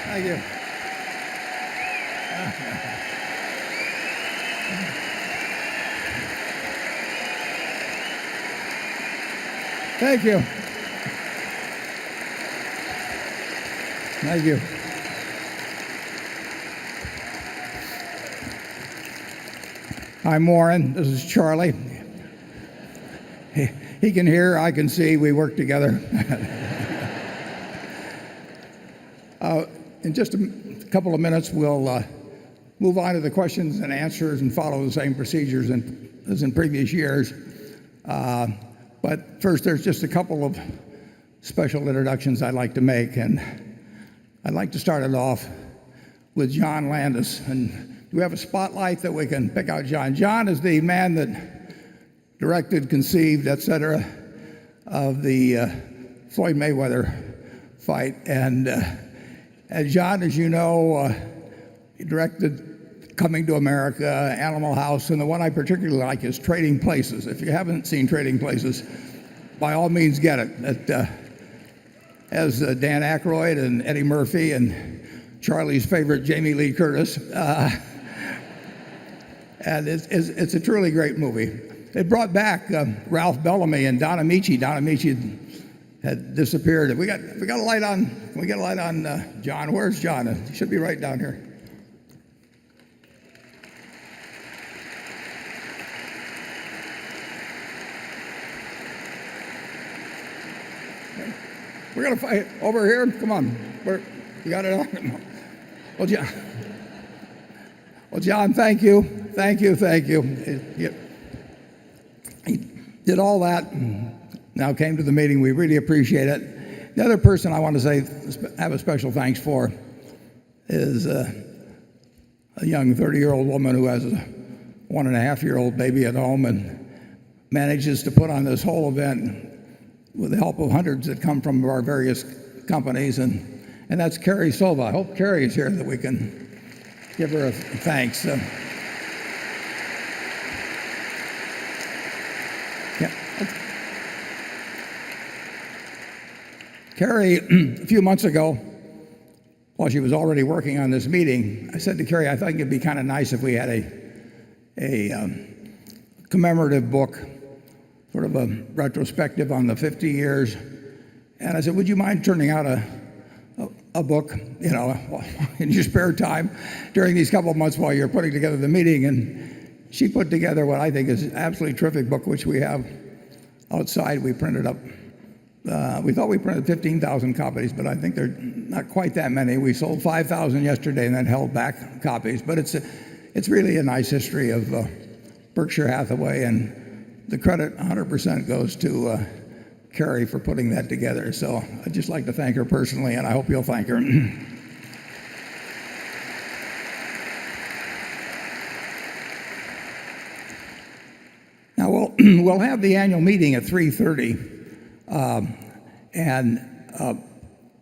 Thank you. Thank you. Thank you. I'm Warren. This is Charlie. He can hear, I can see, we work together. In just a couple of minutes, we'll move on to the questions and answers and follow the same procedures as in previous years. But first, there's just a couple of special introductions I'd like to make, and I'd like to start it off with John Landis. And do we have a spotlight that we can pick out John? John is the man that directed, conceived, etc., of the Floyd Mayweather fight. And John, as you know, he directed Coming to America, Animal House, and the one I particularly like is Trading Places. If you haven't seen Trading Places, by all means get it. It has Dan Aykroyd and Eddie Murphy and Charlie's favorite Jamie Lee Curtis. And it's a truly great movie. It brought back Ralph Bellamy and Don Amici. Don Amici had disappeared. We got a light on. Can we get a light on John? Where's John? He should be right down here. We're gonna fight over here. Come on. You got it on. Well, John, thank you. He did all that. Now came to the meeting. We really appreciate it. The other person I want to say have a special thanks for is a young 30-year-old woman who has a 1.5-year-old baby at home and manages to put on this whole event with the help of hundreds that come from our various companies, and that's Carrie Silva. I hope Carrie is here that we can give her a thanks. Carrie, a few months ago, while she was already working on this meeting, I said to Carrie, I think it'd be kind of nice if we had a commemorative book, sort of a retrospective on the 50 years. And I said, would you mind turning out a book, in your spare time during these couple of months while you're putting together the meeting? And she put together what I think is an absolutely terrific book, which we have outside. We printed up. We thought we printed 15,000 copies, but I think they're not quite that many. We sold 5,000 yesterday and then held back copies. But it's really a nice history of Berkshire Hathaway, and the credit 100% goes to Carrie for putting that together. So I'd just like to thank her personally, and I hope you'll thank her. Now we'll have the annual meeting at 3:30. And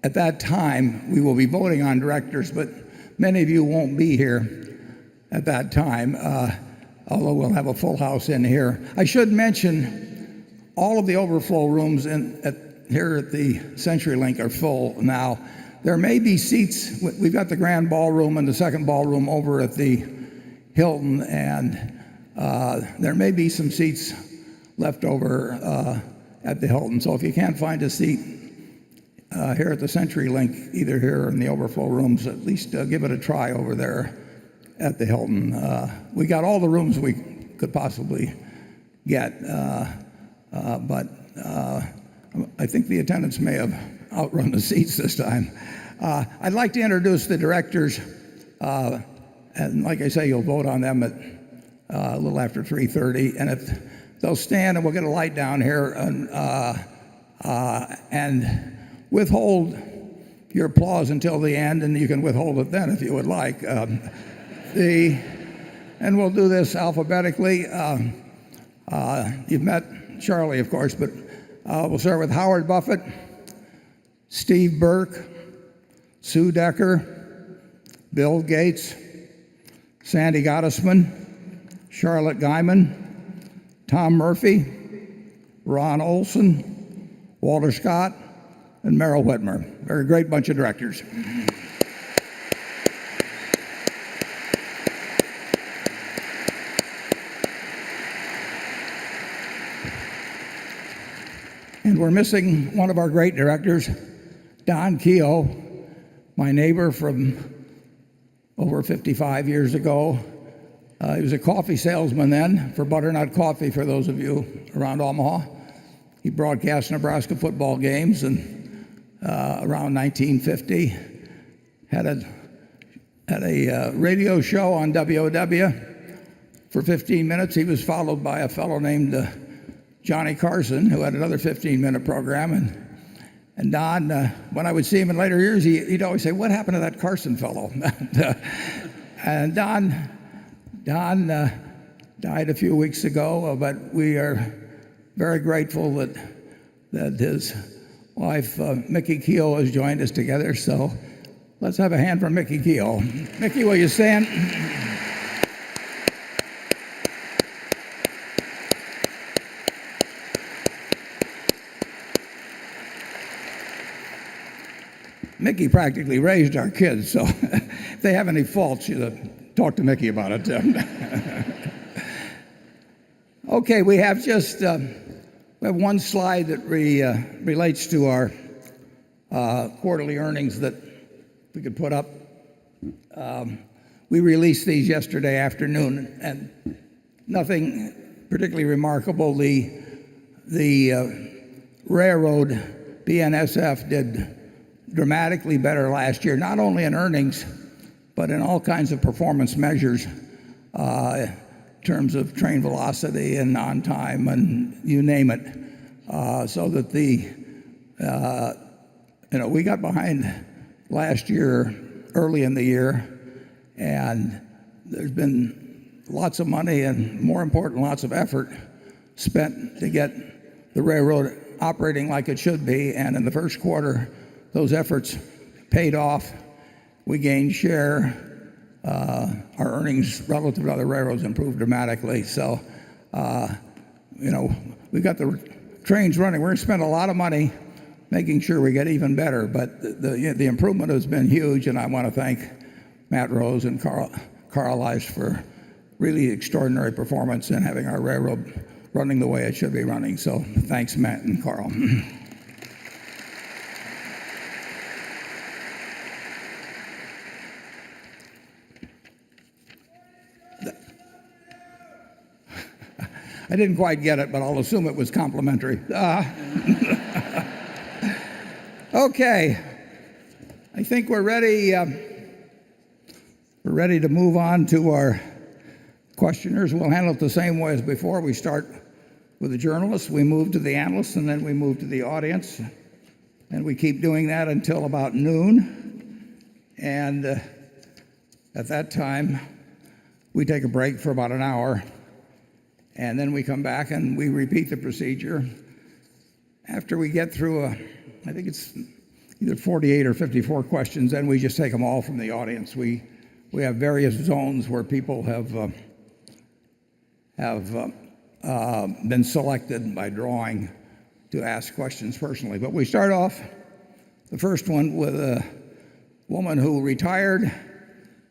at that time, we will be voting on directors, but many of you won't be here at that time, although we'll have a full house in here. I should mention all of the overflow rooms here at the CenturyLink are full now. There may be seats. We've got the grand ballroom and the second ballroom over at the Hilton, and there may be some seats left over at the Hilton. So if you can't find a seat here at the CenturyLink, either here or in the overflow rooms, at least give it a try over there at the Hilton. We got all the rooms we could possibly get, but I think the attendance may have outrun the seats this time. I'd like to introduce the directors, and like I say, you'll vote on them at a little after 3:30, and if they'll stand, and we'll get a light down here, and withhold your applause until the end, and you can withhold it then if you would like. And we'll do this alphabetically. You've met Charlie, of course, but we'll start with Howard Buffett, Steve Burke, Sue Decker, Bill Gates, Sandy Gottesman, Charlotte Guyman, Tom Murphy, Ron Olson, Walter Scott, and Merrill Whitmer. Very great bunch of directors. we're missing one of our great directors, Don Keogh, my neighbor from over 55 years ago. He was a coffee salesman then for Butternut Coffee, for those of you around Omaha. He broadcast Nebraska football games, and around 1950 had a radio show on WOW for 15 minutes. He was followed by a fellow named Johnny Carson, who had another 15-minute program. And Don, when I would see him in later years, he'd always say, "What happened to that Carson fellow?" And Don died a few weeks ago, but we are very grateful that his wife, Mickey Keogh, has joined us together. So let's have a hand for Mickey Keogh. Mickey, will you stand? Mickey practically raised our kids, so if they have any faults, you talk to Mickey about it. Okay, we have just we have one slide that relates to our quarterly earnings that we could put up. We released these yesterday afternoon, and nothing particularly remarkable. The railroad, BNSF, did dramatically better last year, not only in earnings, but in all kinds of performance measures, in terms of train velocity and on time and you name it. So that we got behind last year early in the year, and there's been lots of money and, more important, lots of effort spent to get the railroad operating like it should be. And in the first quarter, those efforts paid off. We gained share. Our earnings relative to other railroads improved dramatically. So, we've got the trains running. We're going to spend a lot of money making sure we get even better. But the improvement has been huge, and I want to thank Matt Rose and Carl Ice for really extraordinary performance in having our railroad running the way it should be running. So thanks, Matt and Carl. I didn't quite get it, but I'll assume it was complimentary. Okay, I think we're ready. We're ready to move on to our questioners. We'll handle it the same way as before. We start with the journalists, we move to the analysts, and then we move to the audience. And we keep doing that until about noon. And at that time, we take a break for about an hour. And then we come back and we repeat the procedure. After we get through, I think it's either 48 or 54 questions, then we just take them all from the audience. We have various zones where people have been selected by drawing to ask questions personally. But we start off the first one with a woman who retired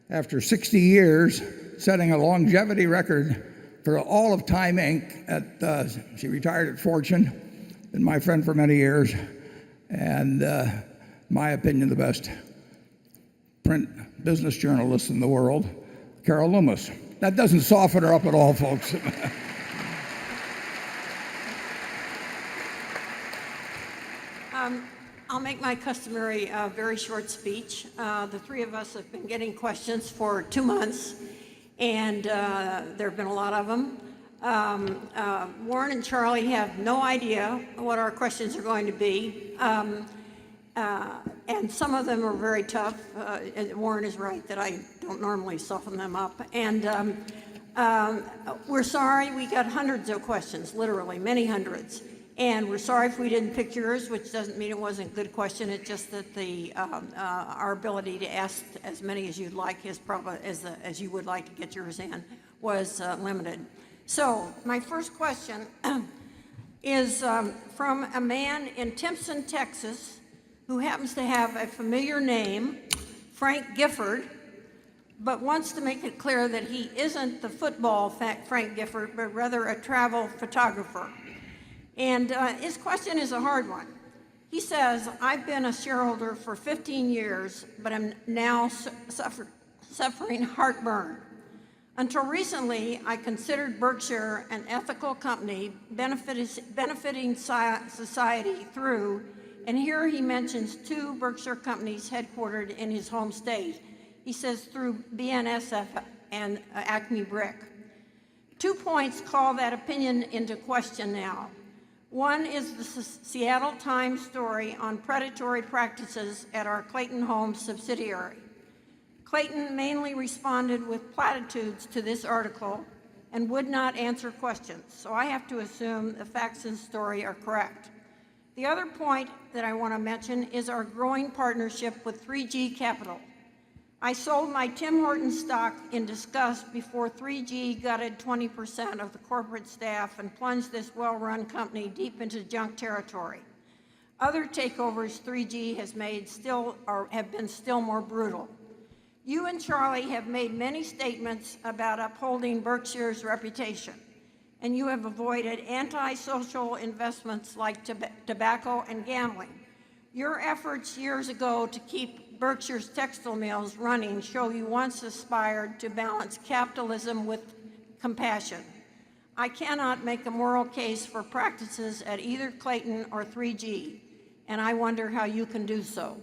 after 60 years, setting a longevity record for all of Time Inc. She retired at Fortune, been my friend for many years, and in my opinion, the best print business journalist in the world, Carol Loomis. That doesn't soften her up at all, folks. I'll make my customary very short speech. The three of us have been getting questions for 2 months, and there have been a lot of them. Warren and Charlie have no idea what our questions are going to be, and some of them are very tough. Warren is right that I don't normally soften them up. And we're sorry we got hundreds of questions, literally many hundreds. And we're sorry if we didn't pick yours, which doesn't mean it wasn't a good question. It's just that our ability to ask as many as you'd like as you would like to get yours in was limited. So my first question is from a man in Timpson, Texas, who happens to have a familiar name, Frank Gifford, but wants to make it clear that he isn't the football Frank Gifford, but rather a travel photographer. And his question is a hard one. He says, I've been a shareholder for 15 years, but I'm now suffering heartburn. Until recently, I considered Berkshire an ethical company benefiting society through, and here he mentions two Berkshire companies headquartered in his home state. He says through BNSF and Acme Brick. 2 points call that opinion into question now. One is the Seattle Times story on predatory practices at our Clayton Homes subsidiary. Clayton mainly responded with platitudes to this article and would not answer questions, so I have to assume the facts in the story are correct. The other point that I want to mention is our growing partnership with 3G Capital. I sold my Tim Hortons stock in disgust before 3G gutted 20% of the corporate staff and plunged this well-run company deep into junk territory. Other takeovers 3G has made have been still more brutal. You and Charlie have made many statements about upholding Berkshire's reputation, and you have avoided antisocial investments like tobacco and gambling. Your efforts years ago to keep Berkshire's textile mills running show you once aspired to balance capitalism with compassion. I cannot make a moral case for practices at either Clayton or 3G, and I wonder how you can do so.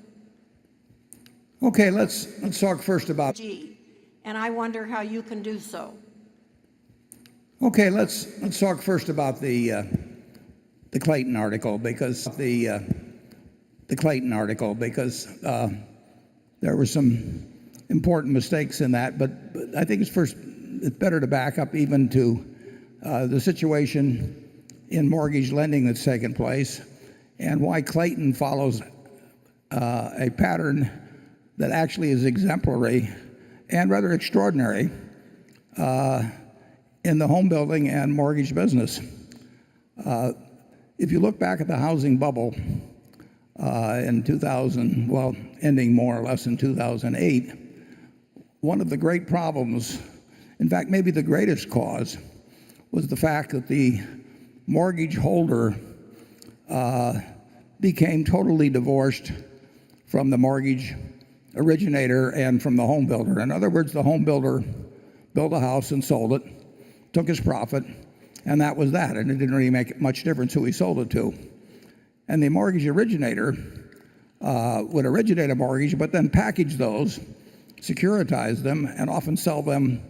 Okay, let's talk first about. And I wonder how you can do so. Okay, let's talk first about the Clayton article because the Clayton article because there were some important mistakes in that, but I think it's better to back up even to the situation in mortgage lending that's taken place and why Clayton follows a pattern that actually is exemplary and rather extraordinary in the home building and mortgage business. If you look back at the housing bubble in 2000, well, ending more or less in 2008, one of the great problems, in fact, maybe the greatest cause, was the fact that the mortgage holder became totally divorced from the mortgage originator and from the home builder. In other words, the home builder built a house and sold it, took his profit, and that was that. And it didn't really make much difference who he sold it to. And the mortgage originator would originate a mortgage, but then package those, securitize them, and often sell them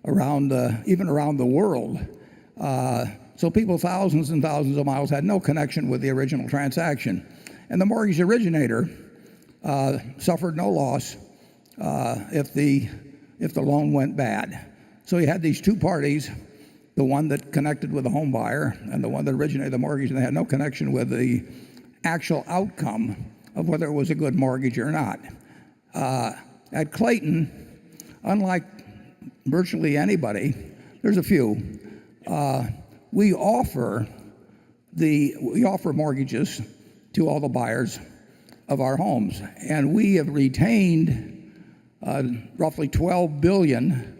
around, even around the world. So people thousands and thousands of miles had no connection with the original transaction. And the mortgage originator suffered no loss if the loan went bad. So you had these two parties, the one that connected with the home buyer and the one that originated the mortgage, and they had no connection with the actual outcome of whether it was a good mortgage or not. At Clayton, unlike virtually anybody, there's a few, we offer mortgages to all the buyers of our homes, and we have retained roughly $12 billion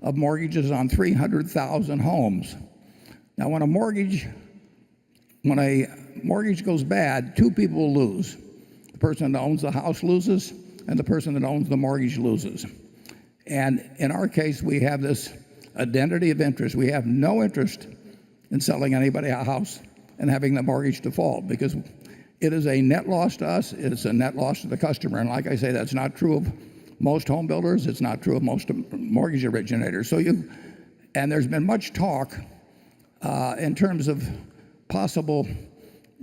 of mortgages on 300,000 homes. Now, when a mortgage goes bad, two people will lose. The person that owns the house loses, and the person that owns the mortgage loses. And in our case, we have this identity of interest. We have no interest in selling anybody a house and having the mortgage default because it is a net loss to us. It's a net loss to the customer. And like I say, that's not true of most home builders. It's not true of most mortgage originators. And there's been much talk in terms of possible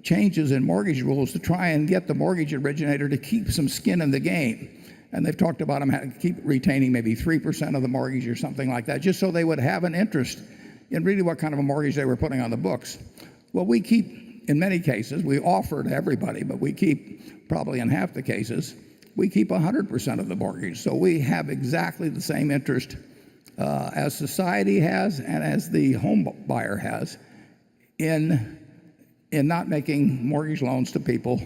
changes in mortgage rules to try and get the mortgage originator to keep some skin in the game. And they've talked about them keep retaining maybe 3% of the mortgage or something like that, just so they would have an interest in really what kind of a mortgage they were putting on the books. Well, we keep, in many cases, we offer to everybody, but we keep, probably in half the cases, we keep 100% of the mortgage. So we have exactly the same interest as society has and as the home buyer has in not making mortgage loans to people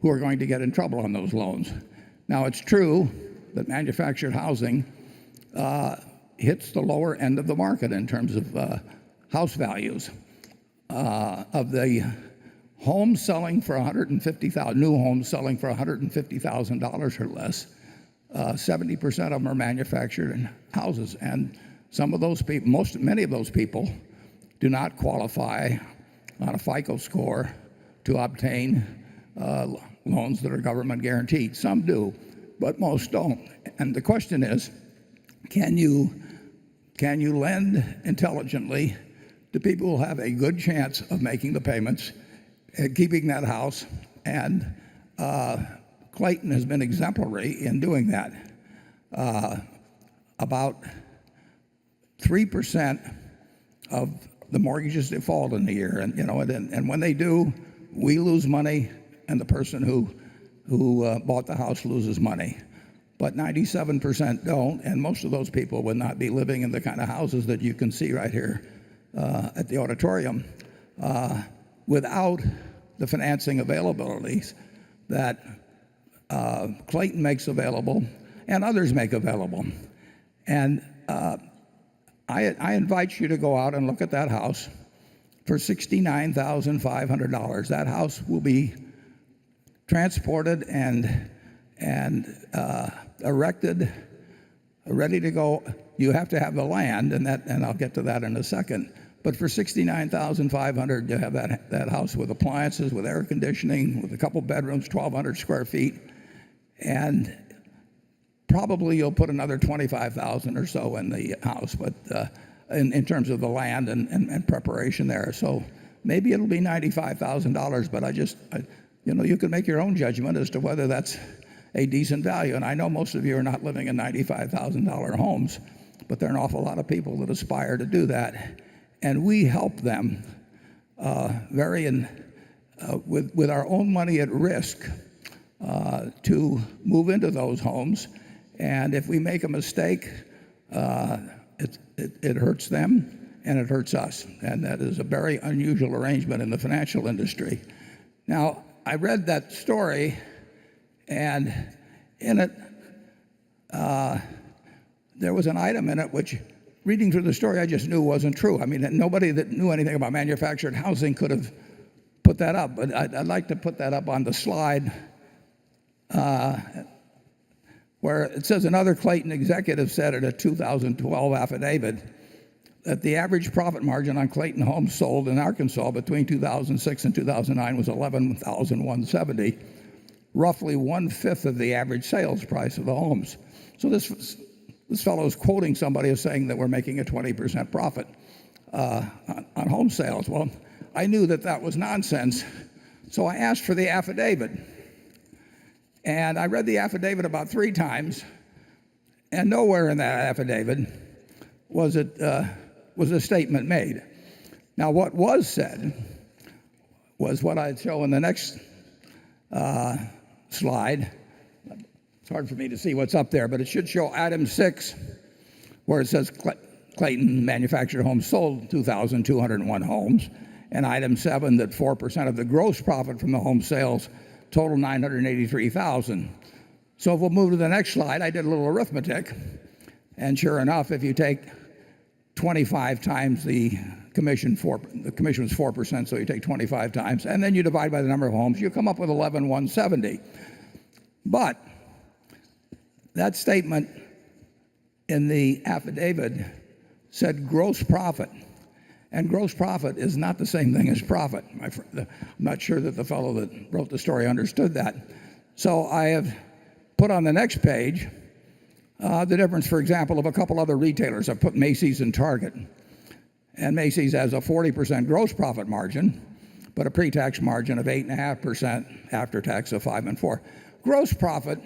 who are going to get in trouble on those loans. Now, it's true that manufactured housing hits the lower end of the market in terms of house values. of the homes selling for $150,000, new homes selling for $150,000 or less, 70% of them are manufactured houses, and some of those people, many of those people, do not qualify on a FICO score to obtain loans that are government guaranteed. Some do, but most don't. And the question is, can you lend intelligently to people who have a good chance of making the payments and keeping that house? And Clayton has been exemplary in doing that. About 3% of the mortgages default in the year, and when they do, we lose money, and the person who bought the house loses money. But 97% don't, and most of those people would not be living in the kind of houses that you can see right here at the auditorium without the financing availabilities that Clayton makes available and others make available. And I invite you to go out and look at that house for $69,500. That house will be transported and erected, ready to go. You have to have the land, and I'll get to that in a second. But for $69,500, you have that house with appliances, with air conditioning, with a couple bedrooms, 1,200 square feet, and probably you'll put another $25,000 or so in the house, but in terms of the land and preparation there. So maybe it'll be $95,000, but you can make your own judgment as to whether that's a decent value. And I know most of you are not living in $95,000 homes, but there are an awful lot of people that aspire to do that. And we help them with our own money at risk to move into those homes. And if we make a mistake, it hurts them and it hurts us. And that is a very unusual arrangement in the financial industry. Now, I read that story, and in it, there was an item in it which, reading through the story, I just knew wasn't true. I mean, nobody that knew anything about manufactured housing could have put that up. But I'd like to put that up on the slide where it says another Clayton executive said in a 2012 affidavit that the average profit margin on Clayton Homes sold in Arkansas between 2006 and 2009 was $11,170, roughly 1/5 of the average sales price of the homes. So this fellow is quoting somebody as saying that we're making a 20% profit on home sales. Well, I knew that was nonsense, so I asked for the affidavit. And I read the affidavit about 3 times, and nowhere in that affidavit was a statement made. Now, what was said was what I'd show in the next slide. It's hard for me to see what's up there, but it should show item 6, where it says Clayton manufactured homes sold 2,201 homes, and item 7, that 4% of the gross profit from the home sales total $983,000. So if we'll move to the next slide, I did a little arithmetic, and sure enough, if you take 25 times the commission was 4%, so you take 25 times, and then you divide by the number of homes, you come up with 11,170. But that statement in the affidavit said gross profit. And gross profit is not the same thing as profit. I'm not sure that the fellow that wrote the story understood that. So I have put on the next page the difference, for example, of a couple other retailers. I've put Macy's and Target. And Macy's has a 40% gross profit margin, but a pre-tax margin of 8.5%, after tax of 5 and 4. Gross profit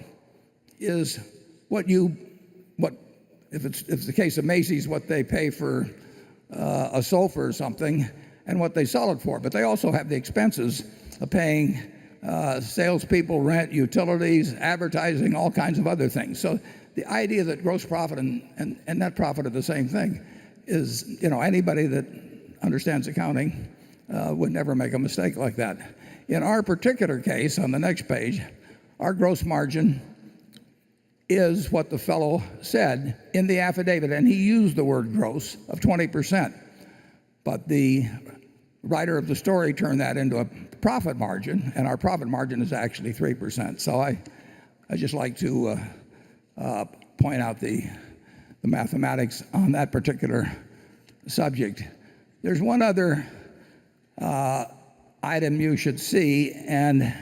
is if it's the case of Macy's, what they pay for a sofa or something, and what they sell it for. But they also have the expenses of paying salespeople, rent, utilities, advertising, all kinds of other things. So the idea that gross profit and net profit are the same thing is, anybody that understands accounting would never make a mistake like that. In our particular case, on the next page, our gross margin is what the fellow said in the affidavit, and he used the word gross, of 20%. But the writer of the story turned that into a profit margin, and our profit margin is actually 3%. So I just like to point out the mathematics on that particular subject. There's one other item you should see, and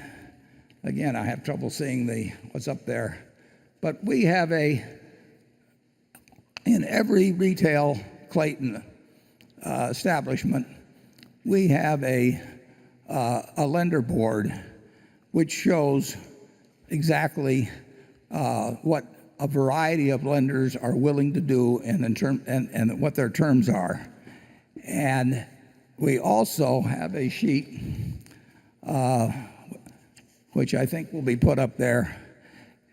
again, I have trouble seeing what's up there. But we have in every retail Clayton establishment, we have a lender board which shows exactly what a variety of lenders are willing to do and what their terms are. And we also have a sheet which I think will be put up there,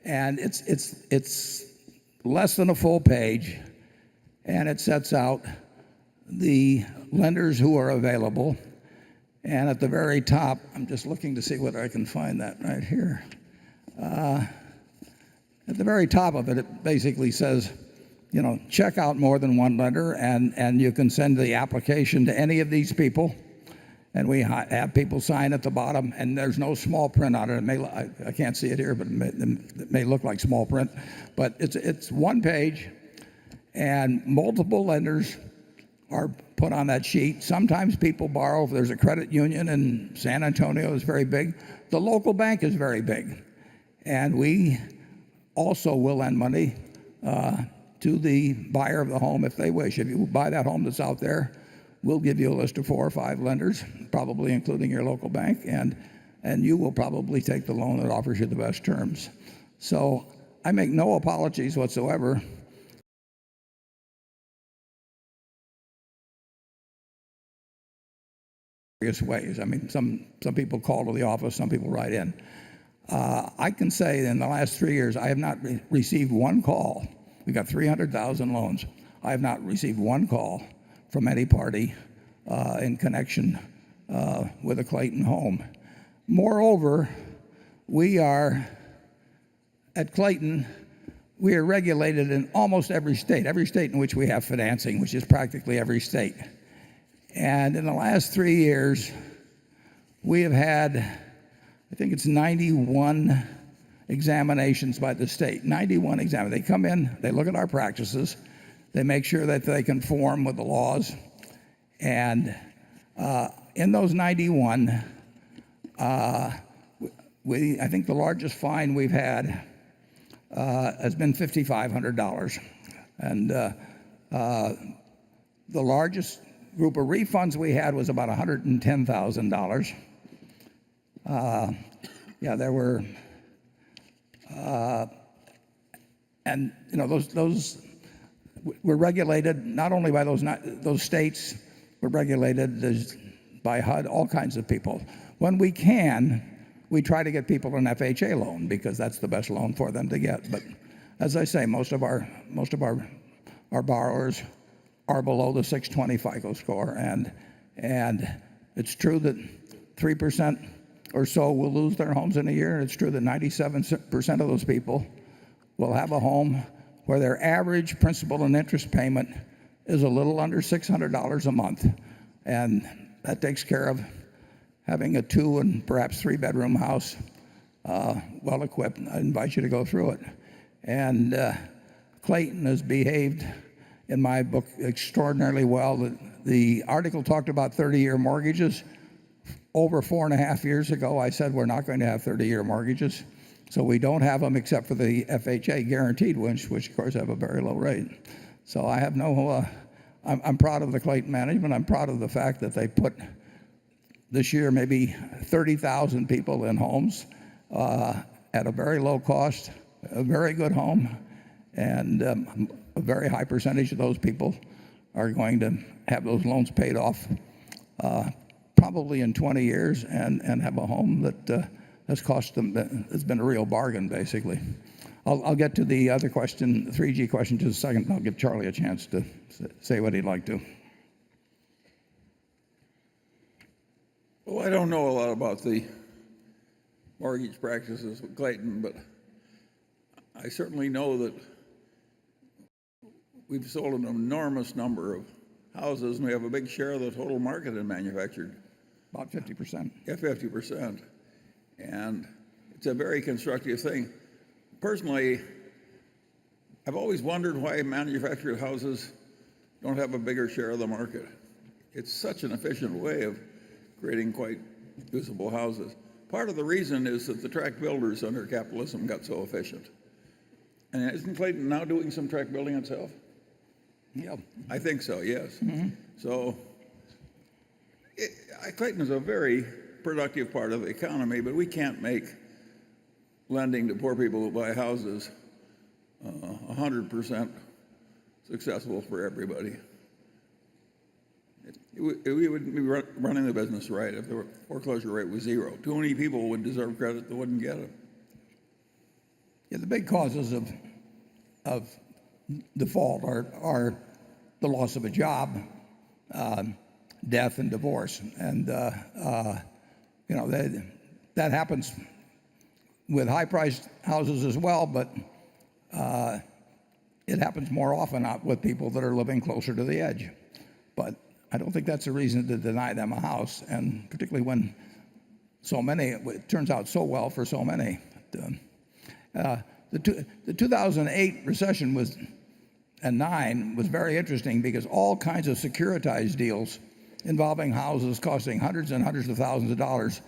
and it's less than a full page, and it sets out the lenders who are available. And at the very top, I'm just looking to see whether I can find that right here. At the very top of it, it basically says, check out more than one lender, and you can send the application to any of these people. And we have people sign at the bottom, and there's no small print on it. I can't see it here, but it may look like small print. But it's one page, and multiple lenders are put on that sheet. Sometimes people borrow. If there's a credit union in San Antonio is very big. The local bank is very big. And we also will lend money to the buyer of the home if they wish. If you buy that home that's out there, we'll give you a list of 4 or 5 lenders, probably including your local bank, and you will probably take the loan that offers you the best terms. So I make no apologies whatsoever. Various ways. I mean, some people call to the office, some people write in. I can say in the last 3 years, I have not received one call. We got 300,000 loans. I have not received one call from any party in connection with a Clayton home. Moreover, at Clayton, we are regulated in almost every state in which we have financing, which is practically every state. And in the last 3 years, we have had, I think it's 91 examinations by the state. 91 examinations. They come in, they look at our practices, they make sure that they conform with the laws. And in those 91, I think the largest fine we've had has been $5,500. And the largest group of refunds we had was about $110,000. There were, and those were regulated not only by those states, we're regulated by HUD, all kinds of people. When we can, we try to get people an FHA loan because that's the best loan for them to get. But as I say, most of our borrowers are below the 620 FICO score, and it's true that 3% or so will lose their homes in a year. It's true that 97% of those people will have a home where their average principal and interest payment is a little under $600 a month, and that takes care of having a 2 and perhaps 3 bedroom house, well equipped. I invite you to go through it. And Clayton has behaved, in my book, extraordinarily well. The article talked about 30-year mortgages. Over 4.5 years ago, I said we're not going to have 30-year mortgages. So we don't have them except for the FHA guaranteed ones, which of course have a very low rate. So I have I'm proud of the Clayton management. I'm proud of the fact that they put this year maybe 30,000 people in homes at a very low cost, a very good home, and a very high percentage of those people are going to have those loans paid off probably in 20 years and have a home that has cost them, it's been a real bargain, basically. I'll get to the other question, the 3G question, just a second. I'll give Charlie a chance to say what he'd like to. Well, I don't know a lot about the mortgage practices with Clayton, but I certainly know that we've sold an enormous number of houses, and we have a big share of the total market in manufactured. About 50%. Yeah, 50%. And it's a very constructive thing. Personally, I've always wondered why manufactured houses don't have a bigger share of the market. It's such an efficient way of creating quite usable houses. Part of the reason is that the tract builders under capitalism got so efficient. And isn't Clayton now doing some tract building itself? Yeah. I think so, yes. So Clayton is a very productive part of the economy, but we can't make lending to poor people who buy houses 100% successful for everybody. We wouldn't be running the business right if the foreclosure rate was zero. Too many people would deserve credit that wouldn't get it. Yeah, the big causes of default are the loss of a job, death, and divorce, and that happens with high-priced houses as well, but it happens more often with people that are living closer to the edge. But I don't think that's a reason to deny them a house, and particularly when so many, it turns out so well for so many. The 2008 recession and 9 was very interesting because all kinds of securitized deals involving houses costing hundreds and hundreds of thousands of dollars,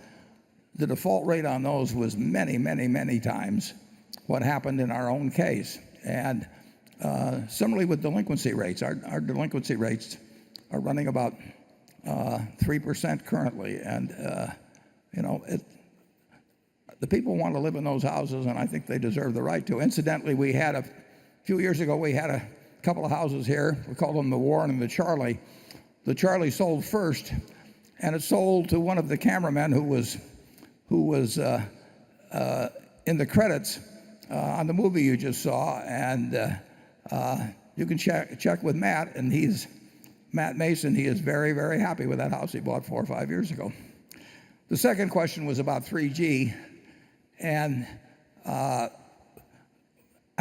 the default rate on those was many, many, many times what happened in our own case. And similarly with delinquency rates, our delinquency rates are running about 3% currently, and the people want to live in those houses, and I think they deserve the right to. Incidentally, a few years ago, we had a couple of houses here. We called them the Warren and the Charlie. The Charlie sold first, and it sold to one of the cameramen who was in the credits on the movie you just saw, and you can check with Matt, and Matt Mason. He is very, very happy with that house he bought 4 or 5 years ago. The second question was about 3G, and I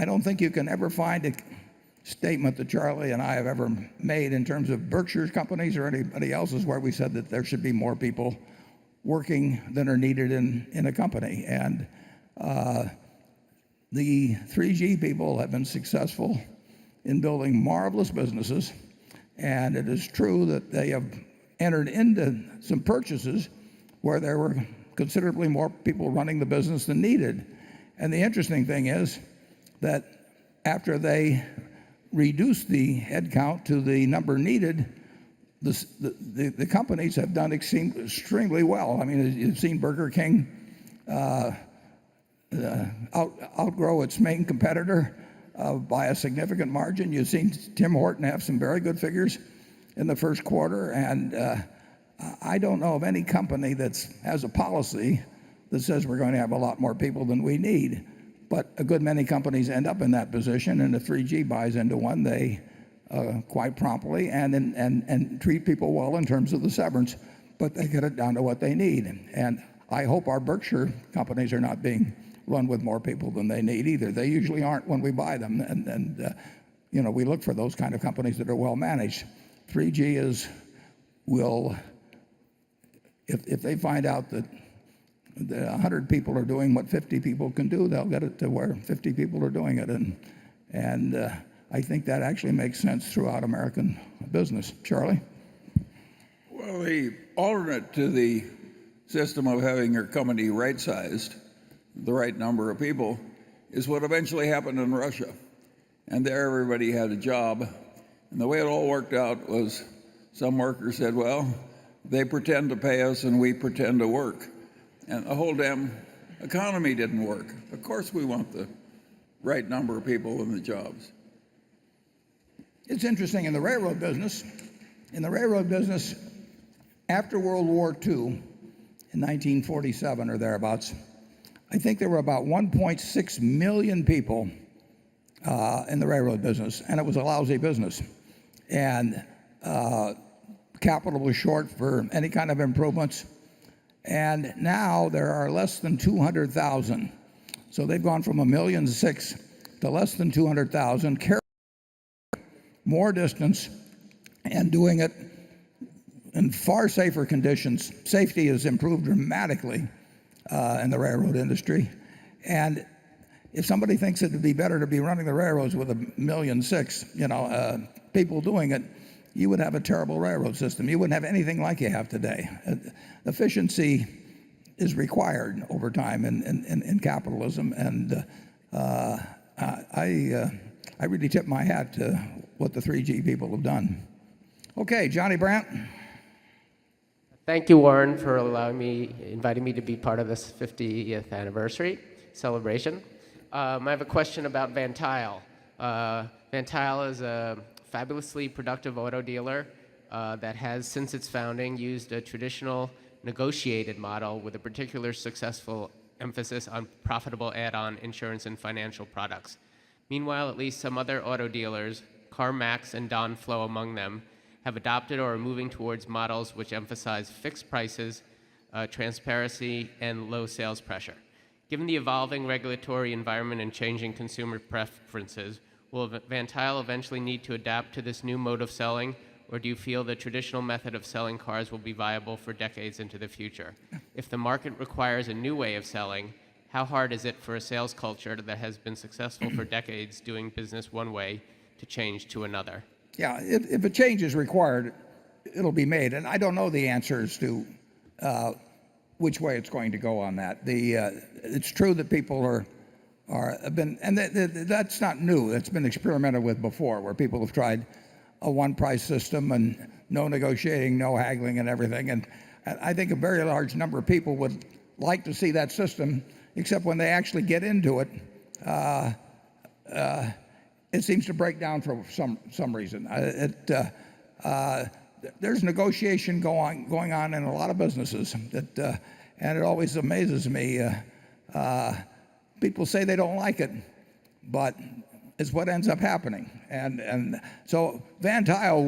don't think you can ever find a statement that Charlie and I have ever made in terms of Berkshire's companies or anybody else's where we said that there should be more people working than are needed in a company. And the 3G people have been successful in building marvelous businesses, and it is true that they have entered into some purchases where there were considerably more people running the business than needed. And the interesting thing is that after they reduced the headcount to the number needed, the companies have done extremely well. I mean, you've seen Burger King outgrow its main competitor by a significant margin. You've seen Tim Horton have some very good figures in the first quarter, and I don't know of any company that has a policy that says we're going to have a lot more people than we need. But a good many companies end up in that position, and if 3G buys into one, they quite promptly and treat people well in terms of the severance, but they get it down to what they need. And I hope our Berkshire companies are not being run with more people than they need either. They usually aren't when we buy them, and we look for those kind of companies that are well managed. 3G will, if they find out that 100 people are doing what 50 people can do, they'll get it to where 50 people are doing it, and I think that actually makes sense throughout American business. Charlie? Well, the alternate to the system of having your company right-sized, the right number of people, is what eventually happened in Russia. And there everybody had a job. And the way it all worked out was some workers said, well, they pretend to pay us and we pretend to work. And the whole damn economy didn't work. Of course we want the right number of people in the jobs. It's interesting, in the railroad business, after World War II, in 1947 or thereabouts, I think there were about 1.6 million people in the railroad business, and it was a lousy business. And capital was short for any kind of improvements. And now there are less than 200,000. So they've gone from 1.6 million to less than 200,000, more distance, and doing it in far safer conditions. Safety has improved dramatically in the railroad industry. And if somebody thinks it would be better to be running the railroads with 1.6 million, people doing it, you would have a terrible railroad system. You wouldn't have anything like you have today. Efficiency is required over time in capitalism, and I really tip my hat to what the 3G people have done. Okay, Johnny Brandt. Thank you, Warren, for inviting me to be part of this 50th anniversary celebration. I have a question about Van Tuyl. Van Tuyl is a fabulously productive auto dealer that has, since its founding, used a traditional negotiated model with a particular successful emphasis on profitable add-on insurance and financial products. Meanwhile, at least some other auto dealers, CarMax and Don Flow among them, have adopted or are moving towards models which emphasize fixed prices, transparency, and low sales pressure. Given the evolving regulatory environment and changing consumer preferences, will Van Tuyl eventually need to adapt to this new mode of selling, or do you feel the traditional method of selling cars will be viable for decades into the future? If the market requires a new way of selling, how hard is it for a sales culture that has been successful for decades doing business one way to change to another? Yeah, if a change is required, it'll be made. And I don't know the answers to which way it's going to go on that. It's true that people have been, and that's not new. It's been experimented with before, where people have tried a one-price system and no negotiating, no haggling, and everything. And I think a very large number of people would like to see that system, except when they actually get into it, it seems to break down for some reason. There's negotiation going on in a lot of businesses, and it always amazes me. People say they don't like it, but it's what ends up happening. And so Van Tuyl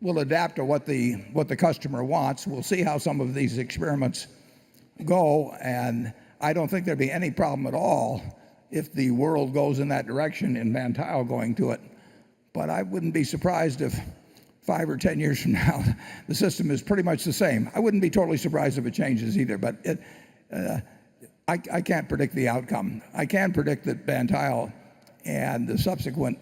will adapt to what the customer wants. We'll see how some of these experiments go, and I don't think there'd be any problem at all if the world goes in that direction in Van Tuyl going to it. But I wouldn't be surprised if 5 or 10 years from now the system is pretty much the same. I wouldn't be totally surprised if it changes either, but I can't predict the outcome. I can predict that Van Tuyl and the subsequent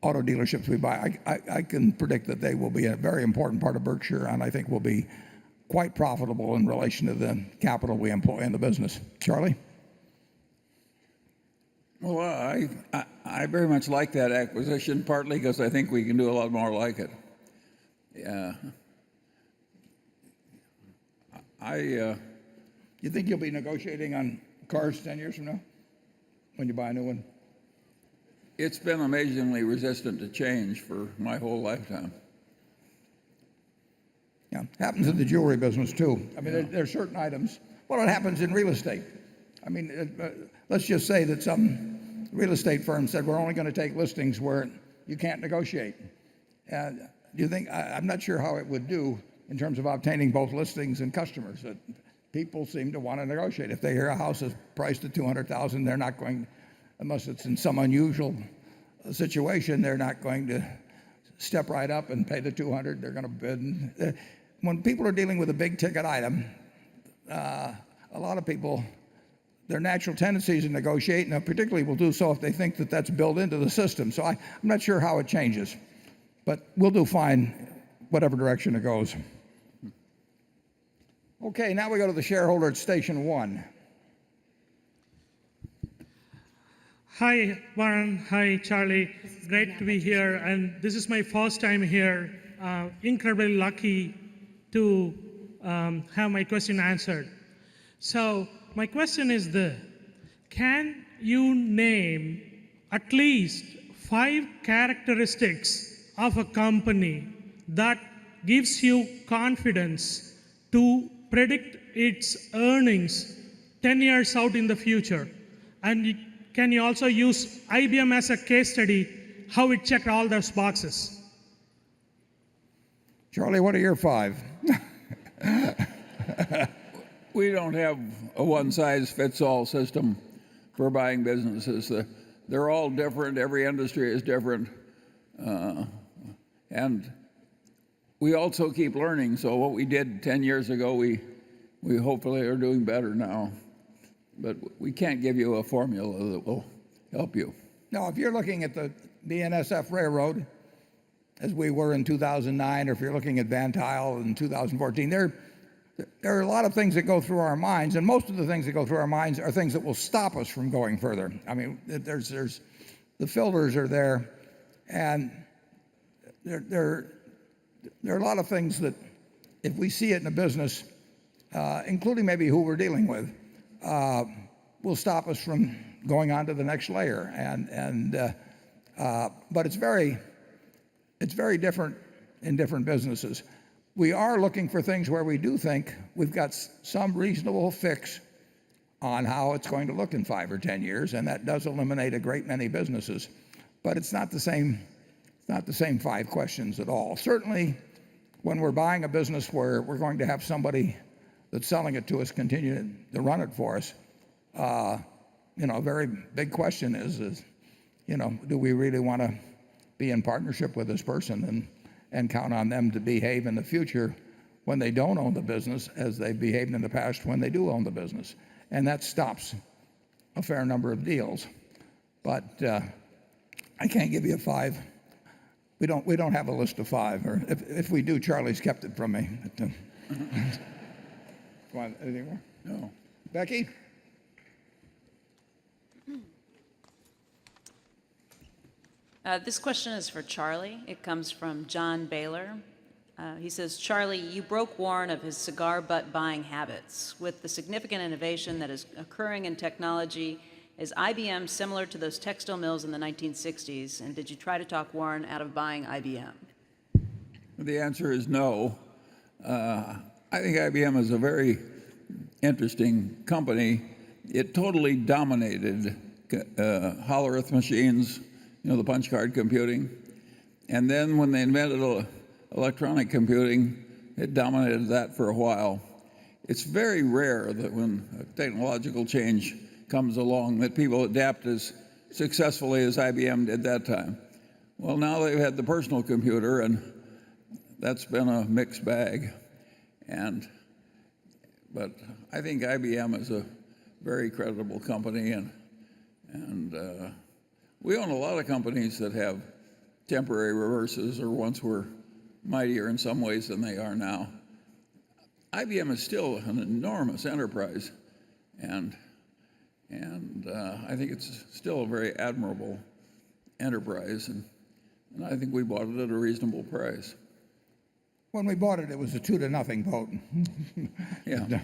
auto dealerships we buy, I can predict that they will be a very important part of Berkshire, and I think will be quite profitable in relation to the capital we employ in the business. Charlie? Well, I very much like that acquisition, partly because I think we can do a lot more like it. Yeah. You think you'll be negotiating on cars 10 years from now when you buy a new one? It's been amazingly resistant to change for my whole lifetime. Yeah, happens in the jewelry business too. I mean, there are certain items. Well, it happens in real estate. I mean, let's just say that some real estate firm said we're only going to take listings where you can't negotiate. Do you think? I'm not sure how it would do in terms of obtaining both listings and customers. People seem to want to negotiate. If they hear a house is priced at $200,000, they're not going, unless it's in some unusual situation, they're not going to step right up and pay the $200,000. They're going to bid. When people are dealing with a big ticket item, a lot of people, their natural tendency is to negotiate, and particularly will do so if they think that that's built into the system. So I'm not sure how it changes, but we'll do fine whatever direction it goes. Okay, now we go to the shareholder at station 1. Hi, Warren. Hi, Charlie. Great to be here. And this is my first time here. Incredibly lucky to have my question answered. So my question is this. Can you name at least 5 characteristics of a company that gives you confidence to predict its earnings 10 years out in the future? And can you also use IBM as a case study, how it checked all those boxes? Charlie, what are your 5? We don't have a one-size-fits-all system for buying businesses. They're all different. Every industry is different. And we also keep learning. So what we did 10 years ago, we hopefully are doing better now. But we can't give you a formula that will help you. No, if you're looking at the BNSF Railroad, as we were in 2009, or if you're looking at Van Tuyl in 2014, there are a lot of things that go through our minds, and most of the things that go through our minds are things that will stop us from going further. I mean, there's the filters are there, and there are a lot of things that, if we see it in a business, including maybe who we're dealing with, will stop us from going on to the next layer. But it's very different in different businesses. We are looking for things where we do think we've got some reasonable fix on how it's going to look in 5 or 10 years, and that does eliminate a great many businesses. But it's not the same 5 questions at all. Certainly, when we're buying a business where we're going to have somebody that's selling it to us continue to run it for us, a very big question is, do we really want to be in partnership with this person and count on them to behave in the future when they don't own the business as they've behaved in the past when they do own the business? And that stops a fair number of deals. But I can't give you a 5. We don't have a list of 5, or if we do, Charlie's kept it from me. Want anything more? No. Becky? This question is for Charlie. It comes from John Baylor. He says, Charlie, you broke Warren of his cigar butt buying habits. With the significant innovation that is occurring in technology, is IBM similar to those textile mills in the 1960s? And did you try to talk Warren out of buying IBM? The answer is no. I think IBM is a very interesting company. It totally dominated Hollerith machines, the punch card computing. And then when they invented electronic computing, it dominated that for a while. It's very rare that when a technological change comes along that people adapt as successfully as IBM did that time. Well, now they've had the personal computer, and that's been a mixed bag. But I think IBM is a very credible company, and we own a lot of companies that have temporary reverses or once were mightier in some ways than they are now. IBM is still an enormous enterprise, and I think it's still a very admirable enterprise, and I think we bought it at a reasonable price. When we bought it, it was a 2-0 vote. Yeah.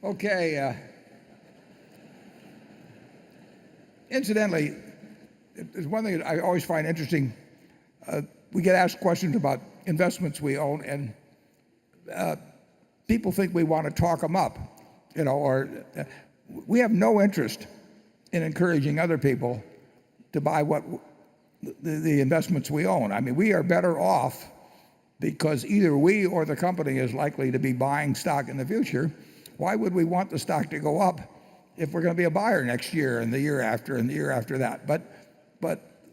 Okay. Incidentally, there's one thing that I always find interesting. We get asked questions about investments we own, and people think we want to talk them up, or we have no interest in encouraging other people to buy the investments we own. I mean, we are better off because either we or the company is likely to be buying stock in the future. Why would we want the stock to go up if we're going to be a buyer next year and the year after and the year after that? But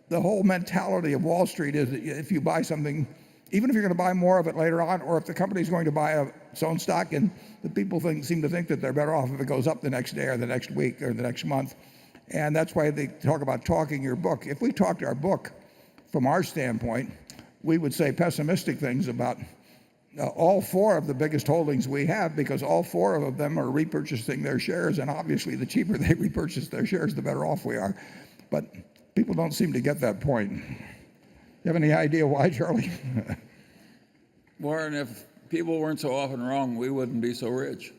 the whole mentality of Wall Street is that if you buy something, even if you're going to buy more of it later on, or if the company's going to buy its own stock, and the people seem to think that they're better off if it goes up the next day or the next week or the next month. And that's why they talk about talking your book. If we talked our book from our standpoint, we would say pessimistic things about all 4 of the biggest holdings we have, because all 4 of them are repurchasing their shares, and obviously the cheaper they repurchase their shares, the better off we are. But people don't seem to get that point. You have any idea why, Charlie? Warren, if people weren't so often wrong, we wouldn't be so rich.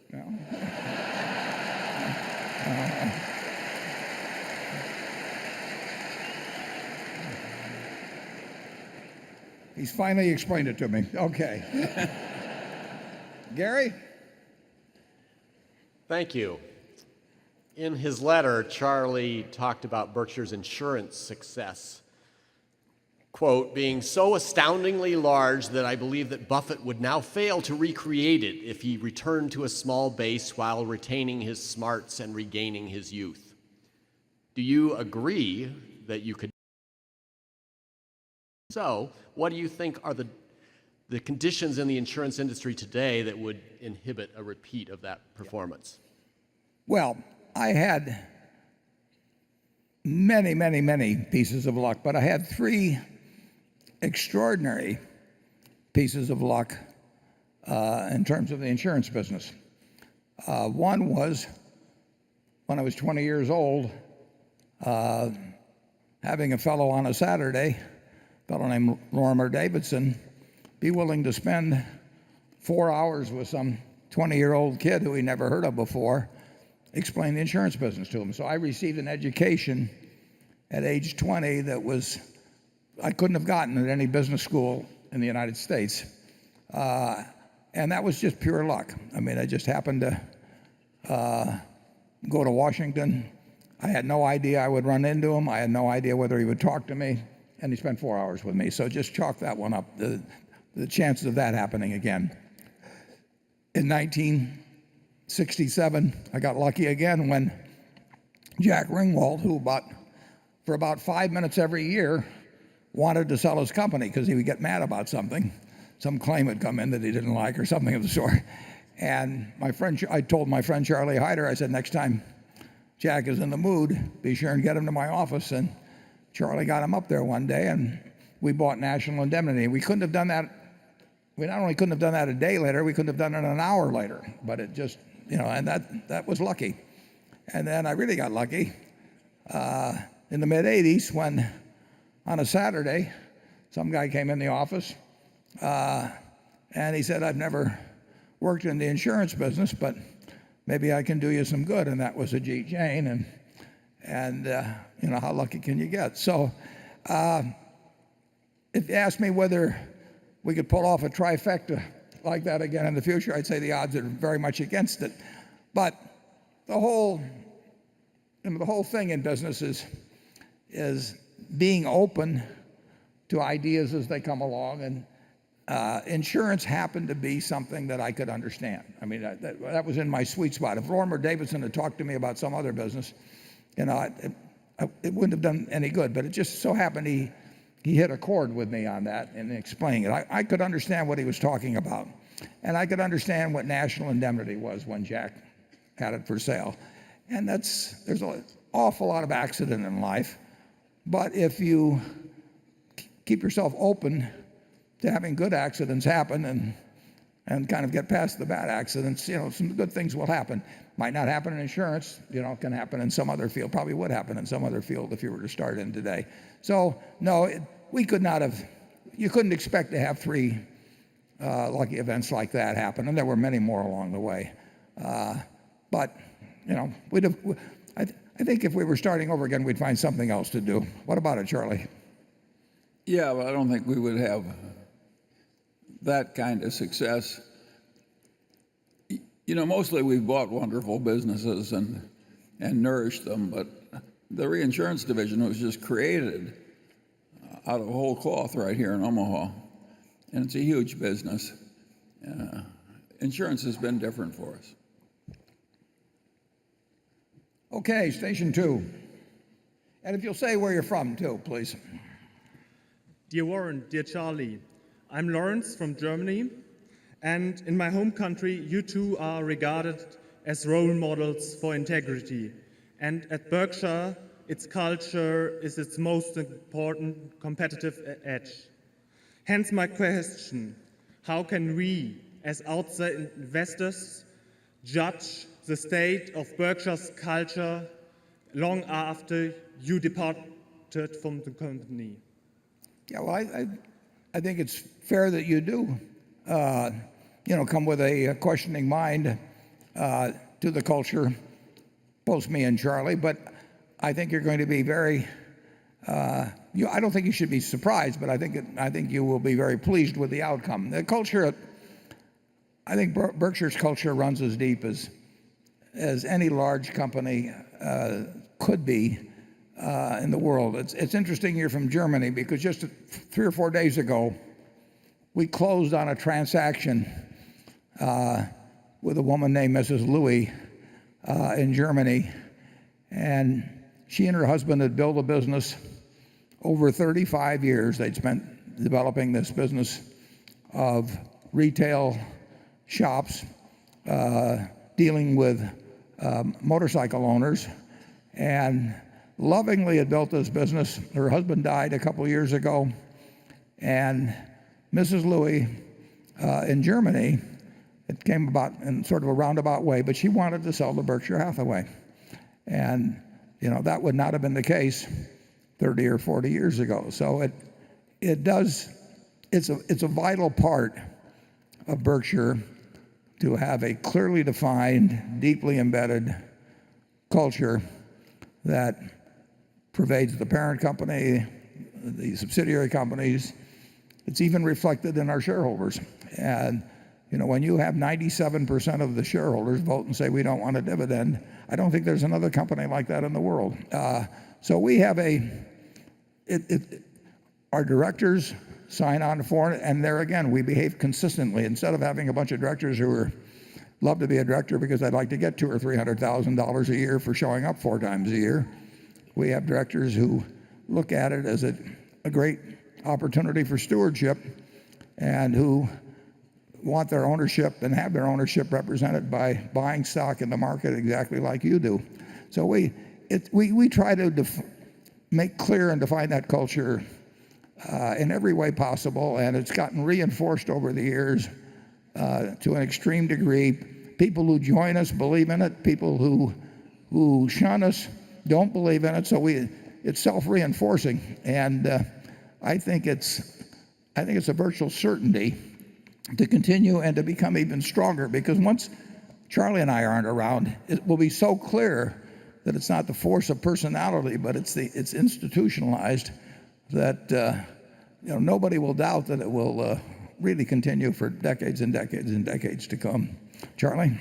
He's finally explained it to me. Okay. Gary? Thank you. In his letter, Charlie talked about Berkshire's insurance success, quote, being so astoundingly large that I believe that Buffett would now fail to recreate it if he returned to a small base while retaining his smarts and regaining his youth. Do you agree that you could? So, what do you think are the the conditions in the insurance industry today that would inhibit a repeat of that performance? Well, I had many, many, many pieces of luck, but I had three extraordinary pieces of luck in terms of the insurance business. One was when I was 20 years old, having a fellow on a Saturday, a fellow named Lorimer Davidson, be willing to spend 4 hours with some 20-year-old kid who he never heard of before, explain the insurance business to him. So I received an education at age 20 that I couldn't have gotten at any business school in the United States. And that was just pure luck. I mean, I just happened to go to Washington. I had no idea I would run into him. I had no idea whether he would talk to me. And he spent 4 hours with me. So just chalk that one up, the chances of that happening again. In 1967, I got lucky again when Jack Ringwald, who for about 5 minutes every year wanted to sell his company because he would get mad about something. Some claim had come in that he didn't like or something of the sort. And I told my friend Charlie Hyder, I said, next time Jack is in the mood, be sure and get him to my office. And Charlie got him up there one day, and we bought National Indemnity. We couldn't have done that. We not only couldn't have done that a day later, we couldn't have done it an hour later. But it just, and that was lucky. And then I really got lucky in the mid-'80s when, on a Saturday, some guy came in the office and he said, I've never worked in the insurance business, but maybe I can do you some good. And that was Ajit Jain. And how lucky can you get? So if you ask me whether we could pull off a trifecta like that again in the future, I'd say the odds are very much against it. But the whole thing in business is being open to ideas as they come along. And insurance happened to be something that I could understand. I mean, that was in my sweet spot. If Lorimer Davidson had talked to me about some other business, it wouldn't have done any good. But it just so happened he hit a chord with me on that and explaining it. I could understand what he was talking about. And I could understand what National Indemnity was when Jack had it for sale. And there's an awful lot of accident in life. But if you keep yourself open to having good accidents happen and kind of get past the bad accidents, some good things will happen. Might not happen in insurance, can happen in some other field. Probably would happen in some other field if you were to start in today. So no, you couldn't expect to have three lucky events like that happen, and there were many more along the way. But I think if we were starting over again, we'd find something else to do. What about it, Charlie? Yeah, but I don't think we would have that kind of success. Mostly we've bought wonderful businesses and nourished them, but the reinsurance division was just created out of whole cloth right here in Omaha, and it's a huge business. Insurance has been different for us. Okay, station 2. And if you'll say where you're from, too, please. Dear Warren, dear Charlie, I'm Lawrence from Germany, and in my home country, you two are regarded as role models for integrity. And at Berkshire, its culture is its most important competitive edge. Hence my question, how can we, as outside investors, judge the state of Berkshire's culture long after you departed from the company? Yeah, well, I think it's fair that you do, come with a questioning mind to the culture, both me and Charlie. But I think you're going to be very. I don't think you should be surprised, but I think you will be very pleased with the outcome. The culture, I think Berkshire's culture runs as deep as any large company could be in the world. It's interesting you're from Germany because just 3 or 4 days ago, we closed on a transaction with a woman named Mrs. Louis in Germany, and she and her husband had built a business over 35 years. They'd spent developing this business of retail shops dealing with motorcycle owners, and lovingly had built this business. Her husband died a couple years ago, and Mrs. Louis in Germany, it came about in sort of a roundabout way, but she wanted to sell to Berkshire Hathaway. And that would not have been the case 30 or 40 years ago. So it's a vital part of Berkshire to have a clearly defined, deeply embedded culture that pervades the parent company, the subsidiary companies. It's even reflected in our shareholders. And when you have 97% of the shareholders vote and say we don't want a dividend, I don't think there's another company like that in the world. So we have our directors sign on for it, and there again, we behave consistently. Instead of having a bunch of directors who love to be a director because I'd like to get $200,000 or $300,000 a year for showing up 4 times a year, we have directors who look at it as a great opportunity for stewardship, and who want their ownership and have their ownership represented by buying stock in the market exactly like you do. So we try to make clear and define that culture in every way possible, and it's gotten reinforced over the years to an extreme degree. People who join us believe in it. People who shun us don't believe in it. So it's self-reinforcing, and I think it's a virtual certainty to continue and to become even stronger, because once Charlie and I aren't around, it will be so clear that it's not the force of personality, but it's institutionalized, that nobody will doubt that it will really continue for decades and decades and decades to come. Charlie?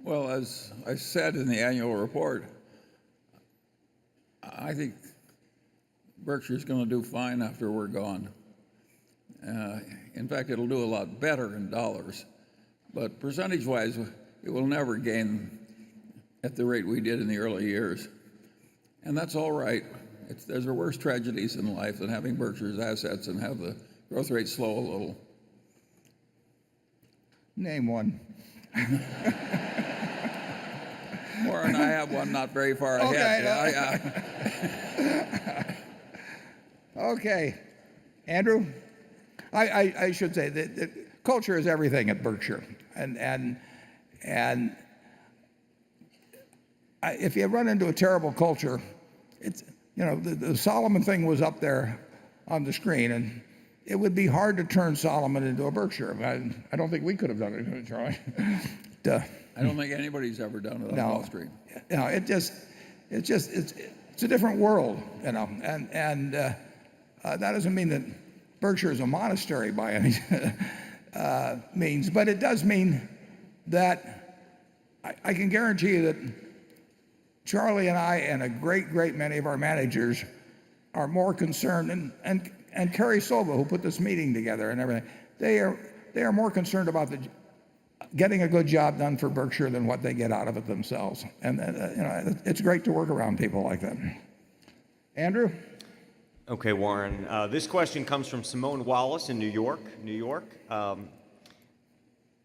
Well, as I said in the annual report, I think Berkshire's going to do fine after we're gone. In fact, it'll do a lot better in dollars, but percentage-wise, it will never gain at the rate we did in the early years. And that's all right. There's worse tragedies in life than having Berkshire's assets and have the growth rate slow a little. Name one. Warren, I have one not very far ahead. Okay. Okay. Andrew? I should say that culture is everything at Berkshire, and if you run into a terrible culture, it's the Solomon thing was up there on the screen, and it would be hard to turn Solomon into a Berkshire. I don't think we could have done it, Charlie. I don't think anybody's ever done it on Wall Street. It's a different world, and that doesn't mean that Berkshire is a monastery by any means, but it does mean that I can guarantee you that Charlie and I and a great many of our managers are more concerned, and Kerry Silva, who put this meeting together and everything, they are more concerned about getting a good job done for Berkshire than what they get out of it themselves. And it's great to work around people like that. Andrew? Okay, Warren. This question comes from Simone Wallace in New York.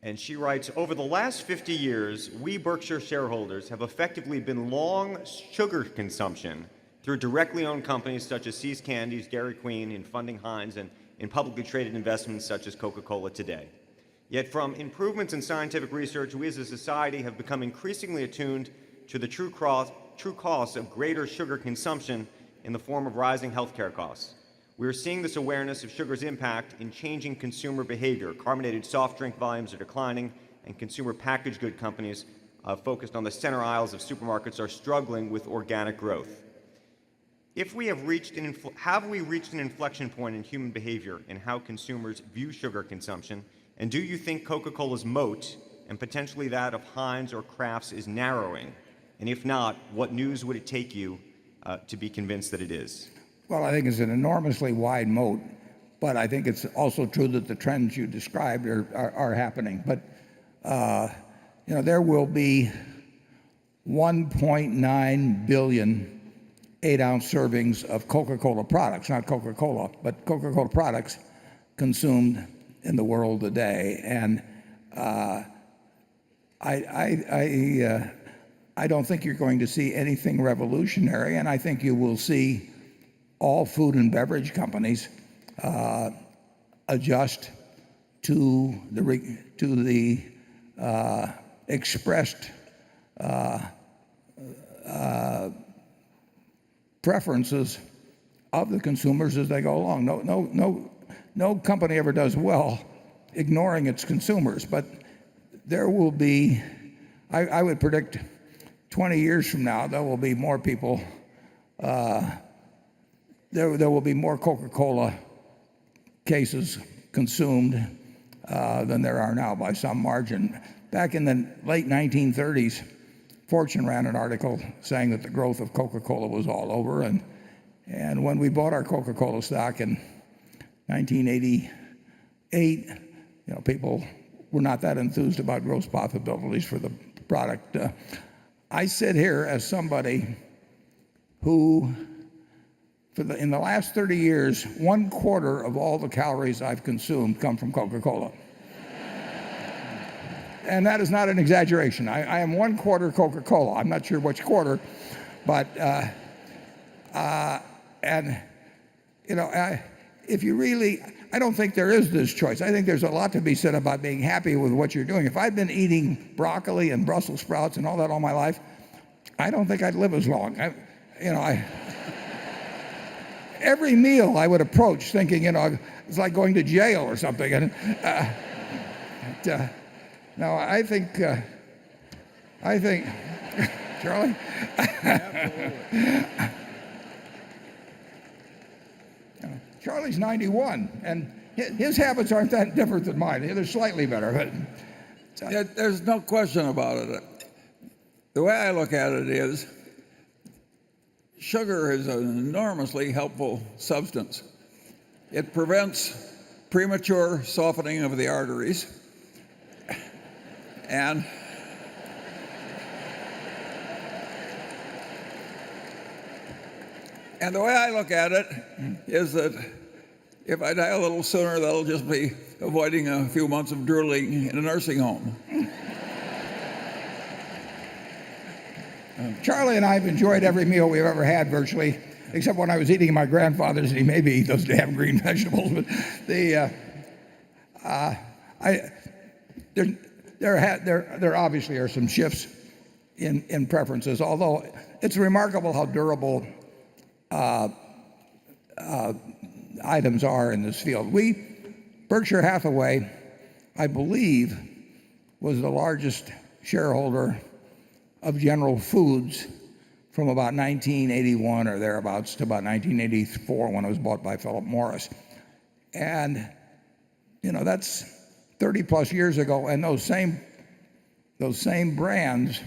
And she writes, over the last 50 years, we Berkshire shareholders have effectively been long sugar consumption through directly owned companies such as See's Candies, Dairy Queen, in funding Heinz, and in publicly traded investments such as Coca-Cola today. Yet from improvements in scientific research, we as a society have become increasingly attuned to the true costs of greater sugar consumption in the form of rising healthcare costs. We are seeing this awareness of sugar's impact in changing consumer behavior. Carbonated soft drink volumes are declining, and consumer packaged good companies focused on the center aisles of supermarkets are struggling with organic growth. Have we reached an inflection point in human behavior in how consumers view sugar consumption? And do you think Coca-Cola's moat, and potentially that of Heinz or Kraft's, is narrowing? And if not, what news would it take you to be convinced that it is? Well, I think it's an enormously wide moat, but I think it's also true that the trends you described are happening. But there will be 1.9 billion 8-ounce servings of Coca-Cola products, not Coca-Cola, but Coca-Cola products consumed in the world today. And I don't think you're going to see anything revolutionary, and I think you will see all food and beverage companies adjust to the expressed preferences of the consumers as they go along. No company ever does well ignoring its consumers, but there will be, I would predict 20 years from now, there will be more people, there will be more Coca-Cola cases consumed than there are now by some margin. Back in the late 1930s, Fortune ran an article saying that the growth of Coca-Cola was all over, and when we bought our Coca-Cola stock in 1988, people were not that enthused about gross profitabilities for the product. I sit here as somebody who, in the last 30 years, 1/4 of all the calories I've consumed come from Coca-Cola. And that is not an exaggeration. I am 1/4 Coca-Cola. I'm not sure which quarter, but if you really, I don't think there is this choice. I think there's a lot to be said about being happy with what you're doing. If I'd been eating broccoli and Brussels sprouts and all that all my life, I don't think I'd live as long. Every meal I would approach thinking, it's like going to jail or something. And no, I think, Charlie? Charlie's 91, and his habits aren't that different than mine. They're slightly better. But There's no question about it. The way I look at it is, sugar is an enormously helpful substance. It prevents premature softening of the arteries. And the way I look at it is that if I die a little sooner, that'll just be avoiding a few months of drooling in a nursing home. Charlie and I have enjoyed every meal we've ever had virtually, except when I was eating at my grandfather's, and he made me eat those damn green vegetables. But there obviously are some shifts in preferences, although it's remarkable how durable items are in this field. Berkshire Hathaway, I believe, was the largest shareholder of General Foods from about 1981 or thereabouts to about 1984 when it was bought by Philip Morris. And that's 30 plus years ago, and those same brands,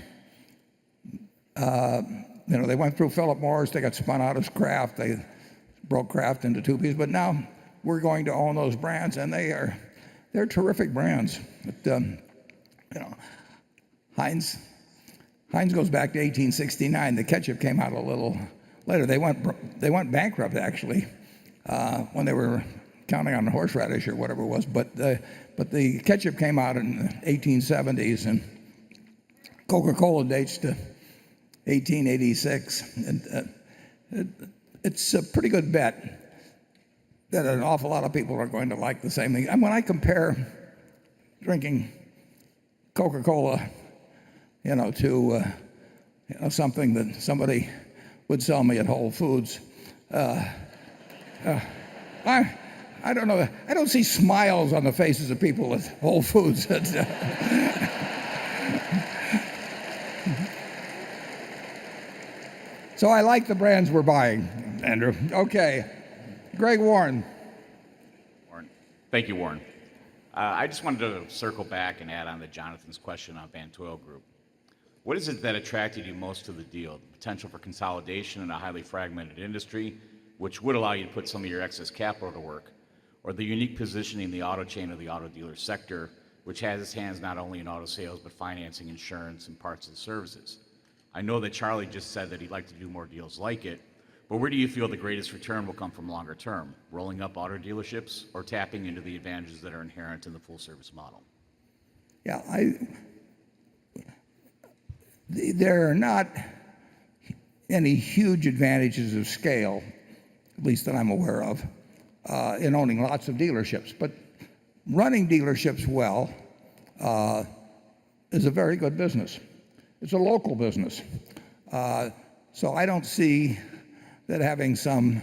they went through Philip Morris, they got spun out as Kraft, they broke Kraft into two pieces, but now we're going to own those brands, and they're terrific brands. But, Heinz goes back to 1869. The ketchup came out a little later. They went bankrupt actually when they were counting on the horseradish or whatever it was. But the ketchup came out in the 1870s, and Coca-Cola dates to 1886. And it's a pretty good bet that an awful lot of people are going to like the same thing. And when I compare drinking Coca-Cola, to something that somebody would sell me at Whole Foods, I don't know. I don't see smiles on the faces of people at Whole Foods. So I like the brands we're buying, Andrew. Okay, Greg Warren. Thank you, Warren. I just wanted to circle back and add on to Jonathan's question on Van Tuyl Group. What is it that attracted you most to the deal? The potential for consolidation in a highly fragmented industry, which would allow you to put some of your excess capital to work, or the unique positioning in the auto chain of the auto dealer sector, which has its hands not only in auto sales, but financing, insurance, and parts and services? I know that Charlie just said that he'd like to do more deals like it, But where do you feel the greatest return will come from longer term? Rolling up auto dealerships or tapping into the advantages that are inherent in the full service model? Yeah, there are not any huge advantages of scale, at least that I'm aware of, in owning lots of dealerships. But running dealerships well is a very good business. It's a local business. So I don't see that having well,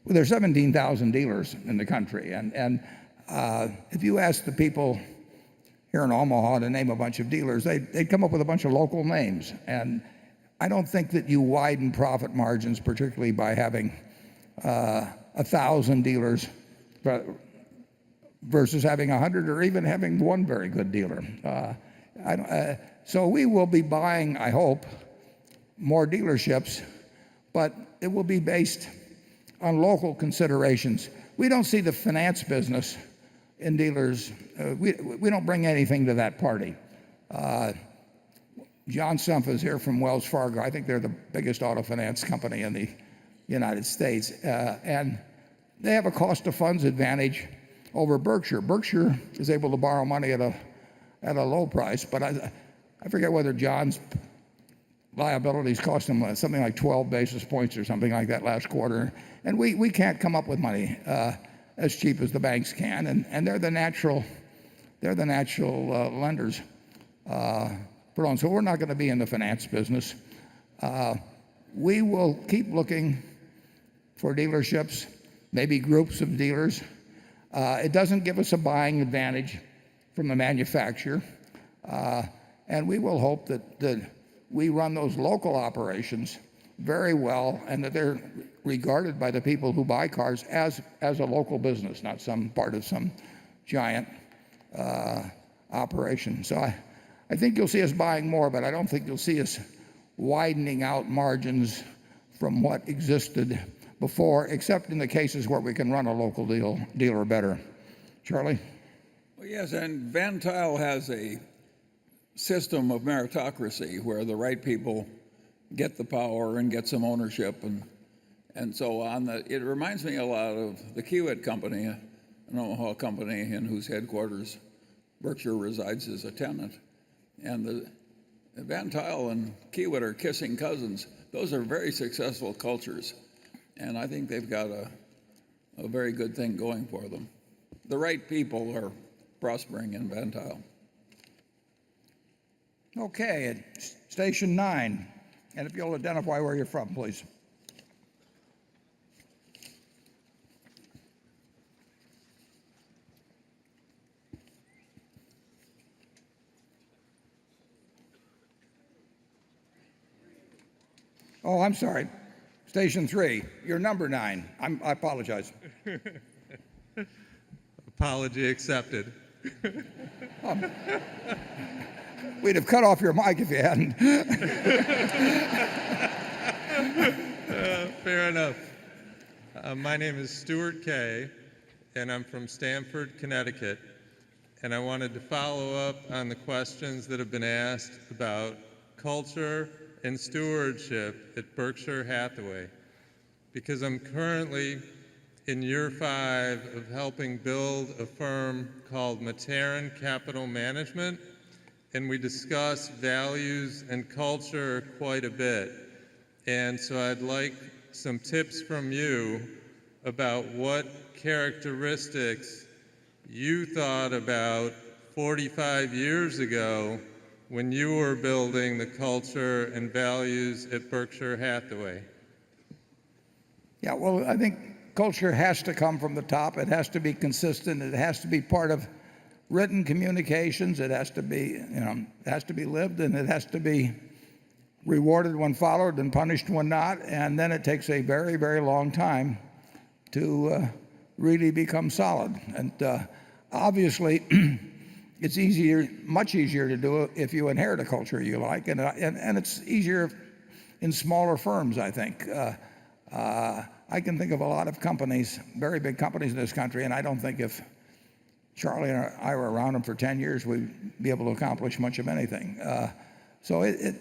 there's 17,000 dealers in the country. And if you ask the people here in Omaha to name a bunch of dealers, they'd come up with a bunch of local names. And I don't think that you widen profit margins, particularly by having 1,000 dealers versus having 100 or even having one very good dealer. So we will be buying, I hope, more dealerships, but it will be based on local considerations. We don't see the finance business in dealers. We don't bring anything to that party. John Sumpf is here from Wells Fargo. I think they're the biggest auto finance company in the United States. And they have a cost of funds advantage over Berkshire. Berkshire is able to borrow money at a low price, but I forget whether John's liabilities cost him something like 12 basis points or something like that last quarter. And we can't come up with money as cheap as the banks can, and they're the natural lenders for loans. So we're not going to be in the finance business. We will keep looking for dealerships, maybe groups of dealers. It doesn't give us a buying advantage from the manufacturer, and we will hope that we run those local operations very well, and that they're regarded by the people who buy cars as a local business, not some part of some giant operation. So I think you'll see us buying more, but I don't think you'll see us widening out margins from what existed before, except in the cases where we can run a local dealer better. Charlie? Well, yes, and Van Tuyl has a system of meritocracy where the right people get the power and get some ownership and so on. It reminds me a lot of the Kiewit Company, an Omaha company in whose headquarters Berkshire resides as a tenant. And the Van Tuyl and Kiewit are kissing cousins. Those are very successful cultures, and I think they've got a very good thing going for them. The right people are prospering in Van Tuyl. Okay, at station 9. And if you'll identify where you're from, please. Oh, I'm sorry. Station 3. You're number 9. I apologize. Apology accepted. We'd have cut off your mic if you hadn't. Fair enough. My name is Stuart Kay, and I'm from Stamford, Connecticut. And I wanted to follow up on the questions that have been asked about culture and stewardship at Berkshire Hathaway, because I'm currently in year 5 of helping build a firm called Materan Capital Management, and we discuss values and culture quite a bit. And so I'd like some tips from you about what characteristics you thought about 45 years ago when you were building the culture and values at Berkshire Hathaway. Yeah, well, I think culture has to come from the top. It has to be consistent. It has to be part of written communications. It has to be, it has to be lived, and it has to be rewarded when followed and punished when not. And then it takes a very, very long time to really become solid. And obviously, it's much easier to do it if you inherit a culture you like, and it's easier in smaller firms, I think. I can think of a lot of companies, very big companies in this country, and I don't think if Charlie and I were around them for 10 years, we'd be able to accomplish much of anything. So it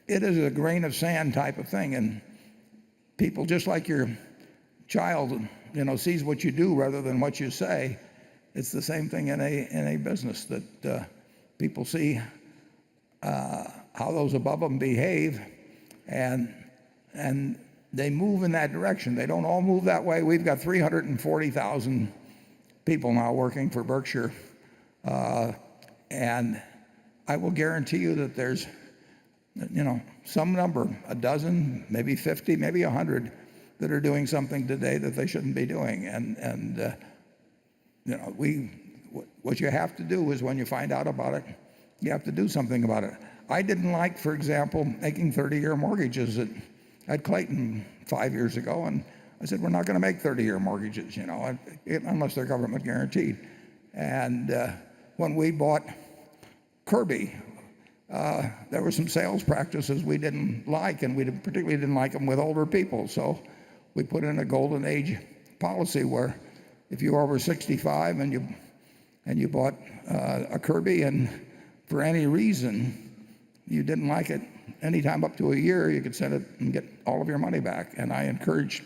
is a grain of sand type of thing, and people, just like your child, sees what you do rather than what you say. It's the same thing in a business, that people see how those above them behave, and they move in that direction. They don't all move that way. We've got 340,000 people now working for Berkshire, and I will guarantee you that there's some number, a dozen, maybe 50, maybe 100, that are doing something today that they shouldn't be doing. And what you have to do is, when you find out about it, you have to do something about it. I didn't like, for example, making 30-year mortgages at Clayton 5 years ago, and I said, we're not going to make 30-year mortgages, unless they're government guaranteed. And when we bought Kirby, there were some sales practices we didn't like, and we particularly didn't like them with older people. So we put in a golden age policy where if you were over 65 and you bought a Kirby, and for any reason you didn't like it, anytime up to a year, you could send it and get all of your money back. And I encouraged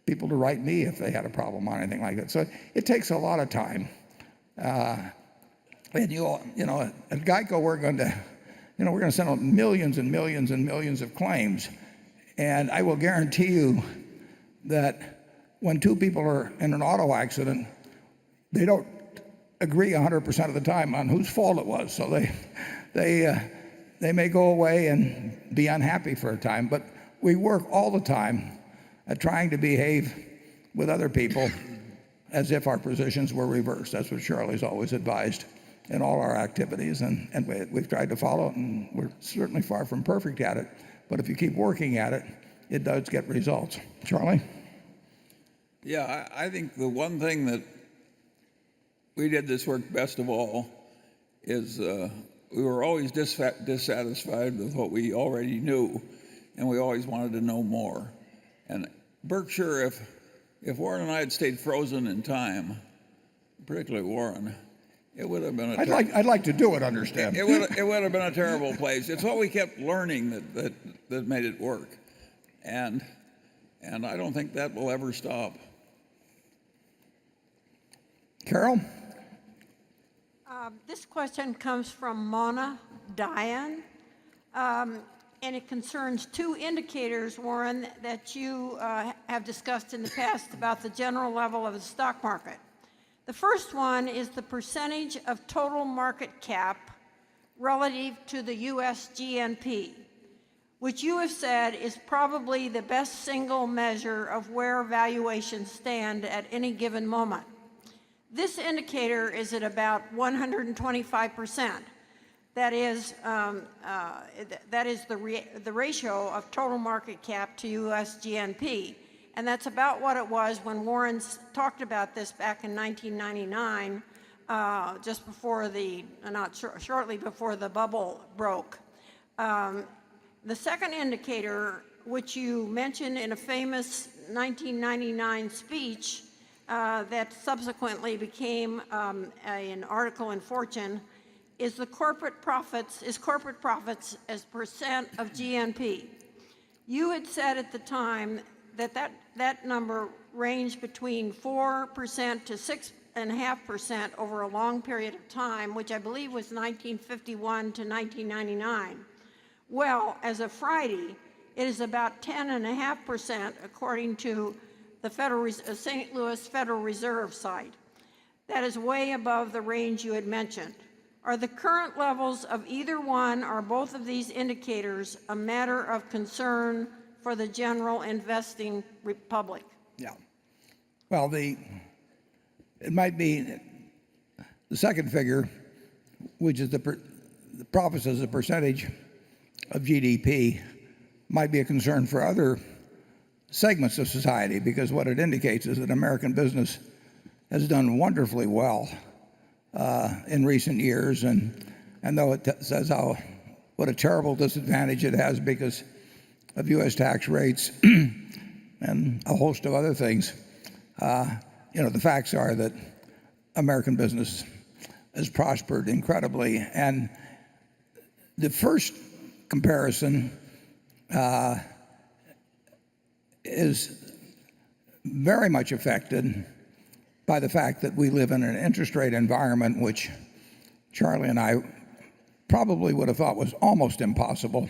people to write me if they had a problem on anything like that. So it takes a lot of time. And at Geico, we're going to send out millions and millions and millions of claims. And I will guarantee you that when two people are in an auto accident, they don't agree 100% of the time on whose fault it was. So they may go away and be unhappy for a time, but we work all the time at trying to behave with other people as if our positions were reversed. That's what Charlie's always advised in all our activities, and we've tried to follow it, and we're certainly far from perfect at it. But if you keep working at it, it does get results. Charlie? Yeah, I think the one thing that we did this work best of all is we were always dissatisfied with what we already knew, and we always wanted to know more. And Berkshire, if Warren and I had stayed frozen in time, particularly Warren, it would have been I'd like to do it, understand. It would have been a terrible place. It's what we kept learning that made it work. And I don't think that will ever stop. Carol? This question comes from Mona Diane, and it concerns two indicators, Warren, that you have discussed in the past about the general level of the stock market. The first one is the percentage of total market cap relative to the U.S. GNP, which you have said is probably the best single measure of where valuations stand at any given moment. This indicator is at about 125%. That is the ratio of total market cap to U.S. GNP. And that's about what it was when Warren talked about this back in 1999, just before shortly before the bubble broke. The second indicator, which you mentioned in a famous 1999 speech that subsequently became an article in Fortune, is corporate profits as percent of GNP. You had said at the time that number ranged between 4% to 6.5% over a long period of time, which I believe was 1951 to 1999. Well, as of Friday, it is about 10.5%, according to the St. Louis Federal Reserve site. That is way above the range you had mentioned. Are the current levels of either one or both of these indicators a matter of concern for the general investing public? Yeah. Well, it might be the second figure, which is the profits as a percentage of GDP, might be a concern for other segments of society, because what it indicates is that American business has done wonderfully well in recent years, and though it says what a terrible disadvantage it has because of U.S. tax rates and a host of other things, the facts are that American business has prospered incredibly. And the first comparison is very much affected by the fact that we live in an interest rate environment which Charlie and I probably would have thought was almost impossible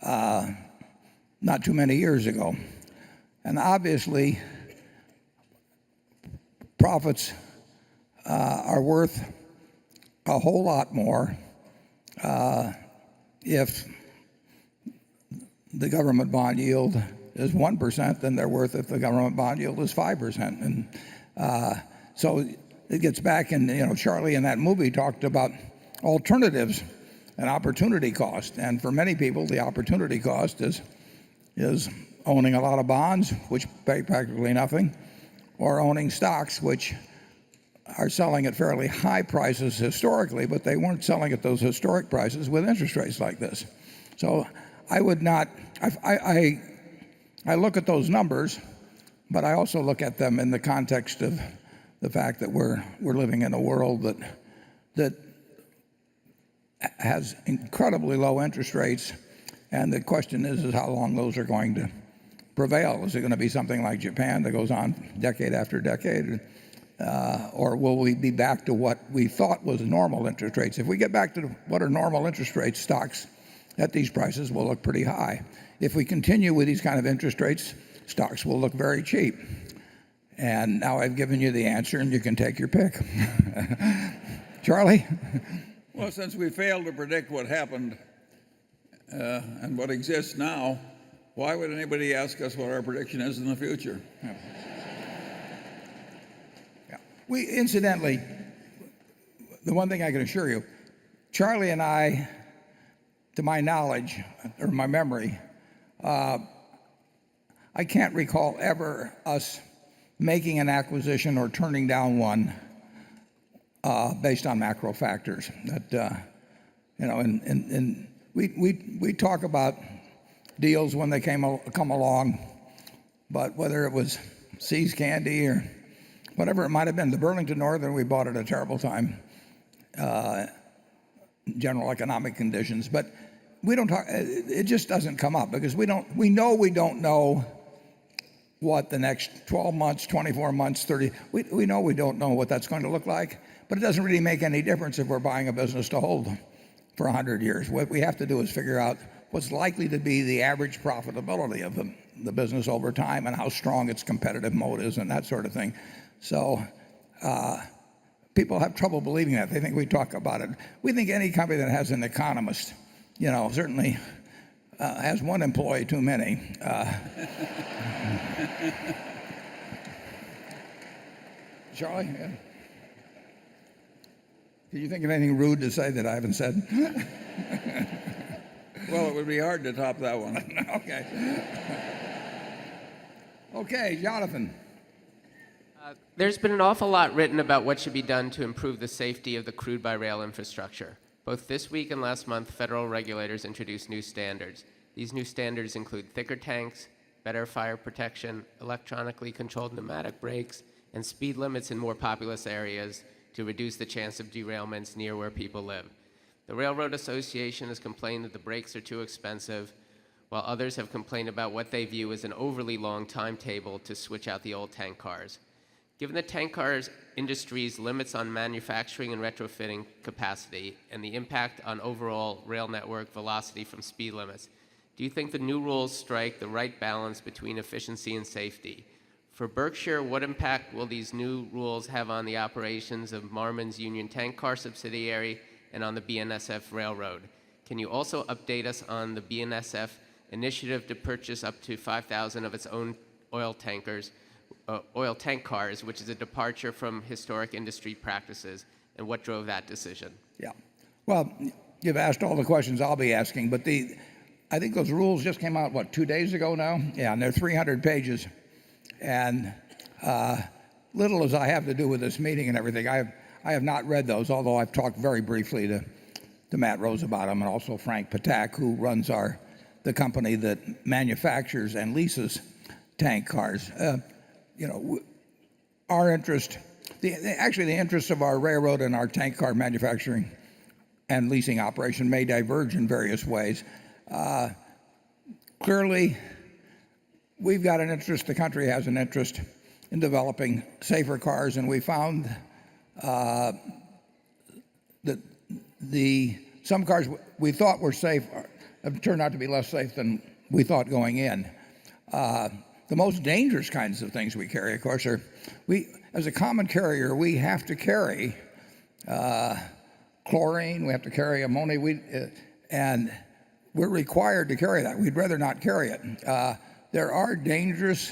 not too many years ago. And obviously, profits are worth a whole lot more if the government bond yield is 1% than they're worth if the government bond yield is 5%. And so it gets back, and Charlie in that movie talked about alternatives and opportunity cost. And for many people, the opportunity cost is owning a lot of bonds, which pay practically nothing, or owning stocks, which are selling at fairly high prices historically, but they weren't selling at those historic prices with interest rates like this. So I would not, I look at those numbers, but I also look at them in the context of the fact that we're living in a world that has incredibly low interest rates, and the question is how long those are going to prevail. Is it going to be something like Japan that goes on decade after decade, or will we be back to what we thought was normal interest rates? If we get back to what are normal interest rates, stocks at these prices will look pretty high. If we continue with these kind of interest rates, stocks will look very cheap. And now I've given you the answer, and you can take your pick. Charlie? Well, since we failed to predict what happened and what exists now, why would anybody ask us what our prediction is in the future? Yeah. Incidentally, the one thing I can assure you, Charlie and I, to my knowledge or my memory, I can't recall ever us making an acquisition or turning down one based on macro factors. That and we talk about deals when they come along, but whether it was See's Candy or whatever it might have been, the Burlington Northern, we bought at a terrible time, general economic conditions. But we don't talk. It just doesn't come up because we know we don't know what the next 12 months, 24 months, 30. We know we don't know what that's going to look like, but it doesn't really make any difference if we're buying a business to hold for 100 years. What we have to do is figure out what's likely to be the average profitability of the business over time and how strong its competitive moat is and that sort of thing. So people have trouble believing that. They think we talk about it. We think any company that has an economist, certainly has one employee too many. Charlie? Yeah. Can you think of anything rude to say that I haven't said? Well, it would be hard to top that one. Okay, Jonathan. There's been an awful lot written about what should be done to improve the safety of the crude by rail infrastructure. Both this week and last month, federal regulators introduced new standards. These new standards include thicker tanks, better fire protection, electronically controlled pneumatic brakes, and speed limits in more populous areas to reduce the chance of derailments near where people live. The Railroad Association has complained that the brakes are too expensive, while others have complained about what they view as an overly long timetable to switch out the old tank cars. Given the tank cars industry's limits on manufacturing and retrofitting capacity and the impact on overall rail network velocity from speed limits, do you think the new rules strike the right balance between efficiency and safety? For Berkshire, what impact will these new rules have on the operations of Marmon's Union Tank Car subsidiary and on the BNSF Railroad? Can you also update us on the BNSF initiative to purchase up to 5,000 of its own oil tank cars, which is a departure from historic industry practices, and what drove that decision? Yeah. Well, you've asked all the questions I'll be asking, but I think those rules just came out, 2 days ago now? Yeah, and they're 300 pages. And little as I have to do with this meeting and everything, I have not read those, although I've talked very briefly to Matt Rose about them, and also Frank Patak, who runs the company that manufactures and leases tank cars. Our interest, actually the interests of our railroad and our tank car manufacturing and leasing operation may diverge in various ways. Clearly, we've got an interest, the country has an interest in developing safer cars, and we found that some cars we thought were safe have turned out to be less safe than we thought going in. The most dangerous kinds of things we carry, of course, are as a common carrier, we have to carry chlorine, we have to carry ammonia, and we're required to carry that. We'd rather not carry it. There are dangerous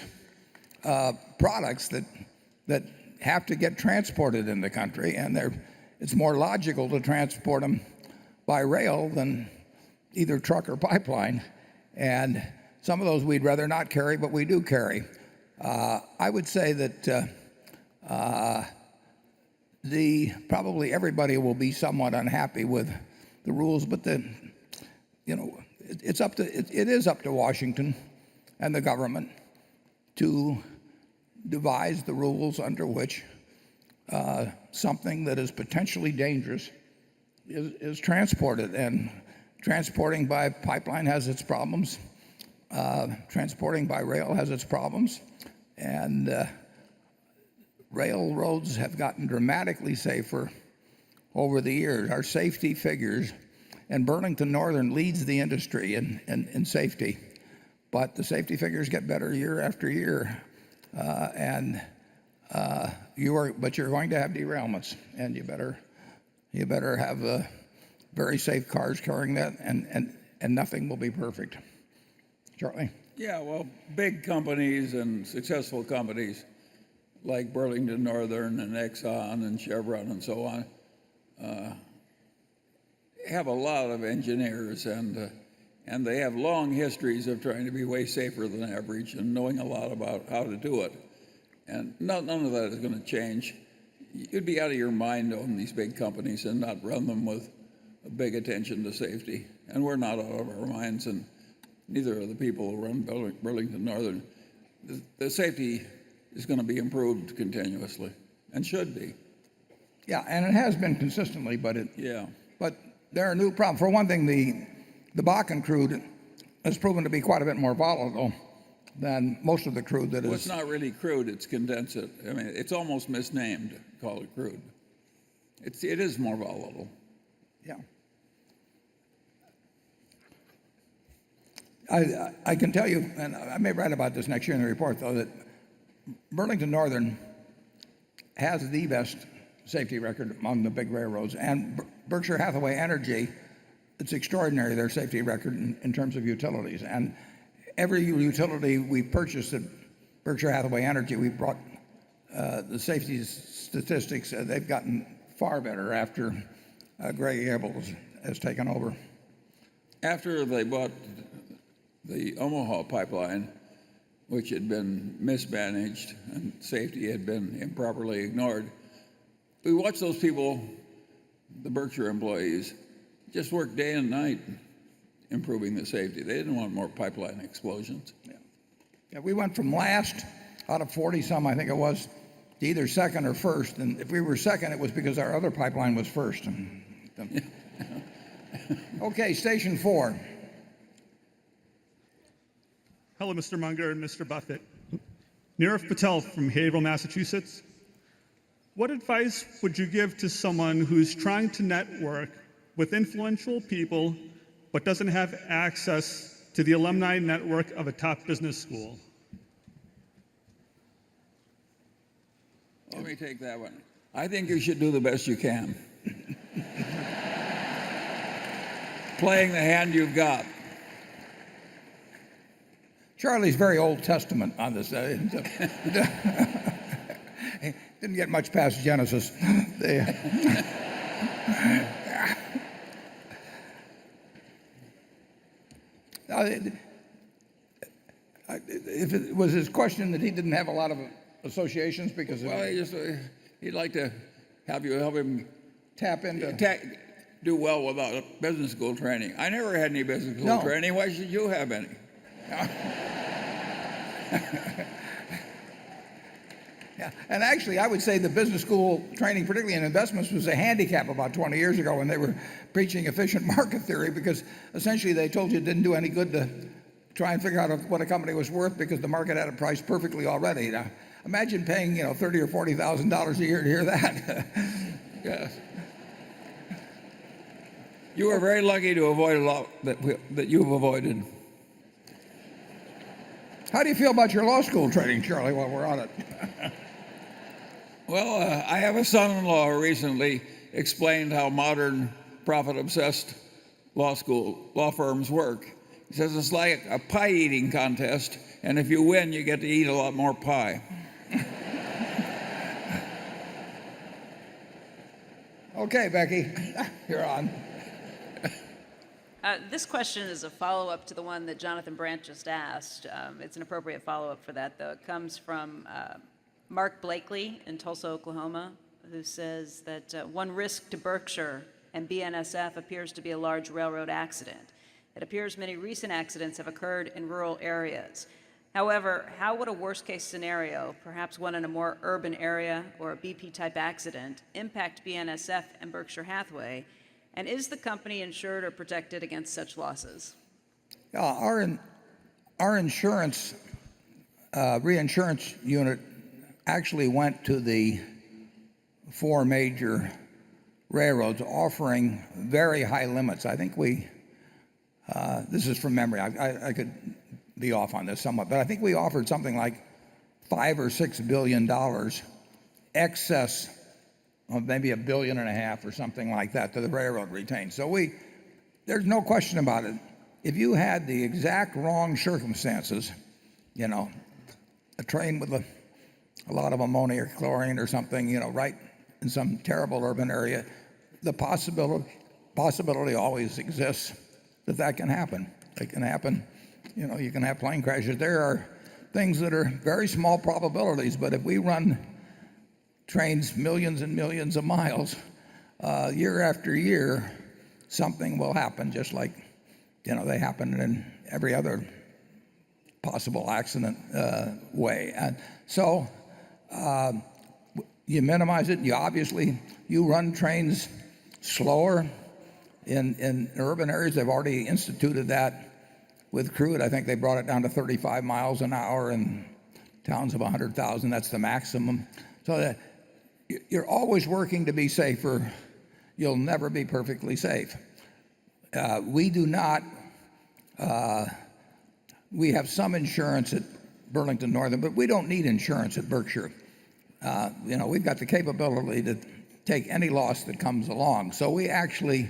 products that have to get transported in the country, and it's more logical to transport them by rail than either truck or pipeline. And some of those we'd rather not carry, but we do carry. I would say that probably everybody will be somewhat unhappy with the rules, but it is up to Washington and the government to devise the rules under which something that is potentially dangerous is transported. And transporting by pipeline has its problems. Transporting by rail has its problems. And railroads have gotten dramatically safer over the years. Our safety figures, and Burlington Northern leads the industry in safety, but the safety figures get better year after year. But you're going to have derailments, and you better have very safe cars carrying that, and nothing will be perfect. Charlie? Yeah, well, big companies and successful companies like Burlington Northern and Exxon and Chevron and so on have a lot of engineers, and they have long histories of trying to be way safer than average and knowing a lot about how to do it. And none of that is going to change. You'd be out of your mind to own these big companies and not run them with a big attention to safety. And we're not out of our minds, and neither are the people who run Burlington Northern. The safety is going to be improved continuously, and should be. Yeah, and it has been consistently, but yeah. But there are new problems. For one thing, the Bakken crude has proven to be quite a bit more volatile than most of the crude that is. Well, it's not really crude, it's condensate. I mean, it's almost misnamed, call it crude. It is more volatile. Yeah. I can tell you, and I may write about this next year in the report, though, that Burlington Northern has the best safety record among the big railroads. And Berkshire Hathaway Energy, it's extraordinary, their safety record in terms of utilities. And every utility we purchased at Berkshire Hathaway Energy, we brought the safety statistics. They've gotten far better after Greg Abel has taken over. After they bought the Omaha pipeline, which had been mismanaged and safety had been improperly ignored, we watched those people, the Berkshire employees, just work day and night improving the safety. They didn't want more pipeline explosions. Yeah, we went from last out of 40-some, I think it was, to either second or first. And if we were second, it was because our other pipeline was first. Okay, station 4. Hello, Mr. Munger and Mr. Buffett. Nirav Patel from Haverhill, Massachusetts. What advice would you give to someone who's trying to network with influential people but doesn't have access to the alumni network of a top business school? Let me take that one. I think you should do the best you can. Playing the hand you've got. Charlie's very Old Testament on this. Didn't get much past Genesis. If it was his question that he didn't have a lot of associations because well, he'd like to have you help him tap into do well without business school training. I never had any business school training. Why should you have any? Yeah, and actually, I would say the business school training, particularly in investments, was a handicap about 20 years ago when they were preaching efficient market theory, because essentially they told you it didn't do any good try and figure out what a company was worth because the market had it priced perfectly already. Now, imagine paying $30,000 or $40,000 a year to hear that. Yes. You were very lucky to avoid a lot that you've avoided. How do you feel about your law school training, Charlie, while we're on it? Well, I have a son-in-law who recently explained how modern profit-obsessed law firms work. He says it's like a pie-eating contest, and if you win, you get to eat a lot more pie. Okay, Becky, you're on. This question is a follow-up to the one that Jonathan Brandt just asked. It's an appropriate follow-up for that, though. It comes from Mark Blakely in Tulsa, Oklahoma, who says that one risk to Berkshire and BNSF appears to be a large railroad accident. It appears many recent accidents have occurred in rural areas. However, how would a worst-case scenario, perhaps one in a more urban area or a BP-type accident, impact BNSF and Berkshire Hathaway? And is the company insured or protected against such losses? Our insurance, reinsurance unit actually went to the 4 major railroads offering very high limits. I think this is from memory, I could be off on this somewhat, but I think we offered something like $5 or $6 billion excess of maybe $1.5 billion or something like that to the railroad retained. So there's no question about it. If you had the exact wrong circumstances, a train with a lot of ammonia or chlorine or something, right in some terrible urban area, the possibility always exists that can happen. It can happen. You can have plane crashes. There are things that are very small probabilities, but if we run trains millions and millions of miles, year after year, something will happen, just like they happen in every other possible accident way. And so you minimize it. You run trains slower in urban areas. They've already instituted that with crude. I think they brought it down to 35 miles an hour in towns of 100,000. That's the maximum. So that you're always working to be safer. You'll never be perfectly safe. We do not. We have some insurance at Burlington Northern, but we don't need insurance at Berkshire. We've got the capability to take any loss that comes along. So we actually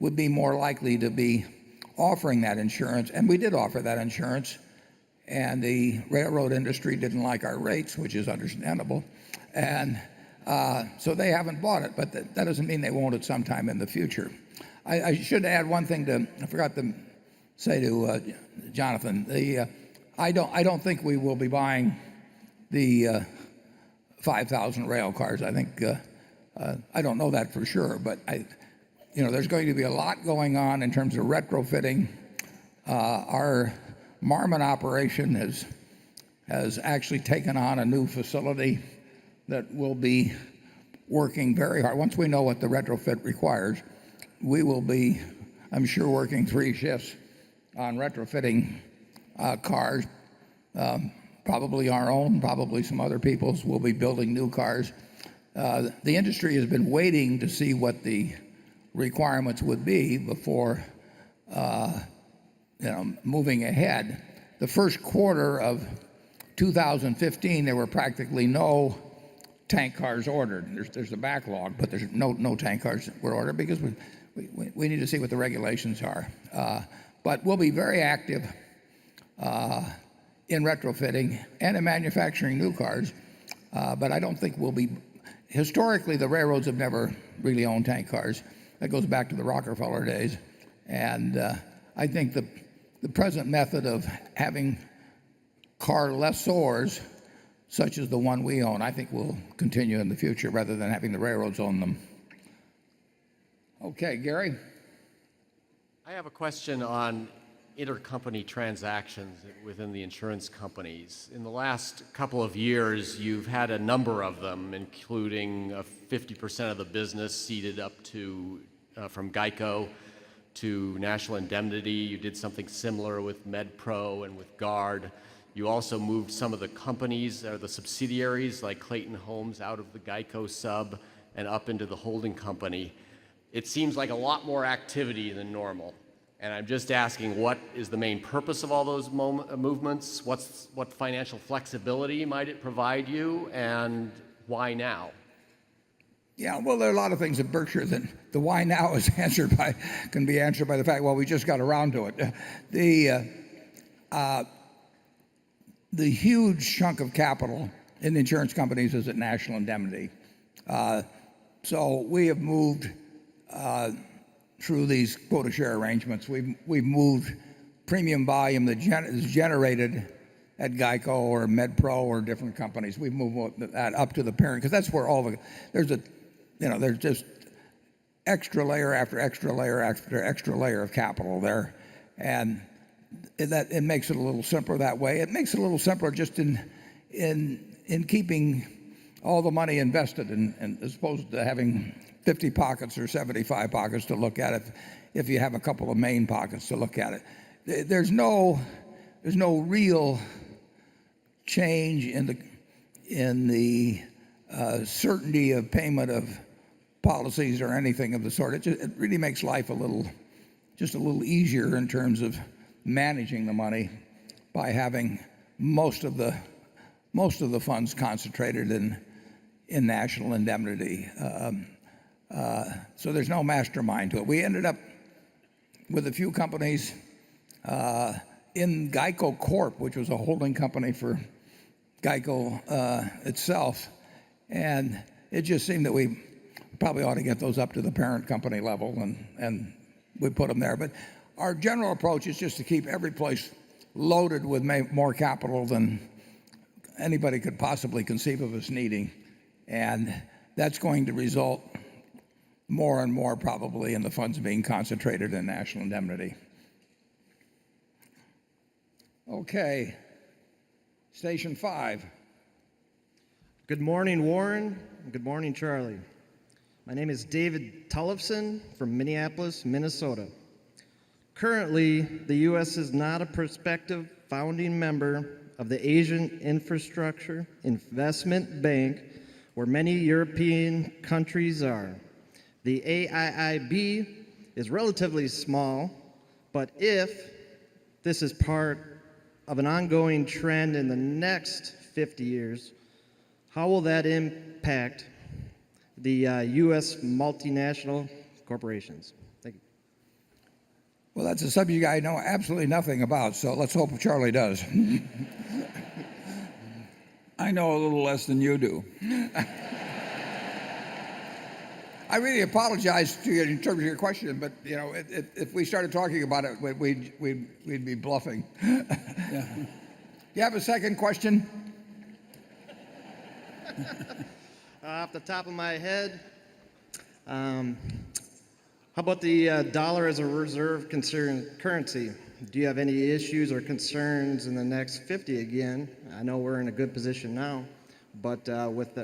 would be more likely to be offering that insurance, and we did offer that insurance, and the railroad industry didn't like our rates, which is understandable, and so they haven't bought it, but that doesn't mean they won't at some time in the future. I should add one thing I forgot to say to Jonathan. I don't think we will be buying the 5,000 rail cars. I think I don't know that for sure, but there's going to be a lot going on in terms of retrofitting. Our Marmon operation has actually taken on a new facility that will be working very hard. Once we know what the retrofit requires, we will be, I'm sure, working 3 shifts on retrofitting cars. Probably our own, probably some other people's. We'll be building new cars. The industry has been waiting to see what the requirements would be before moving ahead. The first quarter of 2015, there were practically no tank cars ordered. There's a backlog, but there's no tank cars were ordered because we need to see what the regulations are. But we'll be very active in retrofitting and in manufacturing new cars. But I don't think we'll be. Historically, the railroads have never really owned tank cars. That goes back to the Rockefeller days. And I think the present method of having car lessors, such as the one we own, I think will continue in the future rather than having the railroads own them. Okay, Gary? I have a question on intercompany transactions within the insurance companies. In the last couple of years, you've had a number of them, including 50% of the business ceded up to from Geico to National Indemnity. You did something similar with MedPro and with Guard. You also moved some of the companies, or the subsidiaries, like Clayton Homes, out of the Geico sub and up into the holding company. It seems like a lot more activity than normal. And I'm just asking, what is the main purpose of all those movements? What financial flexibility might it provide you, and why now? Yeah, well, there are a lot of things at Berkshire that the why now is can be answered by the fact, well, we just got around to it. The huge chunk of capital in the insurance companies is at National Indemnity. So we have moved through these quota share arrangements. We've moved premium volume that is generated at Geico or MedPro or different companies. We've moved that up to the parent, because that's where there's just extra layer after extra layer after extra layer of capital there, and that it makes it a little simpler that way. It makes it a little simpler just in keeping all the money invested, and as opposed to having 50 pockets or 75 pockets to look at it, if you have a couple of main pockets to look at it. There's no real change in the certainty of payment of policies or anything of the sort. It really makes life just a little easier in terms of managing the money by having most of the funds concentrated in National Indemnity. So there's no mastermind to it. We ended up with a few companies in Geico Corp, which was a holding company for Geico itself, and it just seemed that we probably ought to get those up to the parent company level, and we put them there. But our general approach is just to keep every place loaded with more capital than anybody could possibly conceive of us needing, and that's going to result more and more probably in the funds being concentrated in National Indemnity. Okay, station 5. Good morning, Warren. Good morning, Charlie. My name is David Tullifson from Minneapolis, Minnesota. Currently, the U.S. is not a prospective founding member of the Asian Infrastructure Investment Bank, where many European countries are. The AIIB is relatively small, but if this is part of an ongoing trend in the next 50 years, how will that impact the U.S. multinational corporations? Thank you. Well, that's a subject I know absolutely nothing about, so let's hope Charlie does. I know a little less than you do. I really apologize to you in terms of your question, but if we started talking about it, we'd be bluffing. Yeah. You have a second question? Off the top of my head, how about the dollar as a reserve currency? Do you have any issues or concerns in the next 50 again? I know we're in a good position now, but with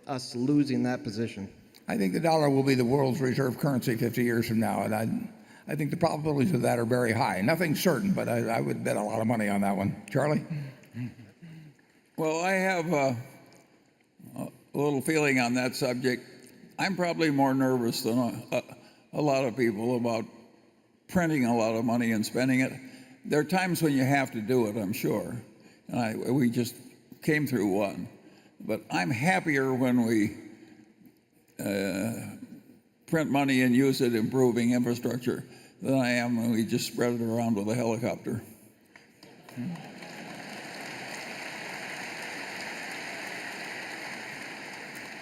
us losing that position. I think the dollar will be the world's reserve currency 50 years from now, and I think the probabilities of that are very high. Nothing certain, but I would bet a lot of money on that one. Charlie? Well, I have a little feeling on that subject. I'm probably more nervous than a lot of people about printing a lot of money and spending it. There are times when you have to do it, I'm sure. And we just came through one. But I'm happier when we print money and use it improving infrastructure than I am when we just spread it around with a helicopter.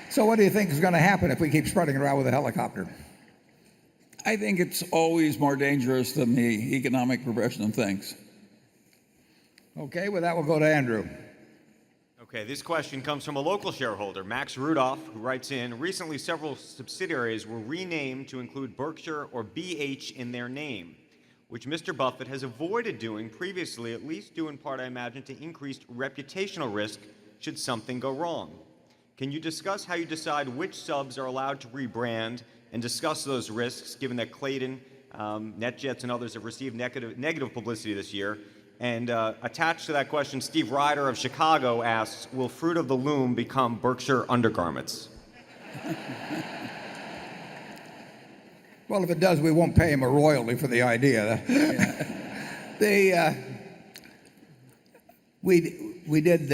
So what do you think is going to happen if we keep spreading it around with a helicopter? I think it's always more dangerous than the economic profession thinks. Okay, with that we'll go to Andrew. Okay, this question comes from a local shareholder, Max Rudolph, who writes in, recently several subsidiaries were renamed to include Berkshire or BH in their name, which Mr. Buffett has avoided doing previously, at least due in part, I imagine, to increased reputational risk should something go wrong. Can you discuss how you decide which subs are allowed to rebrand and discuss those risks, given that Clayton NetJets and others have received negative publicity this year. And attached to that question, Steve Ryder of Chicago asks, will Fruit of the Loom become Berkshire undergarments? Well, if it does, we won't pay him a royalty for the idea. We did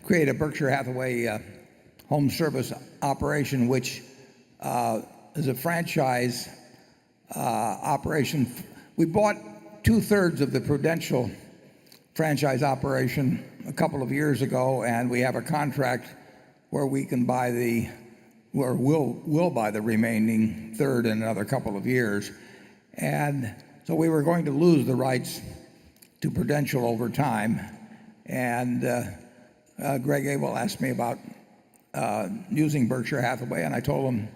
create a Berkshire Hathaway home service operation, which is a franchise operation. We bought 2/3 of the Prudential franchise operation a couple of years ago, and we have a contract where we can buy we'll buy the remaining third in another couple of years. And so we were going to lose the rights to Prudential over time. And Greg Abel asked me about using Berkshire Hathaway, and I told him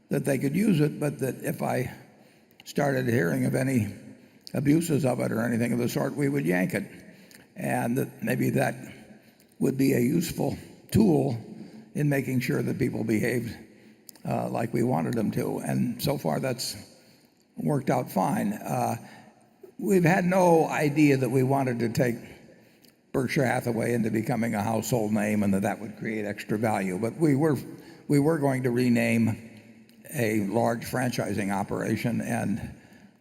that they could use it, but that if I started hearing of any abuses of it or anything of the sort, we would yank it. And that maybe that would be a useful tool in making sure that people behaved like we wanted them to. And so far that's worked out fine. We've had no idea that we wanted to take Berkshire Hathaway into becoming a household name and that would create extra value. But we were going to rename a large franchising operation, and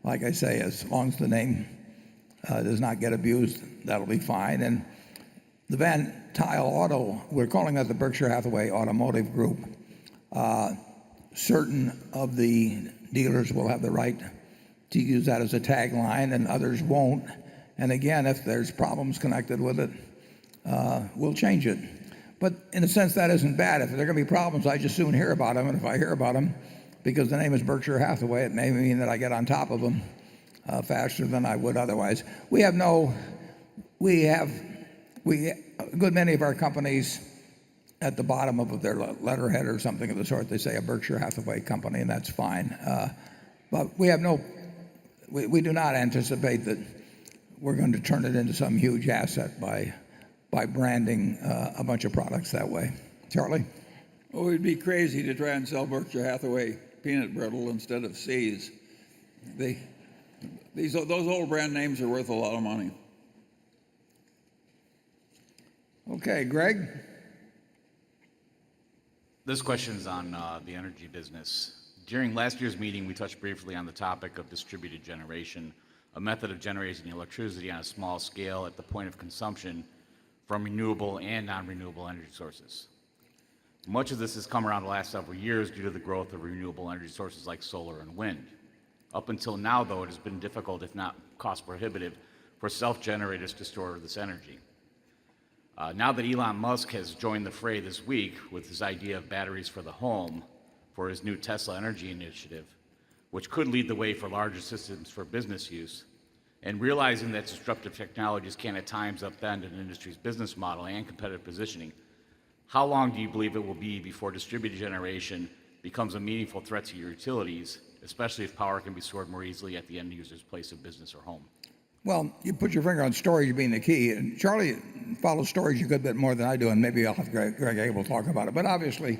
like I say, as long as the name does not get abused, that'll be fine. And the Van Tile Auto, we're calling that the Berkshire Hathaway Automotive Group. Certain of the dealers will have the right to use that as a tagline, and others won't. And again, if there's problems connected with it, we'll change it. But in a sense, that isn't bad. If there are going to be problems, I just soon hear about them. And if I hear about them, because the name is Berkshire Hathaway, it may mean that I get on top of them faster than I would otherwise. We have a good many of our companies at the bottom of their letterhead or something of the sort, they say a Berkshire Hathaway company, and that's fine. But we do not anticipate that we're going to turn it into some huge asset by branding a bunch of products that way. Charlie? Well, we'd be crazy to try and sell Berkshire Hathaway peanut brittle instead of C's. Those old brand names are worth a lot of money. Okay, Greg? This question is on the energy business. During last year's meeting, we touched briefly on the topic of distributed generation, a method of generating electricity on a small scale at the point of consumption from renewable and non-renewable energy sources. Much of this has come around the last several years due to the growth of renewable energy sources like solar and wind. Up until now, though, it has been difficult, if not cost prohibitive, for self-generators to store this energy. Now that Elon Musk has joined the fray this week with his idea of batteries for the home for his new Tesla energy initiative, which could lead the way for larger systems for business use, and realizing that disruptive technologies can at times upend an industry's business model and competitive positioning, how long do you believe it will be before distributed generation becomes a meaningful threat to your utilities, especially if power can be stored more easily at the end user's place of business or home? Well, you put your finger on storage being the key. And Charlie follows storage a good bit more than I do, and maybe I'll have Greg Abel talk about it. But obviously,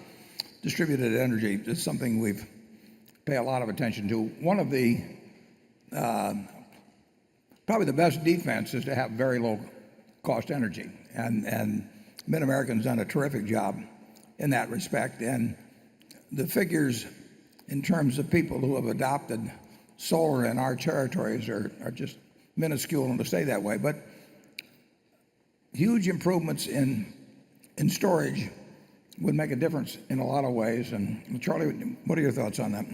distributed energy is something we've pay a lot of attention to. One of the probably the best defense is to have very low cost energy, and Mid-American's done a terrific job in that respect. And the figures in terms of people who have adopted solar in our territories are just minuscule, and to stay that way. But huge improvements in storage would make a difference in a lot of ways. And Charlie, what are your thoughts on that?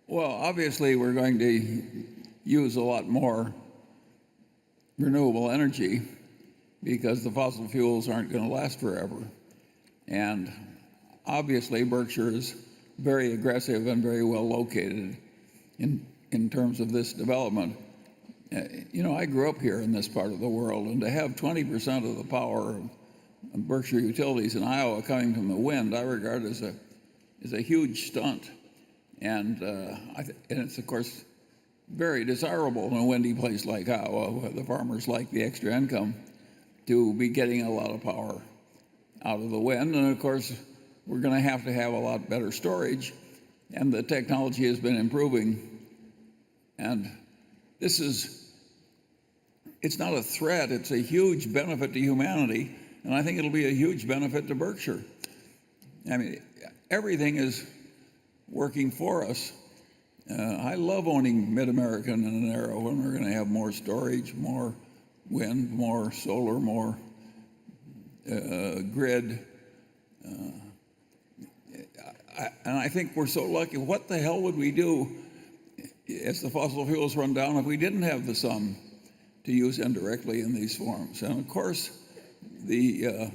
Well, obviously we're going to use a lot more renewable energy because the fossil fuels aren't going to last forever. And obviously Berkshire is very aggressive and very well located in terms of this development. You know, I grew up here in this part of the world, and to have 20% of the power of Berkshire Utilities in Iowa coming from the wind, I regard as a huge stunt. And it's, of course, very desirable in a windy place like Iowa, where the farmers like the extra income, to be getting a lot of power out of the wind. And, of course, we're going to have a lot better storage. And the technology has been improving And it's not a threat, it's a huge benefit to humanity, and I think it'll be a huge benefit to Berkshire. I mean, everything is working for us. I love owning Mid-American in an era when we're going to have more storage, more wind, more solar, more grid. And I think we're so lucky. What the hell would we do as the fossil fuels run down if we didn't have the sun to use indirectly in these forms? And of course, there's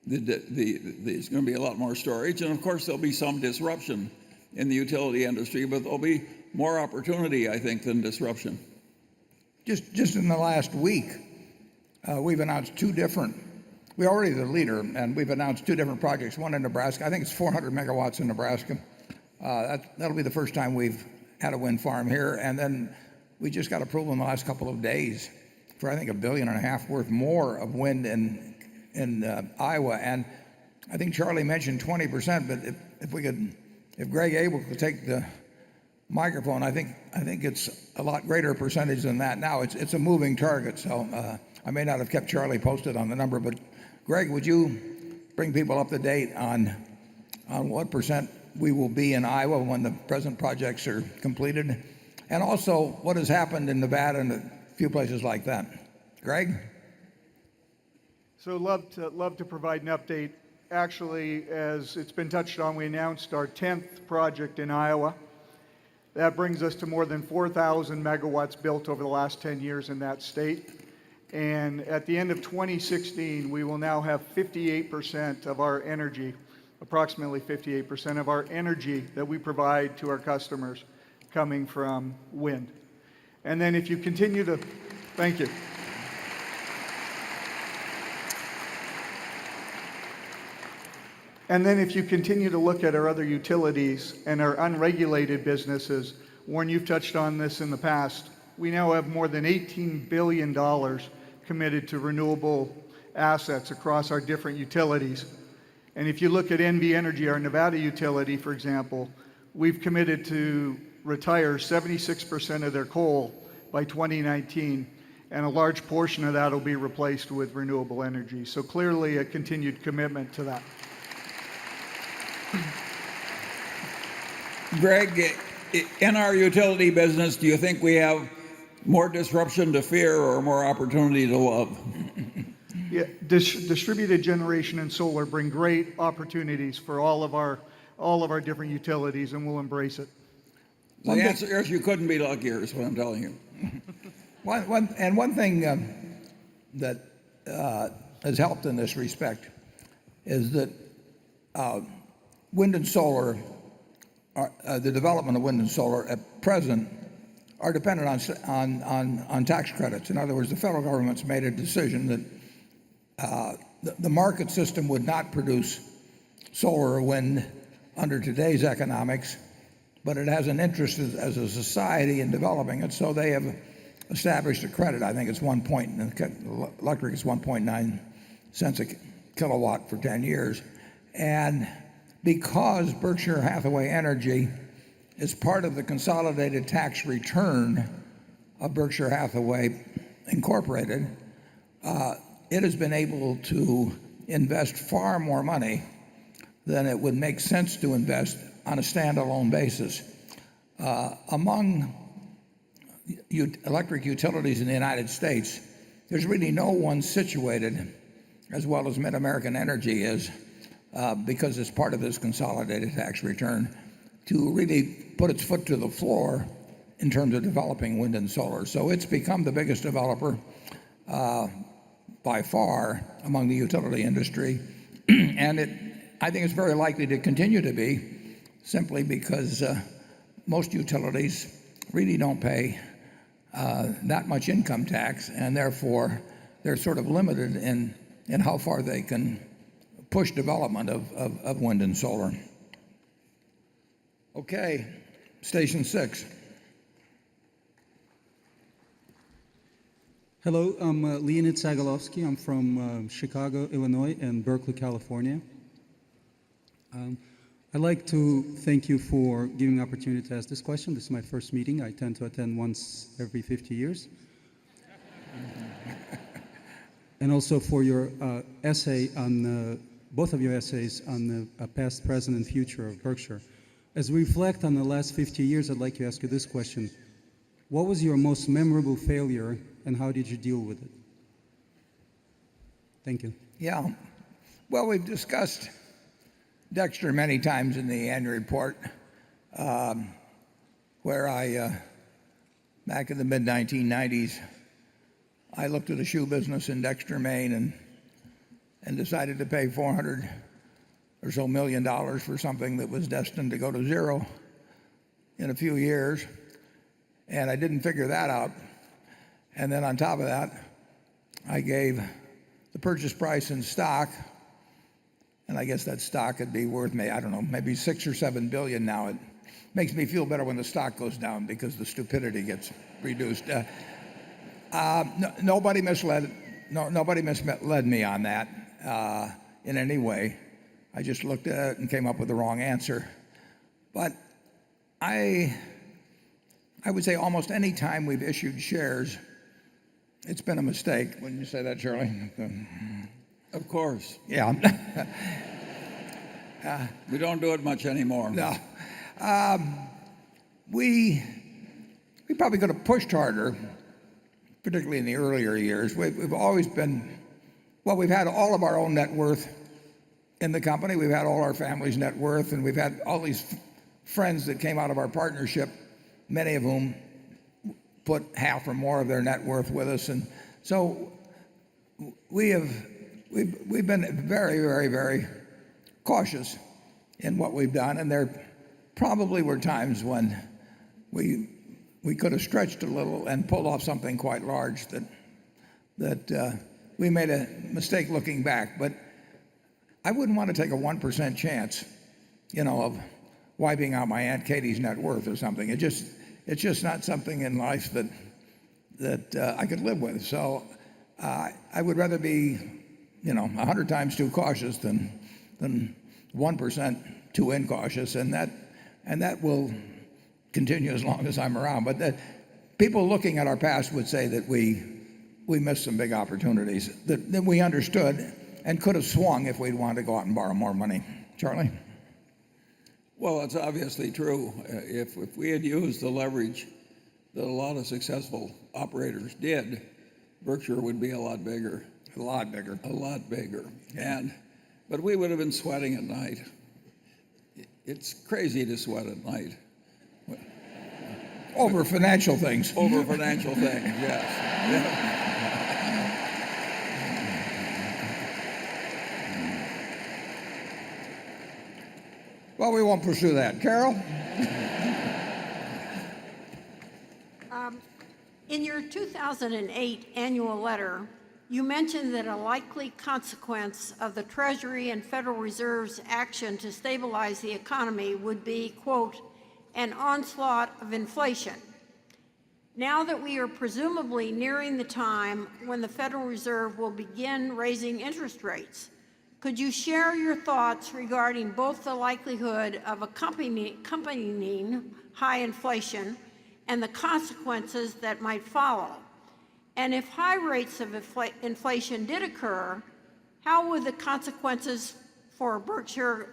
going to be a lot more storage, and of course there'll be some disruption in the utility industry, but there'll be more opportunity, I think, than disruption. Just in the last week, we've announced we're already the leader, and we've announced 2 different projects, one in Nebraska. I think it's 400 megawatts in Nebraska. That'll be the first time we've had a wind farm here. And then we just got approval in the last couple of days for, I think, $1.5 billion worth more of wind in Iowa. And I think Charlie mentioned 20%, but if Greg Abel could take the microphone, I think it's a lot greater percentage than that now. It's a moving target, so I may not have kept Charlie posted on the number, but Greg, would you bring people up to date on what percent we will be in Iowa when the present projects are completed, and also what has happened in Nevada and a few places like that? Greg? So love to provide an update. Actually, as it's been touched on, we announced our 10th project in Iowa. That brings us to more than 4,000 megawatts built over the last 10 years in that state. And at the end of 2016, we will now have 58% of our energy, approximately 58% of our energy that we provide to our customers coming from wind. And then if you continue to, thank you. And then if you continue to look at our other utilities and our unregulated businesses, Warren, you've touched on this in the past, we now have more than $18 billion committed to renewable assets across our different utilities. And if you look at NV Energy, our Nevada utility, for example, we've committed to retire 76% of their coal by 2019, and a large portion of that will be replaced with renewable energy. So clearly a continued commitment to that. Greg, in our utility business, do you think we have more disruption to fear or more opportunity to love? Yeah, distributed generation and solar bring great opportunities for all of our different utilities, and we'll embrace it. The answer is you couldn't be luckier, is what I'm telling you. One thing that has helped in this respect is that wind and solar, the development of wind and solar at present are dependent on tax credits. In other words, the federal government's made a decision that the market system would not produce solar or wind under today's economics, but it has an interest as a society in developing it, so they have established a credit. I think it's electric is 1.9 cents a kilowatt for 10 years. And because Berkshire Hathaway Energy is part of the consolidated tax return of Berkshire Hathaway Incorporated, it has been able to invest far more money than it would make sense to invest on a standalone basis. Among electric utilities in the United States, there's really no one situated as well as Mid-American Energy is, because it's part of this consolidated tax return, to really put its foot to the floor in terms of developing wind and solar. So it's become the biggest developer by far among the utility industry, and I think it's very likely to continue to be, simply because most utilities really don't pay that much income tax, and therefore they're sort of limited in how far they can push development of wind and solar. Okay, station 6. Hello, I'm Leonid Sagalovsky. I'm from Chicago, Illinois, and Berkeley, California. I'd like to thank you for giving me the opportunity to ask this question. This is my first meeting. I tend to attend once every 50 years. And also for your essay on, both of your essays on the past, present, and future of Berkshire. As we reflect on the last 50 years, I'd like to ask you this question. What was your most memorable failure, and how did you deal with it? Thank you. Yeah. Well, we've discussed Dexter many times in the annual report, where back in the mid-1990s, I looked at a shoe business in Dexter, Maine, and decided to pay $400 or so million for something that was destined to go to zero in a few years. And I didn't figure that out. And then on top of that, I gave the purchase price in stock, and I guess that stock would be worth, I don't know, maybe 6 or 7 billion now. It makes me feel better when the stock goes down because the stupidity gets reduced. Nobody misled me on that in any way. I just looked at it and came up with the wrong answer. But I would say almost any time we've issued shares, it's been a mistake. Wouldn't you say that, Charlie? Of course. Yeah. We don't do it much anymore. No. We probably could have pushed harder, particularly in the earlier years. We've always been, well, we've had all of our own net worth in the company. We've had all our family's net worth, and we've had all these friends that came out of our partnership, many of whom put half or more of their net worth with us. And so we've been very, very, very cautious in what we've done. And there probably were times when we could have stretched a little and pulled off something quite large that we made a mistake looking back. But I wouldn't want to take a 1% chance, of wiping out my Aunt Katie's net worth or something. It's just not something in life that I could live with. So I would rather be, 100 times too cautious than 1% too incautious, and that will continue as long as I'm around. But people looking at our past would say that we missed some big opportunities that we understood and could have swung if we'd wanted to go out and borrow more money. Charlie? Well, it's obviously true. If we had used the leverage that a lot of successful operators did, Berkshire would be a lot bigger. A lot bigger. A lot bigger. But we would have been sweating at night. It's crazy to sweat at night. Over financial things. Over financial things, yes. Well, we won't pursue that. Carol? In your 2008 annual letter, you mentioned that a likely consequence of the Treasury and Federal Reserve's action to stabilize the economy would be, quote, an onslaught of inflation. Now that we are presumably nearing the time when the Federal Reserve will begin raising interest rates, could you share your thoughts regarding both the likelihood of accompanying high inflation and the consequences that might follow? And if high rates of inflation did occur, how would the consequences for Berkshire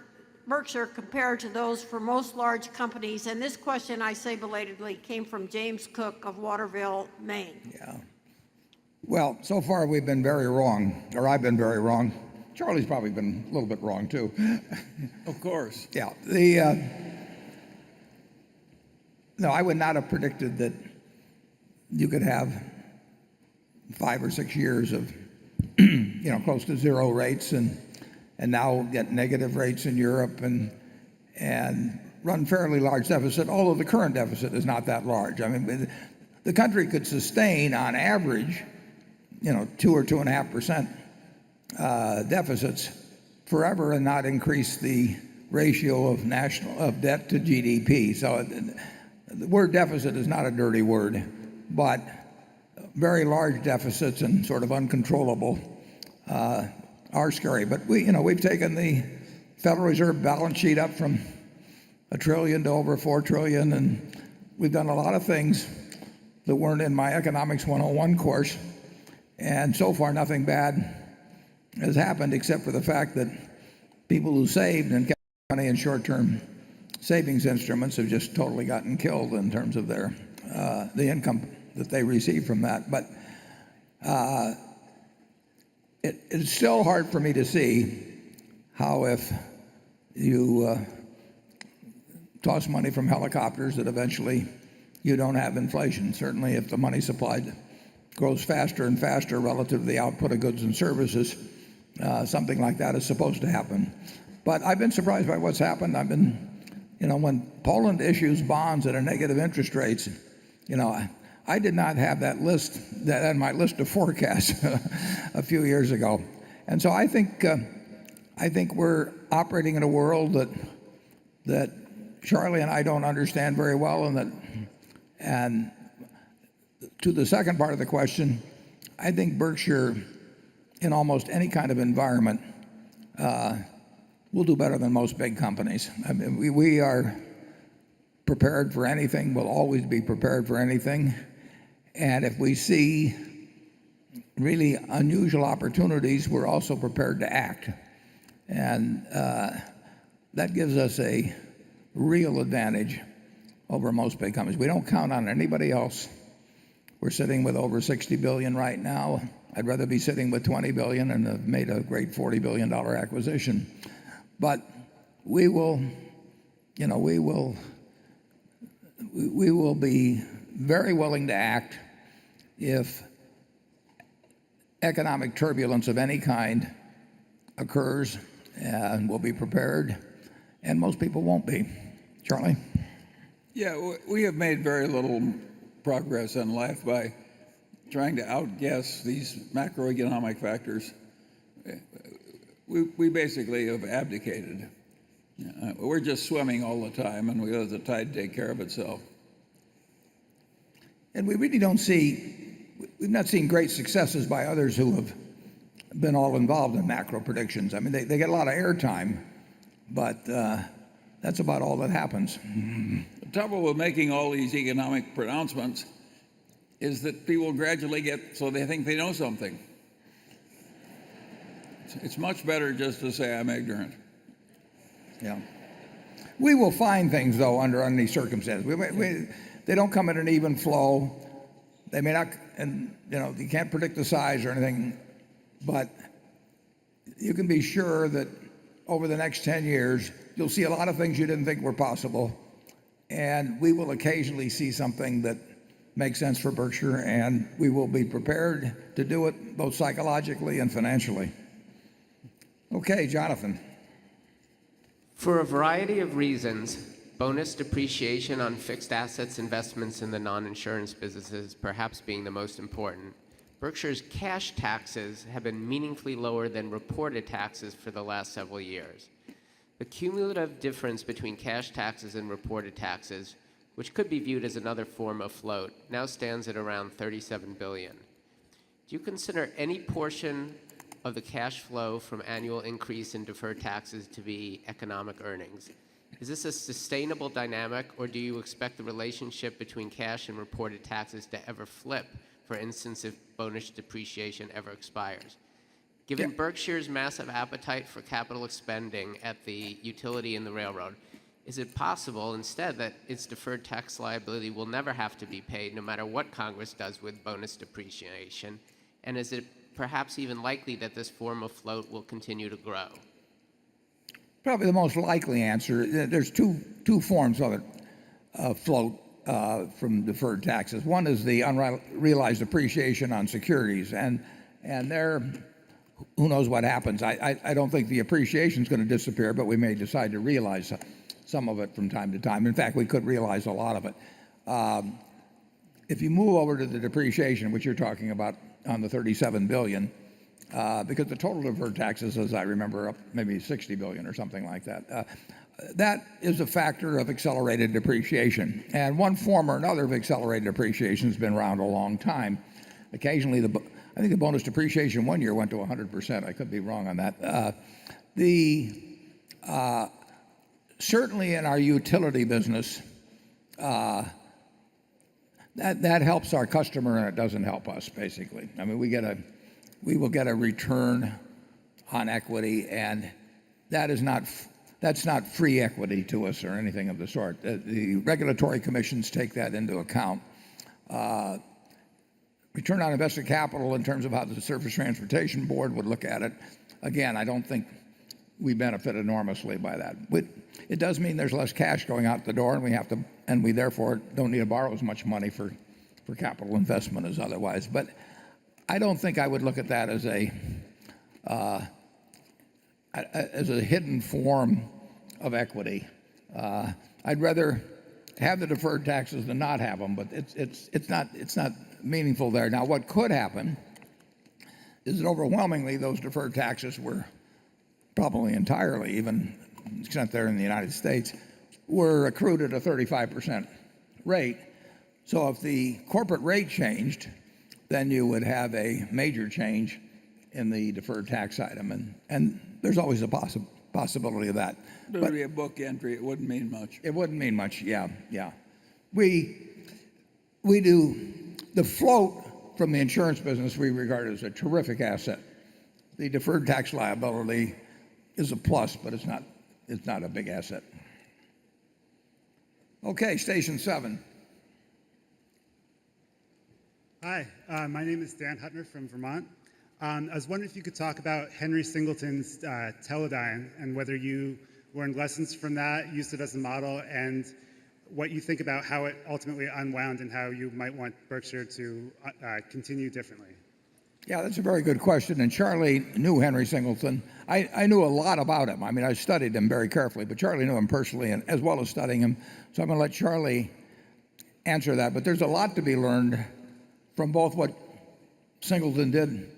compare to those for most large companies? And this question, I say belatedly, came from James Cook of Waterville, Maine. Yeah. Well, so far we've been very wrong, or I've been very wrong. Charlie's probably been a little bit wrong too. Of course. Yeah. No, I would not have predicted that you could have 5 or 6 years of close to zero rates and now get negative rates in Europe and run fairly large deficit, although the current deficit is not that large. I mean, the country could sustain on average 2 or 2.5% deficits forever and not increase the ratio of debt to GDP. So the word deficit is not a dirty word, but very large deficits and sort of uncontrollable are scary. But we've taken Federal Reserve balance sheet up from $1 trillion to over $4 trillion, and we've done a lot of things that weren't in my Economics 101 course, and so far nothing bad has happened except for the fact that people who saved and kept money in short-term savings instruments have just totally gotten killed in terms of their the income that they receive from that. But it's still hard for me to see how, if you toss money from helicopters, that eventually you don't have inflation. Certainly if the money supply grows faster and faster relative to the output of goods and services, something like that is supposed to happen. But I've been surprised by what's happened. When Poland issues bonds at a negative interest rates, I did not have that on my list of forecasts a few years ago. And so I think we're operating in a world that Charlie and I don't understand very well, and to the second part of the question, I think Berkshire, in almost any kind of environment, will do better than most big companies. I mean, we are prepared for anything. We'll always be prepared for anything. And if we see really unusual opportunities, we're also prepared to act. And that gives us a real advantage over most big companies. We don't count on anybody else. We're sitting with over $60 billion right now. I'd rather be sitting with $20 billion and have made a great $40 billion acquisition. But we will be very willing to act if economic turbulence of any kind occurs, and we'll be prepared, and most people won't be. Charlie? Yeah, we have made very little progress in life by trying to outguess these macroeconomic factors. We basically have abdicated. We're just swimming all the time, and we let the tide take care of itself. And we really we've not seen great successes by others who have been all involved in macro predictions. I mean, they get a lot of airtime, but that's about all that happens. The trouble with making all these economic pronouncements is that people gradually get so they think they know something. It's much better just to say I'm ignorant. Yeah. We will find things, though, under any circumstances. They don't come in an even flow. They may not, and you can't predict the size or anything, but you can be sure that over the next 10 years, you'll see a lot of things you didn't think were possible, and we will occasionally see something that makes sense for Berkshire, and we will be prepared to do it both psychologically and financially. Okay, Jonathan. For a variety of reasons, bonus depreciation on fixed assets investments in the non-insurance businesses perhaps being the most important, Berkshire's cash taxes have been meaningfully lower than reported taxes for the last several years. The cumulative difference between cash taxes and reported taxes, which could be viewed as another form of float, now stands at around $37 billion. Do you consider any portion of the cash flow from annual increase in deferred taxes to be economic earnings? Is this a sustainable dynamic, or do you expect the relationship between cash and reported taxes to ever flip, for instance, if bonus depreciation ever expires? Given Berkshire's massive appetite for capital spending at the utility and the railroad, is it possible instead that its deferred tax liability will never have to be paid no matter what Congress does with bonus depreciation? And is it perhaps even likely that this form of float will continue to grow? Probably the most likely answer, there's two forms of it, float from deferred taxes. One is the unrealized appreciation on securities, and there, who knows what happens. I don't think the appreciation is going to disappear, but we may decide to realize some of it from time to time. In fact, we could realize a lot of it. If you move over to the depreciation, which you're talking about on the $37 billion, because the total deferred taxes, as I remember, up maybe $60 billion or something like that. That is a factor of accelerated depreciation. And one form or another of accelerated depreciation has been around a long time. Occasionally, I think the bonus depreciation one year went to 100%. I could be wrong on that. Certainly in our utility business, that helps our customer and it doesn't help us, basically. I mean, we will get a return on equity, and that's not free equity to us or anything of the sort. The regulatory commissions take that into account. Return on invested capital, in terms of how the Surface Transportation Board would look at it, again, I don't think we benefit enormously by that. It does mean there's less cash going out the door, and we therefore don't need to borrow as much money for capital investment as otherwise. But I don't think I would look at that as a hidden form of equity. I'd rather have the deferred taxes than not have them, but it's not meaningful there. Now, what could happen is that overwhelmingly those deferred taxes were probably entirely, even to the extent they're in the United States, were accrued at a 35% rate. So if the corporate rate changed, then you would have a major change in the deferred tax item, and there's always a possibility of that. There would be a book entry. It wouldn't mean much. It wouldn't mean much. Yeah. We do the float from the insurance business. We regard as a terrific asset. The deferred tax liability is a plus, but it's not a big asset. Okay, station 7. Hi, my name is Dan Hutner from Vermont. I was wondering if you could talk about Henry Singleton's Teledyne and whether you learned lessons from that, used it as a model, and what you think about how it ultimately unwound and how you might want Berkshire to continue differently. Yeah, that's a very good question. And Charlie knew Henry Singleton. I knew a lot about him. I mean, I studied him very carefully, but Charlie knew him personally, and as well as studying him. So I'm going to let Charlie answer that. But there's a lot to be learned from both what Singleton did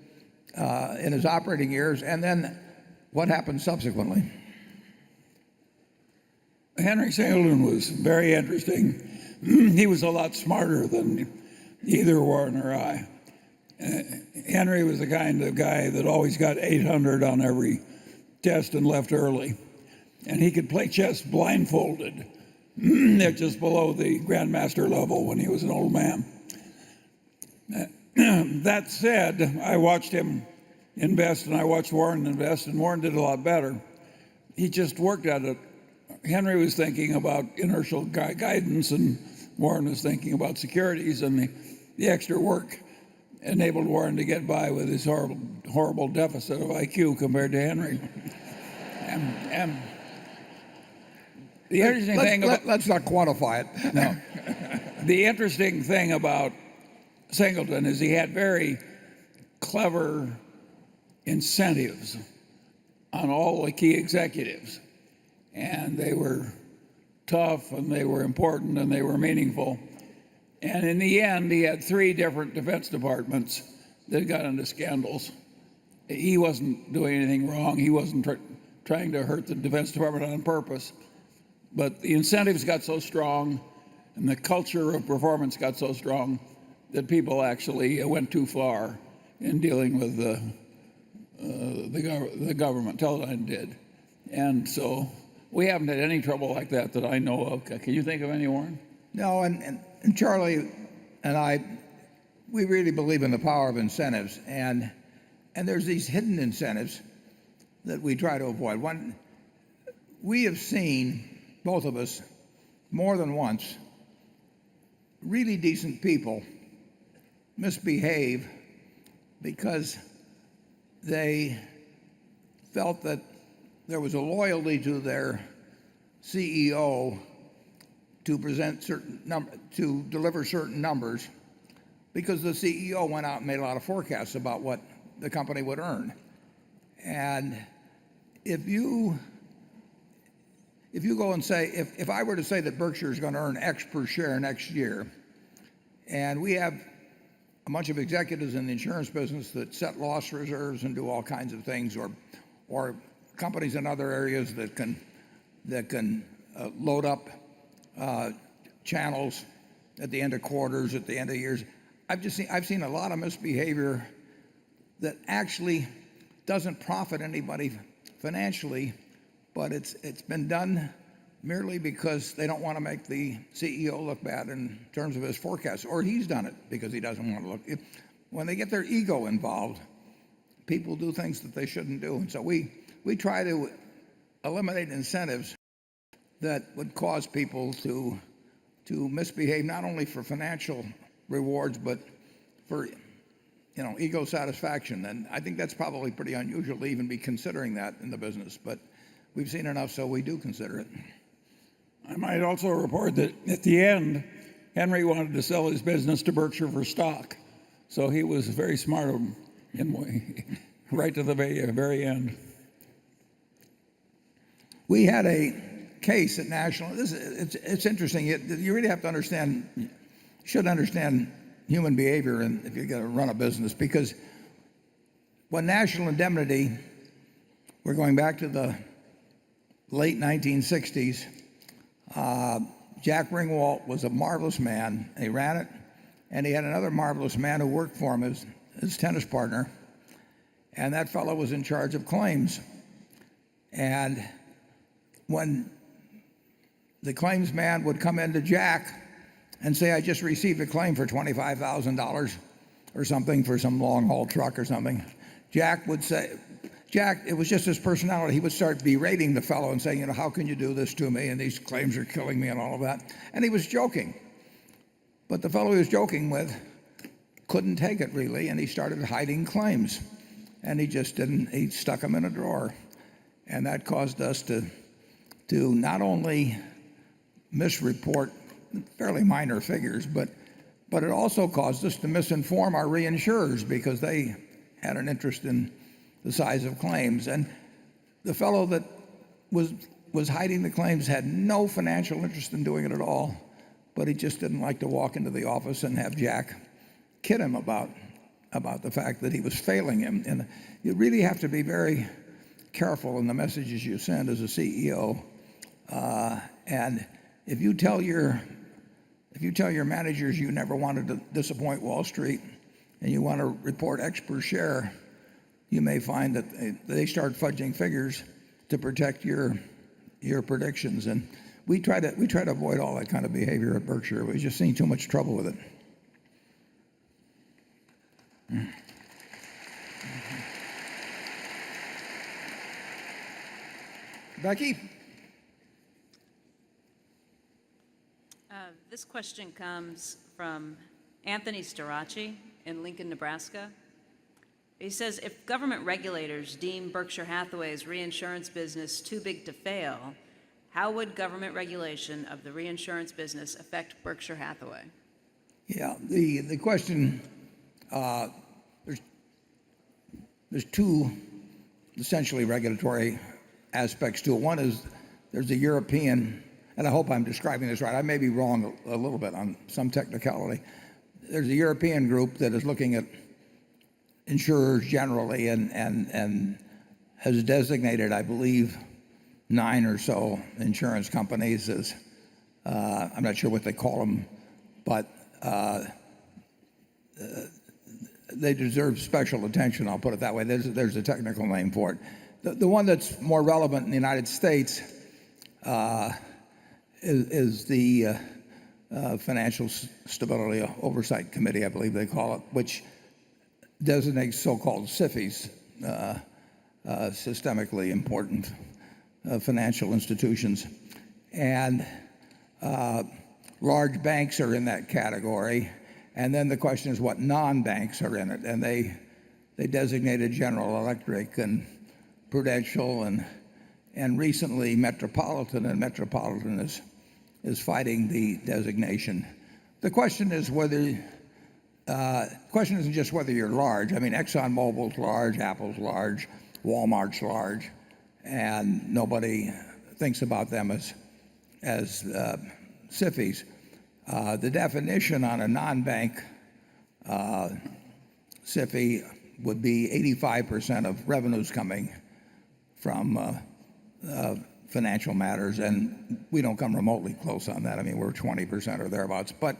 in his operating years and then what happened subsequently. Henry Singleton was very interesting. He was a lot smarter than either Warren or I. Henry was the kind of guy that always got 800 on every test and left early. And he could play chess blindfolded at just below the grandmaster level when he was an old man. That said, I watched him invest and I watched Warren invest, and Warren did a lot better. He just worked at it. Henry was thinking about inertial guidance, and Warren was thinking about securities, and the extra work enabled Warren to get by with his horrible deficit of IQ compared to Henry. And the interesting thing about... Let's not quantify it. No. The interesting thing about Singleton is he had very clever incentives on all the key executives. And they were tough, and they were important, and they were meaningful. And in the end, he had 3 different defense departments that got into scandals. He wasn't doing anything wrong. He wasn't trying to hurt the Defense Department on purpose. But the incentives got so strong, and the culture of performance got so strong that people actually went too far in dealing with the government. Teledyne did. And so we haven't had any trouble like that I know of. Can you think of any, Warren? No, and Charlie and I, we really believe in the power of incentives. And there's these hidden incentives that we try to avoid. One, we have seen, both of us, more than once, really decent people misbehave because they felt that there was a loyalty to their CEO to deliver certain numbers because the CEO went out and made a lot of forecasts about what the company would earn. And if you go and say, if I were to say that Berkshire is going to earn X per share next year, and we have a bunch of executives in the insurance business that set loss reserves and do all kinds of things, or companies in other areas that can load up channels at the end of quarters, at the end of years. I've seen a lot of misbehavior that actually doesn't profit anybody financially, but it's been done merely because they don't want to make the CEO look bad in terms of his forecast, or he's done it because he doesn't want to look. When they get their ego involved, people do things that they shouldn't do. And so we try to eliminate incentives that would cause people to misbehave, not only for financial rewards, but for ego satisfaction. And I think that's probably pretty unusual to even be considering that in the business, but we've seen enough, so we do consider it. I might also report that at the end, Henry wanted to sell his business to Berkshire for stock. So he was very smart of him, right to the very end. We had a case at National. It's interesting. You really have to understand, should understand human behavior, and if you're going to run a business, because when National Indemnity, we're going back to the late 1960s, Jack Ringwalt was a marvelous man. He ran it, and he had another marvelous man who worked for him as his tennis partner, and that fellow was in charge of claims. And when the claims man would come into Jack and say, I just received a claim for $25,000 or something for some long-haul truck or something, Jack would say, it was just his personality. He would start berating the fellow and saying, how can you do this to me? And these claims are killing me and all of that. And he was joking. But the fellow he was joking with couldn't take it really, and he started hiding claims. And he stuck them in a drawer. And that caused us to not only misreport fairly minor figures, but it also caused us to misinform our reinsurers because they had an interest in the size of claims. And the fellow that was hiding the claims had no financial interest in doing it at all, but he just didn't like to walk into the office and have Jack kid him about the fact that he was failing him. And you really have to be very careful in the messages you send as a CEO. And if you tell your managers you never wanted to disappoint Wall Street and you want to report X per share, you may find that they start fudging figures to protect your predictions. And we try to avoid all that kind of behavior at Berkshire. We've just seen too much trouble with it. Becky? This question comes from Anthony Starachi in Lincoln, Nebraska. He says, if government regulators deem Berkshire Hathaway's reinsurance business too big to fail, how would government regulation of the reinsurance business affect Berkshire Hathaway? Yeah, the question, there's two essentially regulatory aspects to it. One is there's a European, and I hope I'm describing this right, I may be wrong a little bit on some technicality. There's a European group that is looking at insurers generally and has designated, I believe, 9 or so insurance companies as, I'm not sure what they call them, but they deserve special attention, I'll put it that way. There's a technical name for it. The one that's more relevant in the United States is the Financial Stability Oversight Committee, I believe they call it, which designates so-called SIFIs, systemically important financial institutions. And large banks are in that category. And then the question is what non-banks are in it. And they designated General Electric and Prudential and recently Metropolitan, and Metropolitan is fighting the designation. The question is whether question isn't just whether you're large. I mean, ExxonMobil's large, Apple's large, Walmart's large, and nobody thinks about them as SIFIs. The definition on a non-bank SIFI would be 85% of revenues coming from financial matters, and we don't come remotely close on that. I mean, we're 20% or thereabouts. But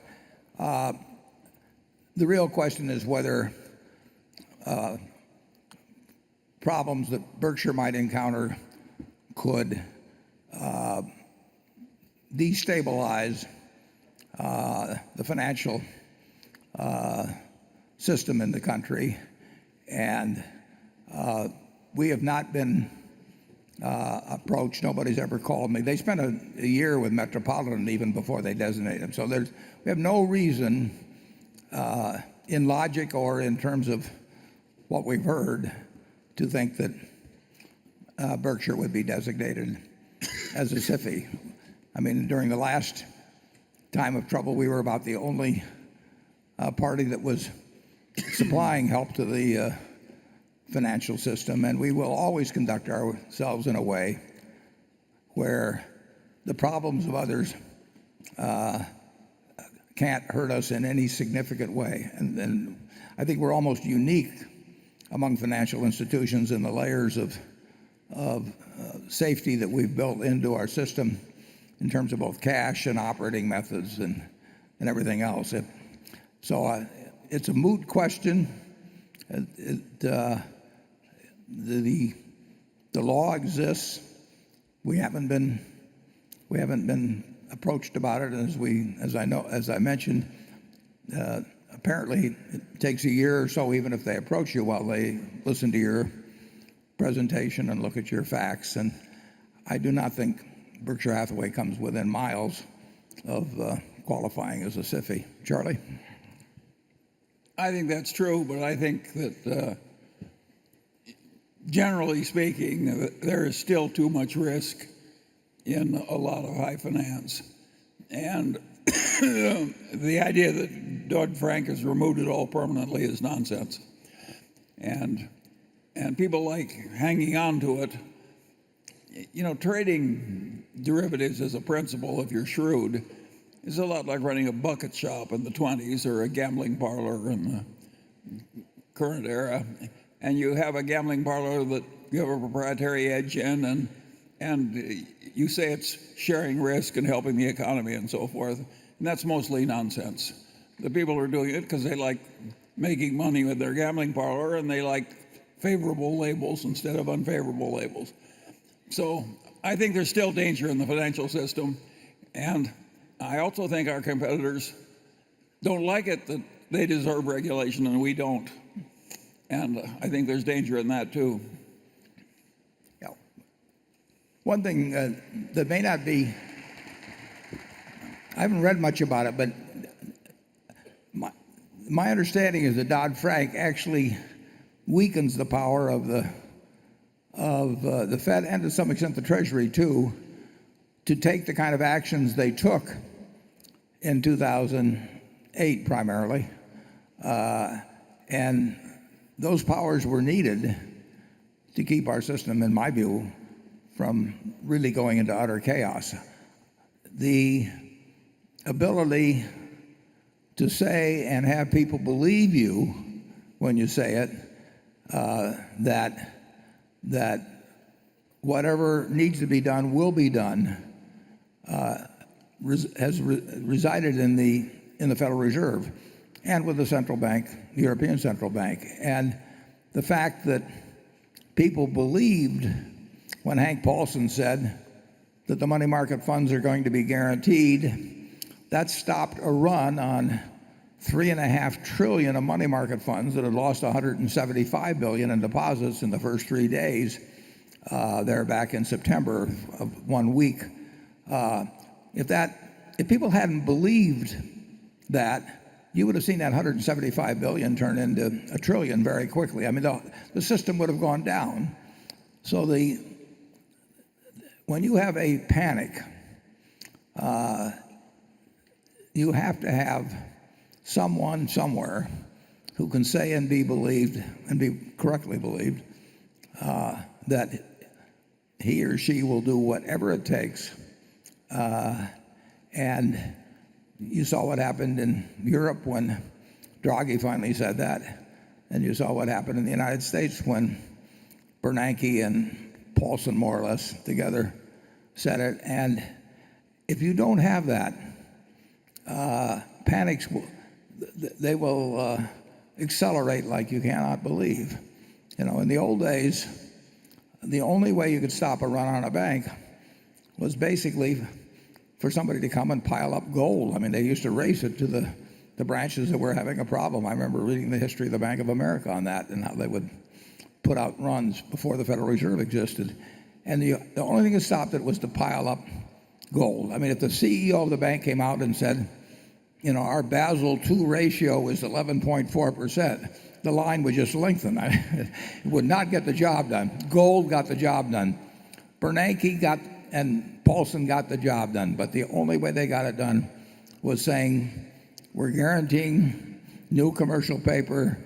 the real question is whether problems that Berkshire might encounter could destabilize the financial system in the country. And we have not been approached. Nobody's ever called me. They spent a year with Metropolitan even before they designated him. So we have no reason in logic or in terms of what we've heard to think that Berkshire would be designated as a SIFI. I mean, during the last time of trouble, we were about the only party that was supplying help to the financial system, and we will always conduct ourselves in a way where the problems of others can't hurt us in any significant way. And I think we're almost unique among financial institutions in the layers of safety that we've built into our system in terms of both cash and operating methods and everything else. So it's a moot question. The law exists. We haven't been approached about it, as I mentioned. Apparently, it takes a year or so, even if they approach you, while they listen to your presentation and look at your facts. And I do not think Berkshire Hathaway comes within miles of qualifying as a SIFI. Charlie? I think that's true, but I think that generally speaking, there is still too much risk in a lot of high finance. And the idea that Dodd-Frank has removed it all permanently is nonsense. And people like hanging on to it. You know, trading derivatives as a principle, if you're shrewd, is a lot like running a bucket shop in the 20s or a gambling parlor in the current era. And you have a gambling parlor that you have a proprietary edge in, and you say it's sharing risk and helping the economy and so forth. And that's mostly nonsense. The people are doing it because they like making money with their gambling parlor, and they like favorable labels instead of unfavorable labels. So I think there's still danger in the financial system. And I also think our competitors don't like it that they deserve regulation and we don't. And I think there's danger in that too. Yeah. One thing that may not be, I haven't read much about it, but my understanding is that Dodd-Frank actually weakens the power of the Fed and to some extent the Treasury too, to take the kind of actions they took in 2008 primarily. And those powers were needed to keep our system, in my view, from really going into utter chaos. The ability to say and have people believe you when you say it, that whatever needs to be done will be done, has resided in the Federal Reserve and with the central bank, the European Central Bank. And the fact that people believed when Hank Paulson said that the money market funds are going to be guaranteed, that stopped a run on $3.5 trillion of money market funds that had lost $175 billion in deposits in the first 3 days there back in September of 1 week. If people hadn't believed that, you would have seen that $175 billion turn into $1 trillion very quickly. I mean, the system would have gone down. So when you have a panic, you have to have someone somewhere who can say and be believed and be correctly believed that he or she will do whatever it takes. And you saw what happened in Europe when Draghi finally said that, and you saw what happened in the United States when Bernanke and Paulson more or less together said it. And if you don't have that, panics will accelerate like you cannot believe. You know, in the old days, the only way you could stop a run on a bank was basically for somebody to come and pile up gold. I mean, they used to race it to the branches that were having a problem. I remember reading the history of the Bank of America on that and how they would put out runs before the Federal Reserve existed. And the only thing that stopped it was to pile up gold. I mean, if the CEO of the bank came out and said, our Basel II ratio is 11.4%, the line would just lengthen. It would not get the job done. Gold got the job done. Bernanke and Paulson got the job done. But the only way they got it done was saying, we're guaranteeing new commercial paper.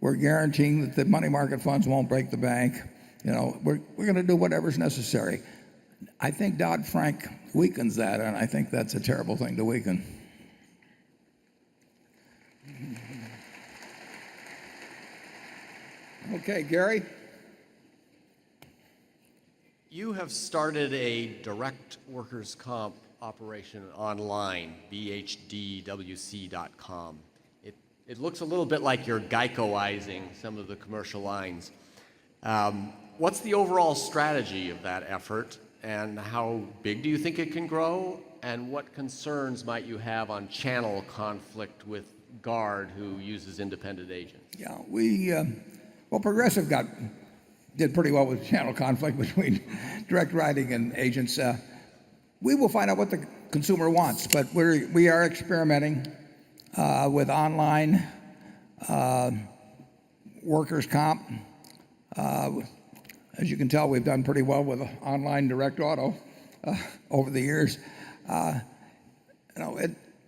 We're guaranteeing that the money market funds won't break the bank. We're going to do whatever's necessary. I think Dodd-Frank weakens that, and I think that's a terrible thing to weaken. Okay, Gary? You have started a direct workers' comp operation online, bhdwc.com. It looks a little bit like you're Geicoizing some of the commercial lines. What's the overall strategy of that effort, and how big do you think it can grow? And what concerns might you have on channel conflict with Guard, who uses independent agents? Yeah, Progressive did pretty well with channel conflict between direct writing and agents. We will find out what the consumer wants, but we are experimenting with online workers' comp. As you can tell, we've done pretty well with online direct auto over the years.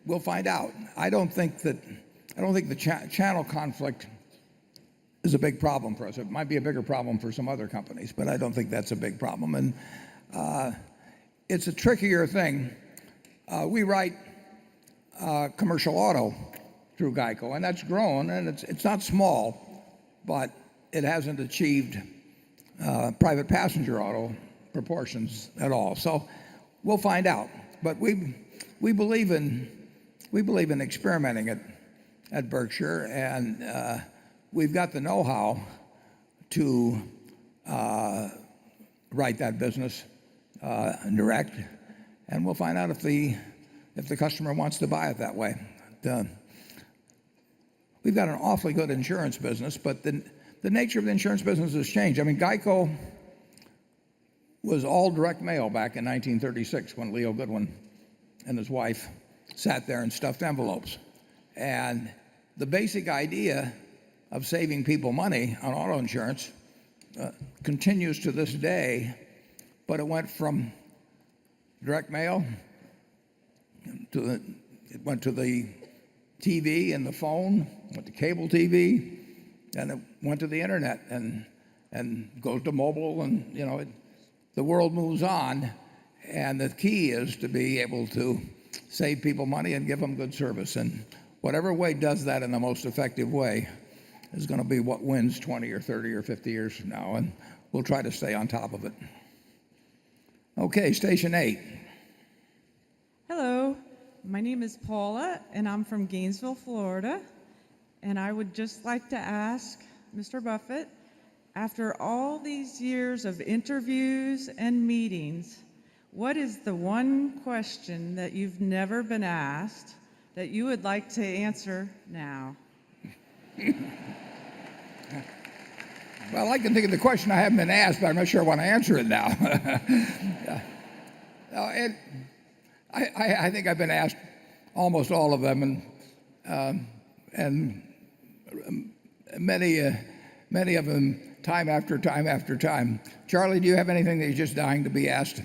We'll find out. I don't think the channel conflict is a big problem for us. It might be a bigger problem for some other companies, but I don't think that's a big problem. And it's a trickier thing. We write commercial auto through Geico, and that's grown, and it's not small, but it hasn't achieved private passenger auto proportions at all. So we'll find out. But we believe in experimenting at Berkshire, and we've got the know-how to write that business direct, and we'll find out if the customer wants to buy it that way. We've got an awfully good insurance business, but the nature of the insurance business has changed. I mean, Geico was all direct mail back in 1936 when Leo Goodwin and his wife sat there and stuffed envelopes. And the basic idea of saving people money on auto insurance continues to this day, but it went from direct mail it went to the TV and the phone, went to cable TV, and it went to the internet and goes to mobile, and the world moves on, and the key is to be able to save people money and give them good service, and whatever way does that in the most effective way is going to be what wins 20 or 30 or 50 years from now, and we'll try to stay on top of it. Okay, station 8. Hello, my name is Paula, and I'm from Gainesville, Florida. And I would just like to ask Mr. Buffett, after all these years of interviews and meetings, what is the one question that you've never been asked that you would like to answer now? Well, I can think of the question I haven't been asked, but I'm not sure I want to answer it now. I think I've been asked almost all of them, and many of them time after time after time. Charlie, do you have anything that you're just dying to be asked?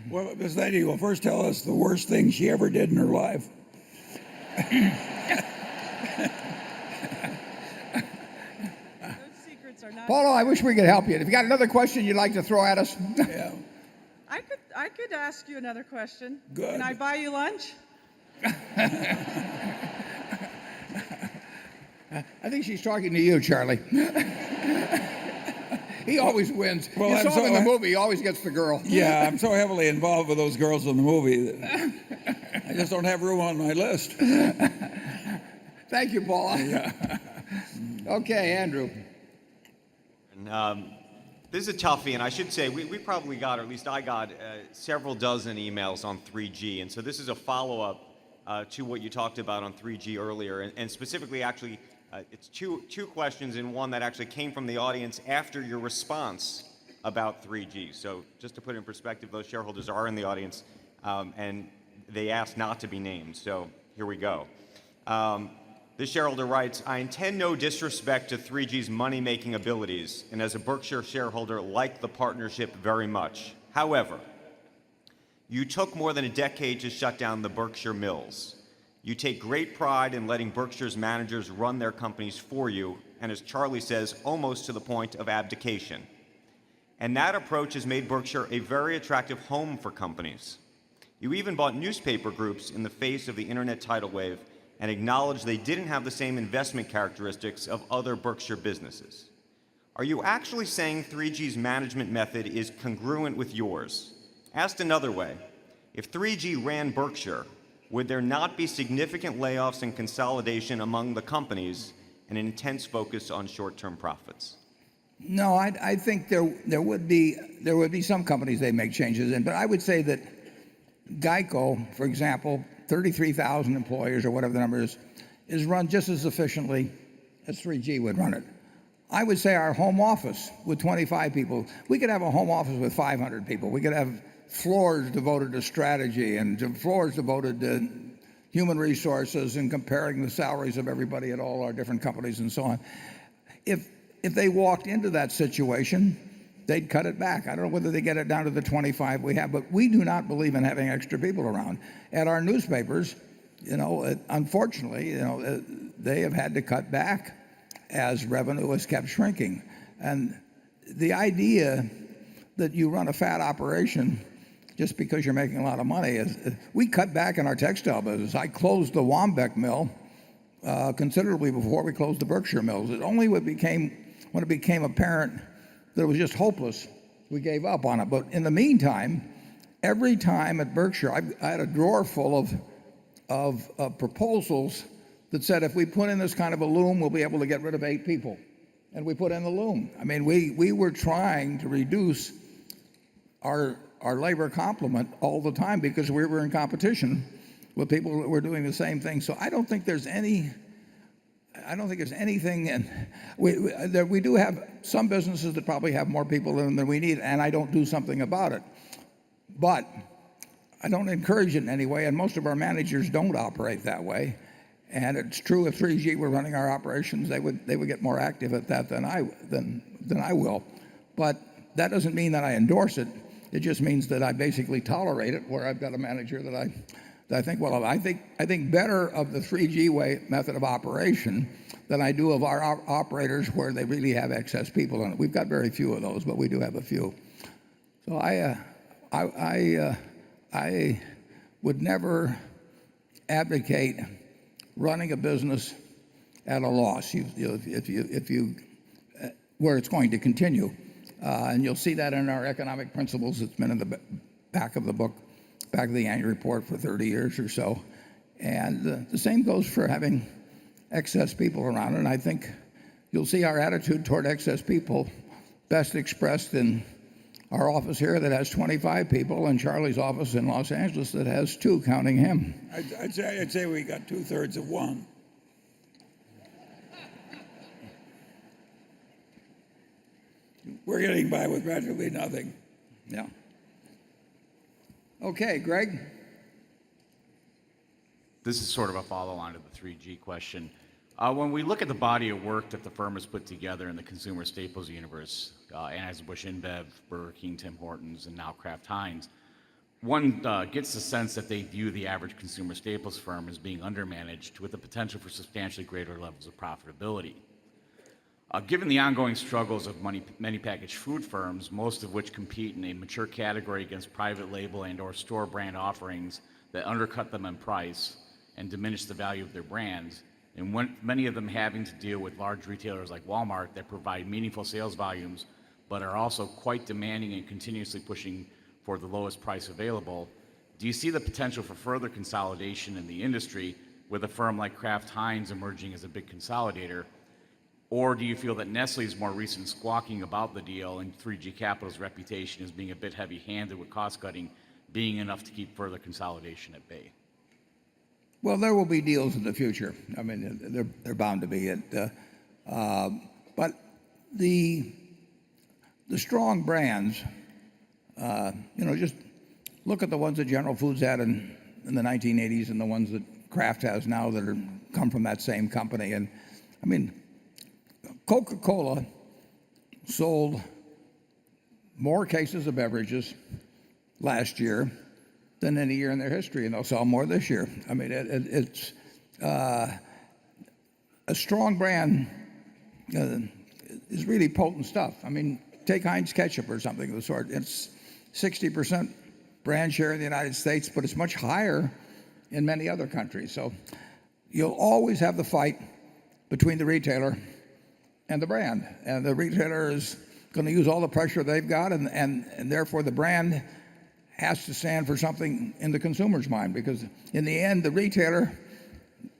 Well, Ms. Lady will first tell us the worst thing she ever did in her life. Paulo, I wish we could help you. If you got another question you'd like to throw at us? Yeah. I could ask you another question. Good. Can I buy you lunch? I think she's talking to you, Charlie. He always wins. Well, you saw him in the movie. He always gets the girl. Yeah, I'm so heavily involved with those girls in the movie that I just don't have room on my list. Thank you, Paula. Yeah. Okay, Andrew. This is a toughie, and I should say we probably got, or at least I got, several dozen emails on 3G, and so this is a follow-up to what you talked about on 3G earlier, and specifically, actually, it's two questions in one that actually came from the audience after your response about 3G. So just to put it in perspective, those shareholders are in the audience, and they asked not to be named. So here we go. This shareholder writes, I intend no disrespect to 3G's money-making abilities, and as a Berkshire shareholder, like the partnership very much. However, you took more than a decade to shut down the Berkshire mills. You take great pride in letting Berkshire's managers run their companies for you, and as Charlie says, almost to the point of abdication. And that approach has made Berkshire a very attractive home for companies. You even bought newspaper groups in the face of the internet tidal wave and acknowledged they didn't have the same investment characteristics of other Berkshire businesses. Are you actually saying 3G's management method is congruent with yours? Asked another way, if 3G ran Berkshire, would there not be significant layoffs and consolidation among the companies and an intense focus on short-term profits? No, I think there would be some companies they make changes in, but I would say that Geico, for example, 33,000 employees or whatever the number is run just as efficiently as 3G would run it. I would say our home office with 25 people, we could have a home office with 500 people. We could have floors devoted to strategy and floors devoted to human resources and comparing the salaries of everybody at all our different companies and so on. If they walked into that situation, they'd cut it back. I don't know whether they get it down to the 25 we have, but we do not believe in having extra people around. At our newspapers, unfortunately, they have had to cut back as revenue has kept shrinking. And the idea that you run a fat operation just because you're making a lot of money is, we cut back in our textile business. I closed the Wambeck mill considerably before we closed the Berkshire mills. It only when it became apparent that it was just hopeless, we gave up on it. But in the meantime, every time at Berkshire, I had a drawer full of proposals that said if we put in this kind of a loom, we'll be able to get rid of 8 people. And we put in the loom. I mean, we were trying to reduce our labor complement all the time because we were in competition with people that were doing the same thing. So I don't think there's anything, and we do have some businesses that probably have more people than we need, and I don't do something about it. But I don't encourage it in any way, and most of our managers don't operate that way. And it's true if 3G were running our operations, they would get more active at that than I will. But that doesn't mean that I endorse it. It just means that I basically tolerate it, where I've got a manager that I think, well, I think better of the 3G method of operation than I do of our operators where they really have excess people in it. We've got very few of those, but we do have a few. So I would never advocate running a business at a loss where it's going to continue. And you'll see that in our economic principles. It's been in the back of the book, back of the annual report for 30 years or so. And the same goes for having excess people around. And I think you'll see our attitude toward excess people best expressed in our office here that has 25 people, and Charlie's office in Los Angeles that has 2, counting him. I'd say we got 2/3 of one. We're getting by with practically nothing. Yeah. Okay, Greg? This is sort of a follow-on to the 3G question. When we look at the body of work that the firm has put together in the consumer staples universe, Anheuser-Busch InBev, Burger King, Tim Hortons, and now Kraft Heinz, one gets the sense that they view the average consumer staples firm as being undermanaged with the potential for substantially greater levels of profitability. Given the ongoing struggles of many packaged food firms, most of which compete in a mature category against private label and or store brand offerings that undercut them in price and diminish the value of their brands, and many of them having to deal with large retailers like Walmart that provide meaningful sales volumes but are also quite demanding and continuously pushing for the lowest price available, do you see the potential for further consolidation in the industry with a firm like Kraft Heinz emerging as a big consolidator? Or do you feel that Nestle's more recent squawking about the deal and 3G Capital's reputation as being a bit heavy-handed with cost-cutting being enough to keep further consolidation at bay? Well, there will be deals in the future. I mean, they're bound to be. But the strong brands, just look at the ones that General Foods had in the 1980s and the ones that Kraft has now that come from that same company. And I mean, Coca-Cola sold more cases of beverages last year than any year in their history, and they'll sell more this year. I mean, it's a strong brand is really potent stuff. I mean, take Heinz ketchup or something of the sort. It's 60% brand share in the United States, but it's much higher in many other countries. So you'll always have the fight between the retailer and the brand. And the retailer is going to use all the pressure they've got, and therefore the brand has to stand for something in the consumer's mind, because in the end, the retailer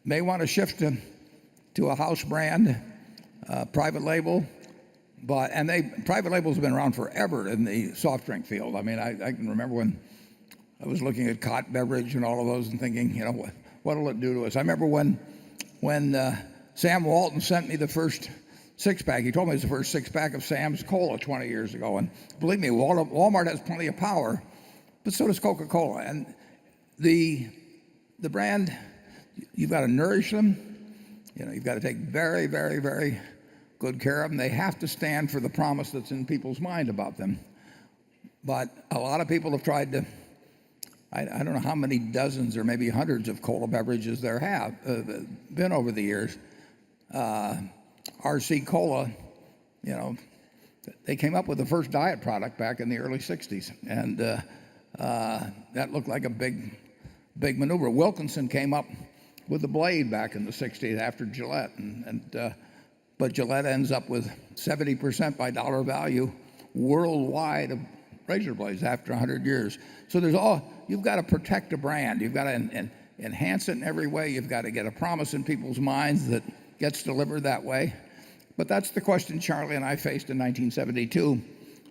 may want to shift to a house brand, private label, private labels have been around forever in the soft drink field. I mean, I can remember when I was looking at Cott Beverage and all of those and thinking, what will it do to us? I remember when Sam Walton sent me the first six-pack. He told me it was the first six-pack of Sam's Cola 20 years ago. And believe me, Walmart has plenty of power, but so does Coca-Cola. And the brand, you've got to nourish them. You've got to take very, very, very good care of them. They have to stand for the promise that's in people's mind about them. But a lot of people have tried to, I don't know how many dozens or maybe hundreds of cola beverages there have been over the years. RC Cola, they came up with the first diet product back in the early 60s. And that looked like a big maneuver. Wilkinson came up with the blade back in the 60s after Gillette. But Gillette ends up with 70% by dollar value worldwide of razor blades after 100 years. So you've got to protect a brand. You've got to enhance it in every way. You've got to get a promise in people's minds that gets delivered that way. But that's the question Charlie and I faced in 1972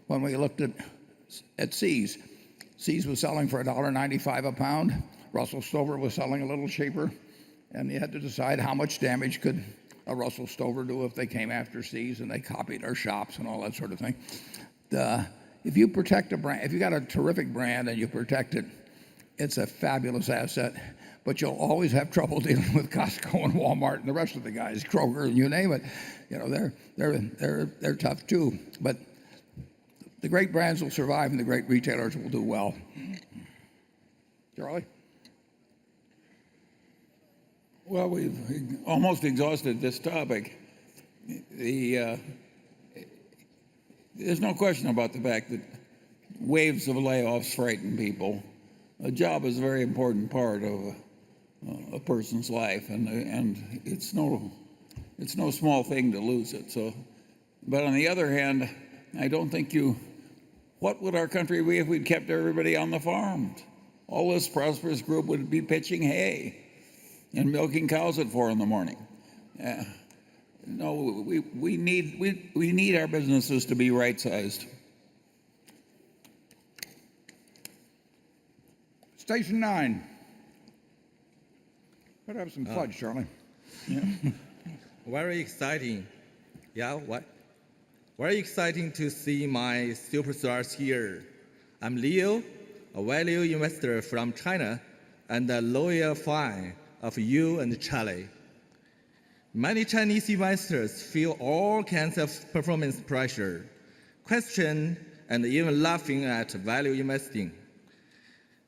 when we looked at See's. See's was selling for $1.95 a pound. Russell Stover was selling a little cheaper. And you had to decide how much damage could a Russell Stover do if they came after See's and they copied our shops and all that sort of thing. If you protect a brand, if you got a terrific brand and you protect it, it's a fabulous asset. But you'll always have trouble dealing with Costco and Walmart and the rest of the guys, Kroger, you name it. They're tough too. But the great brands will survive and the great retailers will do well. Charlie? Well, we've almost exhausted this topic. There's no question about the fact that waves of layoffs frighten people. A job is a very important part of a person's life, and it's no small thing to lose it. So, but on the other hand, I don't think what would our country be if we'd kept everybody on the farm? All this prosperous group would be pitching hay and milking cows at 4 a.m. No, we need our businesses to be right-sized. Station 9. Better have some fudge, Charlie. Yeah. Very exciting. Yeah, what? Very exciting to see my superstars here. I'm Leo, a value investor from China and a loyal fan of you and Charlie. Many Chinese investors feel all kinds of performance pressure, question, and even laughing at value investing.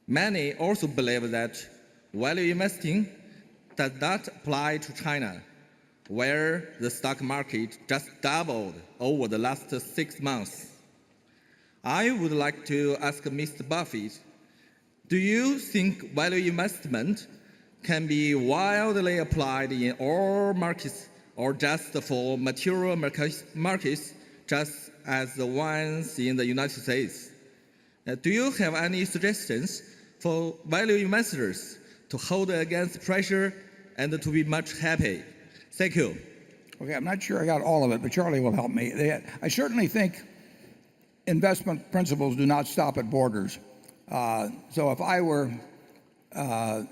Many also believe that value investing does not apply to China, where the stock market just doubled over the last 6 months. I would like to ask Mr. Buffett, do you think value investment can be widely applied in all markets or just for mature markets, just as the ones in the United States? Do you have any suggestions for value investors to hold against pressure and to be much happy? Thank you. Okay, I'm not sure I got all of it, but Charlie will help me. I certainly think investment principles do not stop at borders. So if I were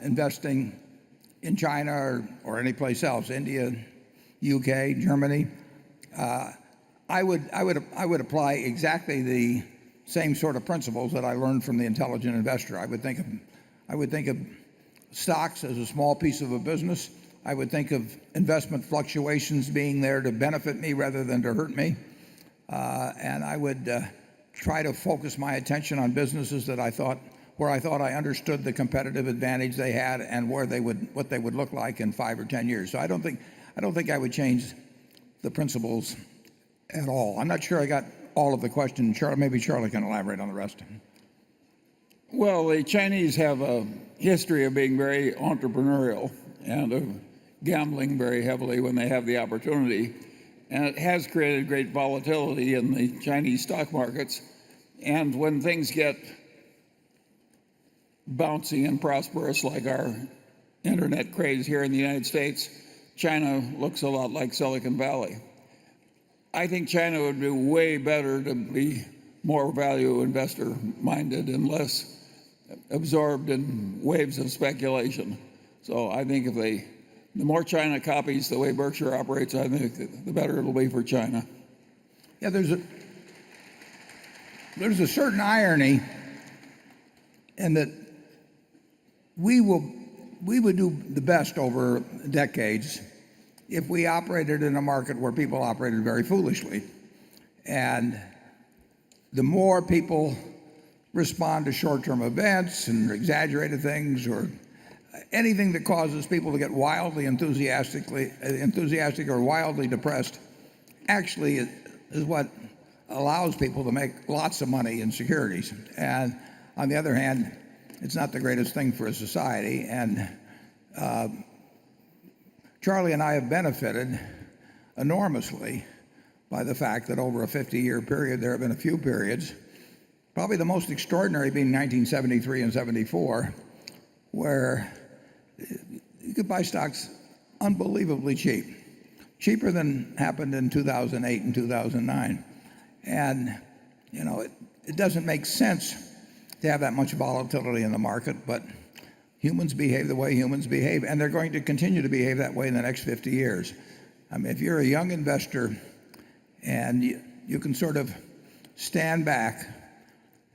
investing in China or any place else, India, UK, Germany, I would apply exactly the same sort of principles that I learned from the intelligent investor. I would think of stocks as a small piece of a business. I would think of investment fluctuations being there to benefit me rather than to hurt me. And I would try to focus my attention on businesses that where I thought I understood the competitive advantage they had and what they would look like in 5 or 10 years. So I don't think I would change the principles at all. I'm not sure I got all of the question. Maybe Charlie can elaborate on the rest. Well, the Chinese have a history of being very entrepreneurial and of gambling very heavily when they have the opportunity. And it has created great volatility in the Chinese stock markets. And when things get bouncy and prosperous like our internet craze here in the United States, China looks a lot like Silicon Valley. I think China would do way better to be more value investor minded and less absorbed in waves of speculation. So I think the more China copies the way Berkshire operates, I think the better it'll be for China. Yeah, there's a certain irony in that we would do the best over decades if we operated in a market where people operated very foolishly. And the more people respond to short-term events and exaggerated things or anything that causes people to get wildly enthusiastic or wildly depressed actually is what allows people to make lots of money in securities. And on the other hand, it's not the greatest thing for a society. And Charlie and I have benefited enormously by the fact that over a 50-year period, there have been a few periods, probably the most extraordinary being 1973 and 74, where you could buy stocks unbelievably cheap, cheaper than happened in 2008 and 2009. And, it doesn't make sense to have that much volatility in the market, but humans behave the way humans behave, and they're going to continue to behave that way in the next 50 years. I mean, if you're a young investor and you can sort of stand back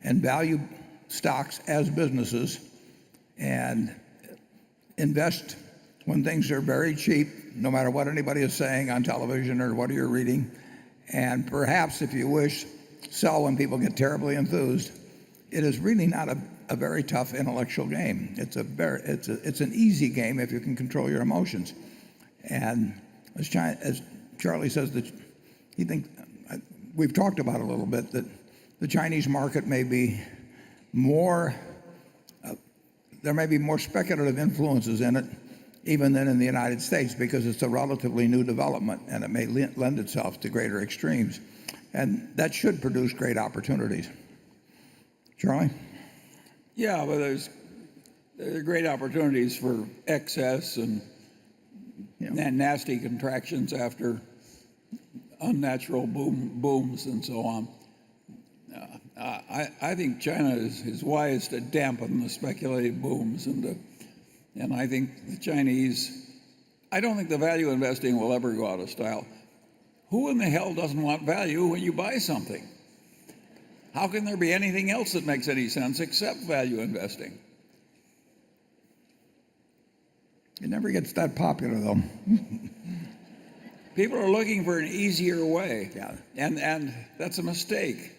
and value stocks as businesses and invest when things are very cheap, no matter what anybody is saying on television or what you're reading, and perhaps, if you wish, sell when people get terribly enthused, it is really not a very tough intellectual game. It's an easy game if you can control your emotions. And as Charlie says, that he thinks we've talked about a little bit that the Chinese market may be more. There may be more speculative influences in it, even than in the United States, because it's a relatively new development and it may lend itself to greater extremes, and that should produce great opportunities. Charlie? Yeah, but there are great opportunities for excess and nasty contractions after unnatural booms and so on. I think China is wise to dampen the speculative booms, and I think the Chinese. I don't think the value investing will ever go out of style. Who in the hell doesn't want value when you buy something? How can there be anything else that makes any sense except value investing? It never gets that popular, though. People are looking for an easier way, yeah. And that's a mistake.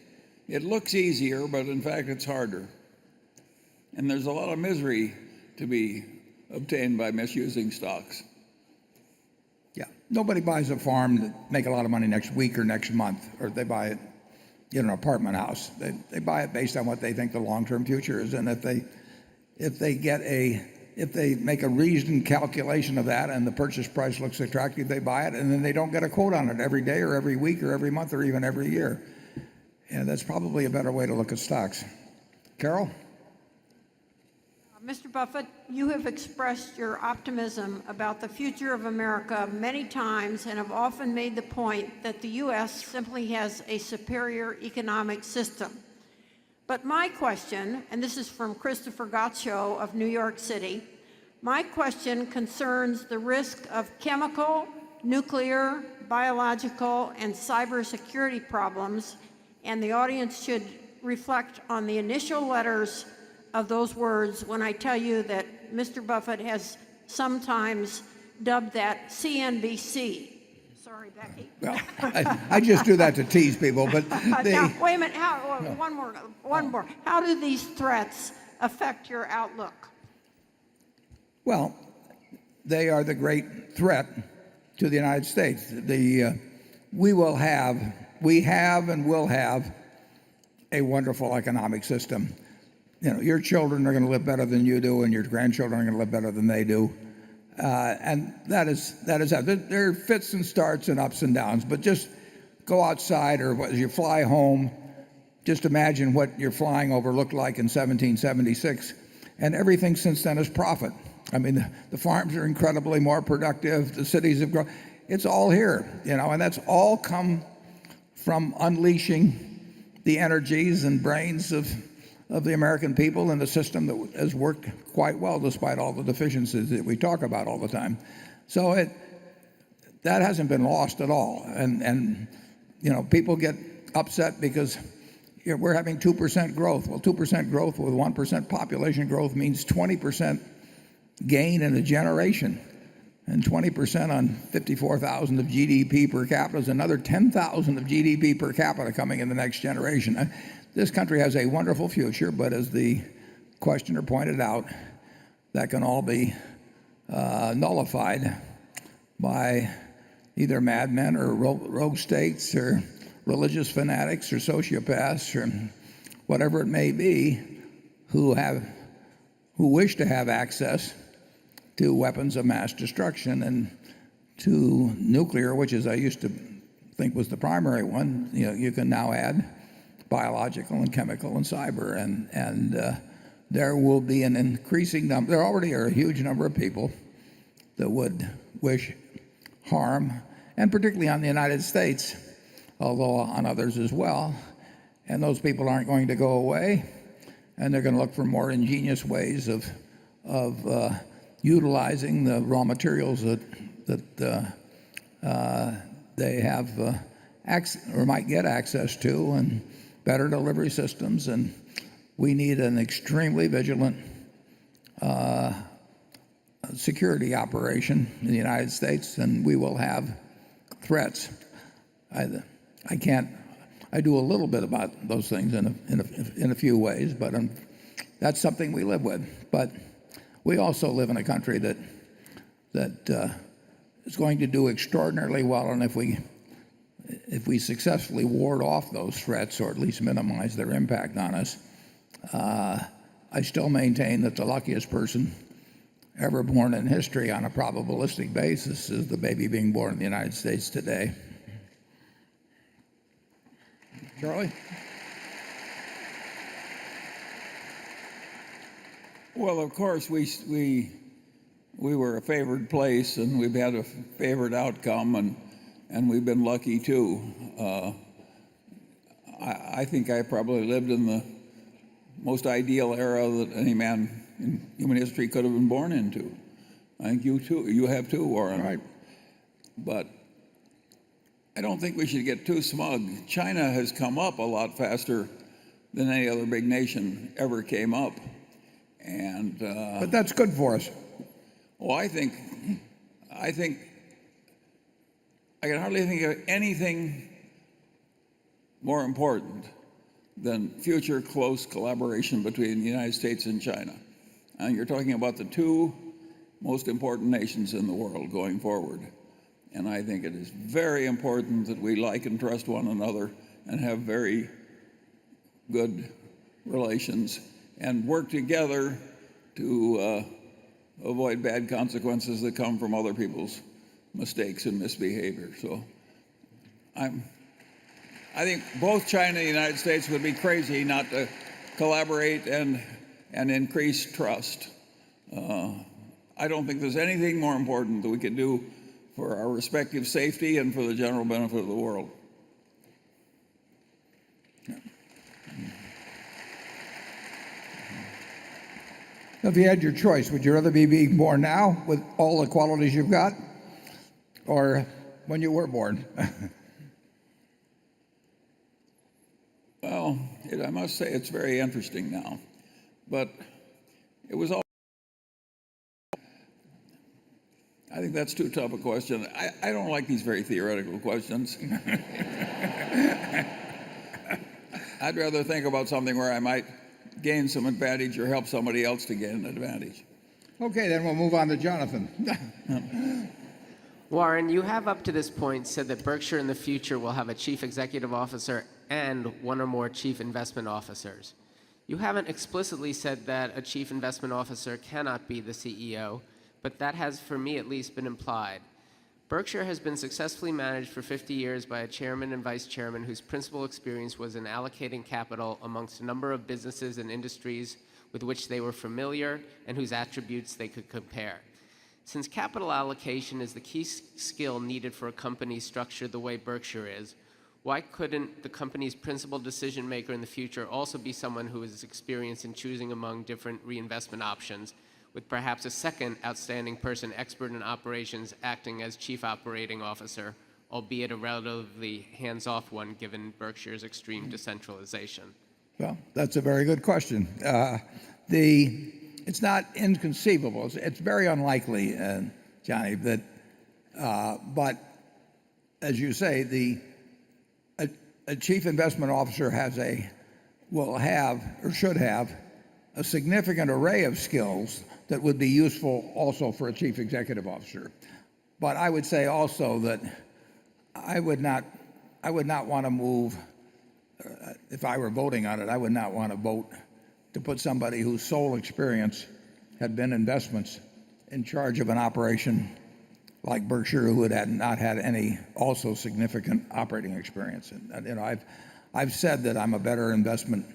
It looks easier, but in fact it's harder. And there's a lot of misery to be obtained by misusing stocks. Yeah, nobody buys a farm to make a lot of money next week or next month, or they buy it, an apartment house. They buy it based on what they think the long-term future is, and if they make a reasoned calculation of that and the purchase price looks attractive, they buy it, and then they don't get a quote on it every day or every week or every month or even every year. And that's probably a better way to look at stocks. Carol? Mr. Buffett, you have expressed your optimism about the future of America many times and have often made the point that the U.S. simply has a superior economic system. But my question, and this is from Christopher Gotcho of New York City, my question concerns the risk of chemical, nuclear, biological, and cybersecurity problems, and the audience should reflect on the initial letters of those words when I tell you that Mr. Buffett has sometimes dubbed that CNBC. Sorry, Becky. Well, I just do that to tease people, but Now, wait a minute. One more. How do these threats affect your outlook? Well, they are the great threat to the United States. We have and will have a wonderful economic system. You know, your children are going to live better than you do, and your grandchildren are going to live better than they do. And that is there are fits and starts and ups and downs, but just go outside, or as you fly home, just imagine what your flying over looked like in 1776, and everything since then is profit. I mean, the farms are incredibly more productive, the cities have grown. It's all here, you know, and that's all come from unleashing the energies and brains of the American people in a system that has worked quite well despite all the deficiencies that we talk about all the time. So that hasn't been lost at all. And you know, people get upset because we're having 2% growth. Well, 2% growth with 1% population growth means 20% gain in a generation. And 20% on 54,000 of GDP per capita is another 10,000 of GDP per capita coming in the next generation. This country has a wonderful future, but as the questioner pointed out, that can all be nullified by either madmen or rogue states or religious fanatics or sociopaths or whatever it may be who wish to have access to weapons of mass destruction and to nuclear, which is I used to think was the primary one. You know, you can now add biological and chemical and cyber, and there will be an increasing number. There already are a huge number of people that would wish harm, and particularly on the United States, although on others as well. And those people aren't going to go away, and they're going to look for more ingenious ways of utilizing the raw materials that they have or might get access to, and better delivery systems. And we need an extremely vigilant security operation in the United States, and we will have threats. I do a little bit about those things in a few ways, but that's something we live with. But we also live in a country that is going to do extraordinarily well, and if we successfully ward off those threats, or at least minimize their impact on us, I still maintain that the luckiest person ever born in history on a probabilistic basis is the baby being born in the United States today. Charlie? Well, of course, we were a favored place, and we've had a favored outcome, and we've been lucky too. I think I probably lived in the most ideal era that any man in human history could have been born into. I think you too. You have too, Warren. Right. But I don't think we should get too smug. China has come up a lot faster than any other big nation ever came up. And but that's good for us. Well, I think I can hardly think of anything more important than future close collaboration between the United States and China. And you're talking about the two most important nations in the world going forward. And I think it is very important that we like and trust one another and have very good relations and work together to avoid bad consequences that come from other people's mistakes and misbehavior. So I think both China and the United States would be crazy not to collaborate and and increase trust. I don't think there's anything more important that we could do for our respective safety and for the general benefit of the world. If you had your choice, would you rather be being born now with all the qualities you've got, or when you were born? Well, I must say it's very interesting now, but it was all. I think that's too tough a question. I don't like these very theoretical questions. I'd rather think about something where I might gain some advantage or help somebody else to gain an advantage. Okay, then we'll move on to Jonathan. Warren, you have up to this point said that Berkshire in the future will have a chief executive officer and one or more chief investment officers. You haven't explicitly said that a chief investment officer cannot be the CEO, but that has, for me at least, been implied. Berkshire has been successfully managed for 50 years by a chairman and vice chairman whose principal experience was in allocating capital amongst a number of businesses and industries with which they were familiar and whose attributes they could compare. Since capital allocation is the key skill needed for a company structured the way Berkshire is, why couldn't the company's principal decision maker in the future also be someone who is experienced in choosing among different reinvestment options, with perhaps a second outstanding person expert in operations acting as chief operating officer, albeit a relatively hands-off one given Berkshire's extreme decentralization? Well, that's a very good question. It's not inconceivable. It's very unlikely, Johnny, that, but as you say, a chief investment officer will have or should have a significant array of skills that would be useful also for a chief executive officer. But I would say also that I would not want to move, if I were voting on it, I would not want to vote to put somebody whose sole experience had been investments in charge of an operation like Berkshire, who had not had any also significant operating experience. And I've said that I'm a better investment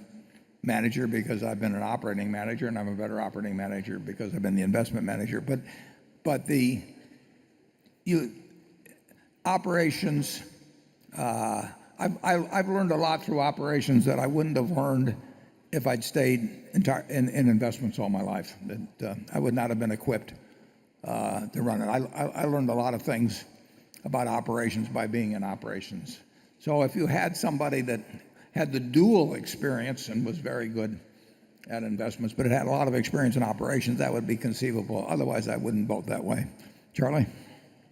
manager because I've been an operating manager, and I'm a better operating manager because I've been the investment manager. But operations, I've learned a lot through operations that I wouldn't have learned if I'd stayed in investments all my life. I would not have been equipped to run it. I learned a lot of things about operations by being in operations. So if you had somebody that had the dual experience and was very good at investments, but it had a lot of experience in operations, that would be conceivable. Otherwise, I wouldn't vote that way. Charlie?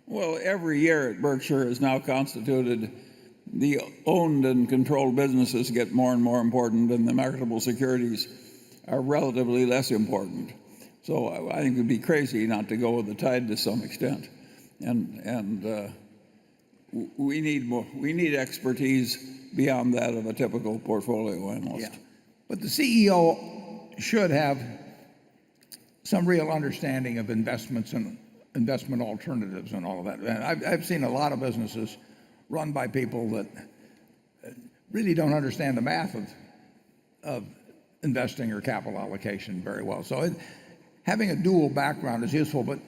Well, every year at Berkshire is now constituted, the owned and controlled businesses get more and more important, and the marketable securities are relatively less important. So I think it would be crazy not to go with the tide to some extent. And we need expertise beyond that of a typical portfolio analyst. Yeah. But the CEO should have some real understanding of investments and investment alternatives and all of that. And I've seen a lot of businesses run by people that really don't understand the math of investing or capital allocation very well. So having a dual background is useful, but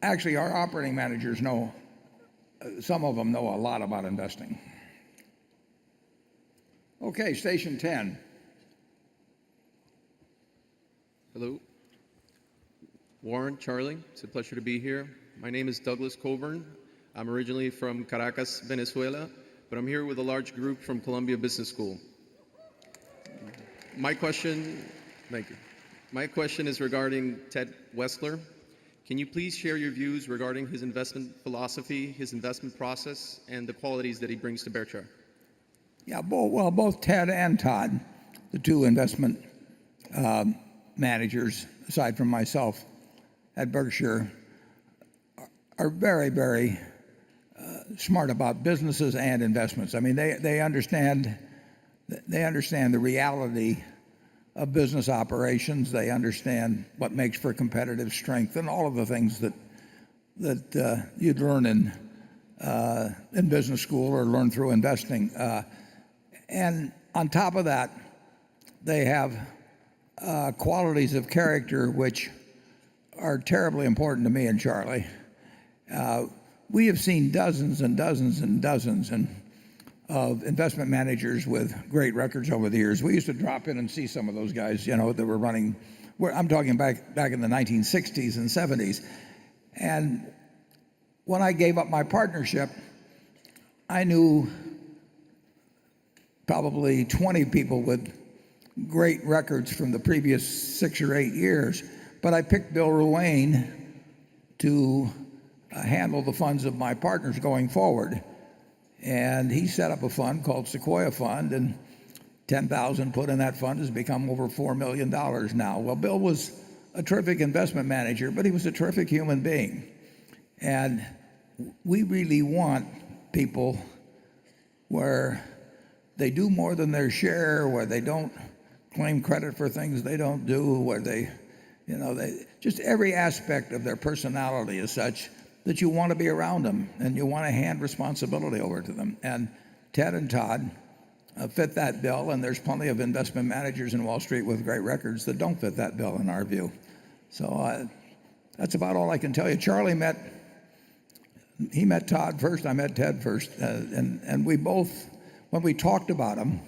actually our operating managers know, some of them know a lot about investing. Okay, station 10. Hello. Warren, Charlie, it's a pleasure to be here. My name is Douglas Coburn. I'm originally from Caracas, Venezuela, but I'm here with a large group from Columbia Business School. My question, thank you. My question is regarding Ted Weschler. Can you please share your views regarding his investment philosophy, his investment process, and the qualities that he brings to Berkshire? Yeah, both Ted and Todd, the two investment managers, aside from myself at Berkshire, are very, very smart about businesses and investments. I mean, they understand the reality of business operations. They understand what makes for competitive strength and all of the things that you'd learn in business school or learn through investing. And on top of that, they have qualities of character which are terribly important to me and Charlie. We have seen dozens and dozens and dozens of investment managers with great records over the years. We used to drop in and see some of those guys, that were running. I'm talking back in the 1960s and 70s. And when I gave up my partnership, I knew probably 20 people with great records from the previous 6 or 8 years. But I picked Bill Ruane to handle the funds of my partners going forward. And he set up a fund called Sequoia Fund, and 10,000 put in that fund has become over $4 million now. Well, Bill was a terrific investment manager, but he was a terrific human being. And we really want people where they do more than their share, where they don't claim credit for things they don't do, where they just every aspect of their personality is such that you want to be around them and you want to hand responsibility over to them. And Ted and Todd fit that bill, and there's plenty of investment managers in Wall Street with great records that don't fit that bill in our view. So that's about all I can tell you. Charlie met Todd first, I met Ted first, and we both, when we talked about them,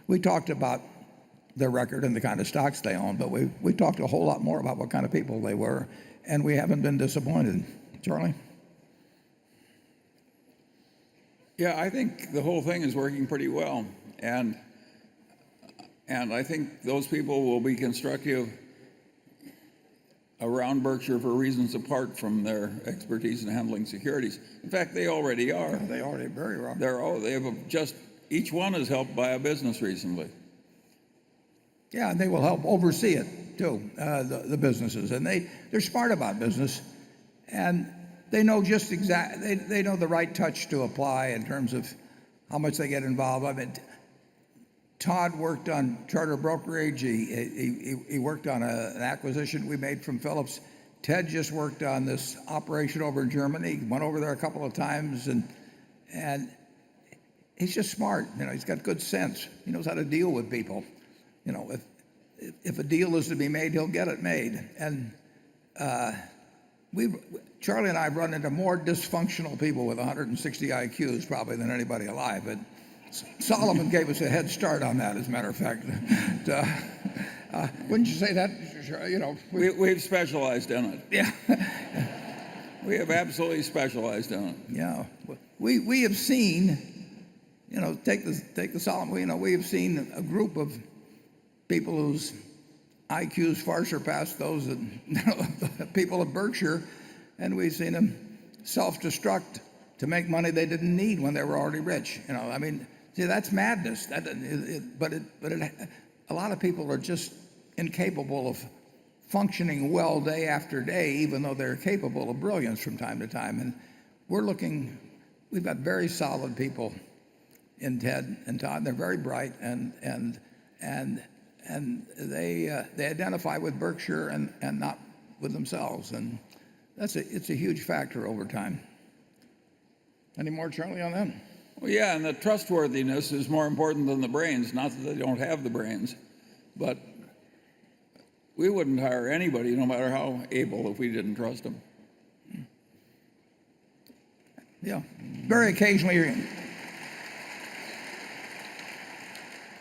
we talked about their record and the kind of stocks they own, but we talked a whole lot more about what kind of people they were, and we haven't been disappointed. Charlie? Yeah, I think the whole thing is working pretty well, and I think those people will be constructive around Berkshire for reasons apart from their expertise in handling securities. In fact, they already are. Yeah, they already very well. They have just each one is helped by a business recently. Yeah, and they will help oversee it too, the businesses, and they're smart about business, and they know just they know the right touch to apply in terms of how much they get involved. I mean, Todd worked on charter brokerage. He worked on an acquisition we made from Phillips. Ted just worked on this operation over in Germany. Went over there a couple of times, and he's just smart. He's got good sense. He knows how to deal with people. If a deal is to be made, he'll get it made. And Charlie and I have run into more dysfunctional people with 160 IQs probably than anybody alive. But Solomon gave us a head start on that, as a matter of fact. Wouldn't you say that? We've specialized in it. Yeah. We have absolutely specialized in it. Yeah. We have seen, take the Solomon. We have seen a group of people whose IQs far surpass those of the people of Berkshire, and we've seen them self-destruct to make money they didn't need when they were already rich. See, that's madness. But a lot of people are just incapable of functioning well day after day, even though they're capable of brilliance from time to time. And we've got very solid people in Ted and Todd. They're very bright, and they identify with Berkshire and not with themselves, and it's a huge factor over time. Any more, Charlie, on that? Well, yeah, and the trustworthiness is more important than the brains. Not that they don't have the brains, but we wouldn't hire anybody, no matter how able, if we didn't trust them. Yeah, very occasionally.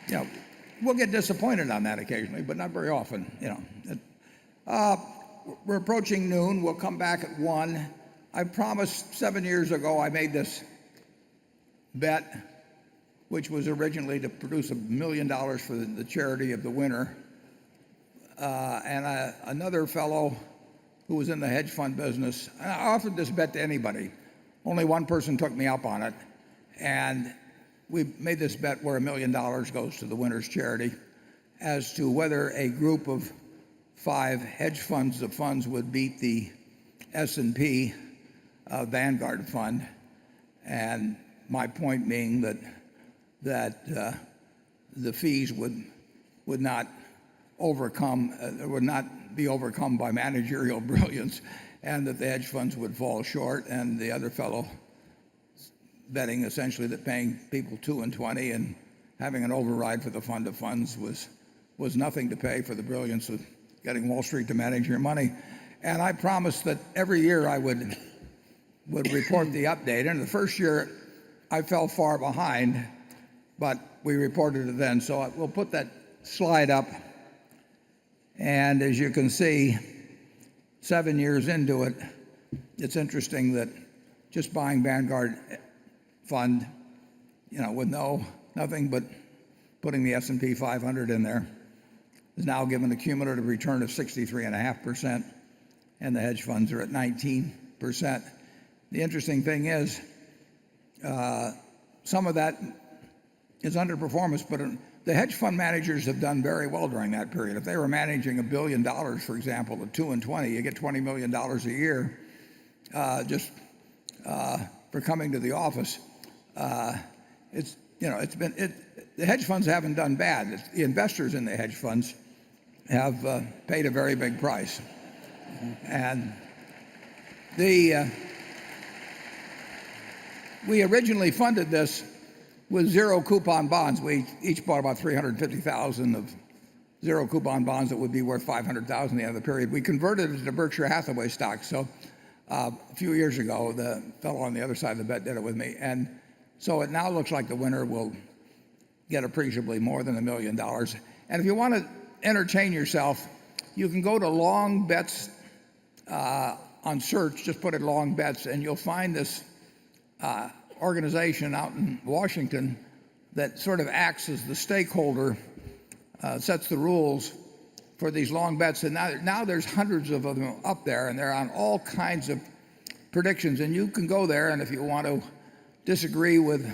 Yeah, we'll get disappointed on that occasionally, but not very often. We're approaching noon. We'll come back at 1. I promised 7 years ago I made this bet, which was originally to produce $1 million for the charity of the winner. And another fellow who was in the hedge fund business, I offered this bet to anybody. Only one person took me up on it. And we made this bet where $1 million goes to the winner's charity as to whether a group of 5 hedge funds of funds would beat the S&P Vanguard fund. And my point being that the fees would not be overcome by managerial brilliance, and that the hedge funds would fall short, and the other fellow betting essentially that paying people 2 and 20 and having an override for the fund of funds was was nothing to pay for the brilliance of getting Wall Street to manage your money. And I promised that every year I would report the update. And the first year I fell far behind, but we reported it then. So we'll put that slide up. And as you can see, 7 years into it, it's interesting that just buying Vanguard fund, with nothing but putting the S&P 500 in there, is now given a cumulative return of 63.5%, and the hedge funds are at 19%. The interesting thing is, some of that is underperformance, but the hedge fund managers have done very well during that period. If they were managing $1 billion, for example, at 2 and 20, you get $20 million a year just for coming to the office. The hedge funds haven't done bad. The investors in the hedge funds have paid a very big price. And we originally funded this with zero coupon bonds. We each bought about 350,000 of zero coupon bonds that would be worth 500,000 at the end of the period. We converted it to Berkshire Hathaway stock. So a few years ago, the fellow on the other side of the bet did it with me. And so it now looks like the winner will get appreciably more than $1 million. And if you want to entertain yourself, you can go to long bets on search, just put in long bets, and you'll find this organization out in Washington that sort of acts as the stakeholder, sets the rules for these long bets. And now there's hundreds of them up there, and they're on all kinds of predictions. And you can go there, and if you want to disagree with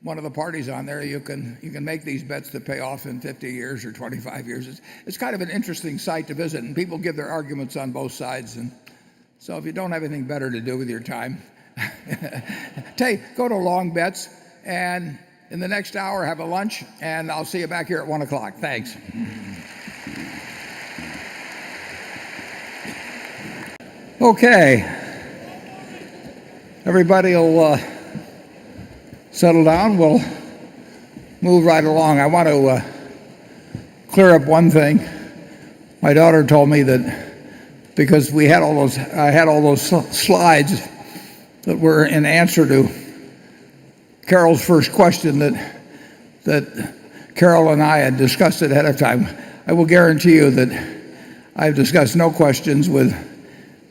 one of the parties on there, you can make these bets that pay off in 50 years or 25 years. It's kind of an interesting site to visit, and people give their arguments on both sides. And so if you don't have anything better to do with your time, go to long bets, and in the next hour have a lunch, and I'll see you back here at 1 o'clock. Thanks. Okay. Everybody will settle down. We'll move right along. I want to clear up one thing. My daughter told me that because I had all those slides that were in answer to Carol's first question, that Carol and I had discussed it ahead of time. I will guarantee you that I've discussed no questions with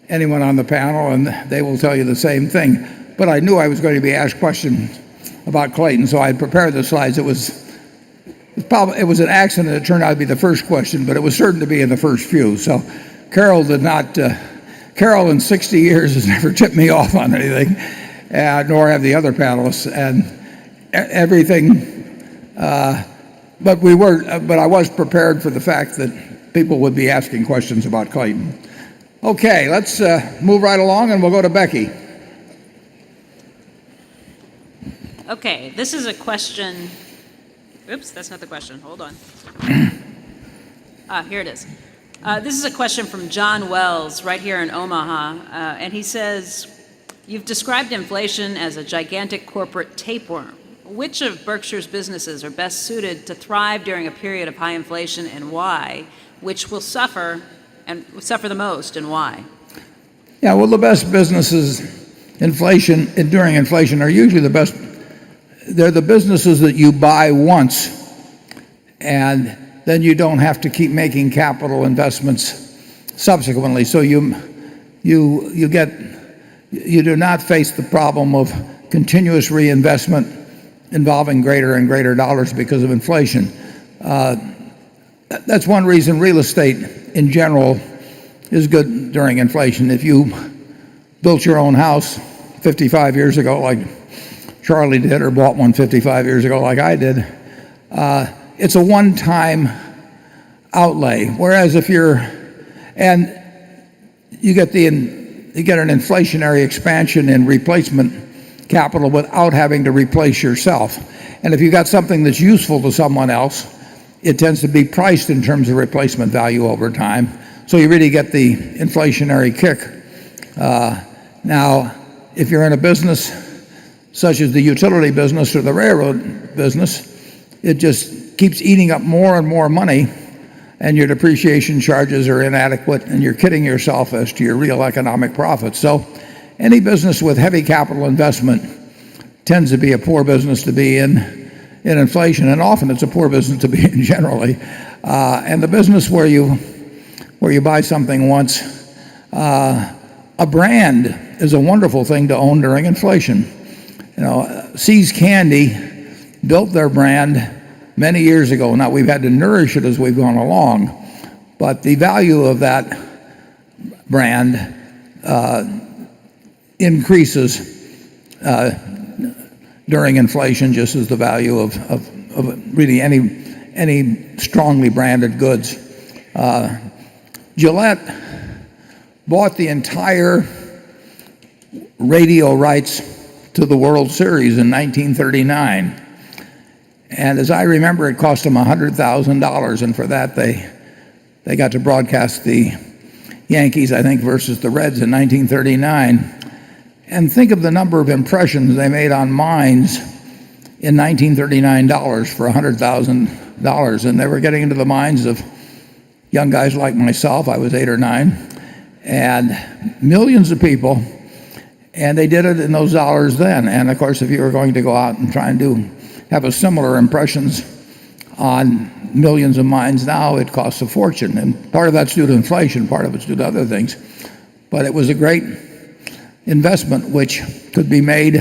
anyone on the panel, and they will tell you the same thing. But I knew I was going to be asked questions about Clayton, so I had prepared the slides. It was an accident. It turned out to be the first question, but it was certain to be in the first few. So Carol Carol in 60 years has never tipped me off on anything, nor have the other panelists, and everything. But I was prepared for the fact that people would be asking questions about Clayton. Okay, let's move right along, and we'll go to Becky. Okay, this is a question. Oops, that's not the question. Hold on. Here it is. This is a question from John Wells right here in Omaha, and he says, you've described inflation as a gigantic corporate tapeworm. Which of Berkshire's businesses are best suited to thrive during a period of high inflation, and why? Which will suffer the most, and why? Yeah, well, the best businesses during inflation are usually the best. They're the businesses that you buy once, and then you don't have to keep making capital investments subsequently. So you do not face the problem of continuous reinvestment involving greater and greater dollars because of inflation. That's one reason real estate in general is good during inflation. If you built your own house 55 years ago like Charlie did, or bought one 55 years ago like I did, it's a one-time outlay. Whereas if you get an inflationary expansion in replacement capital without having to replace yourself. And if you got something that's useful to someone else, it tends to be priced in terms of replacement value over time. So you really get the inflationary kick. Now, if you're in a business such as the utility business or the railroad business, it just keeps eating up more and more money and your depreciation charges are inadequate, and you're kidding yourself as to your real economic profits. So any business with heavy capital investment tends to be a poor business to be in inflation, and often it's a poor business to be in generally. And the business where you buy something once, a brand is a wonderful thing to own during inflation. See's Candy built their brand many years ago. Now we've had to nourish it as we've gone along, but the value of that brand increases during inflation, just as the value of really any strongly branded goods. Gillette bought the entire radio rights to the World Series in 1939. And as I remember, it cost them $100,000, and for that they got to broadcast the Yankees, I think, versus the Reds in 1939. And think of the number of impressions they made on minds in 1939 for $100,000, and they were getting into the minds of young guys like myself. I was 8 or 9, and millions of people, and they did it in those dollars then. And of course, if you were going to go out and try and have a similar impressions on millions of minds now, it costs a fortune, and part of that's due to inflation, part of it's due to other things. But it was a great investment which could be made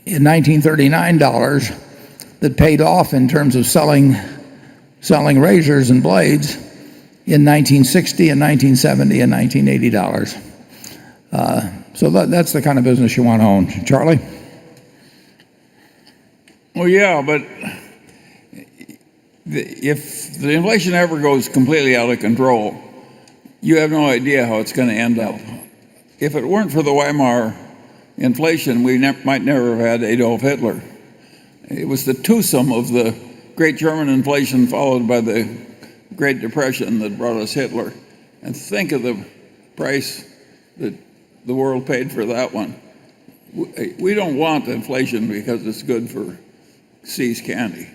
in 1939 that paid off in terms of selling razors and blades in 1960 and 1970 and 1980 so that's the kind of business you want to own. Charlie? Well, yeah, but if the inflation ever goes completely out of control, you have no idea how it's going to end up. If it weren't for the Weimar inflation, we might never have had Adolf Hitler. It was the twosome of the Great German inflation followed by the Great Depression that brought us Hitler. And think of the price that the world paid for that one. We don't want inflation because it's good for See's Candy.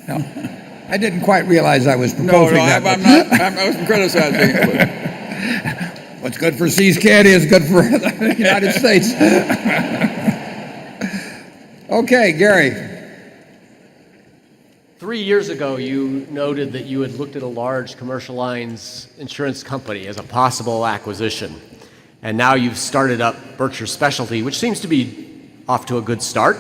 No, I didn't quite realize I was proposing that. I wasn't criticizing it. What's good for See's Candy is good for the United States. Okay, Gary. 3 years ago, you noted that you had looked at a large commercial lines insurance company as a possible acquisition. And now you've started up Berkshire Specialty, which seems to be off to a good start.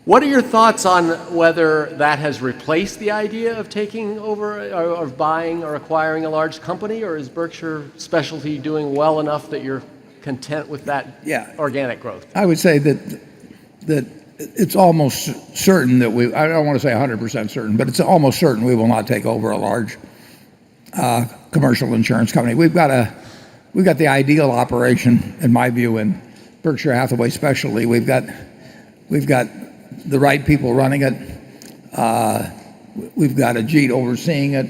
What are your thoughts on whether that has replaced the idea of taking over or of buying or acquiring a large company, or is Berkshire Specialty doing well enough that you're content with that organic growth? I would say that it's almost certain that I don't want to say 100% certain, but it's almost certain we will not take over a large commercial insurance company. We've got the ideal operation, in my view, in Berkshire Hathaway Specialty. We've got the right people running it. We've got Ajit overseeing it.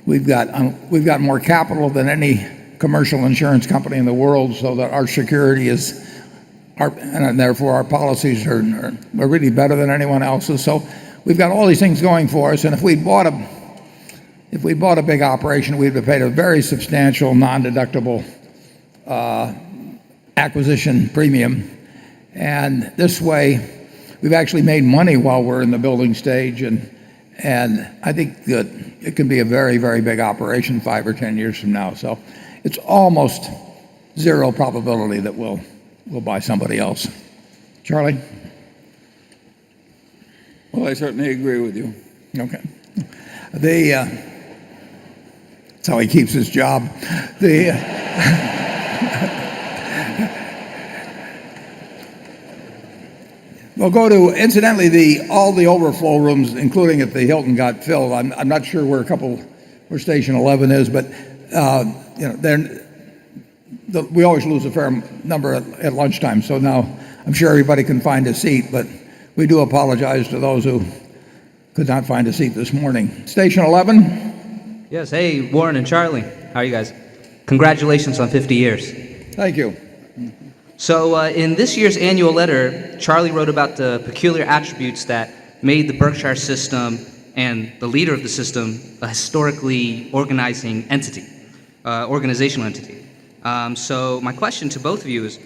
We've got more capital than any commercial insurance company in the world, so that our security and therefore our policies are really better than anyone else's. So we've got all these things going for us, and if we bought a big operation, we'd have paid a very substantial non-deductible acquisition premium, and this way we've actually made money while we're in the building stage, and I think that it can be a very, very big operation 5 or 10 years from now. So it's almost zero probability that we'll buy somebody else. Charlie? Well, I certainly agree with you. Okay. That's how he keeps his job. We'll go to, incidentally, all the overflow rooms, including at the Hilton, got filled. I'm not sure where Station 11 is, but we always lose a fair number at lunchtime. So now I'm sure everybody can find a seat, but we do apologize to those who could not find a seat this morning. Station 11. Yes. Hey, Warren and Charlie. How are you guys? Congratulations on 50 years. Thank you. So in this year's annual letter, Charlie wrote about the peculiar attributes that made the Berkshire system and the leader of the system a historically organizational entity. So my question to both of you is,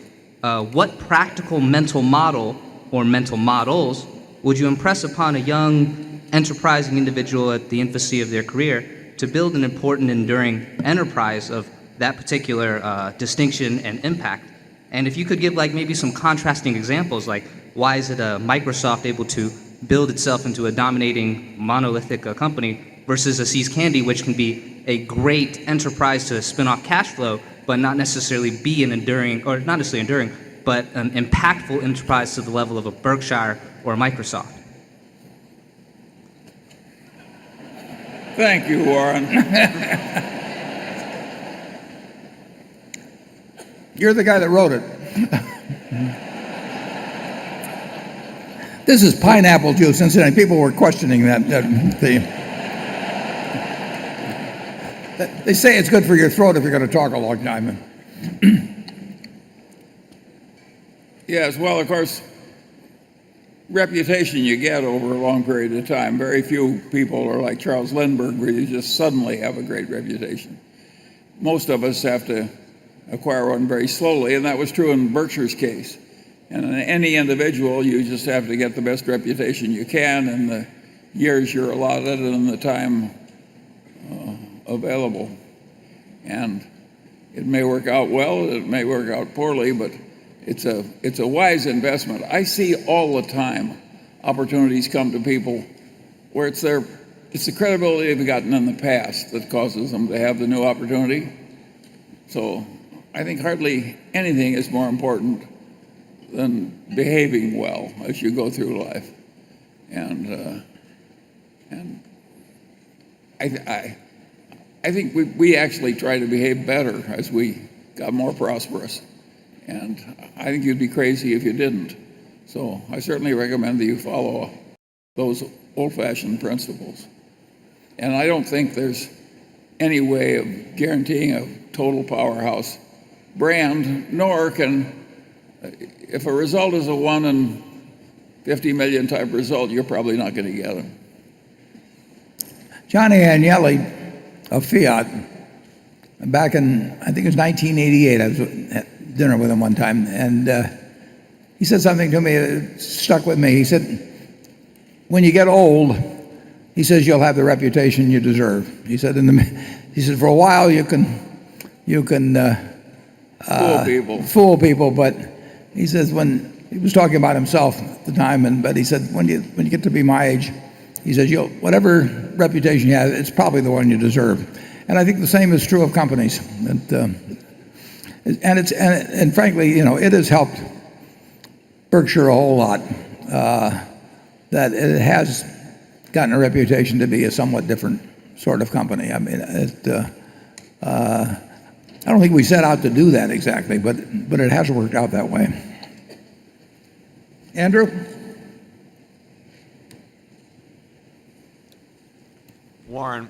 what practical mental model or mental models would you impress upon a young, enterprising individual at the infancy of their career to build an important, enduring enterprise of that particular distinction and impact? And if you could give like maybe some contrasting examples, like why is it Microsoft able to build itself into a dominating monolithic company versus a See's Candy, which can be a great enterprise to spin off cash flow, but not necessarily be an enduring, or not necessarily enduring, but an impactful enterprise to the level of a Berkshire or a Microsoft? Thank you, Warren. You're the guy that wrote it. This is pineapple juice, incidentally. People were questioning that. They say it's good for your throat if you're going to talk a long time. Yes, well, of course, reputation you get over a long period of time. Very few people are like Charles Lindbergh, where you just suddenly have a great reputation. Most of us have to acquire one very slowly, and that was true in Berkshire's case. And in any individual, you just have to get the best reputation you can in the years you're allotted and the time available. And it may work out well, it may work out poorly, but it's a wise investment. I see all the time opportunities come to people where it's the credibility they've gotten in the past that causes them to have the new opportunity. So I think hardly anything is more important than behaving well as you go through life. And I think we actually try to behave better as we got more prosperous. And I think you'd be crazy if you didn't. So I certainly recommend that you follow those old-fashioned principles. And I don't think there's any way of guaranteeing a total powerhouse brand, nor can, if a result is a 1 in 50 million type result, you're probably not going to get them. Johnny Agnelli of Fiat, back in, I think it was 1988, I was at dinner with him one time, and he said something to me that stuck with me. He said, when you get old, he says, you'll have the reputation you deserve. He said, for a while you can fool people, but he says, when he was talking about himself at the time, but he said, when you get to be my age, he says, whatever reputation you have, it's probably the one you deserve. And I think the same is true of companies. And frankly, it has helped Berkshire a whole lot, that it has gotten a reputation to be a somewhat different sort of company. I mean, I don't think we set out to do that exactly, but it has worked out that way. Andrew? Warren,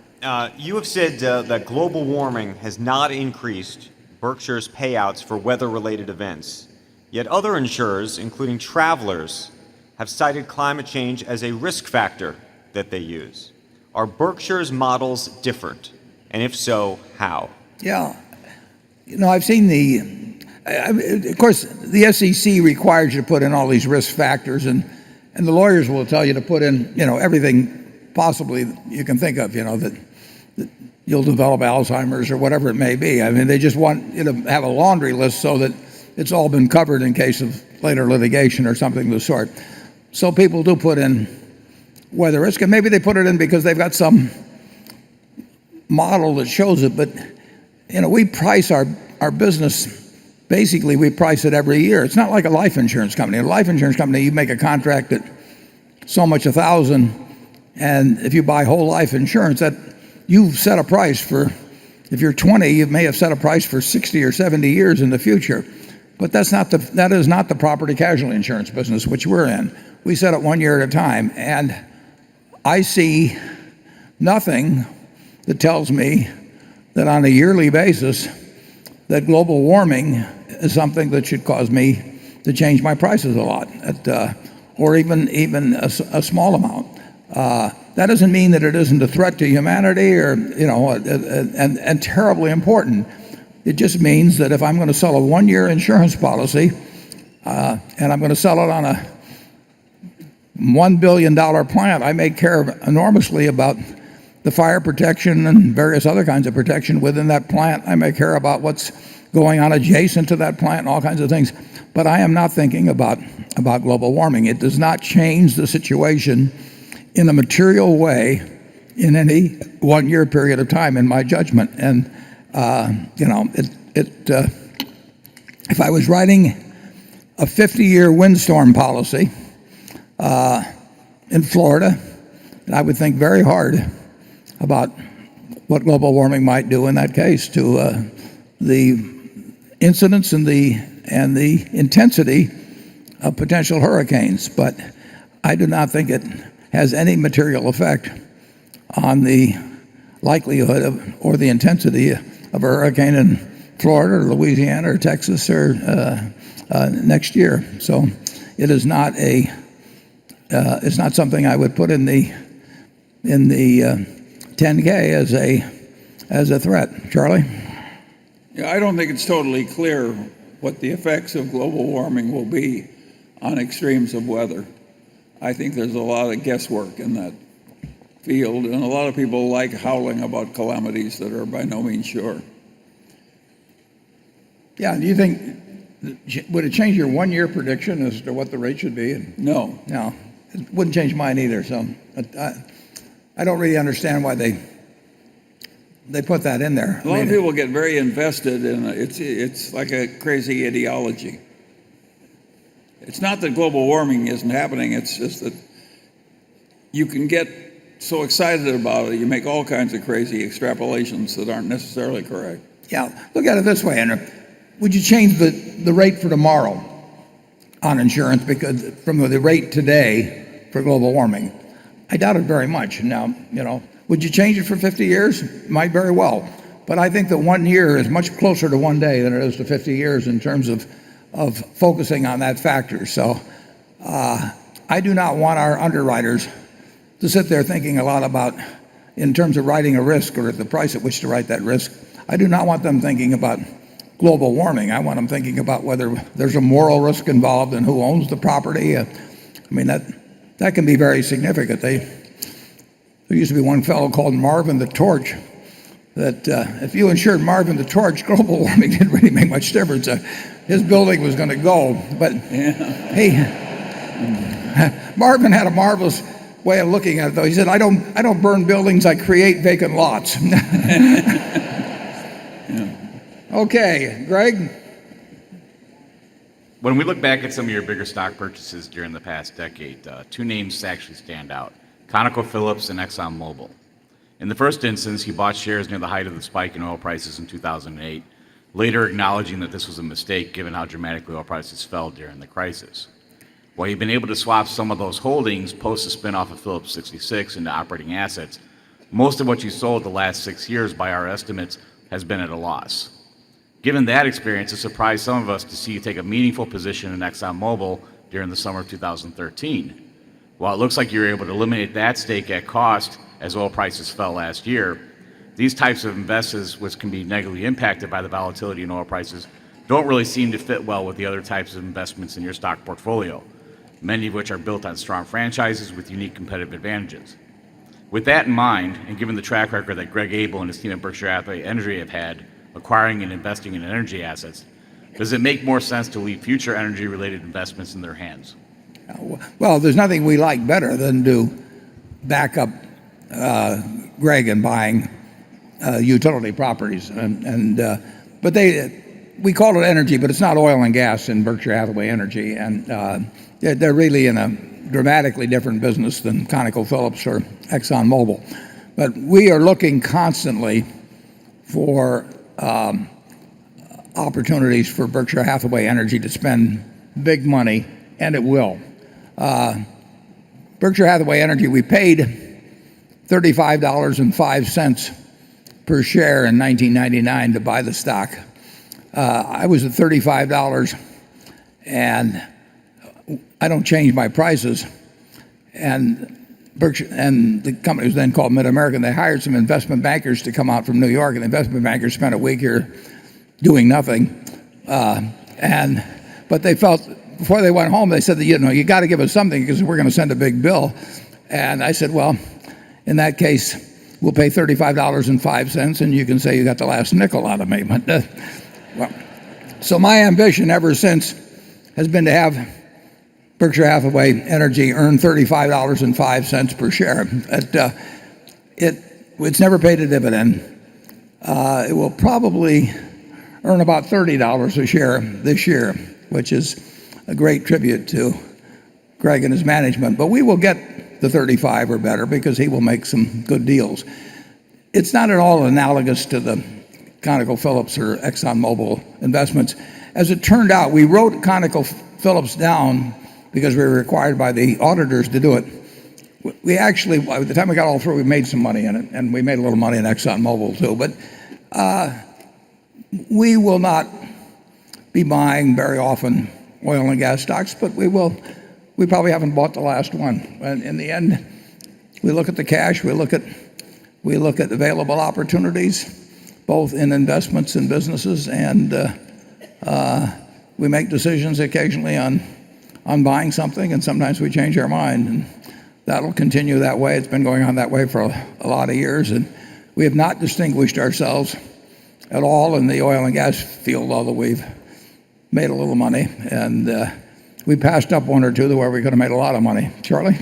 you have said that global warming has not increased Berkshire's payouts for weather-related events. Yet other insurers, including Travelers, have cited climate change as a risk factor that they use. Are Berkshire's models different? And if so, how? Yeah. I've seen of course, the SEC requires you to put in all these risk factors, and the lawyers will tell you to put in, everything possibly you can think of, that you'll develop Alzheimer's or whatever it may be. I mean, they just want you to have a laundry list so that it's all been covered in case of later litigation or something of the sort. So people do put in weather risk, and maybe they put it in because they've got some model that shows it, but we price our business, basically we price it every year. It's not like a life insurance company. A life insurance company, you make a contract at so much 1,000, and if you buy whole life insurance, that you've set a price for, if you're 20, you may have set a price for 60 or 70 years in the future. But that is not the property casualty insurance business, which we're in. We set it 1 year at a time, and I see nothing that tells me that on a yearly basis that global warming is something that should cause me to change my prices a lot, or even a small amount. that doesn't mean that it isn't a threat to humanity or, and terribly important. It just means that if I'm going to sell a 1-year insurance policy and I'm going to sell it on a $1 billion plant, I may care enormously about the fire protection and various other kinds of protection within that plant. I may care about what's going on adjacent to that plant and all kinds of things. But I am not thinking about global warming. It does not change the situation in a material way in any 1-year period of time, in my judgment. And if I was writing a 50-year windstorm policy in Florida, I would think very hard about what global warming might do in that case to the incidence and the intensity of potential hurricanes. But I do not think it has any material effect on the likelihood of or the intensity of a hurricane in Florida or Louisiana or Texas or next year. So it is not it's not something I would put in the 10K as a threat. Charlie? Yeah, I don't think it's totally clear what the effects of global warming will be on extremes of weather. I think there's a lot of guesswork in that field, and a lot of people like howling about calamities that are by no means sure. Yeah, do you think, would it change your 1-year prediction as to what the rate should be? No. No, it wouldn't change mine either. So I don't really understand why they put that in there. A lot of people get very invested in it. It's like a crazy ideology. It's not that global warming isn't happening, it's just that you can get so excited about it, you make all kinds of crazy extrapolations that aren't necessarily correct. Yeah, look at it this way, Andrew. Would you change the rate for tomorrow on insurance because from the rate today for global warming? I doubt it very much. Now, would you change it for 50 years? Might very well. But I think that 1 year is much closer to 1 day than it is to 50 years in terms of focusing on that factor. So I do not want our underwriters to sit there thinking a lot about, in terms of writing a risk or the price at which to write that risk. I do not want them thinking about global warming. I want them thinking about whether there's a moral risk involved and who owns the property. I mean, that can be very significant. There used to be one fellow called Marvin the Torch that if you insured Marvin the Torch, global warming didn't really make much difference. His building was going to go. But Marvin had a marvelous way of looking at it, though. He said, I don't burn buildings, I create vacant lots. Okay, Greg? When we look back at some of your bigger stock purchases during the past decade, two names actually stand out: ConocoPhillips and ExxonMobil. In the first instance, you bought shares near the height of the spike in oil prices in 2008, later acknowledging that this was a mistake given how dramatically oil prices fell during the crisis. While you've been able to swap some of those holdings post the spinoff of Phillips 66 into operating assets, most of what you sold the last 6 years by our estimates has been at a loss. Given that experience, it surprised some of us to see you take a meaningful position in ExxonMobil during the summer of 2013. While it looks like you were able to eliminate that stake at cost as oil prices fell last year, these types of investments, which can be negatively impacted by the volatility in oil prices, don't really seem to fit well with the other types of investments in your stock portfolio, many of which are built on strong franchises with unique competitive advantages. With that in mind, and given the track record that Greg Abel and his team at Berkshire Hathaway Energy have had acquiring and investing in energy assets, does it make more sense to leave future energy-related investments in their hands? Well, there's nothing we like better than to back up Greg in buying utility properties. But we call it energy, but it's not oil and gas in Berkshire Hathaway Energy. And they're really in a dramatically different business than ConocoPhillips or ExxonMobil. But we are looking constantly for opportunities for Berkshire Hathaway Energy to spend big money, and it will. Berkshire Hathaway Energy, we paid $35.05 per share in 1999 to buy the stock. I was at $35, and I don't change my prices. And Berkshire, and the company was then called Mid-American. They hired some investment bankers to come out from New York, and the investment bankers spent a week here doing nothing. But they felt, before they went home, they said that, you got to give us something because we're going to send a big bill. And I said, well, in that case, we'll pay $35.05, and you can say you got the last nickel out of me. But, so my ambition ever since has been to have Berkshire Hathaway Energy earn $35.05 per share. It's never paid a dividend. It will probably earn about $30 a share this year, which is a great tribute to Greg and his management. But we will get the 35 or better because he will make some good deals. It's not at all analogous to the ConocoPhillips or ExxonMobil investments. As it turned out, we wrote ConocoPhillips down because we were required by the auditors to do it. We actually, by the time we got all through, we made some money in it, and we made a little money in ExxonMobil too. But we will not be buying very often oil and gas stocks, but we will. We probably haven't bought the last one. And in the end, we look at the cash, we look at available opportunities, both in investments and businesses, and we make decisions occasionally on buying something, and sometimes we change our mind. And that'll continue that way. It's been going on that way for a lot of years, and we have not distinguished ourselves at all in the oil and gas field, although we've made a little money, and we passed up one or two where we could have made a lot of money. Charlie?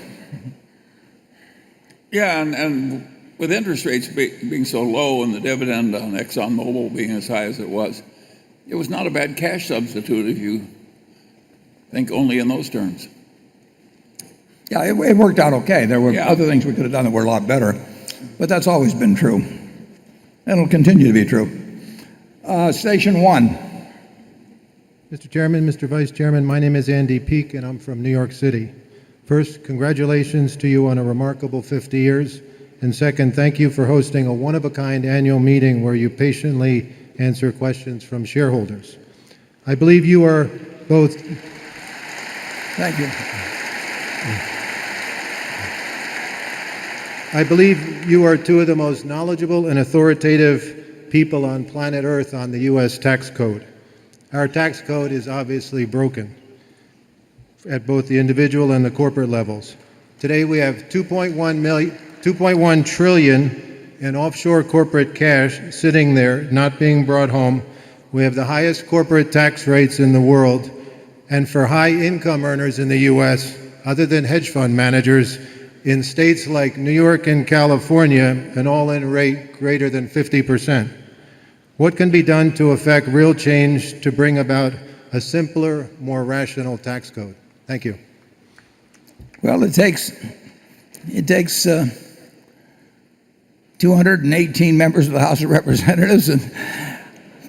Yeah, and with interest rates being so low and the dividend on ExxonMobil being as high as it was not a bad cash substitute if you think only in those terms. Yeah, it worked out okay. There were other things we could have done that were a lot better, but that's always been true, and it'll continue to be true. Station 1. Mr. Chairman, Mr. Vice Chairman, my name is Andy Peak, and I'm from New York City. First, congratulations to you on a remarkable 50 years. And second, thank you for hosting a one-of-a-kind annual meeting where you patiently answer questions from shareholders. I believe you are both... Thank you. I believe you are two of the most knowledgeable and authoritative people on planet Earth on the U.S. tax code. Our tax code is obviously broken at both the individual and the corporate levels. Today we have 2.1 trillion in offshore corporate cash sitting there, not being brought home. We have the highest corporate tax rates in the world. And for high income earners in the U.S., other than hedge fund managers, in states like New York and California, an all-in rate greater than 50%. What can be done to effect real change to bring about a simpler, more rational tax code? Thank you. Well, it takes 218 members of the House of Representatives and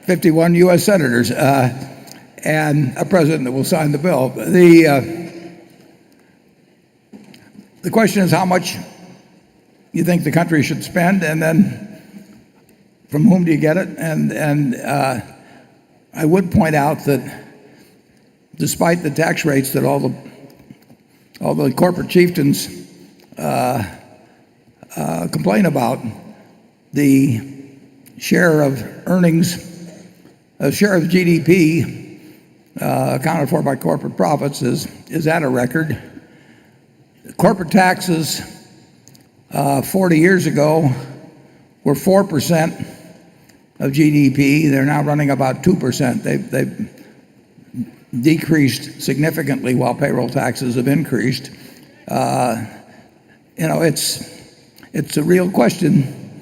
51 U.S. senators and a president that will sign the bill. The question is how much you think the country should spend, and then from whom do you get it? And I would point out that despite the tax rates that all the corporate chieftains complain about, the share of earnings, a share of GDP accounted for by corporate profits is at a record. Corporate taxes 40 years ago were 4% of GDP. They're now running about 2%. They've decreased significantly while payroll taxes have increased. It's a real question.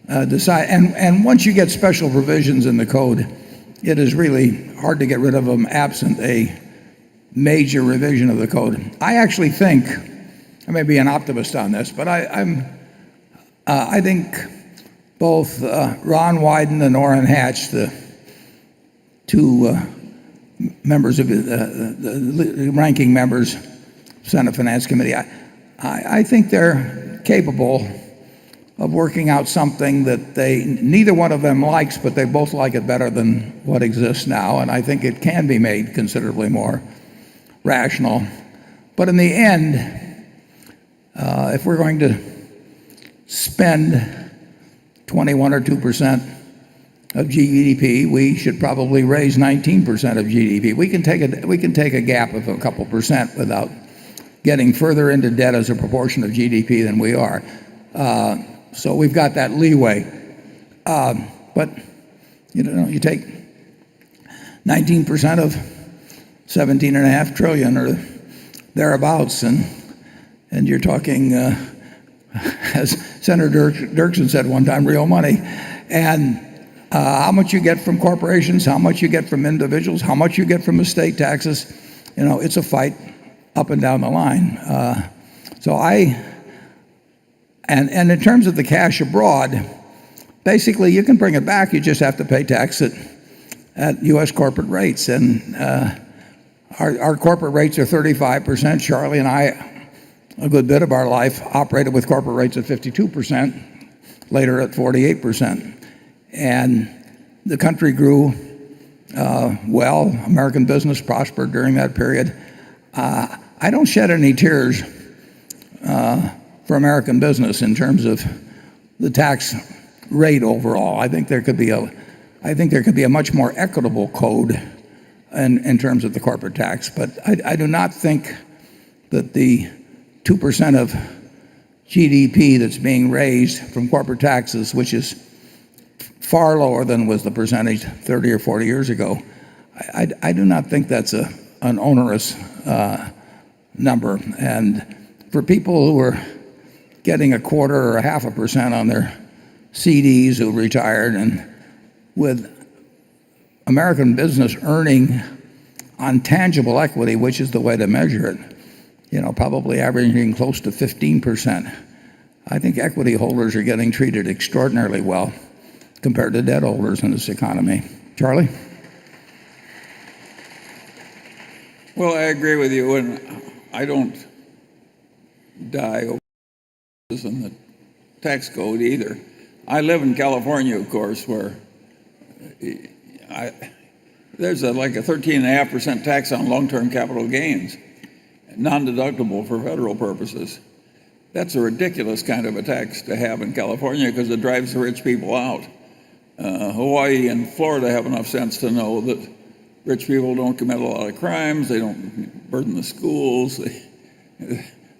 And once you get special provisions in the code, it is really hard to get rid of them absent a major revision of the code. I actually think, I may be an optimist on this, but I think both Ron Wyden and Orrin Hatch, the two members of the ranking members, Senate Finance Committee, I think they're capable of working out something that neither one of them likes, but they both like it better than what exists now, and I think it can be made considerably more rational. But in the end, If we're going to spend 21 or 2% of GDP, we should probably raise 19% of GDP. We can take a gap of a couple percent without getting further into debt as a proportion of GDP than we are. So we've got that leeway. But you take 19% of 17.5 trillion or thereabouts, and you're talking, as Senator Dirksen said one time, real money. And how much you get from corporations, how much you get from individuals, how much you get from estate taxes, it's a fight up and down the line. And in terms of the cash abroad, basically you can bring it back. You just have to pay tax at U.S. corporate rates. And our corporate rates are 35%. Charlie and I, a good bit of our life, operated with corporate rates at 52%, later at 48%. And the country grew well. American business prospered during that period. I don't shed any tears for American business in terms of the tax rate overall. I think there could be a much more equitable code in terms of the corporate tax. But I do not think that the 2% of GDP that's being raised from corporate taxes, which is far lower than was the percentage 30 or 40 years ago, I do not think that's an onerous number. And for people who are getting 1/4 or 0.5% on their CDs who retired, and with American business earning on tangible equity, which is the way to measure it, probably averaging close to 15%, I think equity holders are getting treated extraordinarily well compared to debt holders in this economy. Charlie? Well, I agree with you, and I don't die over this in the tax code either. I live in California, of course, where there's like a 13.5% tax on long-term capital gains, non-deductible for federal purposes. That's a ridiculous kind of a tax to have in California because it drives the rich people out. Hawaii and Florida have enough sense to know that rich people don't commit a lot of crimes, they don't burden the schools,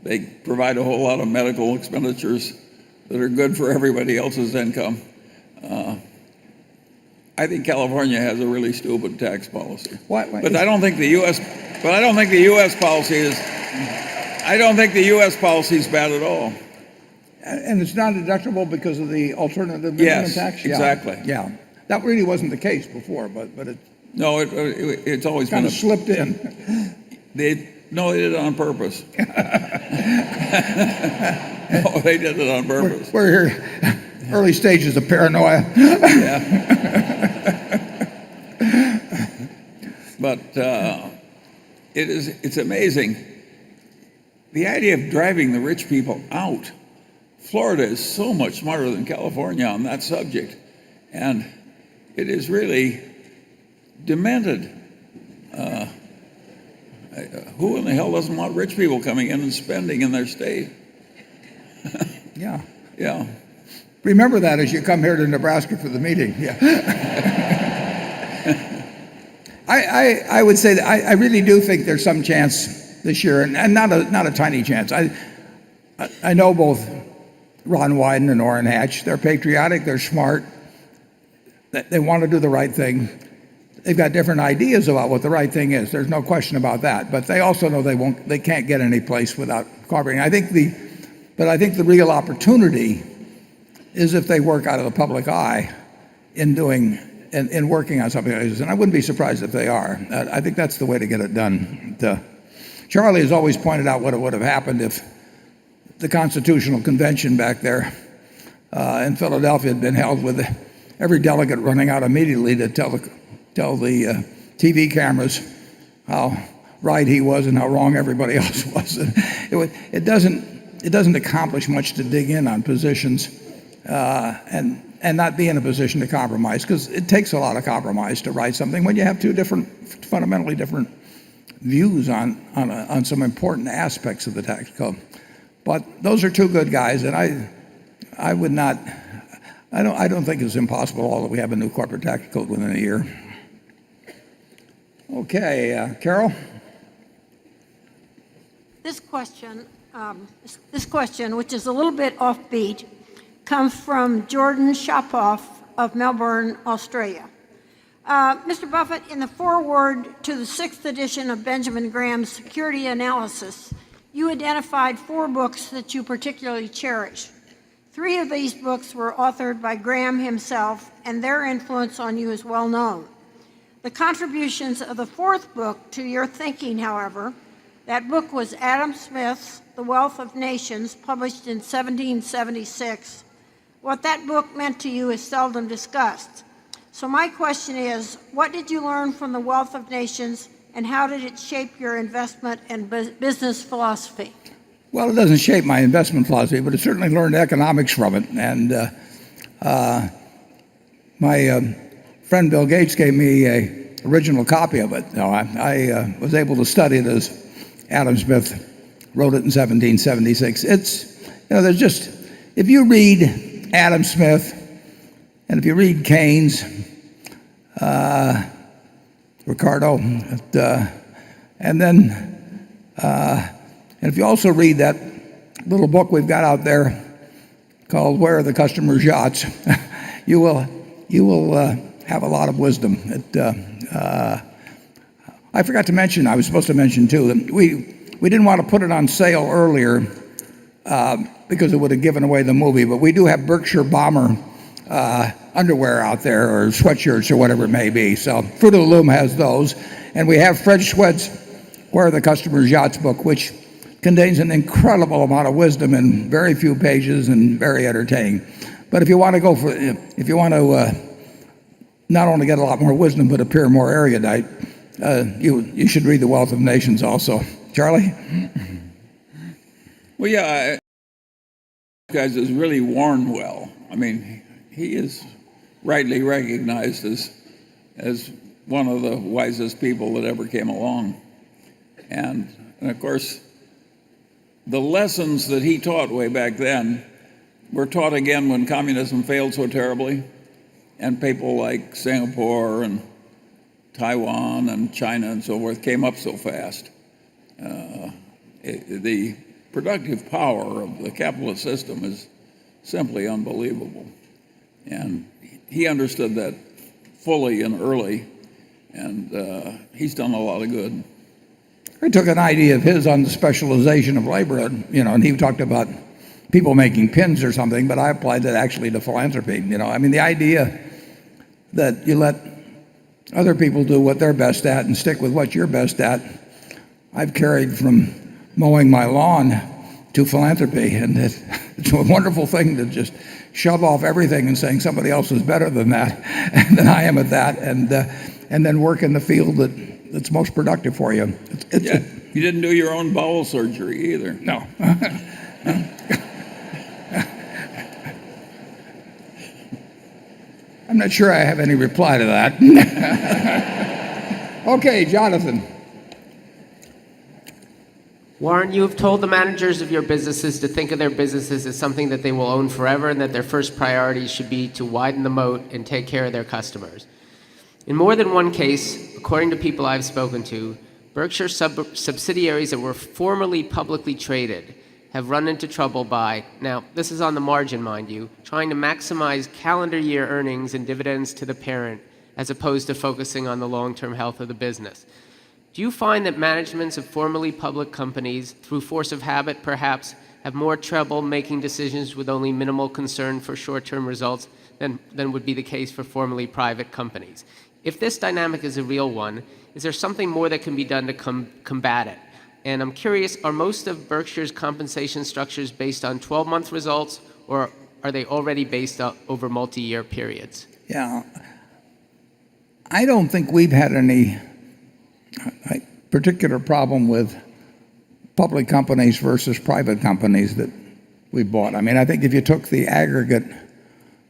they provide a whole lot of medical expenditures that are good for everybody else's income. I think California has a really stupid tax policy. But I don't think the U.S. policy is. I don't think the U.S. policy is bad at all. And it's not deductible because of the alternative minimum tax? Yes, exactly. Yeah. That really wasn't the case before, but it's always kind been of slipped in. They did it on purpose. No, they did it on purpose. We're here, early stages of paranoia. But it's amazing. The idea of driving the rich people out. Florida is so much smarter than California on that subject. And it is really demented. Who in the hell doesn't want rich people coming in and spending in their state? Yeah. Yeah. Remember that as you come here to Nebraska for the meeting. Yeah. I would say that I really do think there's some chance this year, and not a tiny chance. I know both Ron Wyden and Orrin Hatch. They're patriotic, they're smart, they want to do the right thing. They've got different ideas about what the right thing is. There's no question about that. But they also know they can't get any place without cooperating. I think the real opportunity is if they work out of the public eye in working on something like this. And I wouldn't be surprised if they are. I think that's the way to get it done. Charlie has always pointed out what would have happened if the Constitutional Convention back there in Philadelphia had been held with every delegate running out immediately to tell the TV cameras how right he was and how wrong everybody else was. It doesn't accomplish much to dig in on positions and not be in a position to compromise, because it takes a lot of compromise to write something when you have two fundamentally different views on some important aspects of the tax code. But those are two good guys, and I would not. I don't think it's impossible at all that we have a new corporate tax code within a year. Okay, Carol. This question, which is a little bit offbeat, comes from Jordan Shapoff of Melbourne, Australia. Mr. Buffett, in the foreword to the 6th edition of Benjamin Graham's Security Analysis, you identified 4 books that you particularly cherish. 3 of these books were authored by Graham himself, and their influence on you is well known. The contributions of the 4th book to your thinking, however, that book was Adam Smith's The Wealth of Nations, published in 1776. What that book meant to you is seldom discussed. So my question is, what did you learn from The Wealth of Nations, and how did it shape your investment and business philosophy? Well, it doesn't shape my investment philosophy, but I certainly learned economics from it. And my friend Bill Gates gave me an original copy of it. I was able to study it as Adam Smith wrote it in 1776. There's just, if you read Adam Smith, and if you read Keynes, Ricardo, and if you also read that little book we've got out there called "Where Are the Customers' Yachts," you will have a lot of wisdom. I forgot to mention, I was supposed to mention too, that we didn't want to put it on sale earlier because it would have given away the movie, but we do have Berkshire Bomber underwear out there, or sweatshirts, or whatever it may be. So Fruit of the Loom has those, and we have Fred Schwett's "Where Are the Customers' Yachts" book, which contains an incredible amount of wisdom in very few pages and very entertaining. But if you want to not only get a lot more wisdom but appear more erudite, you should read The Wealth of Nations also. Charlie? Well, yeah, guys is really Warren well. I mean, he is rightly recognized as one of the wisest people that ever came along. And of course, the lessons that he taught way back then were taught again when communism failed so terribly, and people like Singapore and Taiwan and China and so forth came up so fast. The productive power of the capitalist system is simply unbelievable. And he understood that fully and early, and he's done a lot of good. I took an idea of his on the specialization of labor, and he talked about people making pins or something, but I applied that actually to philanthropy. The idea that you let other people do what they're best at and stick with what you're best at, I've carried from mowing my lawn to philanthropy, and it's a wonderful thing to just shove off everything and saying somebody else is better than that, than I am at that, and then work in the field that's most productive for you. You didn't do your own bowel surgery either. No. I'm not sure I have any reply to that. Okay, Jonathan. Warren, you have told the managers of your businesses to think of their businesses as something that they will own forever, and that their first priority should be to widen the moat and take care of their customers. In more than one case, according to people I've spoken to, Berkshire subsidiaries that were formerly publicly traded have run into trouble by, now this is on the margin, mind you, trying to maximize calendar year earnings and dividends to the parent as opposed to focusing on the long-term health of the business. Do you find that managements of formerly public companies, through force of habit perhaps, have more trouble making decisions with only minimal concern for short-term results than would be the case for formerly private companies? If this dynamic is a real one, is there something more that can be done to combat it? And I'm curious, are most of Berkshire's compensation structures based on 12-month results, or are they already based over multi-year periods? Yeah. I don't think we've had any particular problem with public companies versus private companies that we bought. I think if you took the aggregate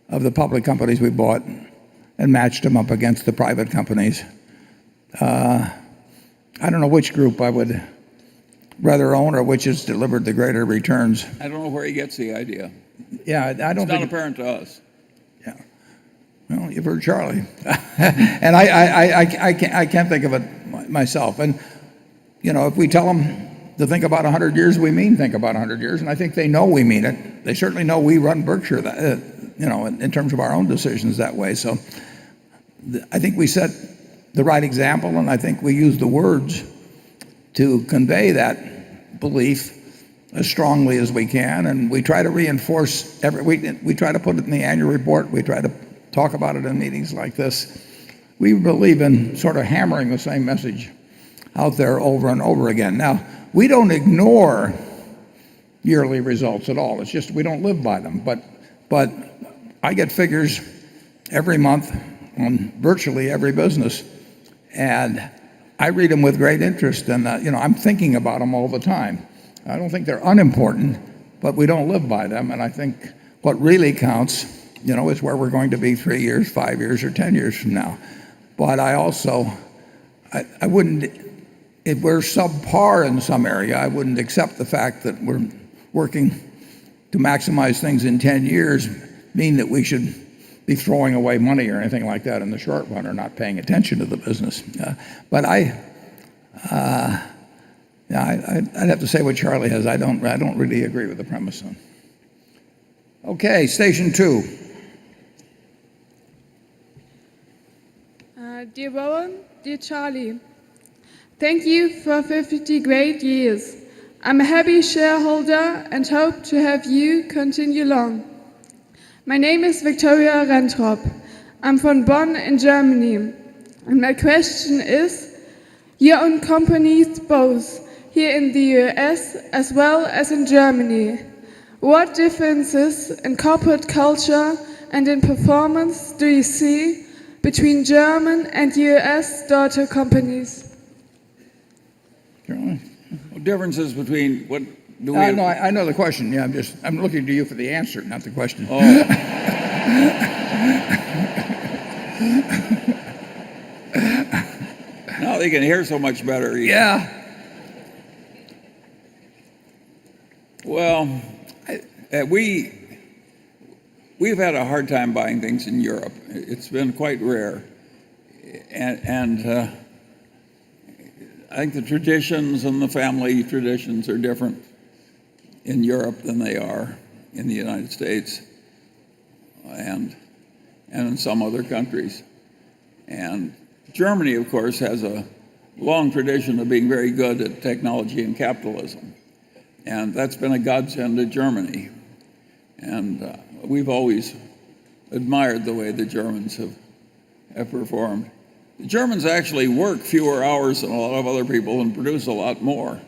of the public companies we bought and matched them up against the private companies, I don't know which group I would rather own, or which has delivered the greater returns. I don't know where he gets the idea. Yeah, I don't It's think not apparent to us. Well, you've heard Charlie, and I can't think of it myself. And if we tell them to think about 100 years, we mean think about 100 years, and I think they know we mean it. They certainly know we run Berkshire, in terms of our own decisions that way. So I think we set the right example, and I think we use the words to convey that belief as strongly as we can, and we try to reinforce we try to put it in the annual report. We try to talk about it in meetings like this. We believe in sort of hammering the same message out there over and over again. Now, we don't ignore yearly results at all. It's just we don't live by them. But I get figures every month on virtually every business, and I read them with great interest, and I'm thinking about them all the time. I don't think they're unimportant, but we don't live by them, and I think what really counts is where we're going to be 3 years, 5 years, or 10 years from now. But I wouldn't, if we're subpar in some area, I wouldn't accept the fact that we're working to maximize things in 10 years mean that we should be throwing away money or anything like that in the short run, or not paying attention to the business. But I'd have to say what Charlie has. I don't really agree with the premise on. Okay, station 2. Dear Warren, dear Charlie, thank you for 50 great years. I'm a happy shareholder and hope to have you continue long. My name is Victoria Rentrop. I'm from Bonn in Germany. And my question is, you own companies both here in the US as well as in Germany. What differences in corporate culture and in performance do you see between German and US daughter companies? What differences between what do we? I know the question. Yeah, I'm looking to you for the answer, not the question. Oh. Now they can hear so much better. Yeah. Well, we've had a hard time buying things in Europe. It's been quite rare, and I think the traditions and the family traditions are different in Europe than they are in the United States and in some other countries. And Germany, of course, has a long tradition of being very good at technology and capitalism. And that's been a godsend to Germany. And we've always admired the way the Germans have performed. The Germans actually work fewer hours than a lot of other people and produce a lot more.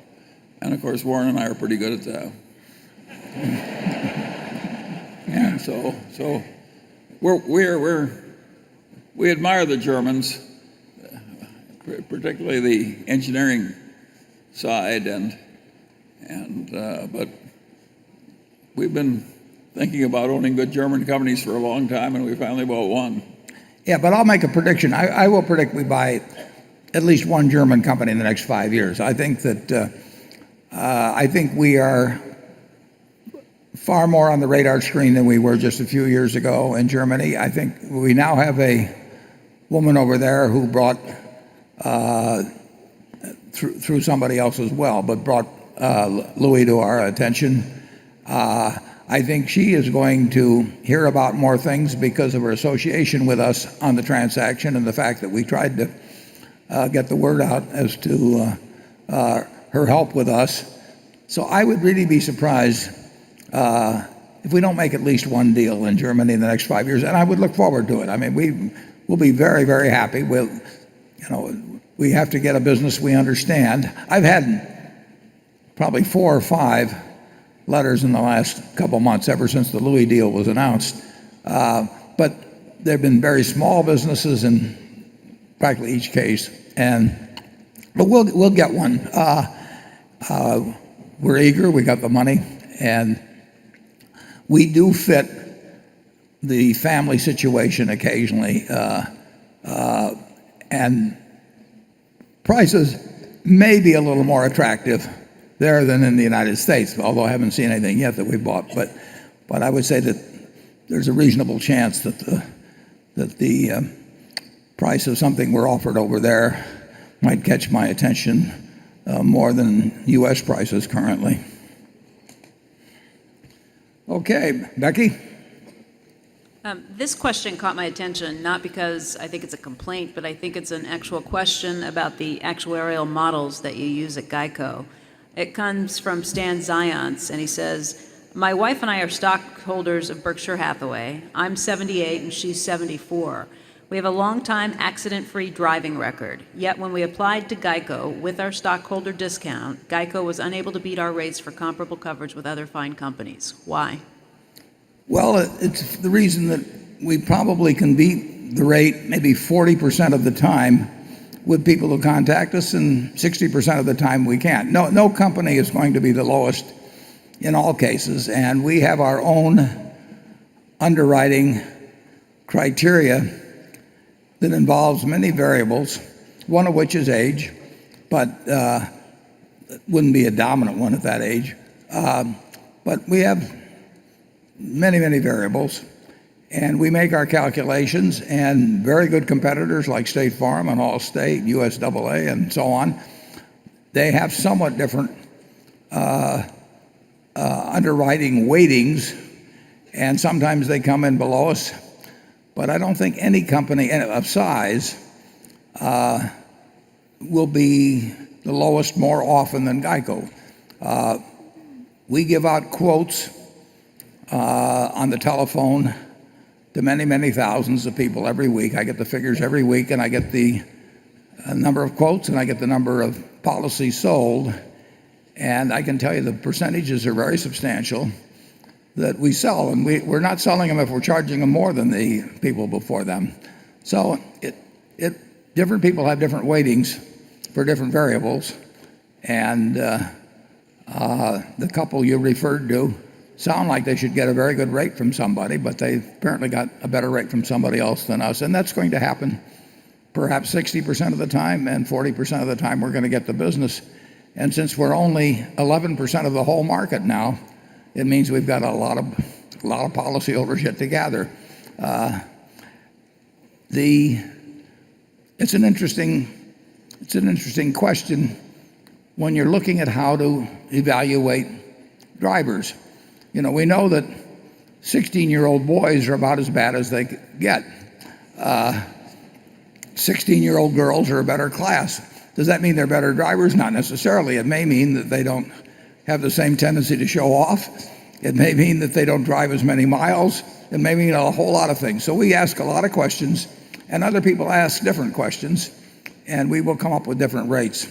And of course, Warren and I are pretty good at that. And so we admire the Germans, particularly the engineering side, but we've been thinking about owning good German companies for a long time, and we finally bought one. Yeah, but I'll make a prediction. I will predict we buy at least one German company in the next 5 years. I think we are far more on the radar screen than we were just a few years ago in Germany. I think we now have a woman over there who brought, through somebody else as well, but brought Louis to our attention. I think she is going to hear about more things because of her association with us on the transaction and the fact that we tried to get the word out as to her help with us. So I would really be surprised if we don't make at least one deal in Germany in the next 5 years, and I would look forward to it. I mean, we'll be very, very happy. We have to get a business we understand. I've had probably 4 or 5 letters in the last couple months ever since the Louis deal was announced. But there have been very small businesses in practically each case, but we'll get one. We're eager. We got the money, and we do fit the family situation occasionally, and prices may be a little more attractive there than in the United States, although I haven't seen anything yet that we bought. But I would say that there's a reasonable chance that the price of something we're offered over there might catch my attention more than U.S. prices currently. Okay, Becky? This question caught my attention, not because I think it's a complaint, but I think it's an actual question about the actuarial models that you use at GEICO. It comes from Stan Zions, and he says, my wife and I are stockholders of Berkshire Hathaway. I'm 78 and she's 74. We have a long-time accident-free driving record. Yet when we applied to GEICO with our stockholder discount, GEICO was unable to beat our rates for comparable coverage with other fine companies. Why? Well, it's the reason that we probably can beat the rate maybe 40% of the time with people who contact us, and 60% of the time we can't. No company is going to be the lowest in all cases, and we have our own underwriting criteria that involves many variables, one of which is age, but it wouldn't be a dominant one at that age. But we have many variables, and we make our calculations, and very good competitors like State Farm and Allstate, USAA, and so on, they have somewhat different underwriting weightings, and sometimes they come in below us. But I don't think any company of size will be the lowest more often than GEICO. We give out quotes on the telephone to many thousands of people every week. I get the figures every week, and I get the number of quotes, and I get the number of policies sold. And I can tell you the percentages are very substantial that we sell, and we're not selling them if we're charging them more than the people before them. So different people have different weightings for different variables, and the couple you referred to sound like they should get a very good rate from somebody, but they apparently got a better rate from somebody else than us, and that's going to happen perhaps 60% of the time, and 40% of the time we're going to get the business. And since we're only 11% of the whole market now, it means we've got a lot of policyholders yet to gather. It's an interesting question when you're looking at how to evaluate drivers. You know, we know that 16-year-old boys are about as bad as they get. 16-year-old girls are a better class. Does that mean they're better drivers? Not necessarily. It may mean that they don't have the same tendency to show off. It may mean that they don't drive as many miles. It may mean a whole lot of things. So we ask a lot of questions, and other people ask different questions, and we will come up with different rates.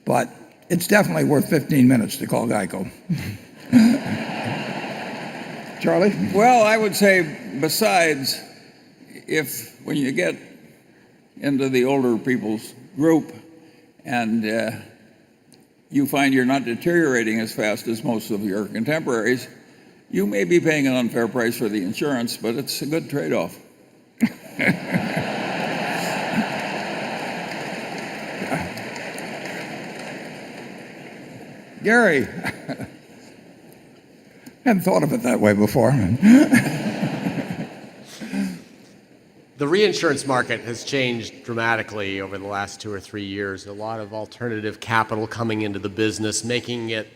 But it's definitely worth 15 minutes to call GEICO. Charlie? Well, I would say besides, when you get into the older people's group and you find you're not deteriorating as fast as most of your contemporaries, you may be paying an unfair price for the insurance, but it's a good trade-off. Gary, hadn't thought of it that way before. The reinsurance market has changed dramatically over the last 2 or 3 years. A lot of alternative capital coming into the business, making it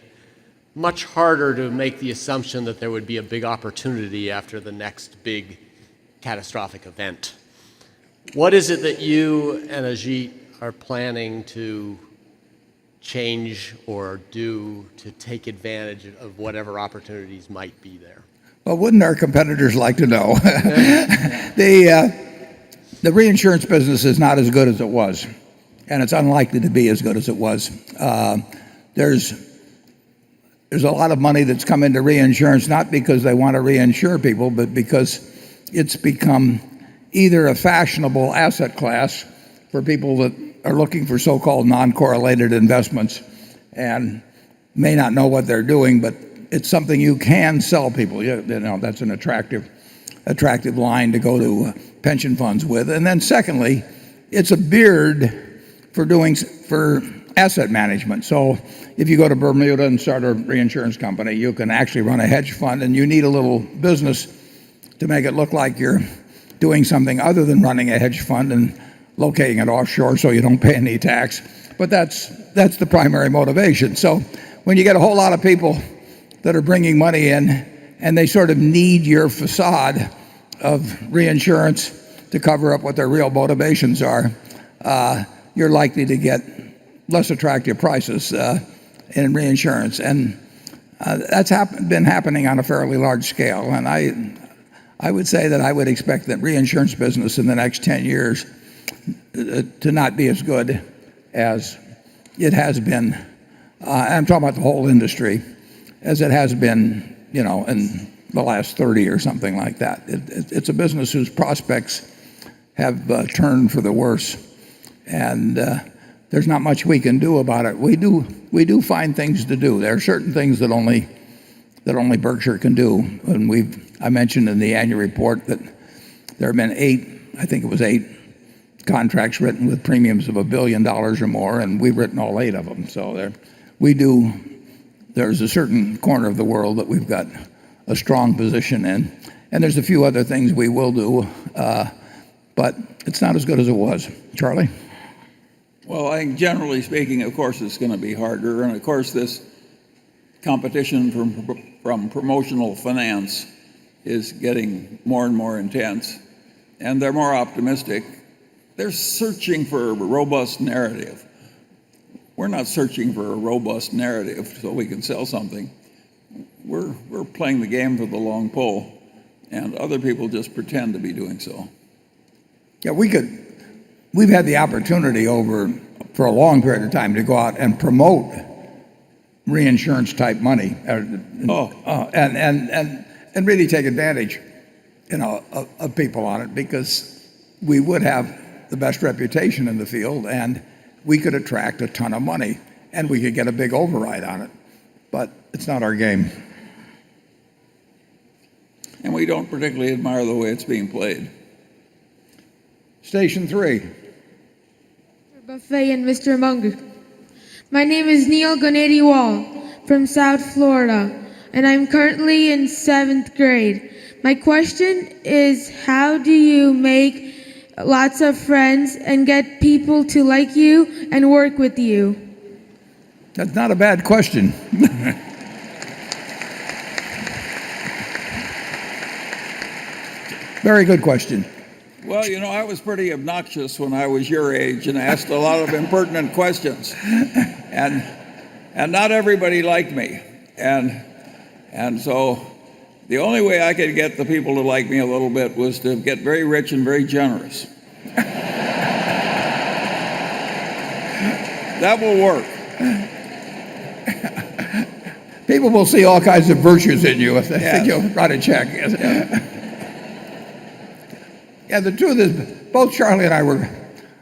much harder to make the assumption that there would be a big opportunity after the next big catastrophic event. What is it that you and Ajit are planning to change or do to take advantage of whatever opportunities might be there? Well, wouldn't our competitors like to know? The reinsurance business is not as good as it was, and it's unlikely to be as good as it was. There's a lot of money that's come into reinsurance, not because they want to reinsure people, but because it's become either a fashionable asset class for people that are looking for so-called non-correlated investments and may not know what they're doing, but it's something you can sell people. You know, that's an attractive line to go to pension funds with. And then secondly, it's a beard for asset management. So if you go to Bermuda and start a reinsurance company, you can actually run a hedge fund, and you need a little business to make it look like you're doing something other than running a hedge fund and locating it offshore so you don't pay any tax. But that's the primary motivation. So when you get a whole lot of people that are bringing money in and they sort of need your facade of reinsurance to cover up what their real motivations are, you're likely to get less attractive prices in reinsurance. And that's been happening on a fairly large scale. And I would say that I would expect that reinsurance business in the next 10 years to not be as good as it has been. I'm talking about the whole industry, as it has been, in the last 30 or something like that. It's a business whose prospects have turned for the worse, and there's not much we can do about it. We do find things to do. There are certain things that only Berkshire can do, and I mentioned in the annual report that there have been 8 contracts written with premiums of $1 billion or more, and we've written all 8 of them. So there's a certain corner of the world that we've got a strong position in, and there's a few other things we will do, but it's not as good as it was. Charlie? Well, I think generally speaking, of course, it's going to be harder, and of course this competition from promotional finance is getting more and more intense, and they're more optimistic. They're searching for a robust narrative. We're not searching for a robust narrative so we can sell something. We're playing the game for the long pull, and other people just pretend to be doing so. Yeah, we've had the opportunity for a long period of time to go out and promote reinsurance type money, and really take advantage, of people on it, because we would have the best reputation in the field, and we could attract a ton of money, and we could get a big override on it. But it's not our game. And we don't particularly admire the way it's being played. Station 3. Mr. Buffett and Mr. Munger. My name is Neil Gonetti Wall from South Florida, and I'm currently in 7th grade. My question is, how do you make lots of friends and get people to like you and work with you? That's not a bad question. Very good question. Well, I was pretty obnoxious when I was your age and asked a lot of impertinent questions. And not everybody liked me. And so the only way I could get the people to like me a little bit was to get very rich and very generous. That will work. People will see all kinds of virtues in you if they think you'll write a check. Yeah, the truth is, both Charlie and I were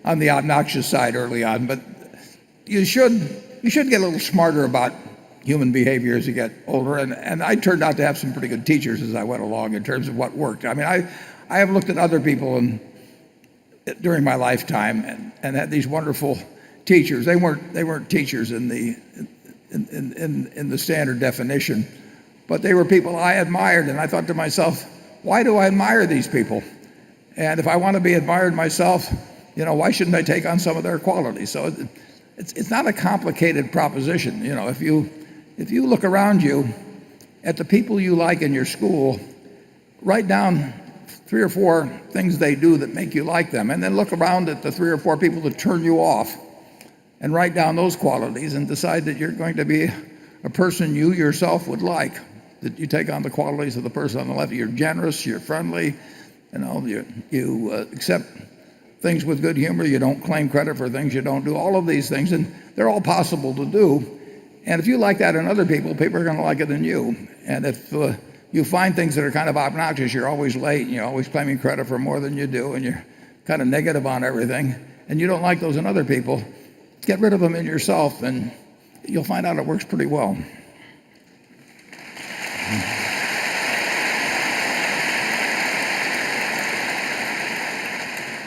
on the obnoxious side early on, but you should get a little smarter about human behavior as you get older, and I turned out to have some pretty good teachers as I went along in terms of what worked. I mean, I have looked at other people during my lifetime and had these wonderful teachers. They weren't teachers in the standard definition, but they were people I admired, and I thought to myself, why do I admire these people? And if I want to be admired myself, why shouldn't I take on some of their qualities? So it's not a complicated proposition. If you look around you at the people you like in your school, write down 3 or 4 things they do that make you like them, and then look around at the 3 or 4 people that turn you off, and write down those qualities and decide that you're going to be a person you yourself would like, that you take on the qualities of the person on the left. You're generous, you're friendly, you accept things with good humor, you don't claim credit for things you don't do, all of these things, and they're all possible to do. And if you like that in other people, people are going to like it in you. And if you find things that are kind of obnoxious, you're always late, and you're always claiming credit for more than you do, and you're kind of negative on everything, and you don't like those in other people, get rid of them in yourself, and you'll find out it works pretty well.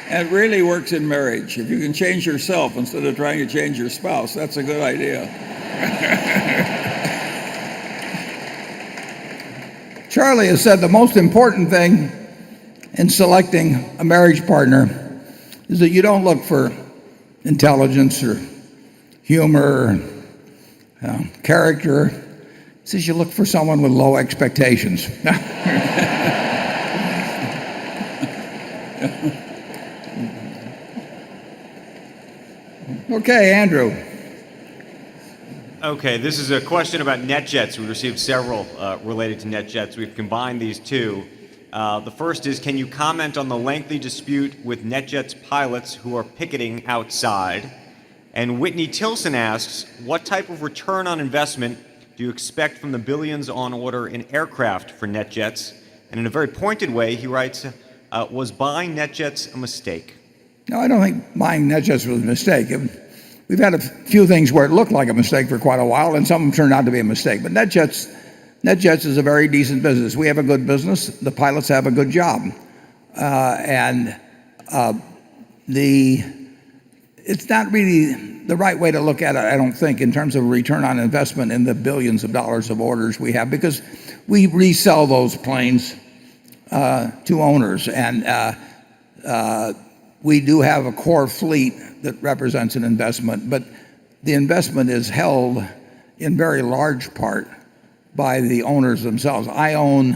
And it really works in marriage. If you can change yourself instead of trying to change your spouse, that's a good idea. Charlie has said the most important thing in selecting a marriage partner is that you don't look for intelligence or humor or character. He says you look for someone with low expectations. Okay, Andrew. Okay, this is a question about NetJets. We received several related to NetJets. We've combined these two. The first is, can you comment on the lengthy dispute with NetJets pilots who are picketing outside? And Whitney Tilson asks, what type of return on investment do you expect from the billions on order in aircraft for NetJets? And in a very pointed way, he writes, was buying NetJets a mistake? No, I don't think buying NetJets was a mistake. We've had a few things where it looked like a mistake for quite a while, and some of them turned out to be a mistake. But NetJets is a very decent business. We have a good business. The pilots have a good job. It's not really the right way to look at it, I don't think, in terms of return on investment in the billions of dollars of orders we have, because we resell those planes to owners. And we do have a core fleet that represents an investment, but the investment is held in very large part by the owners themselves. I own,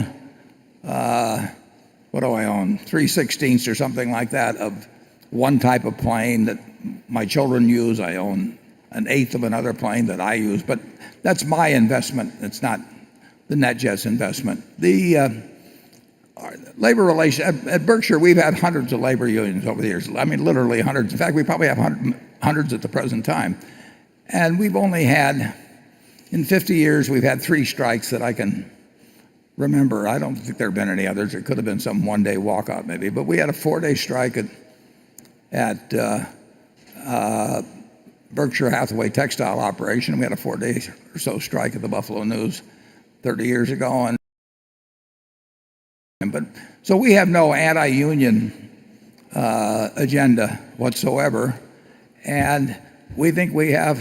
what do I own? 3/16 or something like that of one type of plane that my children use. I own 1/8 of another plane that I use, but that's my investment. It's not the NetJets investment. The labor relations at Berkshire, we've had hundreds of labor unions over the years. I mean, literally hundreds. In fact, we probably have hundreds at the present time. And we've only had, in 50 years, we've had 3 strikes that I can remember. I don't think there have been any others. There could have been some one-day walkout maybe, but we had a 4-day strike at Berkshire Hathaway textile operation. We had a 4-day or so strike at the Buffalo News 30 years ago. But so we have no anti-union agenda whatsoever, and we think we have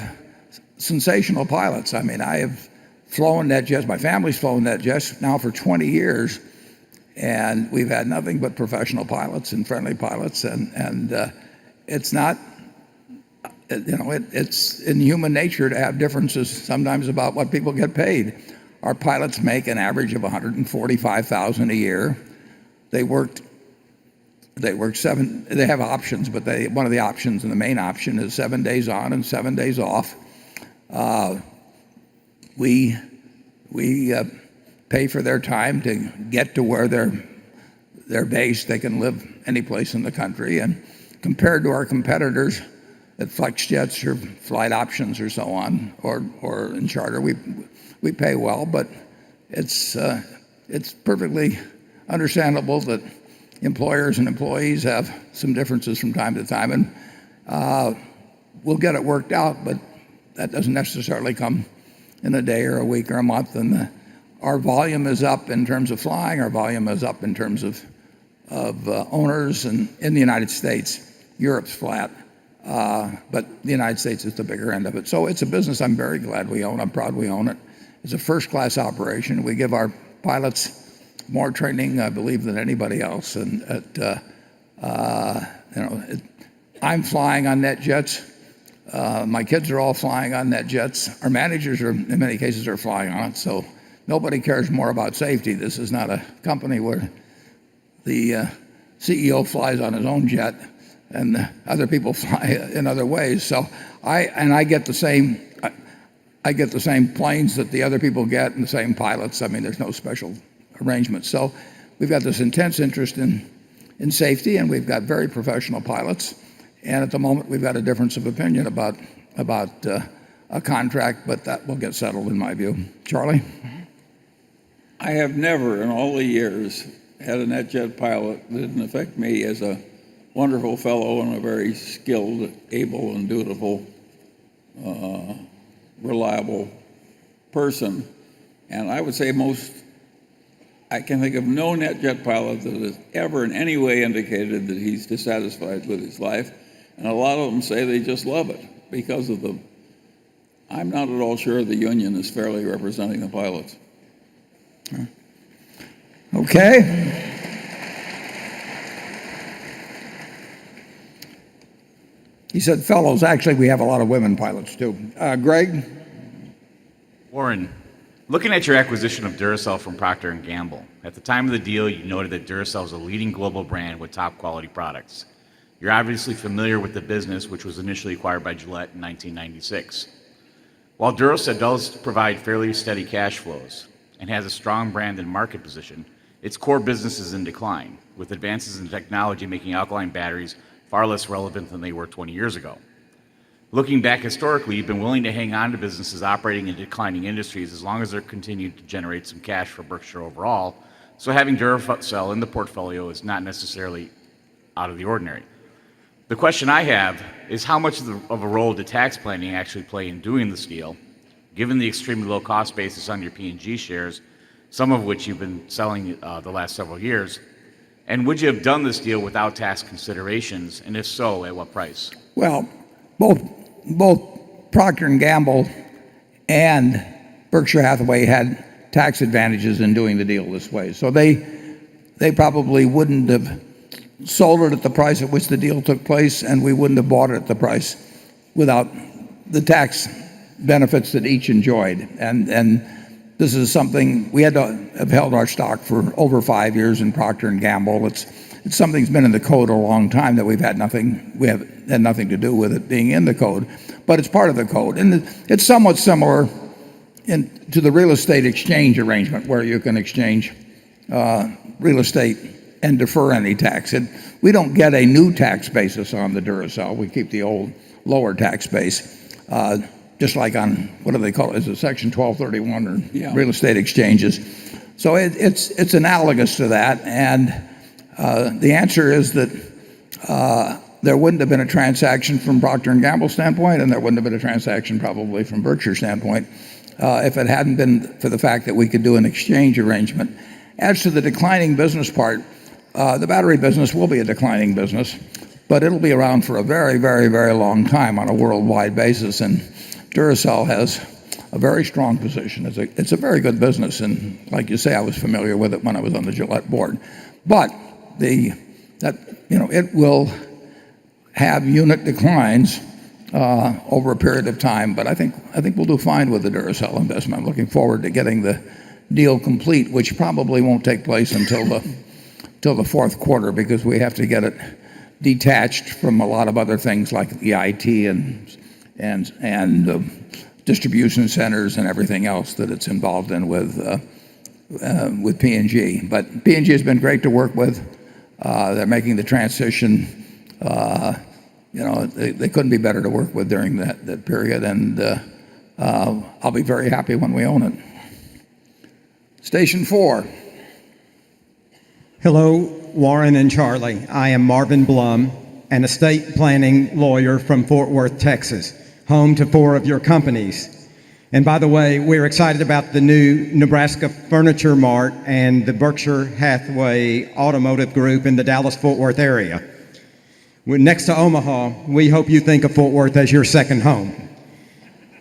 sensational pilots. I mean, I have flown NetJets. My family's flown NetJets now for 20 years, and we've had nothing but professional pilots and friendly pilots. And it's not, it's in human nature to have differences sometimes about what people get paid. Our pilots make an average of $145,000 a year. They work 7. They have options, but one of the options, and the main option, is 7 days on and 7 days off. We pay for their time to get to where they're based. They can live any place in the country, and compared to our competitors at FlexJets or Flight Options or so on, or in charter, we pay well, but it's perfectly understandable that employers and employees have some differences from time to time, and we'll get it worked out, but that doesn't necessarily come in a day or a week or a month. And our volume is up in terms of flying. Our volume is up in terms of owners, and in the United States. Europe's flat, but the United States is the bigger end of it. So it's a business I'm very glad we own. I'm proud we own it. It's a first-class operation. We give our pilots more training, I believe, than anybody else. And I'm flying on NetJets. My kids are all flying on NetJets. Our managers are, in many cases, are flying on it. So nobody cares more about safety. This is not a company where the CEO flies on his own jet and other people fly in other ways. So I get the same. I get the same planes that the other people get, and the same pilots. I mean, there's no special arrangement. So we've got this intense interest in safety, and we've got very professional pilots. And at the moment, we've got a difference of opinion about a contract, but that will get settled in my view. Charlie? I have never in all the years had a NetJet pilot that didn't affect me as a wonderful fellow and a very skilled, able, and dutiful, reliable person. And I would say most I can think of no NetJet pilot that has ever in any way indicated that he's dissatisfied with his life. And a lot of them say they just love it because of the. I'm not at all sure the union is fairly representing the pilots. Okay. He said, fellows, actually, we have a lot of women pilots, too. Greg? Warren, looking at your acquisition of Duracell from Procter & Gamble, at the time of the deal, you noted that Duracell is a leading global brand with top quality products. You're obviously familiar with the business, which was initially acquired by Gillette in 1996. While Duracell does provide fairly steady cash flows and has a strong brand and market position, its core business is in decline, with advances in technology making alkaline batteries far less relevant than they were 20 years ago. Looking back historically, you've been willing to hang on to businesses operating in declining industries as long as they're continued to generate some cash for Berkshire overall, so having Duracell in the portfolio is not necessarily out of the ordinary. The question I have is how much of a role did tax planning actually play in doing this deal, given the extremely low cost basis on your P&G shares, some of which you've been selling the last several years, and would you have done this deal without tax considerations, and if so, at what price? Well, both Procter & Gamble and Berkshire Hathaway had tax advantages in doing the deal this way. So they probably wouldn't have sold it at the price at which the deal took place, and we wouldn't have bought it at the price without the tax benefits that each enjoyed. And this is something we had to have held our stock for over 5 years in Procter & Gamble. It's something that's been in the code a long time that we have had nothing to do with it being in the code, but it's part of the code. And it's somewhat similar to the real estate exchange arrangement where you can exchange real estate and defer any tax. We don't get a new tax basis on the Duracell. We keep the old lower tax base, just like on, what do they call it? Is it Section 1231 or real estate exchanges? So it's analogous to that. And the answer is that there wouldn't have been a transaction from Procter & Gamble's standpoint, and there wouldn't have been a transaction probably from Berkshire's standpoint if it hadn't been for the fact that we could do an exchange arrangement. As to the declining business part, the battery business will be a declining business, but it'll be around for a very, very, very long time on a worldwide basis. And Duracell has a very strong position. It's a very good business, and like you say, I was familiar with it when I was on the Gillette board. But it will have unit declines over a period of time. But I think we'll do fine with the Duracell investment. I'm looking forward to getting the deal complete, which probably won't take place until the fourth quarter, because we have to get it detached from a lot of other things like the IT and distribution centers and everything else that it's involved in with P&G. But P&G has been great to work with. They're making the transition. They couldn't be better to work with during that period, and I'll be very happy when we own it. Station 4. Hello, Warren and Charlie. I am Marvin Blum, an estate planning lawyer from Fort Worth, Texas, home to 4 of your companies. And by the way, we're excited about the new Nebraska Furniture Mart and the Berkshire Hathaway Automotive Group in the Dallas-Fort Worth area. We're next to Omaha. We hope you think of Fort Worth as your second home.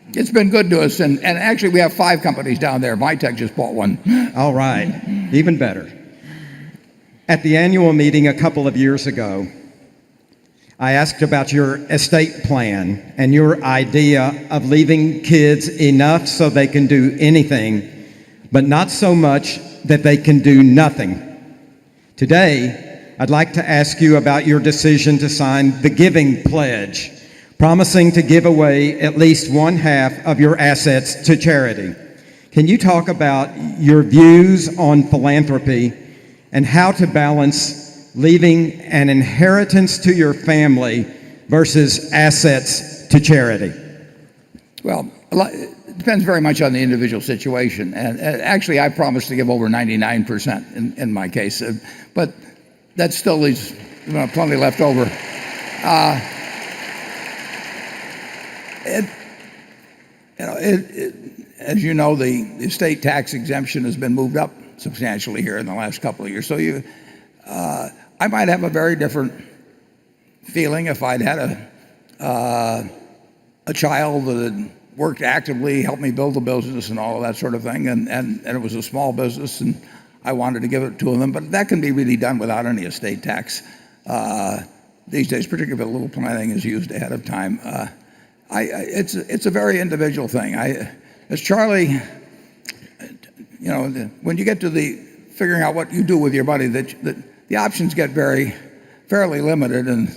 It's been good to us, and actually we have 5 companies down there. Mytech just bought one. All right, even better. At the annual meeting a couple of years ago, I asked about your estate plan and your idea of leaving kids enough so they can do anything, but not so much that they can do nothing. Today, I'd like to ask you about your decision to sign the Giving Pledge, promising to give away at least 1/2 of your assets to charity. Can you talk about your views on philanthropy and how to balance leaving an inheritance to your family versus assets to charity? Well, it depends very much on the individual situation. And actually, I promised to give over 99% in my case. But that still leaves plenty left over. As you know, the estate tax exemption has been moved up substantially here in the last couple of years. So I might have a very different feeling if I'd had a child that had worked actively, helped me build a business and all of that sort of thing, and it was a small business, and I wanted to give it to them. But that can be really done without any estate tax these days, particularly if a little planning is used ahead of time. It's a very individual thing. As Charlie, when you get to the figuring out what you do with your money, the options get fairly limited. And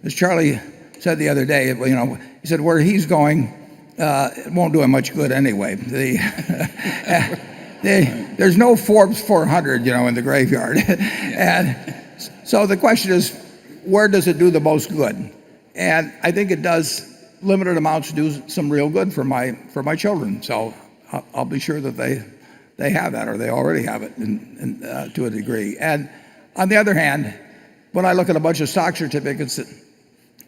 as Charlie said the other day, he said where he's going, it won't do him much good anyway. There's no Forbes 400, in the graveyard. And so the question is, where does it do the most good? And I think it does limited amounts do some real good for my children. So I'll be sure that they have that, or they already have it to a degree. And on the other hand, when I look at a bunch of stock certificates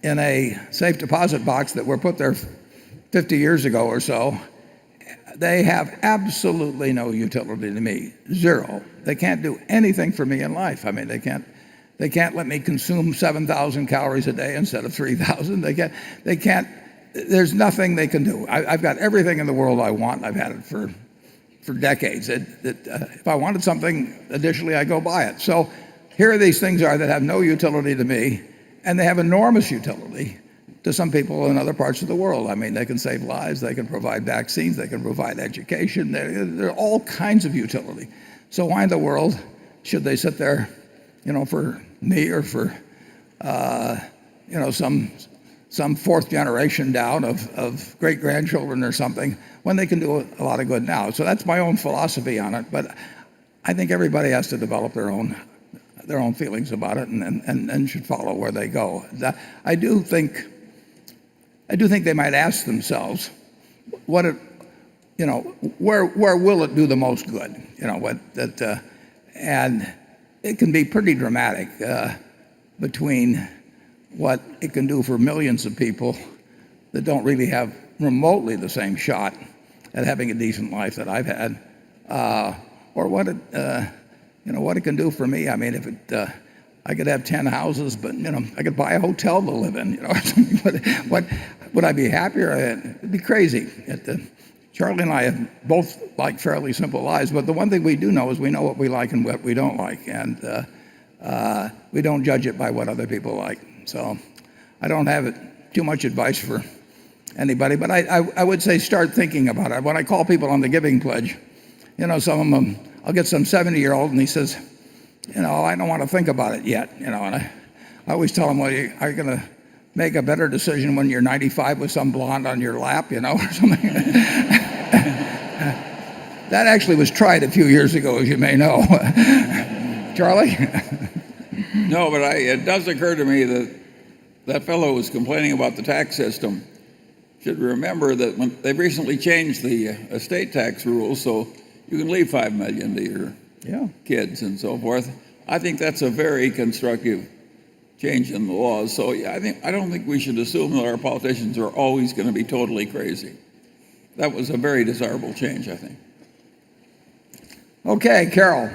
in a safe deposit box that were put there 50 years ago or so, they have absolutely no utility to me. Zero. They can't do anything for me in life. I mean, they can't let me consume 7,000 calories a day instead of 3,000. They can't. There's nothing they can do. I've got everything in the world I want. I've had it for decades. If I wanted something additionally, I go buy it. So here these things are that have no utility to me, and they have enormous utility to some people in other parts of the world. I mean, they can save lives, they can provide vaccines, they can provide education. There are all kinds of utility. So why in the world should they sit there, for me or for some fourth generation down of great-grandchildren or something, when they can do a lot of good now? So that's my own philosophy on it. But I think everybody has to develop their own feelings about it and should follow where they go. I do think they might ask themselves, where will it do the most good? And it can be pretty dramatic between what it can do for millions of people that don't really have remotely the same shot at having a decent life that I've had, or what it can do for me. I mean, if I could have 10 houses, but I could buy a hotel to live in. What would I be happier? It'd be crazy. Charlie and I have both like fairly simple lives, but the one thing we do know is we know what we like and what we don't like, and we don't judge it by what other people like. So I don't have too much advice for anybody, but I would say start thinking about it. When I call people on the Giving Pledge, some of them, I'll get some 70-year-old and he says, I don't want to think about it yet. And I always tell them, well, are you going to make a better decision when you're 95 with some blonde on your lap, or something? That actually was tried a few years ago, as you may know. Charlie? No, but it does occur to me that fellow who was complaining about the tax system should remember that when they've recently changed the estate tax rules, so you can leave $5 million to your kids and so forth. I think that's a very constructive change in the laws. So I don't think we should assume that our politicians are always going to be totally crazy. That was a very desirable change, I think. Okay, Carol.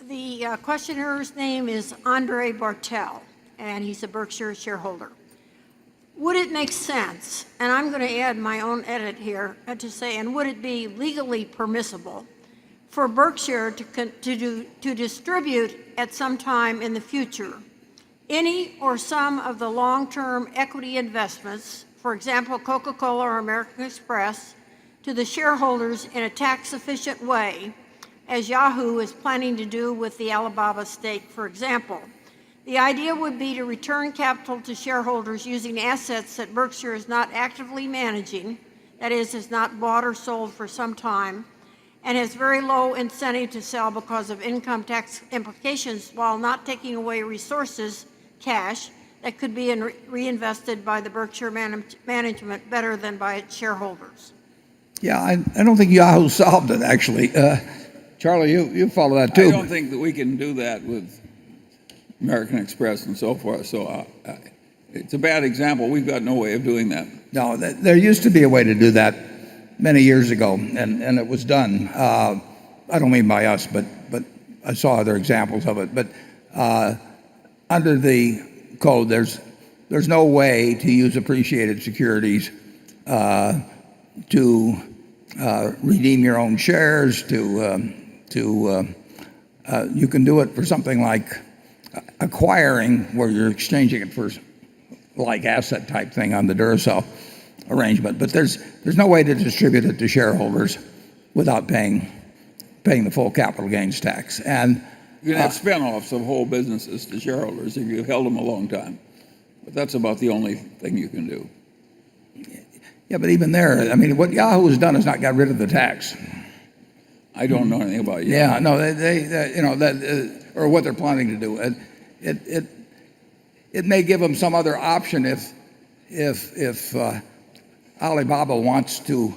The questioner's name is Andre Bartel, and he's a Berkshire shareholder. Would it make sense, and I'm going to add my own edit here to say, and would it be legally permissible for Berkshire to distribute at some time in the future any or some of the long-term equity investments, for example, Coca-Cola or American Express, to the shareholders in a tax-efficient way, as Yahoo is planning to do with the Alibaba stake, for example? The idea would be to return capital to shareholders using assets that Berkshire is not actively managing, that is, has not bought or sold for some time, and has very low incentive to sell because of income tax implications, while not taking away resources, cash, that could be reinvested by the Berkshire management better than by its shareholders. Yeah, I don't think Yahoo solved it, actually. Charlie, you follow that too. I don't think that we can do that with American Express and so forth. So it's a bad example. We've got no way of doing that. No, there used to be a way to do that many years ago, and it was done. I don't mean by us, but I saw other examples of it. But under the code, there's no way to use appreciated securities to redeem your own shares. You can do it for something like acquiring, where you're exchanging it for like asset type thing on the Duracell arrangement. But there's no way to distribute it to shareholders without paying the full capital gains tax. And you can have spin-offs of whole businesses to shareholders if you've held them a long time. But that's about the only thing you can do. Yeah, but even there, I mean, what Yahoo has done is not got rid of the tax. I don't know anything about Yahoo. Yeah, no, they you know, that or what they're planning to do. It may give them some other option if Alibaba wants to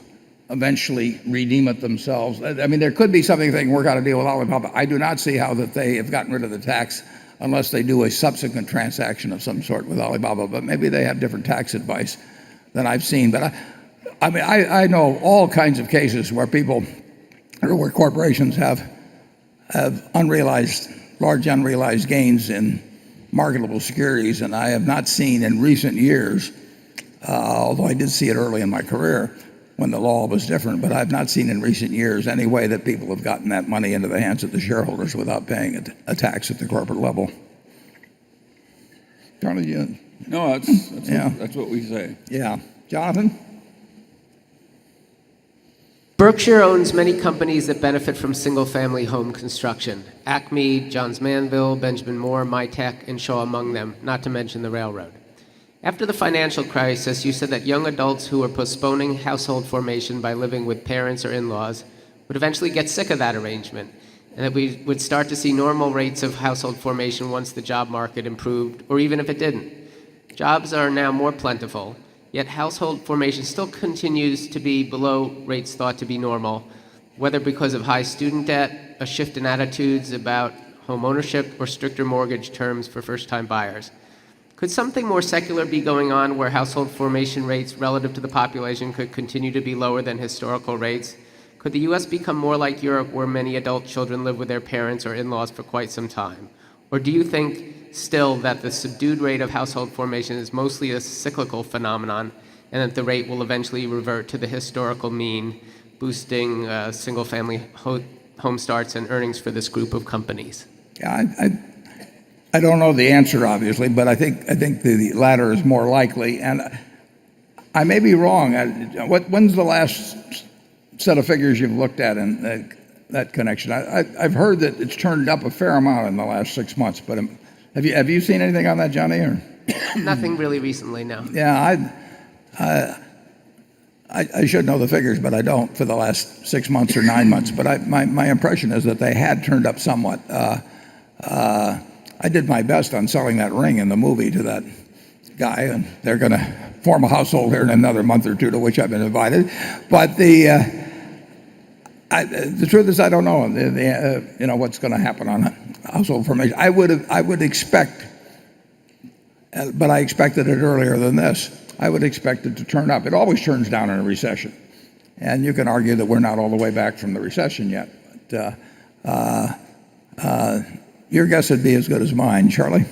eventually redeem it themselves. I mean, there could be something they can work out a deal with Alibaba. I do not see how that they have gotten rid of the tax unless they do a subsequent transaction of some sort with Alibaba. But maybe they have different tax advice than I've seen. But I know all kinds of cases where where corporations have large unrealized gains in marketable securities, and I have not seen in recent years, although I did see it early in my career when the law was different, but I've not seen in recent years any way that people have gotten that money into the hands of the shareholders without paying a tax at the corporate level. Charlie, No, that's what we say. Yeah. Jonathan? Berkshire owns many companies that benefit from single-family home construction. Acme, Johns Manville, Benjamin Moore, Mytech, and Shaw among them, not to mention the railroad. After the financial crisis, you said that young adults who were postponing household formation by living with parents or in-laws would eventually get sick of that arrangement, and that we would start to see normal rates of household formation once the job market improved, or even if it didn't. Jobs are now more plentiful, yet household formation still continues to be below rates thought to be normal, whether because of high student debt, a shift in attitudes about home ownership, or stricter mortgage terms for first-time buyers. Could something more secular be going on where household formation rates relative to the population could continue to be lower than historical rates? Could the U.S. become more like Europe, where many adult children live with their parents or in-laws for quite some time? Or do you think still that the subdued rate of household formation is mostly a cyclical phenomenon, and that the rate will eventually revert to the historical mean, boosting single-family home starts and earnings for this group of companies? Yeah, I don't know the answer, obviously, but I think the latter is more likely. And I may be wrong. When's the last set of figures you've looked at in that connection? I've heard that it's turned up a fair amount in the last 6 months, but have you seen anything on that, Johnny? Or Nothing really recently, no. Yeah, I should know the figures, but I don't for the last 6 months or 9 months. But my impression is that they had turned up somewhat. I did my best on selling that ring in the movie to that guy, and they're going to form a household here in another month or two, to which I've been invited. But the truth is, I don't know. What's going to happen on household formation. I would expect, but I expected it earlier than this. I would expect it to turn up. It always turns down in a recession, and you can argue that we're not all the way back from the recession yet. But your guess would be as good as mine, Charlie.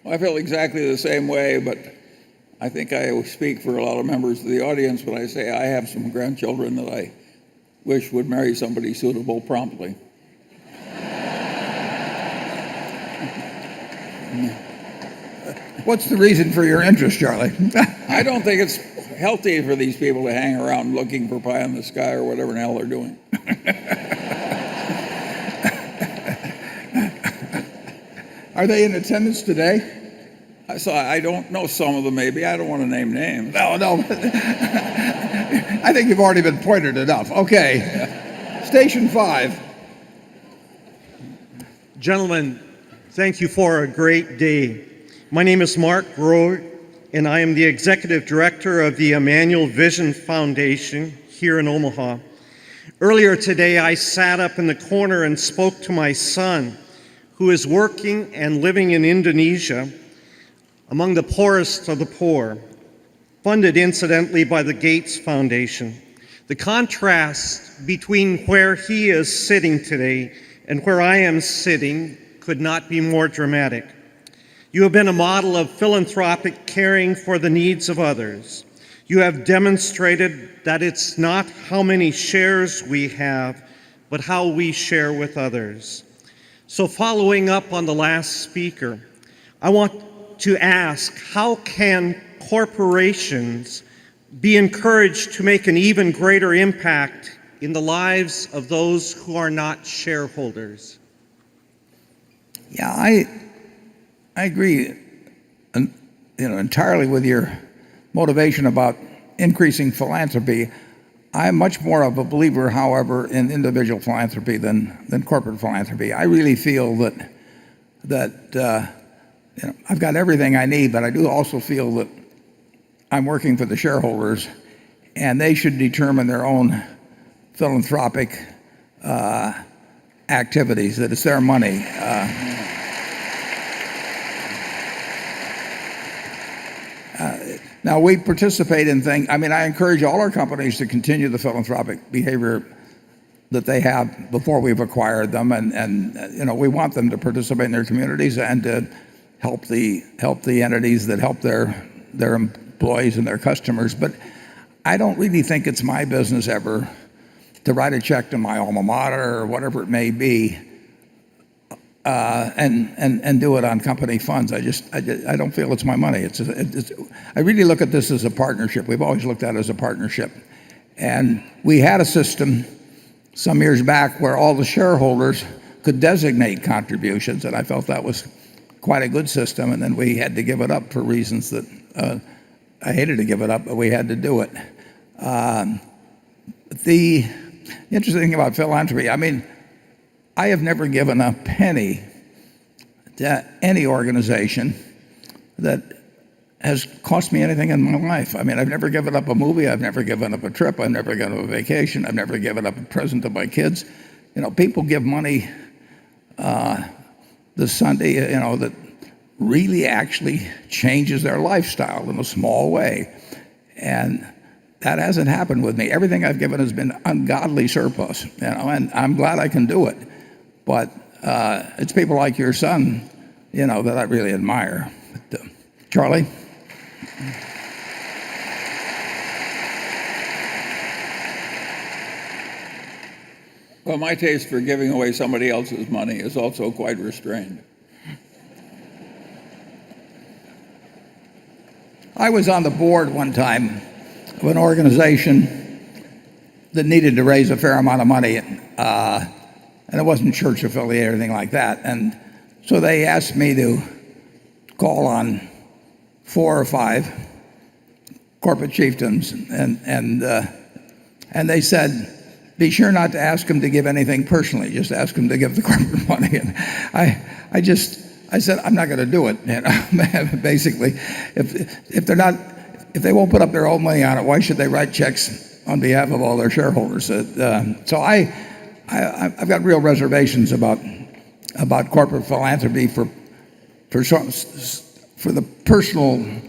Well, I feel exactly the same way, but I think I speak for a lot of members of the audience when I say I have some grandchildren that I wish would marry somebody suitable promptly. What's the reason for your interest, Charlie? I don't think it's healthy for these people to hang around looking for pie in the sky or whatever the hell they're doing. Are they in attendance today? I don't know some of them, maybe. I don't want to name names. No. I think you've already been pointed enough. Okay. Station 5. Gentlemen, thank you for a great day. My name is Mark Rowe, and I am the Executive Director of the Emmanuel Vision Foundation here in Omaha. Earlier today, I sat up in the corner and spoke to my son, who is working and living in Indonesia, among the poorest of the poor, funded incidentally by the Gates Foundation. The contrast between where he is sitting today and where I am sitting could not be more dramatic. You have been a model of philanthropic caring for the needs of others. You have demonstrated that it's not how many shares we have, but how we share with others. So following up on the last speaker, I want to ask, how can corporations be encouraged to make an even greater impact in the lives of those who are not shareholders? Yeah, I agree, entirely with your motivation about increasing philanthropy. I'm much more of a believer, however, in individual philanthropy than corporate philanthropy. I really feel that I've got everything I need, but I do also feel that I'm working for the shareholders, and they should determine their own philanthropic activities, that it's their money. Now, we participate in things. I mean, I encourage all our companies to continue the philanthropic behavior that they have before we've acquired them, and we want them to participate in their communities and to help the entities that help their employees and their customers. But I don't really think it's my business ever to write a check to my alma mater or whatever it may be, and do it on company funds. I don't feel it's my money. I really look at this as a partnership. We've always looked at it as a partnership, and we had a system some years back where all the shareholders could designate contributions, and I felt that was quite a good system. And then we had to give it up for reasons that I hated to give it up, but we had to do it. The interesting thing about philanthropy, I mean, I have never given a penny to any organization that has cost me anything in my life. I mean, I've never given up a movie. I've never given up a trip. I've never given up a vacation. I've never given up a present to my kids. People give money this Sunday, that really actually changes their lifestyle in a small way. And that hasn't happened with me. Everything I've given has been ungodly surplus, and I'm glad I can do it. But it's people like your son, that I really admire. But, Charlie? Well, my taste for giving away somebody else's money is also quite restrained. I was on the board one time of an organization that needed to raise a fair amount of money, and it wasn't church affiliated or anything like that. And so they asked me to call on 4 or 5 corporate chieftains, and they said, be sure not to ask them to give anything personally. Just ask them to give the corporate money. And I said, I'm not going to do it. Basically, if they won't put up their own money on it, why should they write checks on behalf of all their shareholders? So I've got real reservations about corporate philanthropy for the personal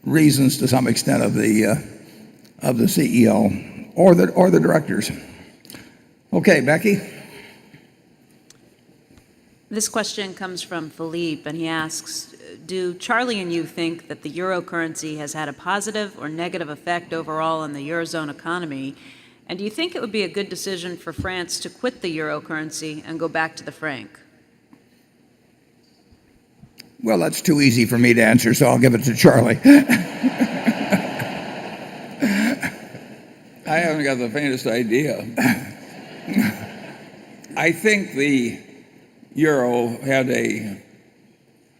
reasons, to some extent, of the CEO or the directors. Okay, Becky. This question comes from Philippe, and he asks, do Charlie and you think that the euro currency has had a positive or negative effect overall on the Eurozone economy? And do you think it would be a good decision for France to quit the euro currency and go back to the franc? Well, that's too easy for me to answer, so I'll give it to Charlie. I haven't got the faintest idea. I think the euro had a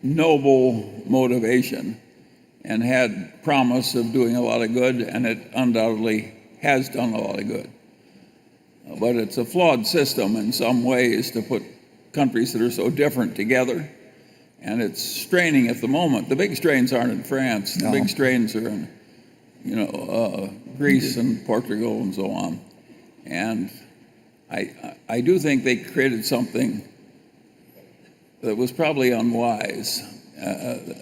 noble motivation and had promise of doing a lot of good, and it undoubtedly has done a lot of good. But it's a flawed system in some ways to put countries that are so different together, and it's straining at the moment. The big strains aren't in France. The big strains are in Greece and Portugal and so on. And I do think they created something that was probably unwise.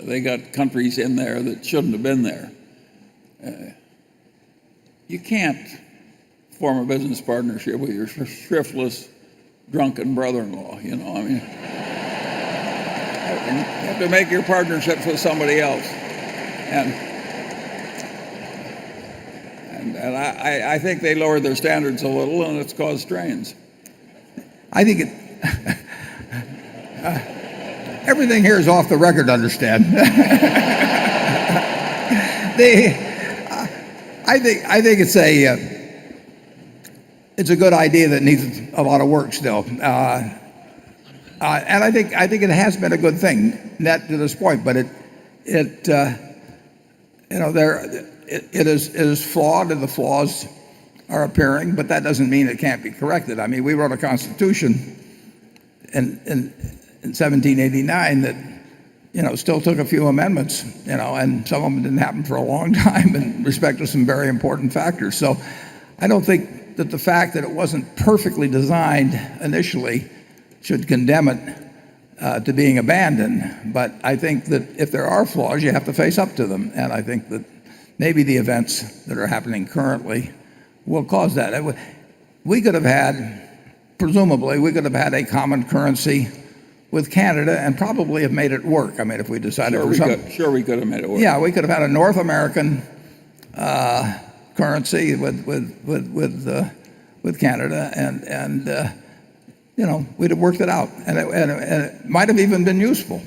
They got countries in there that shouldn't have been there. You can't form a business partnership with your thriftless, drunken brother-in-law. You know, I mean, you have to make your partnerships with somebody else, and I think they lowered their standards a little, and it's caused strains. I think everything here is off the record, understand. I think it's a good idea that needs a lot of work still, and I think it has been a good thing net to this point. But it is flawed, and the flaws are appearing. But that doesn't mean it can't be corrected. I mean, we wrote a Constitution in 1789 that still took a few amendments, and some of them didn't happen for a long time in respect to some very important factors. So I don't think that the fact that it wasn't perfectly designed initially should condemn it to being abandoned. But I think that if there are flaws, you have to face up to them. And I think that maybe the events that are happening currently will cause that. Presumably, we could have had a common currency with Canada and probably have made it work. I mean, if we decided we could have made it work. Yeah, we could have had a North American currency with Canada, and we'd have worked it out, and it might have even been useful.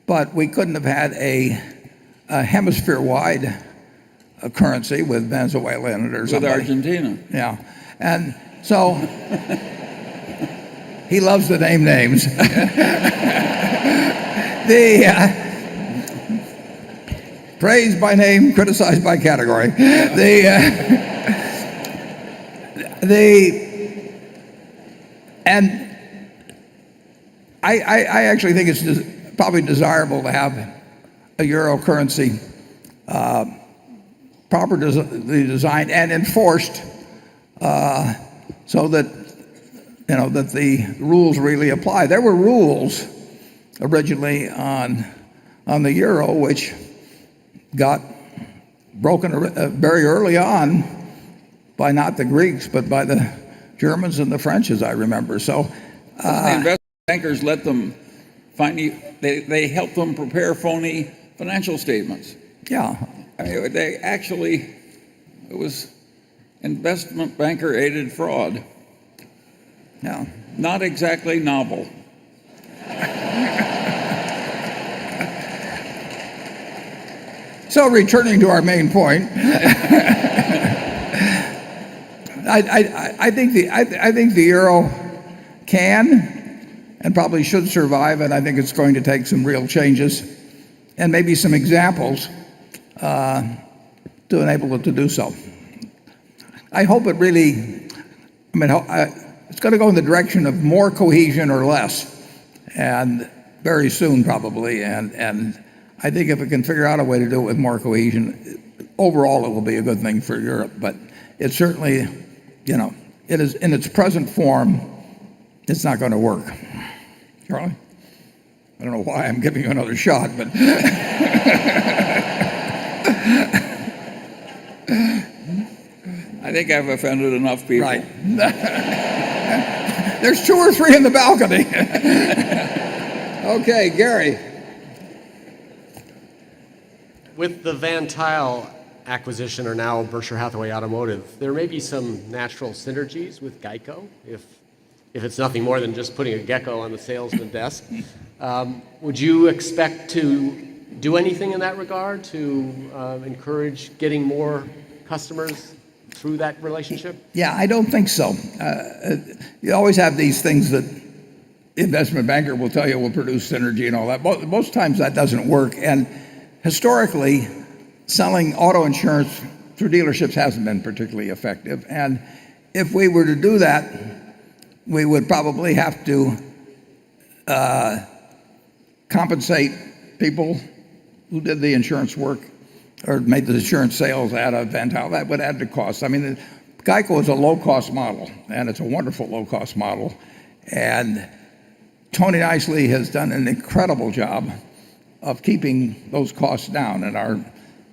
But we couldn't have had a hemisphere-wide currency with Venezuela in it or something. With Argentina. Yeah, and so. He loves to name names. Praised by name, criticized by category. And I actually think it's probably desirable to have a euro currency properly designed and enforced so that that the rules really apply. There were rules originally on the euro which got broken very early on by not the Greeks but by the Germans and the French, as I remember. So the investment bankers let them they helped them prepare phony financial statements. Yeah, I mean, it was investment banker aided fraud. Yeah. Not exactly novel. So returning to our main point, I think the euro can and probably should survive, and I think it's going to take some real changes and maybe some examples to enable it to do so. I hope it really, it's going to go in the direction of more cohesion or less, and very soon probably. And I think if it can figure out a way to do it with more cohesion, overall it will be a good thing for Europe. But it certainly, it is in its present form, it's not going to work. Charlie? I don't know why I'm giving you another shot, but I think I've offended enough people. Right. There's 2 or 3 in the balcony. Okay, Gary. With the Van Tuyl acquisition, or now Berkshire Hathaway Automotive, there may be some natural synergies with Geico, if it's nothing more than just putting a gecko on the salesman desk. Would you expect to do anything in that regard to encourage getting more customers through that relationship? Yeah, I don't think so. You always have these things that the investment banker will tell you will produce synergy and all that. Most times that doesn't work. And historically, selling auto insurance through dealerships hasn't been particularly effective. And if we were to do that, we would probably have to compensate people who did the insurance work or made the insurance sales out of Van Tuyl. That would add to costs. I mean, Geico is a low-cost model, and it's a wonderful low-cost model. And Tony Nicely has done an incredible job of keeping those costs down,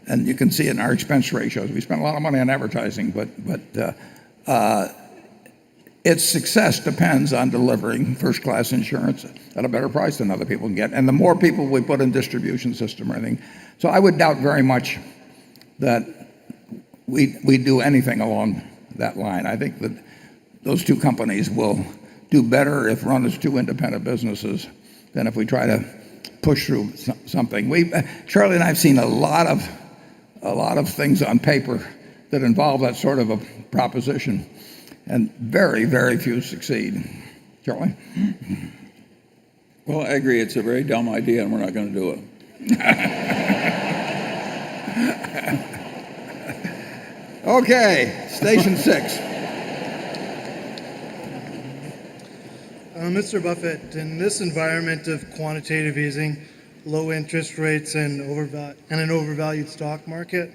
and you can see it in our expense ratios. We spend a lot of money on advertising, but its success depends on delivering first-class insurance at a better price than other people can get, and the more people we put in distribution system or anything. So I would doubt very much that we do anything along that line. I think that those two companies will do better if run as two independent businesses than if we try to push through something. Charlie and I have seen a lot of things on paper that involve that sort of a proposition, and very, very few succeed. Charlie? Well, I agree. It's a very dumb idea, and we're not going to do it. Okay, station 6. Mr. Buffett, in this environment of quantitative easing, low interest rates, and an overvalued stock market,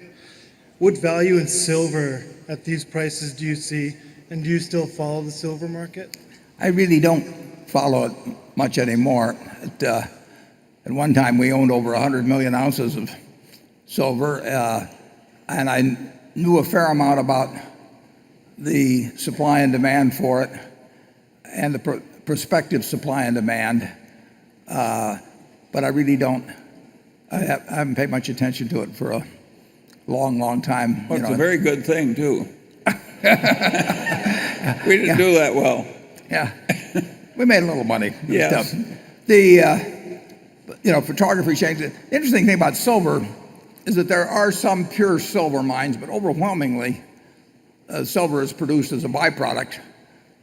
what value in silver at these prices do you see, and do you still follow the silver market? I really don't follow it much anymore. At one time, we owned over 100 million ounces of silver, and I knew a fair amount about the supply and demand for it and the prospective supply and demand, but I really don't. I haven't paid much attention to it for a long time. Well, it's a very good thing, too. We didn't do that well. Yeah, we made a little money. Yes. Photography changed it. The interesting thing about silver is that there are some pure silver mines, but overwhelmingly, silver is produced as a byproduct,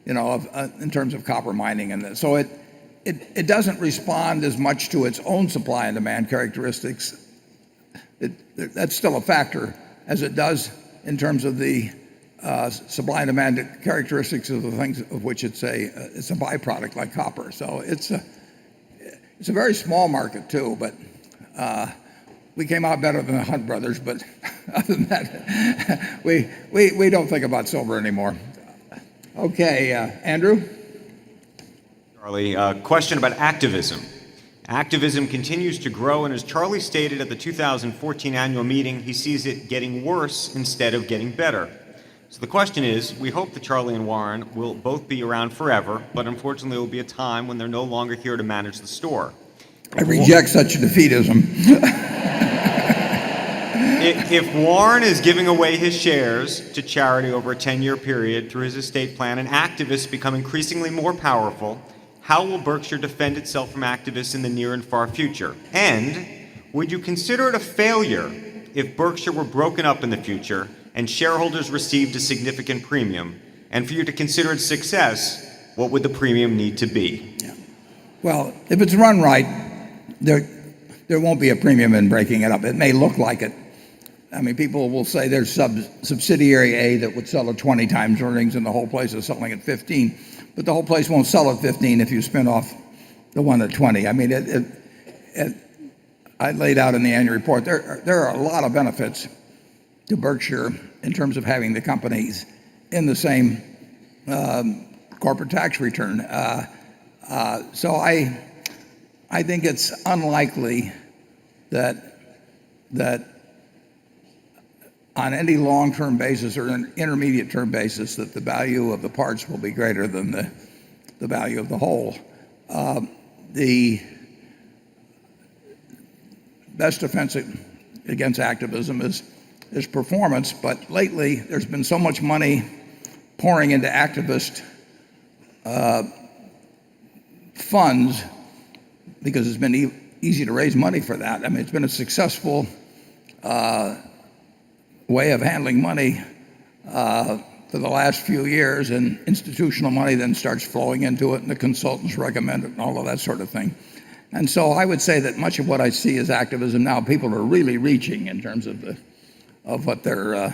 in terms of copper mining, and so it doesn't respond as much to its own supply and demand characteristics. That's still a factor, as it does in terms of the supply and demand characteristics of the things of which it's a byproduct, like copper. So it's a very small market too, but we came out better than the Hunt brothers. But other than that, we don't think about silver anymore. Okay, Andrew. Charlie, question about activism. Activism continues to grow, and as Charlie stated at the 2014 annual meeting, he sees it getting worse instead of getting better. So the question is, we hope that Charlie and Warren will both be around forever, but unfortunately there will be a time when they're no longer here to manage the store. I reject such defeatism. If Warren is giving away his shares to charity over a 10-year period through his estate plan and activists become increasingly more powerful, how will Berkshire defend itself from activists in the near and far future? And would you consider it a failure if Berkshire were broken up in the future and shareholders received a significant premium? And for you to consider it success, what would the premium need to be? Yeah. Well, if it's run right, there won't be a premium in breaking it up. It may look like it. I mean, people will say there's subsidiary A that would sell at 20 times earnings and the whole place is selling at 15. But the whole place won't sell at 15 if you spin off the one at 20. I mean, I laid out in the annual report, there are a lot of benefits to Berkshire in terms of having the companies in the same corporate tax return. So I think it's unlikely that on any long-term basis or an intermediate-term basis that the value of the parts will be greater than the value of the whole. The best defense against activism is performance, but lately there's been so much money pouring into activist funds because it's been easy to raise money for that. I mean, it's been a successful way of handling money for the last few years, and institutional money then starts flowing into it, and the consultants recommend it and all of that sort of thing. And so I would say that much of what I see as activism now, people are really reaching in terms of what they're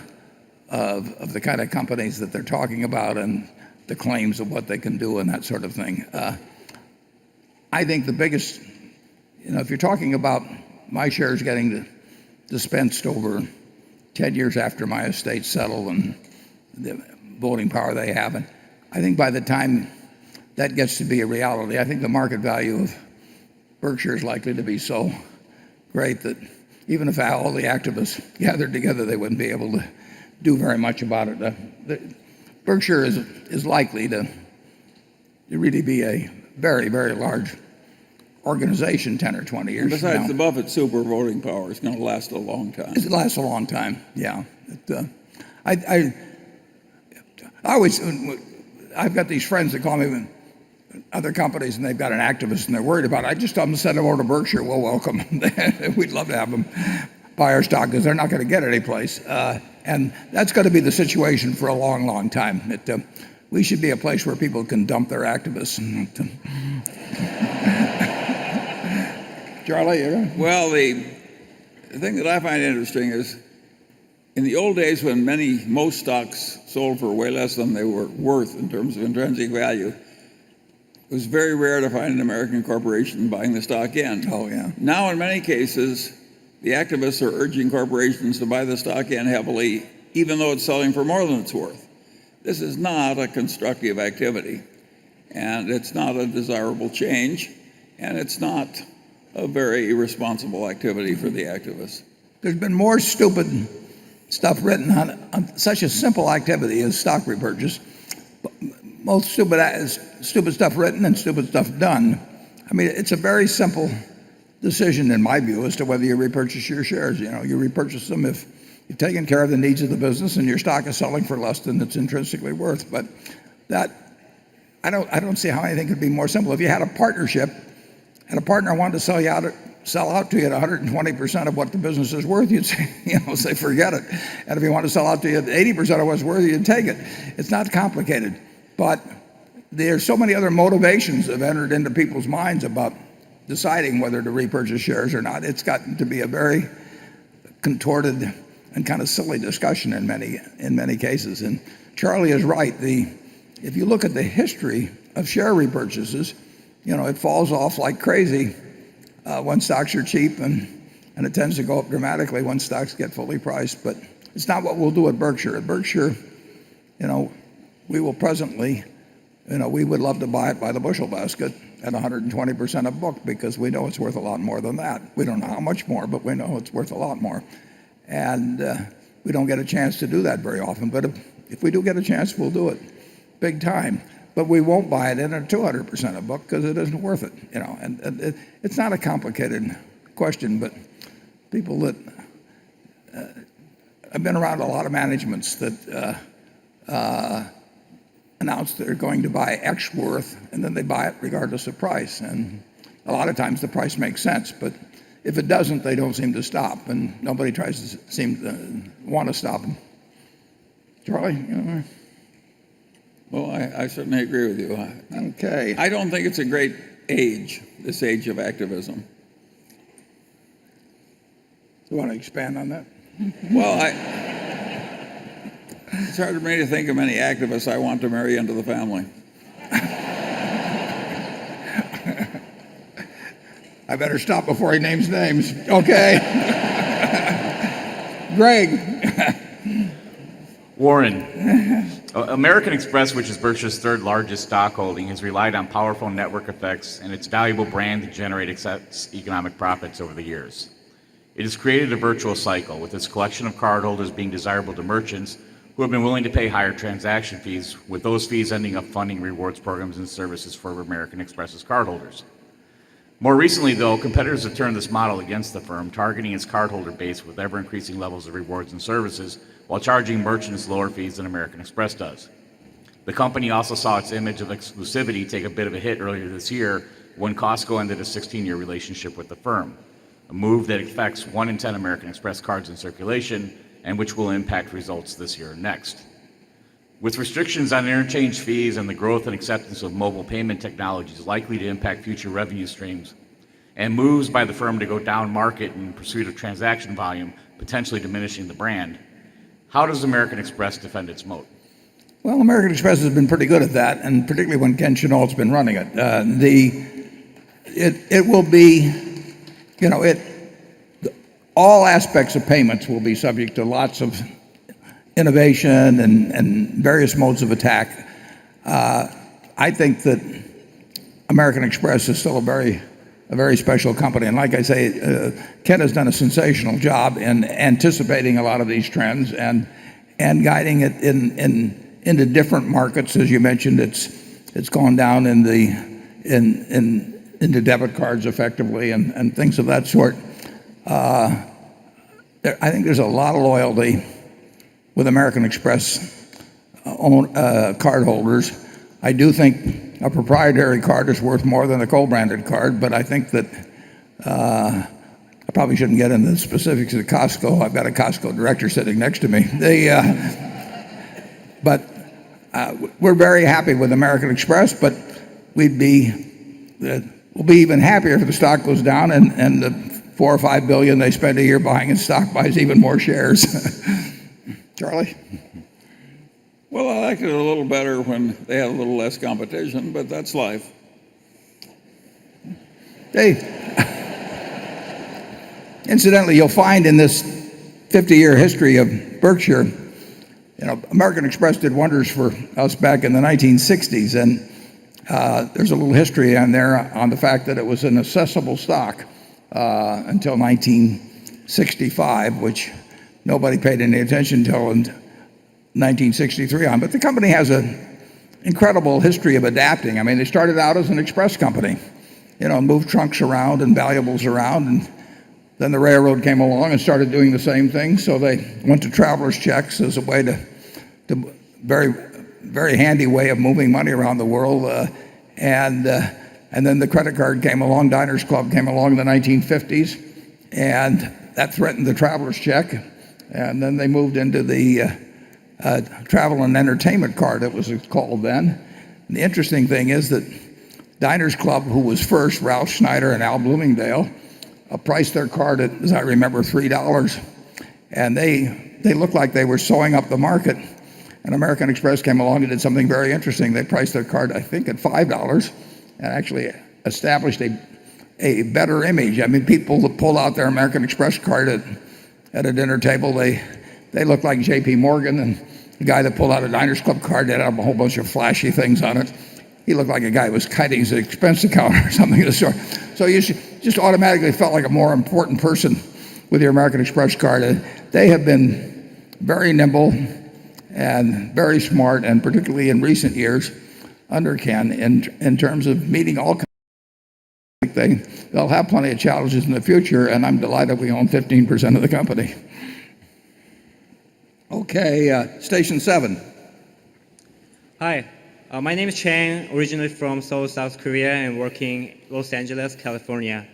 of the kind of companies that they're talking about and the claims of what they can do and that sort of thing. I think the biggest, if you're talking about my shares getting dispensed over 10 years after my estate's settled and the voting power they have, and I think by the time that gets to be a reality, I think the market value of Berkshire is likely to be so great that even if all the activists gathered together, they wouldn't be able to do very much about it. Berkshire is likely to really be a very, very large organization 10 or 20 years And besides, from the now. Buffett super voting power is going to last a long time. It lasts a long time, yeah. I always, I've got these friends that call me in other companies and they've got an activist and they're worried about it. I just tell them to send them over to Berkshire. We'll welcome them. We'd love to have them buy our stock because they're not going to get it anyplace. And that's going to be the situation for a long, long time. We should be a place where people can dump their activists. Charlie, you're right. Well, the thing that I find interesting is in the old days when most stocks sold for way less than they were worth in terms of intrinsic value, it was very rare to find an American corporation buying the stock in. Oh, yeah. Now, in many cases, the activists are urging corporations to buy the stock in heavily, even though it's selling for more than it's worth. This is not a constructive activity, and it's not a desirable change, and it's not a very responsible activity for the activists. There's been more stupid stuff written on such a simple activity as stock repurchase. Most stupid stuff written and stupid stuff done. I mean, it's a very simple decision in my view as to whether you repurchase your shares. You repurchase them if you've taken care of the needs of the business and your stock is selling for less than it's intrinsically worth. But that, I don't see how anything could be more simple. If you had a partnership and a partner wanted to sell out to you at 120% of what the business is worth, you'd say forget it. And if you want to sell out to you at 80% of what's worth, you'd take it. It's not complicated, but there's so many other motivations that have entered into people's minds about deciding whether to repurchase shares or not. It's gotten to be a very contorted and kind of silly discussion in many cases. And Charlie is right. If you look at the history of share repurchases, it falls off like crazy when stocks are cheap, and it tends to go up dramatically when stocks get fully priced. But it's not what we'll do at Berkshire. At Berkshire, we will presently, we would love to buy it by the bushel basket at 120% of book because we know it's worth a lot more than that. We don't know how much more, but we know it's worth a lot more. And we don't get a chance to do that very often. But if we do get a chance, we'll do it big time. But we won't buy it in at 200% a book because it isn't worth it. And it's not a complicated question, but people that I've been around a lot of managements that announce they're going to buy X worth, and then they buy it regardless of price. And a lot of times the price makes sense, but if it doesn't, they don't seem to stop, and nobody seem to want to stop them. Charlie? Well, I certainly agree with you. Okay. I don't think it's a great age, this age of activism. You want to expand on that? Well, it's hard for me to think of many activists I want to marry into the family. I better stop before he names names. Okay. Greg. Warren, American Express, which is Berkshire's third largest stock holding, has relied on powerful network effects and its valuable brand to generate economic profits over the years. It has created a virtuous cycle, with its collection of cardholders being desirable to merchants who have been willing to pay higher transaction fees, with those fees ending up funding rewards programs and services for American Express's cardholders. More recently, though, competitors have turned this model against the firm, targeting its cardholder base with ever-increasing levels of rewards and services while charging merchants lower fees than American Express does. The company also saw its image of exclusivity take a bit of a hit earlier this year when Costco ended a 16-year relationship with the firm, a move that affects 1 in 10 American Express cards in circulation and which will impact results this year and next. With restrictions on interchange fees and the growth and acceptance of mobile payment technologies likely to impact future revenue streams, and moves by the firm to go down market in pursuit of transaction volume, potentially diminishing the brand, how does American Express defend its moat? Well, American Express has been pretty good at that, and particularly when Ken Chenault's been running it. It will be, all aspects of payments will be subject to lots of innovation and various modes of attack. I think that American Express is still a very special company, and like I say, Ken has done a sensational job in anticipating a lot of these trends and guiding it into different markets. As you mentioned, it's gone down into debit cards effectively and things of that sort. I think there's a lot of loyalty with American Express cardholders. I do think a proprietary card is worth more than a co-branded card, but I think that I probably shouldn't get into the specifics of Costco. I've got a Costco director sitting next to me. But we're very happy with American Express, but we'll be even happier if the stock goes down and the $4 or $5 billion they spend a year buying in stock buys even more shares. Charlie? Well, I like it a little better when they have a little less competition, but that's life. Hey. Incidentally, you'll find in this 50-year history of Berkshire, American Express did wonders for us back in the 1960s, and there's a little history on there on the fact that it was an accessible stock until 1965, which nobody paid any attention until in 1963 on. But the company has an incredible history of adapting. I mean, they started out as an express company, moved trunks around and valuables around, and then the railroad came along and started doing the same thing. So they went to traveler's checks as a way to very, very handy way of moving money around the world. And then the credit card came along, Diners Club came along in the 1950s, and that threatened the traveler's check. And then they moved into the travel and entertainment card, it was called then. And the interesting thing is that Diners Club, who was first, Ralph Schneider and Al Bloomingdale, priced their card at, as I remember, $3. And they looked like they were sewing up the market. And American Express came along and did something very interesting. They priced their card, I think, at $5 and actually established a better image. I mean, people that pulled out their American Express card at a dinner table, they looked like J.P. Morgan, and the guy that pulled out a Diners Club card that had a whole bunch of flashy things on it, he looked like a guy who was kiting his expense account or something of the sort. So you just automatically felt like a more important person with your American Express card. They have been very nimble and very smart, and particularly in recent years, under Ken, in terms of meeting all kinds of things. They'll have plenty of challenges in the future, and I'm delighted we own 15% of the company. Okay, Station 7. Hi, my name is Chang, originally from Seoul, South Korea, and working in Los Angeles, California.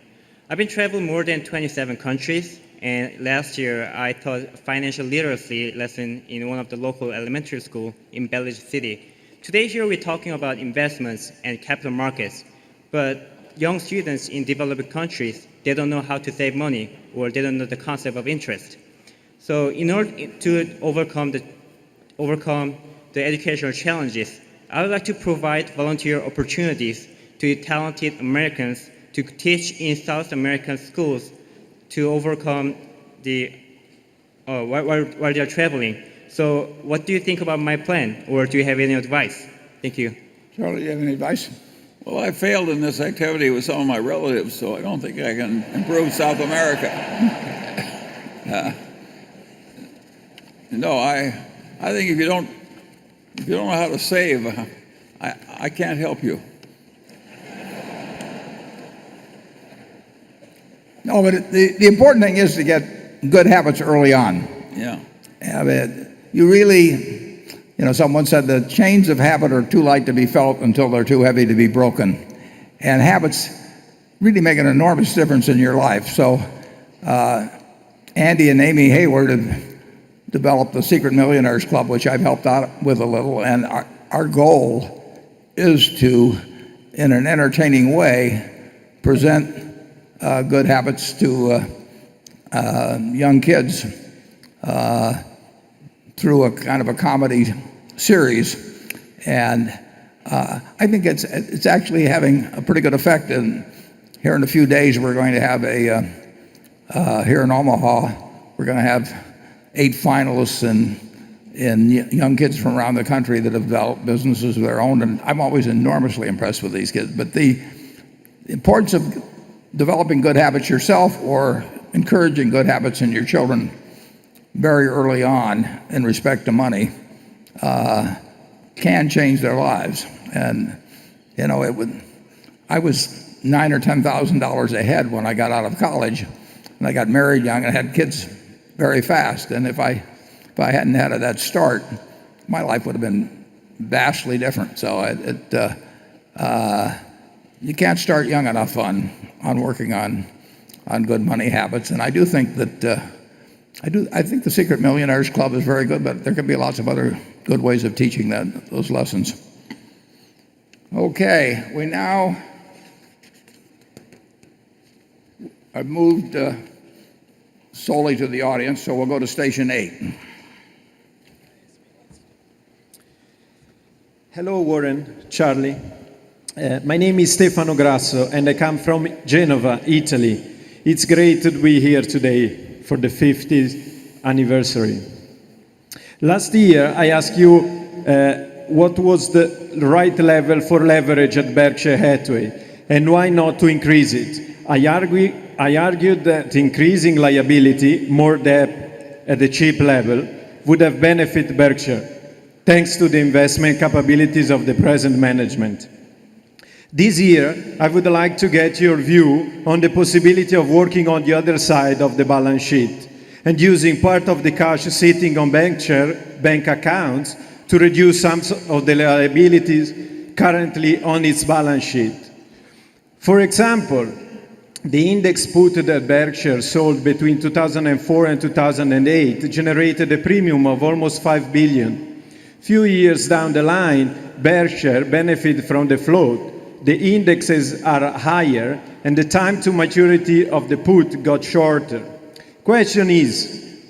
I've been traveling more than 27 countries, and last year I taught financial literacy lesson in one of the local elementary schools in Belize City. Today here we're talking about investments and capital markets, but young students in developing countries, they don't know how to save money, or they don't know the concept of interest. So in order to overcome the educational challenges, I would like to provide volunteer opportunities to talented Americans to teach in South American schools to overcome while they're traveling. So what do you think about my plan, or do you have any advice? Thank you. Charlie, do you have any advice? Well, I failed in this activity with some of my relatives, so I don't think I can improve South America. No, I think if you don't know how to save, I can't help you. No, but the important thing is to get good habits early on. Yeah. I mean, you really, someone said the chains of habit are too light to be felt until they're too heavy to be broken. And habits really make an enormous difference in your life. So Andy and Amy Hayward have developed the Secret Millionaires Club, which I've helped out with a little. And our goal is to, in an entertaining way, present good habits to young kids through a kind of a comedy series, and I think it's actually having a pretty good effect. And here in a few days, we're going to have here in Omaha, we're going to have 8 finalists in young kids from around the country that have developed businesses of their own, and I'm always enormously impressed with these kids. But the importance of developing good habits yourself or encouraging good habits in your children very early on in respect to money can change their lives. And I was $9,000 or $10,000 ahead when I got out of college, and I got married young and had kids very fast. And if I hadn't had that start, my life would have been vastly different. So you can't start young enough on working on good money habits. And I do think that I think the Secret Millionaires Club is very good, but there could be lots of other good ways of teaching those lessons. Okay, we now have moved solely to the audience, so we'll go to station 8. Hello, Warren, Charlie. My name is Stefano Grasso, and I come from Genova, Italy. It's great to be here today for the 50th anniversary. Last year, I asked you what was the right level for leverage at Berkshire Hathaway, and why not to increase it. I argued that increasing liability, more debt at the cheap level, would have benefited Berkshire, thanks to the investment capabilities of the present management. This year, I would like to get your view on the possibility of working on the other side of the balance sheet and using part of the cash sitting on Berkshire bank accounts to reduce some of the liabilities currently on its balance sheet. For example, the index put that Berkshire sold between 2004 and 2008 generated a premium of almost $5 billion. Few years down the line, Berkshire benefited from the float. The indexes are higher, and the time to maturity of the put got shorter. Question is,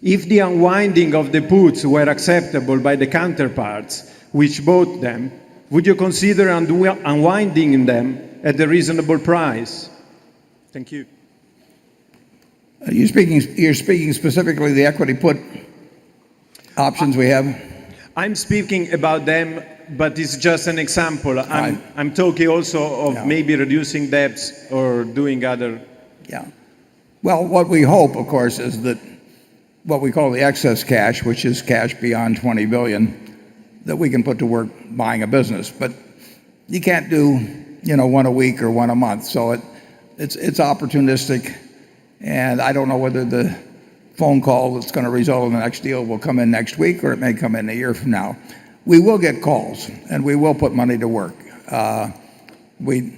if the unwinding of the puts were acceptable by the counterparts which bought them, would you consider unwinding them at a reasonable price? Thank you. You're speaking specifically the equity put options we have? I'm speaking about them, but it's just an example. I'm talking also of maybe reducing debts or doing other. Yeah. Well, what we hope, of course, is that what we call the excess cash, which is cash beyond $20 billion, that we can put to work buying a business. But you can't do, one a week or one a month. So it's opportunistic, and I don't know whether the phone call that's going to result in the next deal will come in next week, or it may come in a year from now. We will get calls, and we will put money to work. We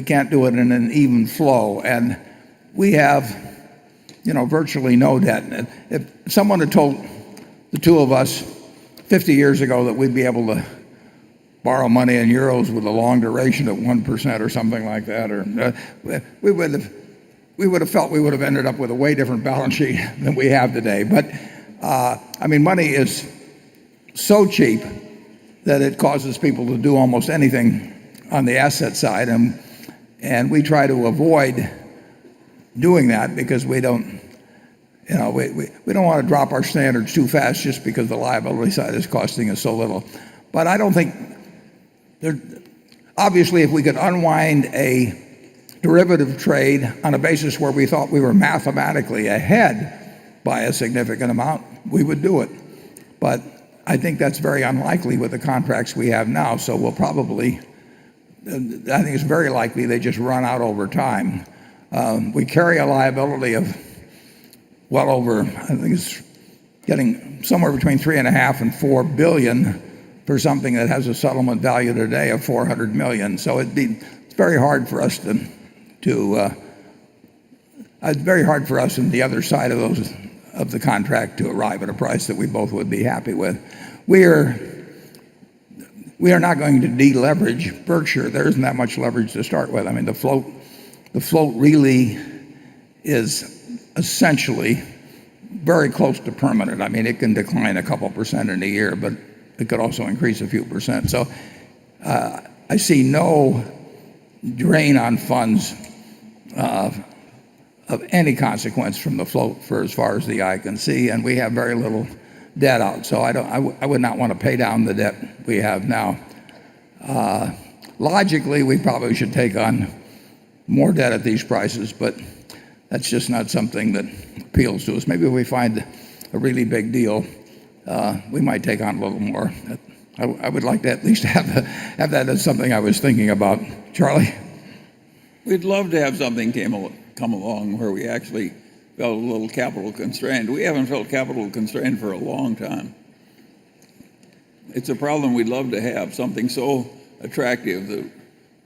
can't do it in an even flow, and we have, virtually no debt. And if someone had told the two of us 50 years ago that we'd be able to borrow money in euros with a long duration at 1% or something like that, or we would have felt we would have ended up with a way different balance sheet than we have today. But money is so cheap that it causes people to do almost anything on the asset side, and we try to avoid doing that because we don't want to drop our standards too fast just because the liability side is costing us so little. But I don't think obviously if we could unwind a derivative trade on a basis where we thought we were mathematically ahead by a significant amount, we would do it. But I think that's very unlikely with the contracts we have now, so we'll probably, I think it's very likely they just run out over time. We carry a liability of well over, I think it's getting somewhere between $3.5 and $4 billion for something that has a settlement value today of $400 million. So it's very hard for us it's very hard for us on the other side of the contract to arrive at a price that we both would be happy with. We are not going to deleverage Berkshire. There isn't that much leverage to start with. I mean, the float really is essentially very close to permanent. I mean, it can decline a couple percent in a year, but it could also increase a few percent. So I see no drain on funds of any consequence from the float for as far as the eye can see, and we have very little debt out. So I would not want to pay down the debt we have now. Logically, we probably should take on more debt at these prices, but that's just not something that appeals to us. Maybe if we find a really big deal, we might take on a little more. I would like to at least have that as something I was thinking about. Charlie? We'd love to have something come along where we actually felt a little capital constrained. We haven't felt capital constrained for a long time. It's a problem we'd love to have, something so attractive that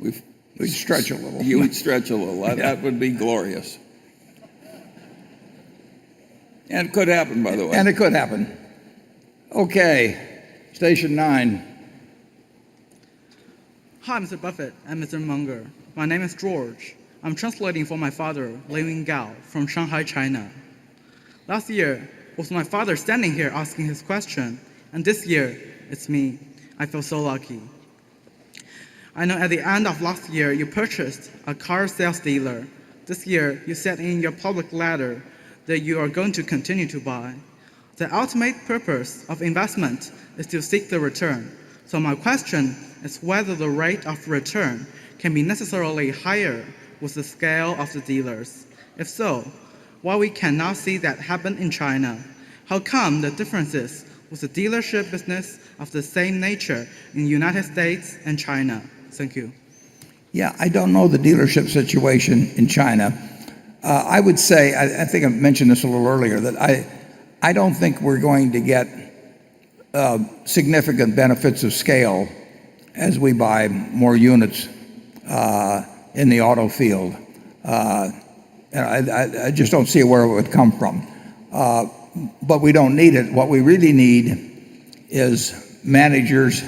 we'd stretch a little. You would stretch a little. That would be glorious. And it could happen, by the way. And it could happen. Okay, station 9. Hi, Mr. Buffett and Mr. Munger. My name is George. I'm translating for my father, Lin Gao, from Shanghai, China. Last year was my father standing here asking his question, and this year it's me. I feel so lucky. I know at the end of last year you purchased a car sales dealer. This year you said in your public letter that you are going to continue to buy. The ultimate purpose of investment is to seek the return. So my question is whether the rate of return can be necessarily higher with the scale of the dealers. If so, why we cannot see that happen in China? How come the differences with the dealership business of the same nature in the United States and China? Thank you. Yeah, I don't know the dealership situation in China. I would say, I think I mentioned this a little earlier, that I don't think we're going to get significant benefits of scale as we buy more units in the auto field. And I just don't see where it would come from. But we don't need it. What we really need is managers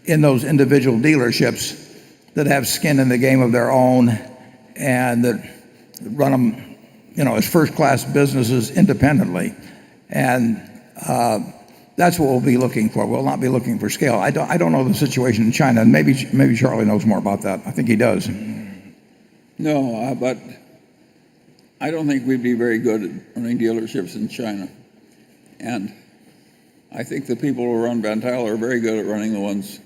in those individual dealerships that have skin in the game of their own and that run them, as first-class businesses independently. And that's what we'll be looking for. We'll not be looking for scale. I don't know the situation in China. And maybe Charlie knows more about that. I think he does. No, but I don't think we'd be very good at running dealerships in China. And I think the people who run Van Tuyl are very good at running the ones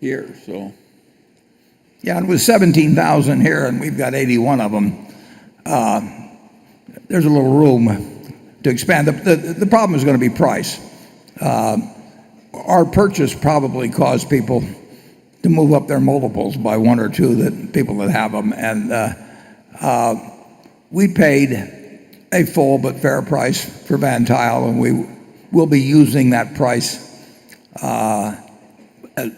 here. So. Yeah, and with 17,000 here, and we've got 81 of them, there's a little room to expand. The problem is going to be price. Our purchase probably caused people to move up their multiples by 1 or 2, that people that have them. And we paid a full but fair price for Van Tuyl, and we will be using that price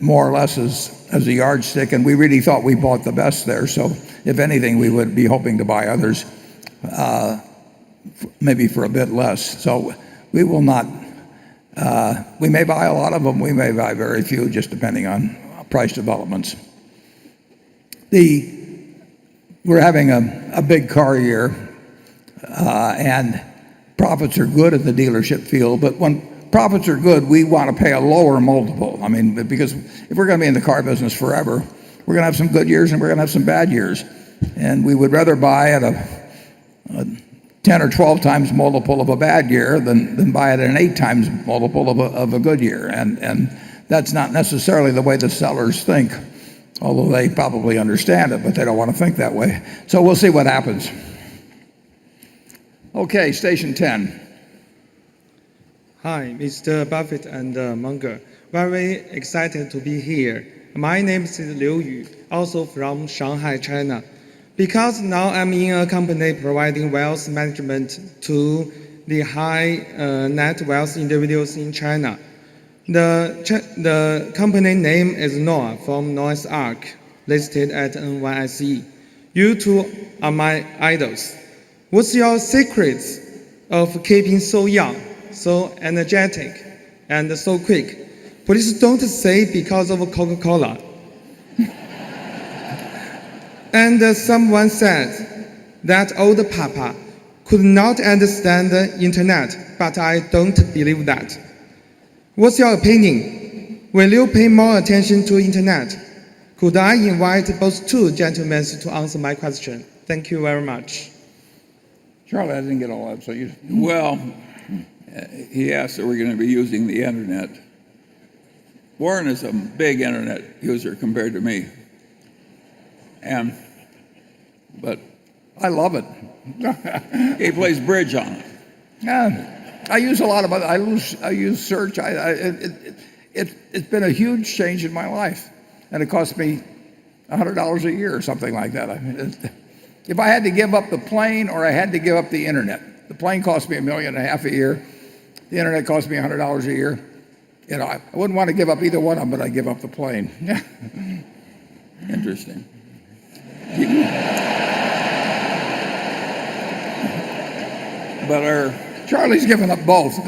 more or less as a yardstick, and we really thought we bought the best there. So if anything, we would be hoping to buy others maybe for a bit less. So we will not, we may buy a lot of them, we may buy very few, just depending on price developments. We're having a big car year, and profits are good in the dealership field, but when profits are good, we want to pay a lower multiple. I mean, because if we're going to be in the car business forever, we're going to have some good years and we're going to have some bad years. And we would rather buy at a 10 or 12 times multiple of a bad year than buy at an 8 times multiple of a good year. And that's not necessarily the way the sellers think, although they probably understand it, but they don't want to think that way. So we'll see what happens. Okay, station 10. Hi, Mr. Buffett and Munger. Very excited to be here. My name is Liu Yu, also from Shanghai, China. Because now I'm in a company providing wealth management to the high net wealth individuals in China. The company name is Noah from Noah's Ark, listed at NYSE. You two are my idols. What's your secrets of keeping so young, so energetic, and so quick? Please don't say because of Coca-Cola. And someone said that old Papa could not understand the internet, but I don't believe that. What's your opinion? Will you pay more attention to internet? Could I invite both two gentlemen to answer my question? Thank you very much. Charlie, I didn't get all that, so you... Well, he asked that we're going to be using the internet. Warren is a big internet user compared to me. But I love it. He plays bridge on it. Yeah. I use a lot of other, I use search. It's been a huge change in my life, and it cost me $100 a year or something like that. I mean, if I had to give up the plane or I had to give up the internet, the plane cost me $1.5 million a year. The internet cost me $100 a year. You know, I wouldn't want to give up either one of them, but I'd give up the plane. Interesting. But Charlie's given up both.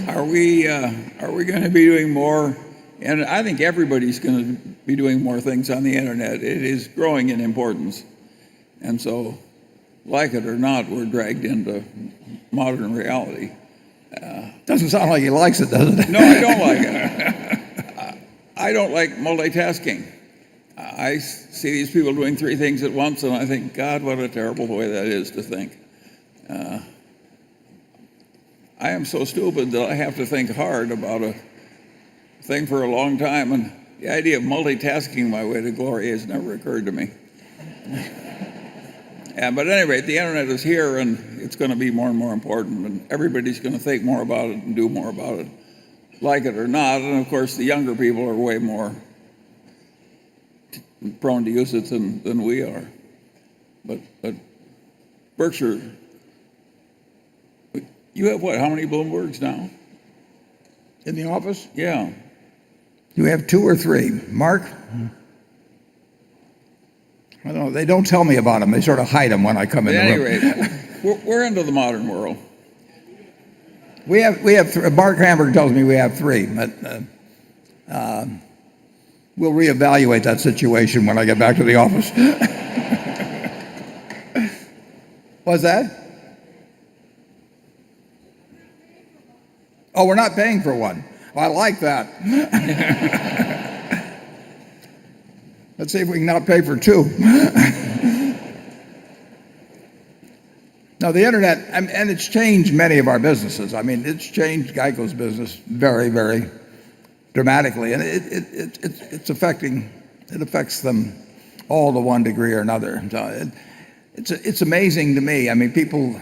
Are we going to be doing more? And I think everybody's going to be doing more things on the internet. It is growing in importance. And so, like it or not, we're dragged into modern reality. Doesn't sound like he likes it, does it? No, I don't like it. I don't like multitasking. I see these people doing 3 things at once, and I think, God, what a terrible way that is to think. I am so stupid that I have to think hard about a thing for a long time, and the idea of multitasking my way to glory has never occurred to me. But at any rate, the internet is here, and it's going to be more and more important, and everybody's going to think more about it and do more about it, like it or not. And of course, the younger people are way more prone to use it than we are. But Berkshire, you have what? How many Bloombergs now? In the office? Yeah. You have 2 or 3. Mark? I don't know. They don't tell me about them. They sort of hide them when I come in the room. At any rate, we're into the modern world. We have. Mark Hamburg tells me we have 3, but we'll reevaluate that situation when I get back to the office. What's that? Oh, we're not paying for one. Well, I like that. Let's see if we can not pay for 2. No, the internet, and it's changed many of our businesses. I mean, it's changed Geico's business very, very dramatically, and it affects them all to one degree or another. So it's amazing to me. I mean, people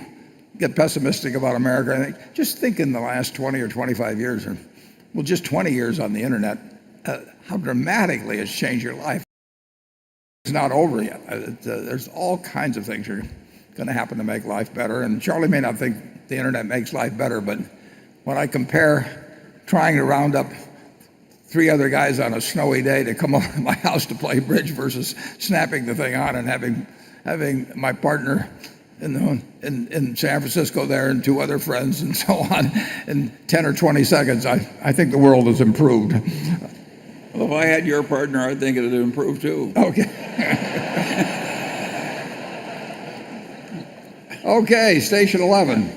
get pessimistic about America. And just think in the last 20 or 25 years, or well, just 20 years on the internet, how dramatically it's changed your life. It's not over yet. There's all kinds of things that are going to happen to make life better. And Charlie may not think the internet makes life better, but when I compare trying to round up 3 other guys on a snowy day to come over to my house to play bridge versus snapping the thing on and having my partner in San Francisco there and 2 other friends and so on in 10 or 20 seconds, I think the world has improved. Well, if I had your partner, I'd think it would improve too. Okay. Okay, station 11.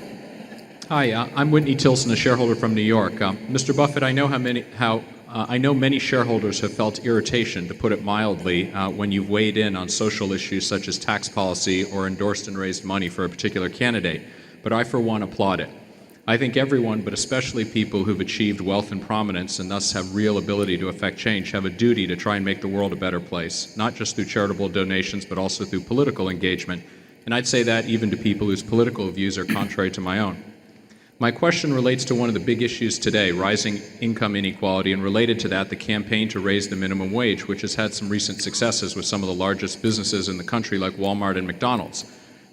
Hi, I'm Whitney Tilson, a shareholder from New York. Mr. Buffett, I know many shareholders have felt irritation, to put it mildly, when you've weighed in on social issues such as tax policy or endorsed and raised money for a particular candidate. But I, for one, applaud it. I think everyone, but especially people who've achieved wealth and prominence and thus have real ability to affect change, have a duty to try and make the world a better place, not just through charitable donations, but also through political engagement. And I'd say that even to people whose political views are contrary to my own. My question relates to one of the big issues today, rising income inequality, and related to that, the campaign to raise the minimum wage, which has had some recent successes with some of the largest businesses in the country like Walmart and McDonald's.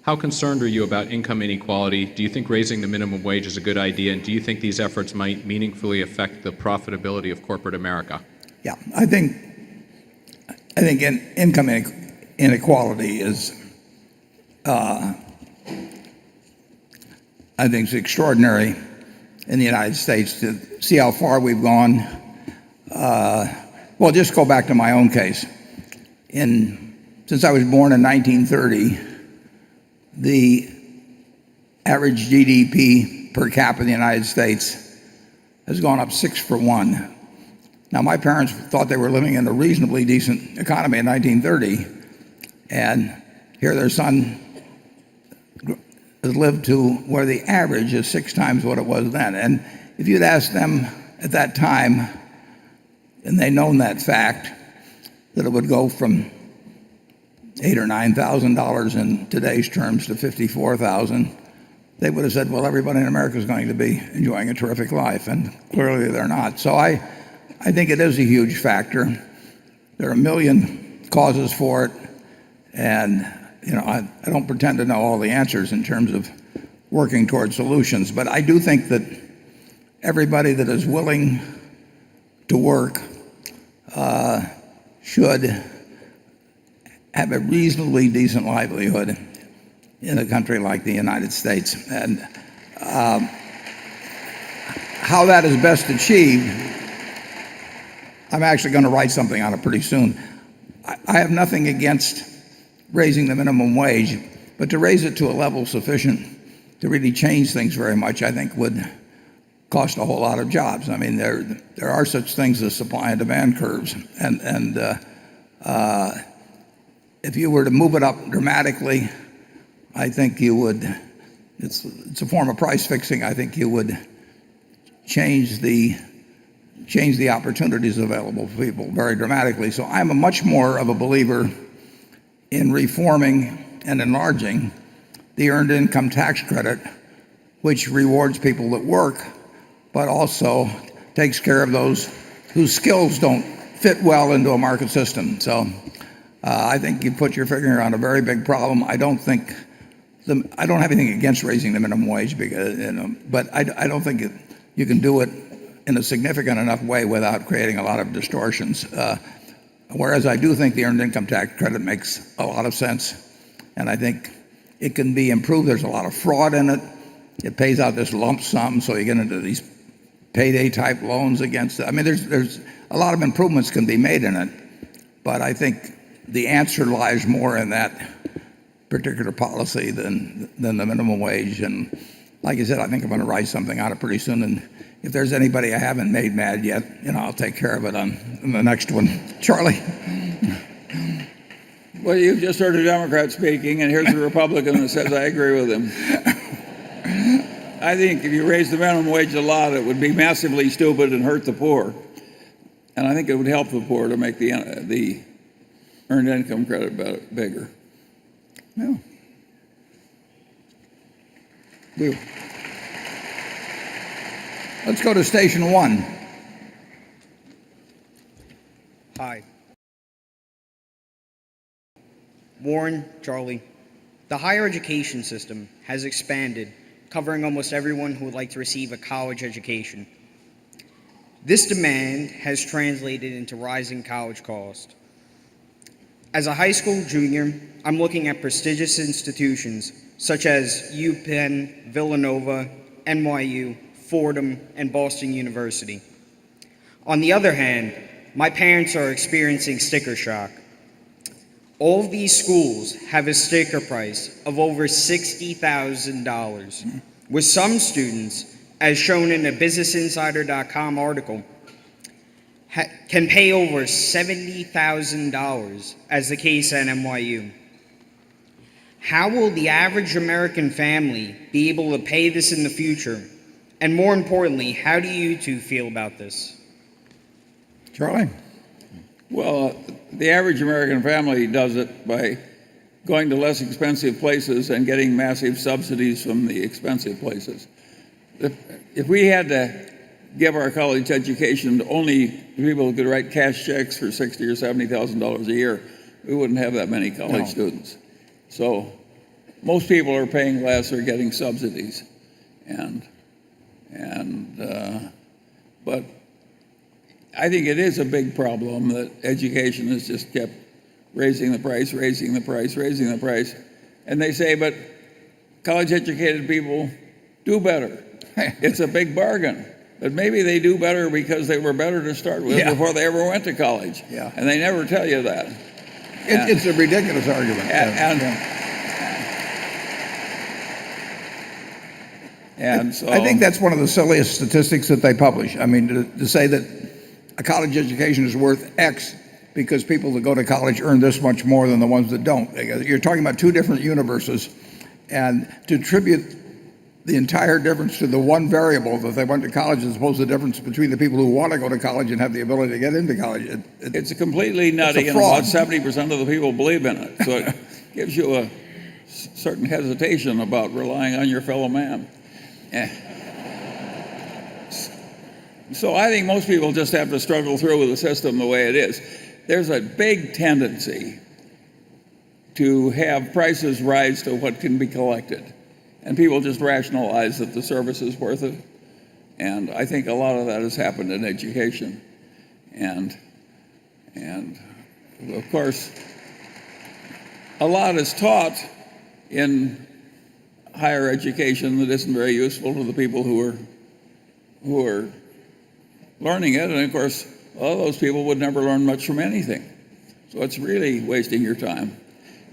How concerned are you about income inequality? Do you think raising the minimum wage is a good idea? And do you think these efforts might meaningfully affect the profitability of corporate America? Yeah, I think income inequality is, I think it's extraordinary in the United States to see how far we've gone. Well, just go back to my own case. Since I was born in 1930, the average GDP per capita in the United States has gone up 6 for 1. Now, my parents thought they were living in a reasonably decent economy in 1930, and here their son has lived to where the average is 6 times what it was then. And if you'd asked them at that time, and they'd known that fact, that it would go from $8,000 or $9,000 in today's terms to $54,000, they would have said, well, everybody in America is going to be enjoying a terrific life, and clearly they're not. So I think it is a huge factor. There are a million causes for it, and I don't pretend to know all the answers in terms of working towards solutions, but I do think that everybody that is willing to work should have a reasonably decent livelihood in a country like the United States. And how that is best achieved, I'm actually going to write something on it pretty soon. I have nothing against raising the minimum wage, but to raise it to a level sufficient to really change things very much, I think would cost a whole lot of jobs. I mean, there are such things as supply and demand curves, and if you were to move it up dramatically, I think you would. It's a form of price fixing. I think you would change the opportunities available for people very dramatically. So I'm a much more of a believer in reforming and enlarging the earned income tax credit, which rewards people that work, but also takes care of those whose skills don't fit well into a market system. So I think you put your finger on a very big problem. I don't have anything against raising the minimum wage, because, but I don't think you can do it in a significant enough way without creating a lot of distortions. Whereas I do think the earned income tax credit makes a lot of sense, and I think it can be improved. There's a lot of fraud in it. It pays out this lump sum, so you get into these payday type loans against it. I mean, there's a lot of improvements can be made in it, but I think the answer lies more in that particular policy than the minimum wage. And like I said, I think I'm going to write something on it pretty soon, and if there's anybody I haven't made mad yet, I'll take care of it on the next one. Charlie? Well, you've just heard a Democrat speaking, and here's a Republican that says I agree with him. I think if you raise the minimum wage a lot, it would be massively stupid and hurt the poor. And I think it would help the poor to make the earned income credit bigger. Yeah. Let's go to station one. Hi. Warren, Charlie. The higher education system has expanded, covering almost everyone who would like to receive a college education. This demand has translated into rising college costs. As a high school junior, I'm looking at prestigious institutions such as UPenn, Villanova, NYU, Fordham, and Boston University. On the other hand, my parents are experiencing sticker shock. All of these schools have a sticker price of over $60,000, with some students, as shown in a BusinessInsider.com article, can pay over $70,000, as the case at NYU. How will the average American family be able to pay this in the future? And more importantly, how do you two feel about this? Charlie? Well, the average American family does it by going to less expensive places and getting massive subsidies from the expensive places. If we had to give our college education to only people who could write cash checks for $60,000 or $70,000 a year, we wouldn't have that many college students. So most people are paying less or getting subsidies, but I think it is a big problem that education has just kept raising the price, and they say, but college-educated people do better. It's a big bargain, but maybe they do better because they were better to start with before they ever went to college, and they never tell you that. It's a ridiculous argument. And so I think that's one of the silliest statistics that they publish. I mean, to say that a college education is worth X because people that go to college earn this much more than the ones that don't. You're talking about two different universes, and to attribute the entire difference to the one variable that they went to college as opposed to the difference between the people who want to go to college and have the ability to get into college. It's completely nutty, and about 70% of the people believe in it. So it gives you a certain hesitation about relying on your fellow man. So I think most people just have to struggle through with the system the way it is. There's a big tendency to have prices rise to what can be collected, and people just rationalize that the service is worth it. And I think a lot of that has happened in education. And of course, a lot is taught in higher education that isn't very useful to the people who are learning it. And of course, all those people would never learn much from anything. So it's really wasting your time.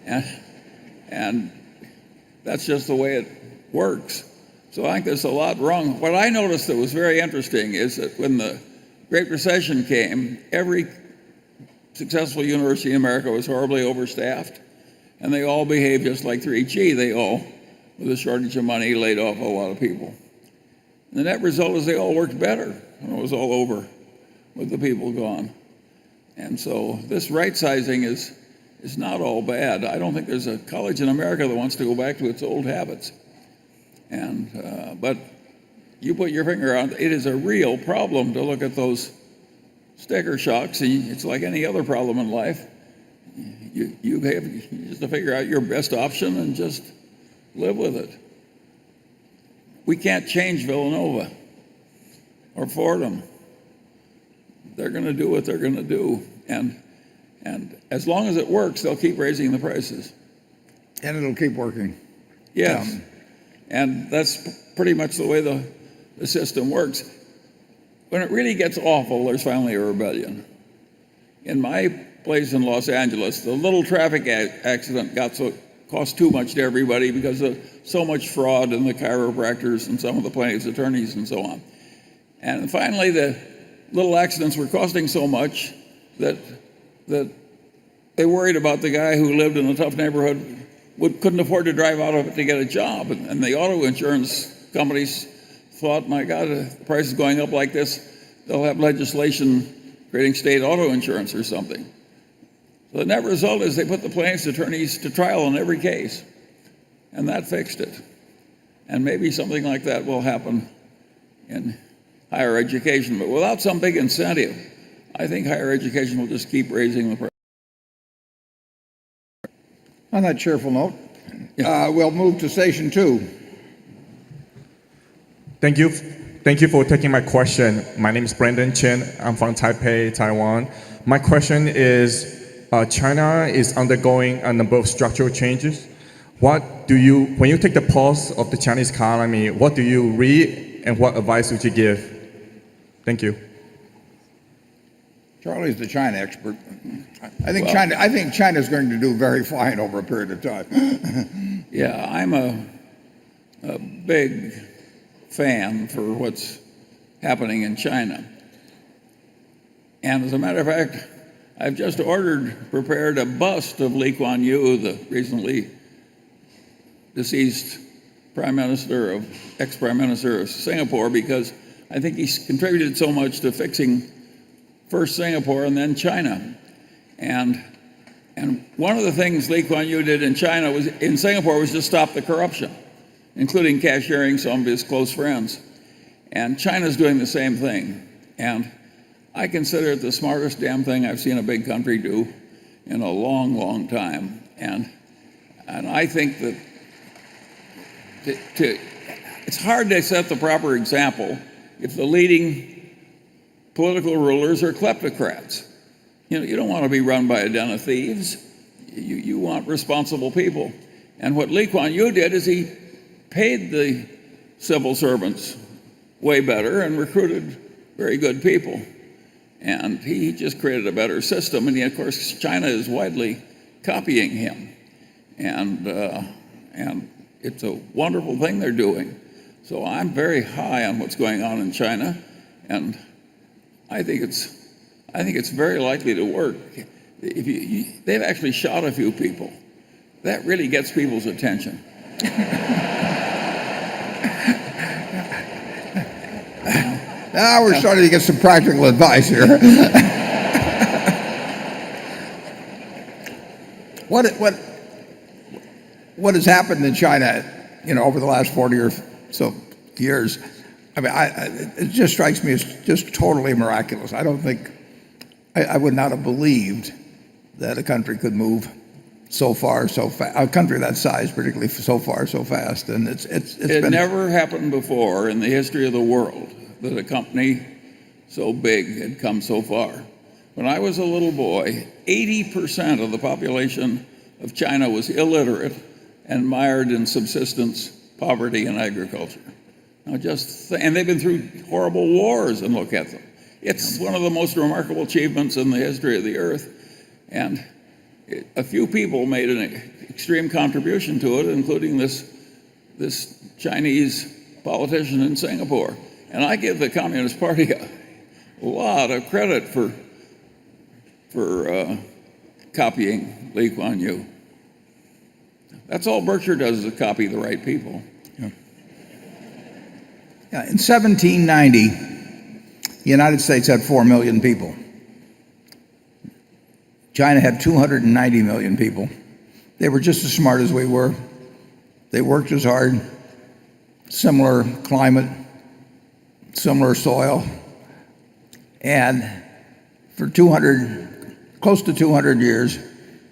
And that's just the way it works. So I think there's a lot wrong. What I noticed that was very interesting is that when the Great Recession came, every successful university in America was horribly overstaffed, and they all behaved just like 3G. They all, with a shortage of money, laid off a lot of people. And the net result is they all worked better when it was all over with the people gone. And so this right-sizing is not all bad. I don't think there's a college in America that wants to go back to its old habits. But you put your finger on it. It is a real problem to look at those sticker shocks. It's like any other problem in life. You have to figure out your best option and just live with it. We can't change Villanova or Fordham. They're going to do what they're going to do. And as long as it works, they'll keep raising the prices. And it'll keep working. Yes. And that's pretty much the way the system works. When it really gets awful, there's finally a rebellion. In my place in Los Angeles, the little traffic accident cost too much to everybody because of so much fraud in the chiropractors and some of the plaintiffs' attorneys and so on. And finally, the little accidents were costing so much that they worried about the guy who lived in a tough neighborhood couldn't afford to drive out of it to get a job. And the auto insurance companies thought, my God, if the price is going up like this, they'll have legislation creating state auto insurance or something. So the net result is they put the plaintiffs' attorneys to trial in every case, and that fixed it. And maybe something like that will happen in higher education, but without some big incentive, I think higher education will just keep raising the price. On that cheerful note, we'll move to station 2. Thank you for taking my question. My name is Brandon Chen. I'm from Taipei, Taiwan. My question is, China is undergoing a number of structural changes. When you take the pulse of the Chinese economy, what do you read and what advice would you give? Thank you. Charlie's the China expert. I think China's going to do very fine over a period of time. Yeah, I'm a big fan for what's happening in China. And as a matter of fact, I've just prepared a bust of Lee Kuan Yew, the recently deceased ex-prime minister of Singapore, because I think he's contributed so much to fixing first Singapore and then China. And one of the things Lee Kuan Yew did in Singapore was just stop the corruption, including cashiering some of his close friends. And China's doing the same thing. And I consider it the smartest damn thing I've seen a big country do in a long, long time. And I think that it's hard to set the proper example if the leading political rulers are kleptocrats. You don't want to be run by a den of thieves. You want responsible people. And what Lee Kuan Yew did is he paid the civil servants way better and recruited very good people. And he just created a better system. And of course, China is widely copying him. And it's a wonderful thing they're doing. So I'm very high on what's going on in China. And I think it's very likely to work. They've actually shot a few people. That really gets people's attention. Now we're starting to get some practical advice here. What what has happened in China, over the last 40 or so years, I mean, it just strikes me as just totally miraculous. I don't think I would not have believed that a country could move so far, so fast. A country that size, particularly so far, so fast, and it never happened before in the history of the world that a company so big had come so far. When I was a little boy, 80% of the population of China was illiterate and mired in subsistence, poverty, and agriculture. Now and they've been through horrible wars, and look at them. It's one of the most remarkable achievements in the history of the earth, and a few people made an extreme contribution to it, including this Chinese politician in Singapore. And I give the Communist Party a lot of credit for copying Lee Kuan Yew. That's all Berkshire does, is copy the right people. Yeah, in 1790, the United States had 4 million people. China had 290 million people. They were just as smart as we were. They worked as hard, similar climate, similar soil. And for close to 200 years,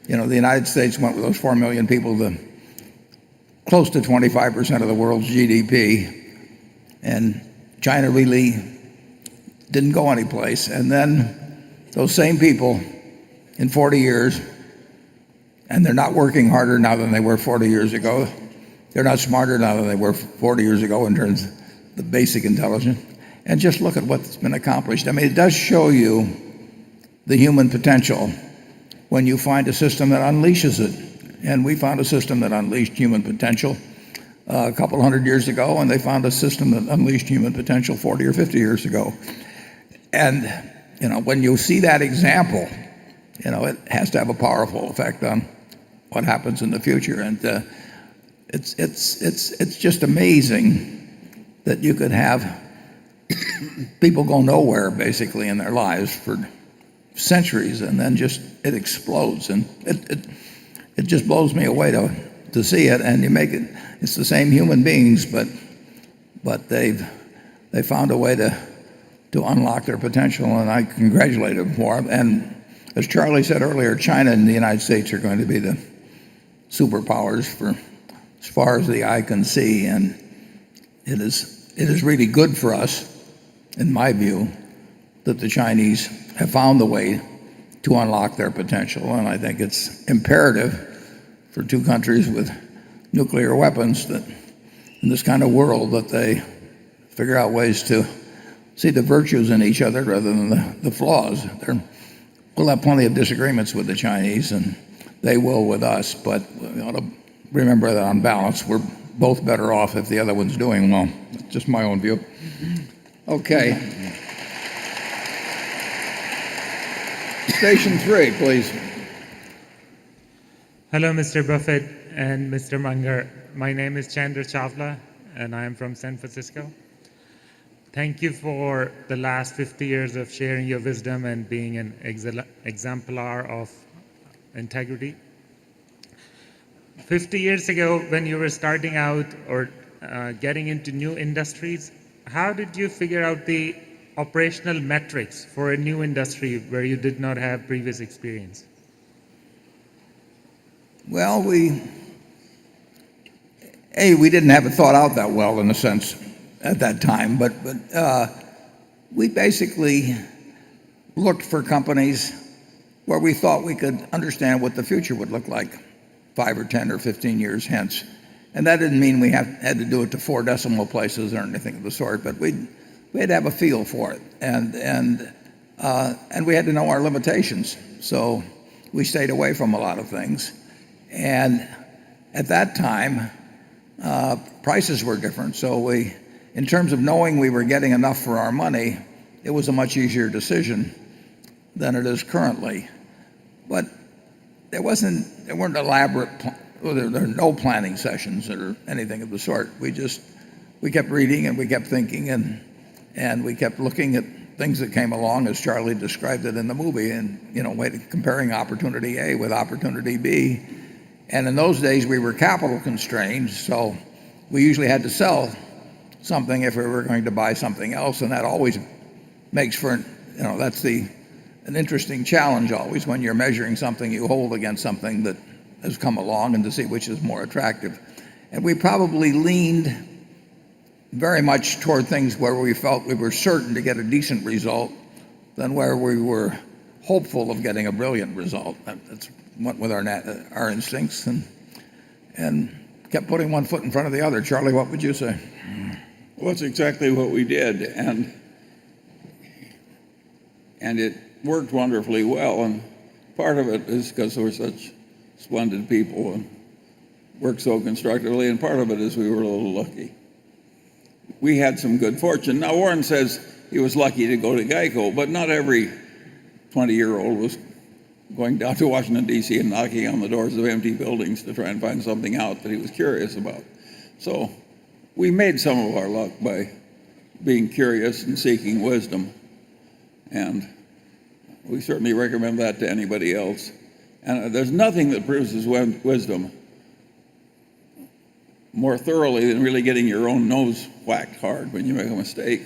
the United States went with those 4 million people to close to 25% of the world's GDP. And China really didn't go anyplace. And then those same people in 40 years, and they're not working harder now than they were 40 years ago. They're not smarter now than they were 40 years ago in terms of the basic intelligence. And just look at what's been accomplished. I mean, it does show you the human potential when you find a system that unleashes it. And we found a system that unleashed human potential a couple hundred years ago, and they found a system that unleashed human potential 40 or 50 years ago. And when you see that example, it has to have a powerful effect on what happens in the future. And it's just amazing that you could have people go nowhere basically in their lives for centuries, and then it explodes, and it just blows me away to see it. And it's the same human beings, but they found a way to unlock their potential, and I congratulate them for it. And as Charlie said earlier, China and the United States are going to be the superpowers for as far as the eye can see, and it is really good for us, in my view, that the Chinese have found the way to unlock their potential. And I think it's imperative for two countries with nuclear weapons that in this kind of world that they figure out ways to see the virtues in each other rather than the flaws. We'll have plenty of disagreements with the Chinese, and they will with us, but we ought to remember that on balance, we're both better off if the other one's doing well. That's just my own view. Okay. Station 3, please. Hello, Mr. Buffett and Mr. Munger. My name is Chandra Chawla, and I am from San Francisco. Thank you for the last 50 years of sharing your wisdom and being an exemplar of integrity. 50 years ago, when you were starting out or getting into new industries, how did you figure out the operational metrics for a new industry where you did not have previous experience? Well, we didn't have it thought out that well in a sense at that time, but we basically looked for companies where we thought we could understand what the future would look like 5 or 10 or 15 years hence. And that didn't mean we had to do it to 4 decimal places or anything of the sort, but we had to have a feel for it, and we had to know our limitations. So we stayed away from a lot of things. And at that time, prices were different. So in terms of knowing we were getting enough for our money, it was a much easier decision than it is currently. But there weren't elaborate, there were no planning sessions or anything of the sort. We kept reading, and we kept thinking, and we kept looking at things that came along, as Charlie described it in the movie, and comparing opportunity A with opportunity B. And in those days, we were capital constrained, so we usually had to sell something if we were going to buy something else, and that always makes for, that's an interesting challenge always when you're measuring something you hold against something that has come along and to see which is more attractive. And we probably leaned very much toward things where we felt we were certain to get a decent result than where we were hopeful of getting a brilliant result. That's went with our instincts and kept putting one foot in front of the other. Charlie, what would you say? Well, that's exactly what we did, and it worked wonderfully well. And part of it is because we're such splendid people and worked so constructively, and part of it is we were a little lucky. We had some good fortune. Now, Warren says he was lucky to go to Geico, but not every 20-year-old was going down to Washington, D.C. and knocking on the doors of empty buildings to try and find something out that he was curious about. So we made some of our luck by being curious and seeking wisdom, and we certainly recommend that to anybody else. And there's nothing that proves his wisdom more thoroughly than really getting your own nose whacked hard when you make a mistake.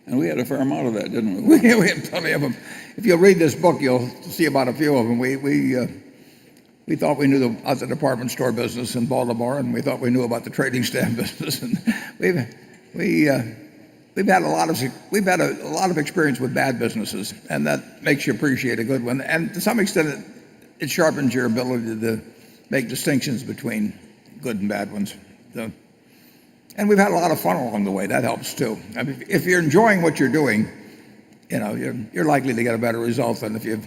And we had a fair amount of that, didn't we? We had plenty of them. If you'll read this book, you'll see about a few of them. We thought we knew about the department store business in Baltimore, and we thought we knew about the trading stamp business. And we've had a lot of experience with bad businesses, and that makes you appreciate a good one. And to some extent, it sharpens your ability to make distinctions between good and bad ones. And we've had a lot of fun along the way. That helps too. I mean, if you're enjoying what you're doing, you're likely to get a better result than if you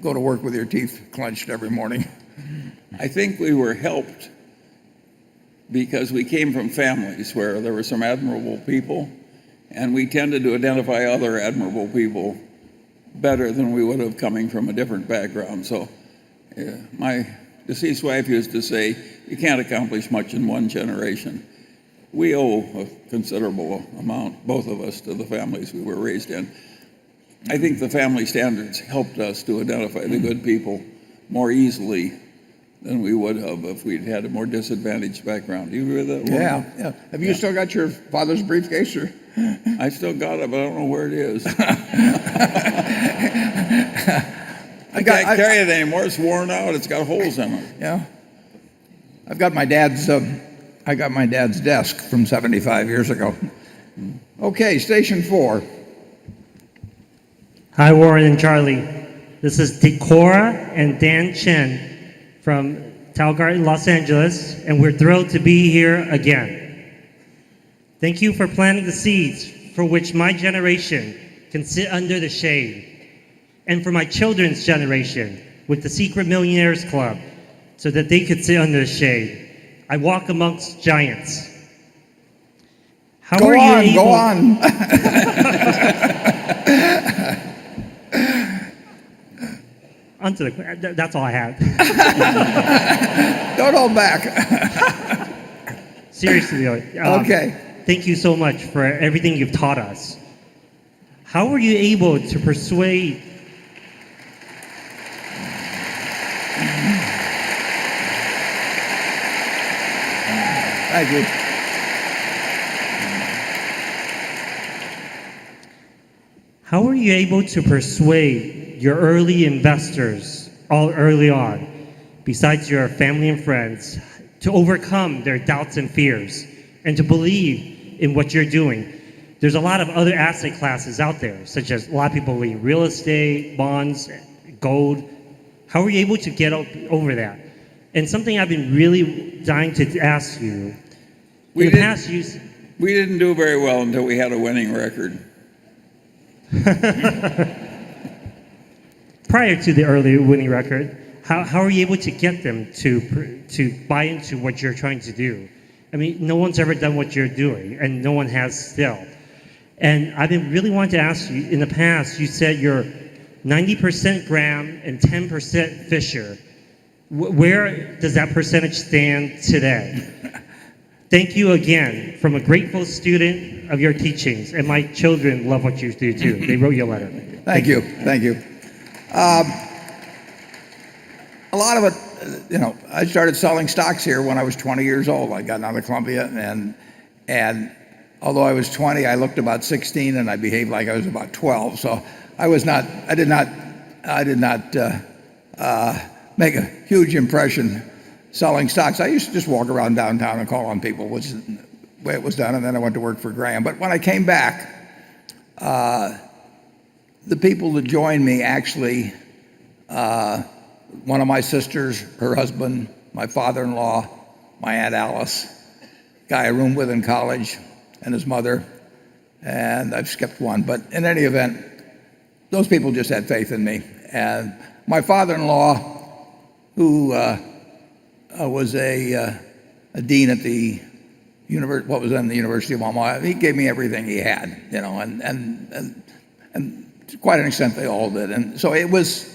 go to work with your teeth clenched every morning. I think we were helped because we came from families where there were some admirable people, and we tended to identify other admirable people better than we would have coming from a different background. So my deceased wife used to say, you can't accomplish much in one generation. We owe a considerable amount, both of us, to the families we were raised in. I think the family standards helped us to identify the good people more easily than we would have if we'd had a more disadvantaged background. Do you agree with that? Yeah. Have you still got your father's briefcase? Or? I still got it, but I don't know where it is. I can't carry it anymore. It's worn out. It's got holes in it. Yeah. I got my dad's desk from 75 years ago. Okay, station 4. Hi, Warren and Charlie. This is Decora and Dan Chen from Talgarten, Los Angeles, and we're thrilled to be here again. Thank you for planting the seeds for which my generation can sit under the shade, and for my children's generation with the Secret Millionaires Club so that they could sit under the shade. I walk amongst giants. Go on. That's all I have. Don't hold back. Seriously, though. Okay. Thank you so much for everything you've taught us. How were you able to persuade Thank you. How were you able to persuade your early investors all early on, besides your family and friends, to overcome their doubts and fears and to believe in what you're doing? There's a lot of other asset classes out there, such as a lot of people believe real estate, bonds, gold. How were you able to get over that? And something I've been really dying to ask you. We didn't do very well until we had a winning record. Prior to the early winning record, how are you able to get them to buy into what you're trying to do? I mean, no one's ever done what you're doing, and no one has still. And I've been really wanting to ask you, in the past, you said you're 90% Graham and 10% Fisher. Where does that percentage stand today? Thank you again from a grateful student of your teachings, and my children love what you do too. They wrote you a letter. Thank you. A lot of it I started selling stocks here when I was 20 years old. I got out of Columbia, and although I was 20, I looked about 16, and I behaved like I was about 12. So I did not make a huge impression selling stocks. I used to just walk around downtown and call on people, which is the way it was done, and then I went to work for Graham. But when I came back, the people that joined me actually, one of my sisters, her husband, my father-in-law, my Aunt Alice, guy I roomed with in college, and his mother, and I've skipped one. But in any event, those people just had faith in me. And my father-in-law, who was a dean at the what was then the University of Omaha, he gave me everything he had, and to quite an extent they all did. And so it was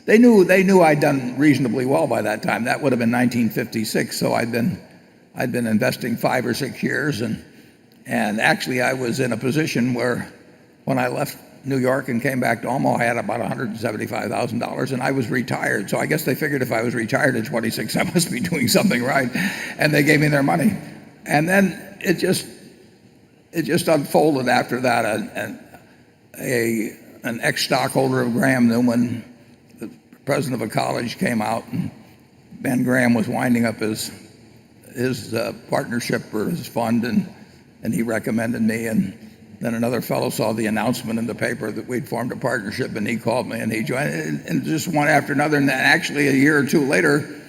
they knew I'd done reasonably well by that time. That would have been 1956. So I'd been investing 5 or 6 years, and actually I was in a position where when I left New York and came back to Omaha, I had about $175,000, and I was retired. So I guess they figured if I was retired at 26, I must be doing something right, and they gave me their money. And then it just unfolded after that. An ex-stockholder of Graham Newman, the president of a college, came out, and Ben Graham was winding up his partnership or his fund, and he recommended me. And then another fellow saw the announcement in the paper that we'd formed a partnership, and he called me, and he joined, and just one after another. And then actually a year or two later,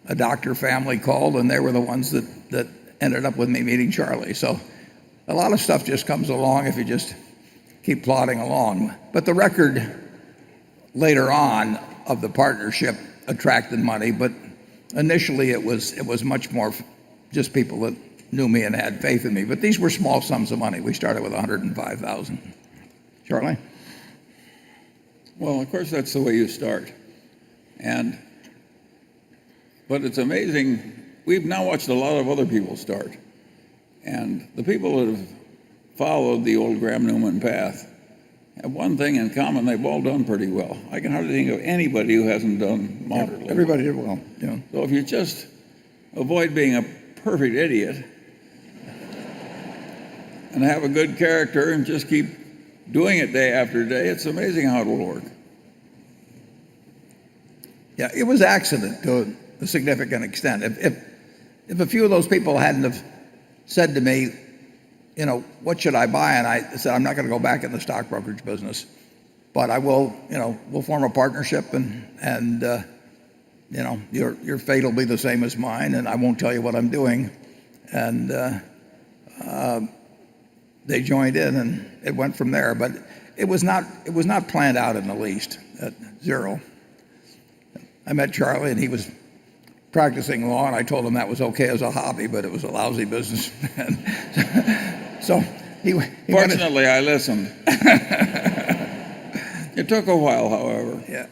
a doctor family called, and they were the ones that ended up with me meeting Charlie. So a lot of stuff just comes along if you just keep plodding along. But the record later on of the partnership attracted money, but initially it was much more just people that knew me and had faith in me. But these were small sums of money. We started with $105,000. Charlie? Well, of course, that's the way you start. But it's amazing. We've now watched a lot of other people start. And the people that have followed the old Graham Newman path have one thing in common: they've all done pretty well. I can hardly think of anybody who hasn't done moderately. Everybody did well. Yeah. So if you just avoid being a perfect idiot and have a good character and just keep doing it day after day, it's amazing how it will work. Yeah, it was accident to a significant extent. If a few of those people hadn't have said to me, what should I buy? And I said, I'm not going to go back in the stock brokerage business, but I will, we'll form a partnership, and your fate will be the same as mine, and I won't tell you what I'm doing. And they joined in, and it went from there. But it was not planned out in the least, at zero. I met Charlie, and he was practicing law, and I told him that was okay as a hobby, but it was a lousy business. So fortunately, I listened. It took a while, however. Yeah.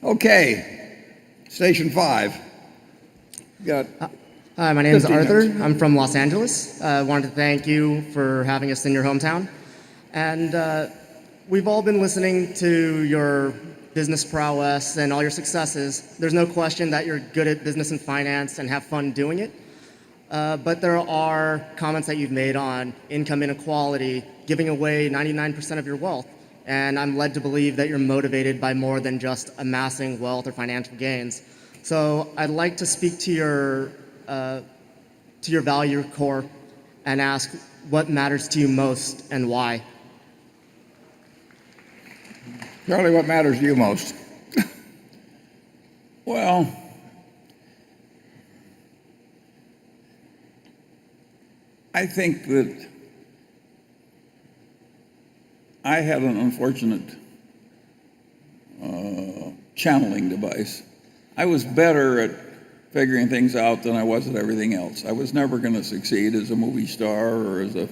Okay. Station 5. Hi, my name is 15 Arthur. minutes. I'm from Los Angeles. I wanted to thank you for having us in your hometown. And we've all been listening to your business prowess and all your successes. There's no question that you're good at business and finance and have fun doing it. But there are comments that you've made on income inequality, giving away 99% of your wealth. And I'm led to believe that you're motivated by more than just amassing wealth or financial gains. So I'd like to speak to your value core and ask what matters to you most and why. Charlie, what matters to you most? Well, I think that I had an unfortunate channeling device. I was better at figuring things out than I was at everything else. I was never going to succeed as a movie star or as an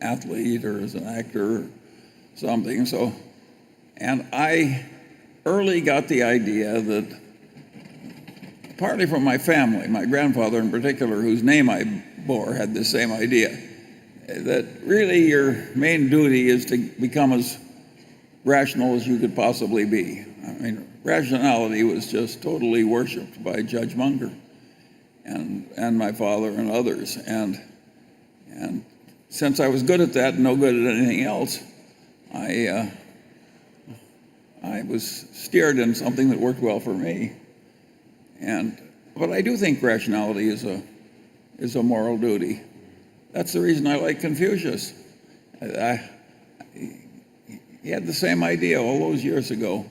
athlete or as an actor or something. And I early got the idea that, partly from my family, my grandfather in particular, whose name I bore, had the same idea, that really your main duty is to become as rational as you could possibly be. I mean, rationality was just totally worshipped by Judge Munger and my father and others. And since I was good at that and no good at anything else, I was steered in something that worked well for me. But I do think rationality is a moral duty. That's the reason I like Confucius. He had the same idea all those years ago.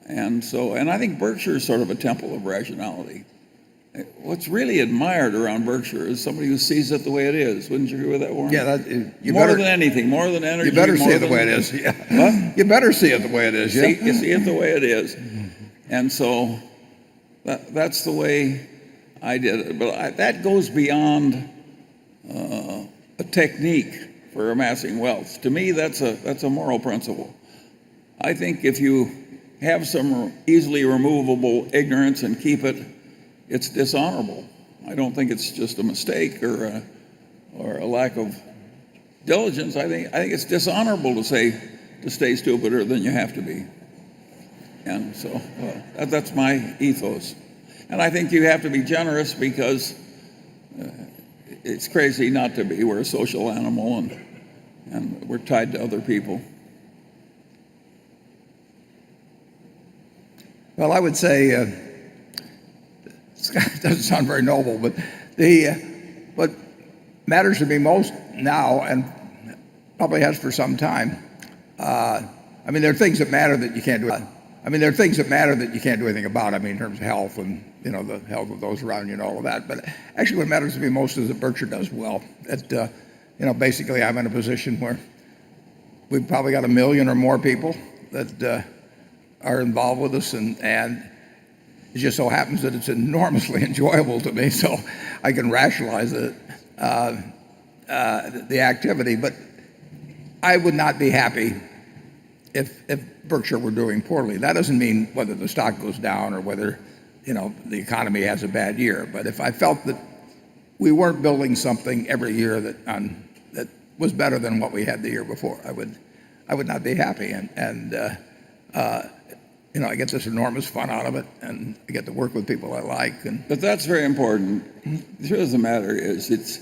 And I think Berkshire is sort of a temple of rationality. What's really admired around Berkshire is somebody who sees it the way it is. Wouldn't you agree with that, Warren? Yeah, more than anything, more than energy. You better see more it the than- way it is. Yeah. What? You better see it the way it is. Yeah. You see it the way it is. And so that's the way I did it. But that goes beyond a technique for amassing wealth. To me, that's a moral principle. I think if you have some easily removable ignorance and keep it, it's dishonorable. I don't think it's just a mistake or a lack of diligence. I think it's dishonorable to stay stupider than you have to be. And so that's my ethos. And I think you have to be generous because it's crazy not to be. We're a social animal and we're tied to other people. Well, I would say, it doesn't sound very noble, but what matters to me most now, and probably has for some time, there are things that matter that you can't do. There are things that matter that you can't do anything about. In terms of health and the health of those around you and all of that. But actually, what matters to me most is that Berkshire does well. That basically, I'm in a position where we've probably got 1 million or more people that are involved with us, and it just so happens that it's enormously enjoyable to me, so I can rationalize the activity. But I would not be happy if Berkshire were doing poorly. That doesn't mean whether the stock goes down or whether the economy has a bad year. But if I felt that we weren't building something every year that was better than what we had the year before, I would not be happy. I get this enormous fun out of it, and I get to work with people I like. But that's very important. The truth of the matter is, it's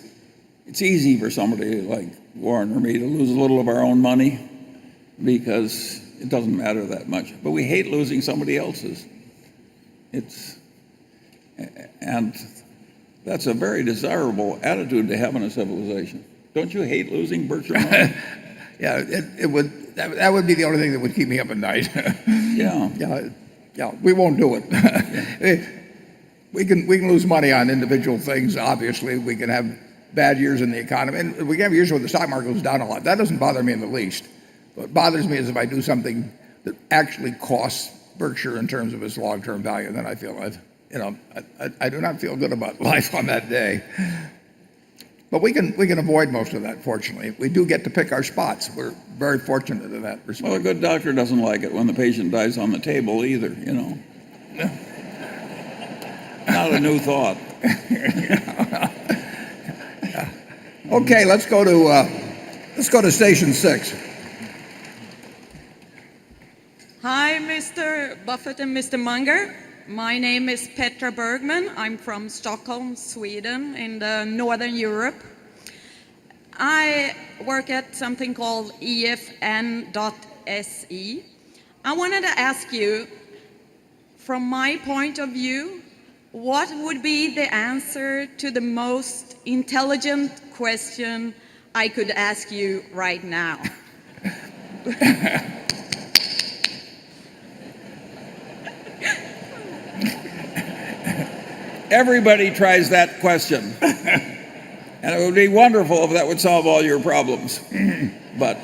easy for somebody like Warren or me to lose a little of our own money because it doesn't matter that much. But we hate losing somebody else's. And that's a very desirable attitude to have in a civilization. Don't you hate losing Berkshire money? Yeah, it would. That would be the only thing that would keep me up at night. Yeah. We won't do it. We can lose money on individual things. Obviously, we can have bad years in the economy, and we can have years where the stock market goes down a lot. That doesn't bother me in the least. What bothers me is if I do something that actually costs Berkshire in terms of its long-term value. Then I feel I do not feel good about life on that day. But we can avoid most of that, fortunately. We do get to pick our spots. We're very fortunate in that respect. Well, a good doctor doesn't like it when the patient dies on the table either, Not a new thought. Okay, let's go to station 6. Hi, Mr. Buffett and Mr. Munger. My name is Petra Bergman. I'm from Stockholm, Sweden, in the Northern Europe. I work at something called EFN.se. I wanted to ask you, from my point of view, what would be the answer to the most intelligent question I could ask you right now? Everybody tries that question. And it would be wonderful if that would solve all your problems. But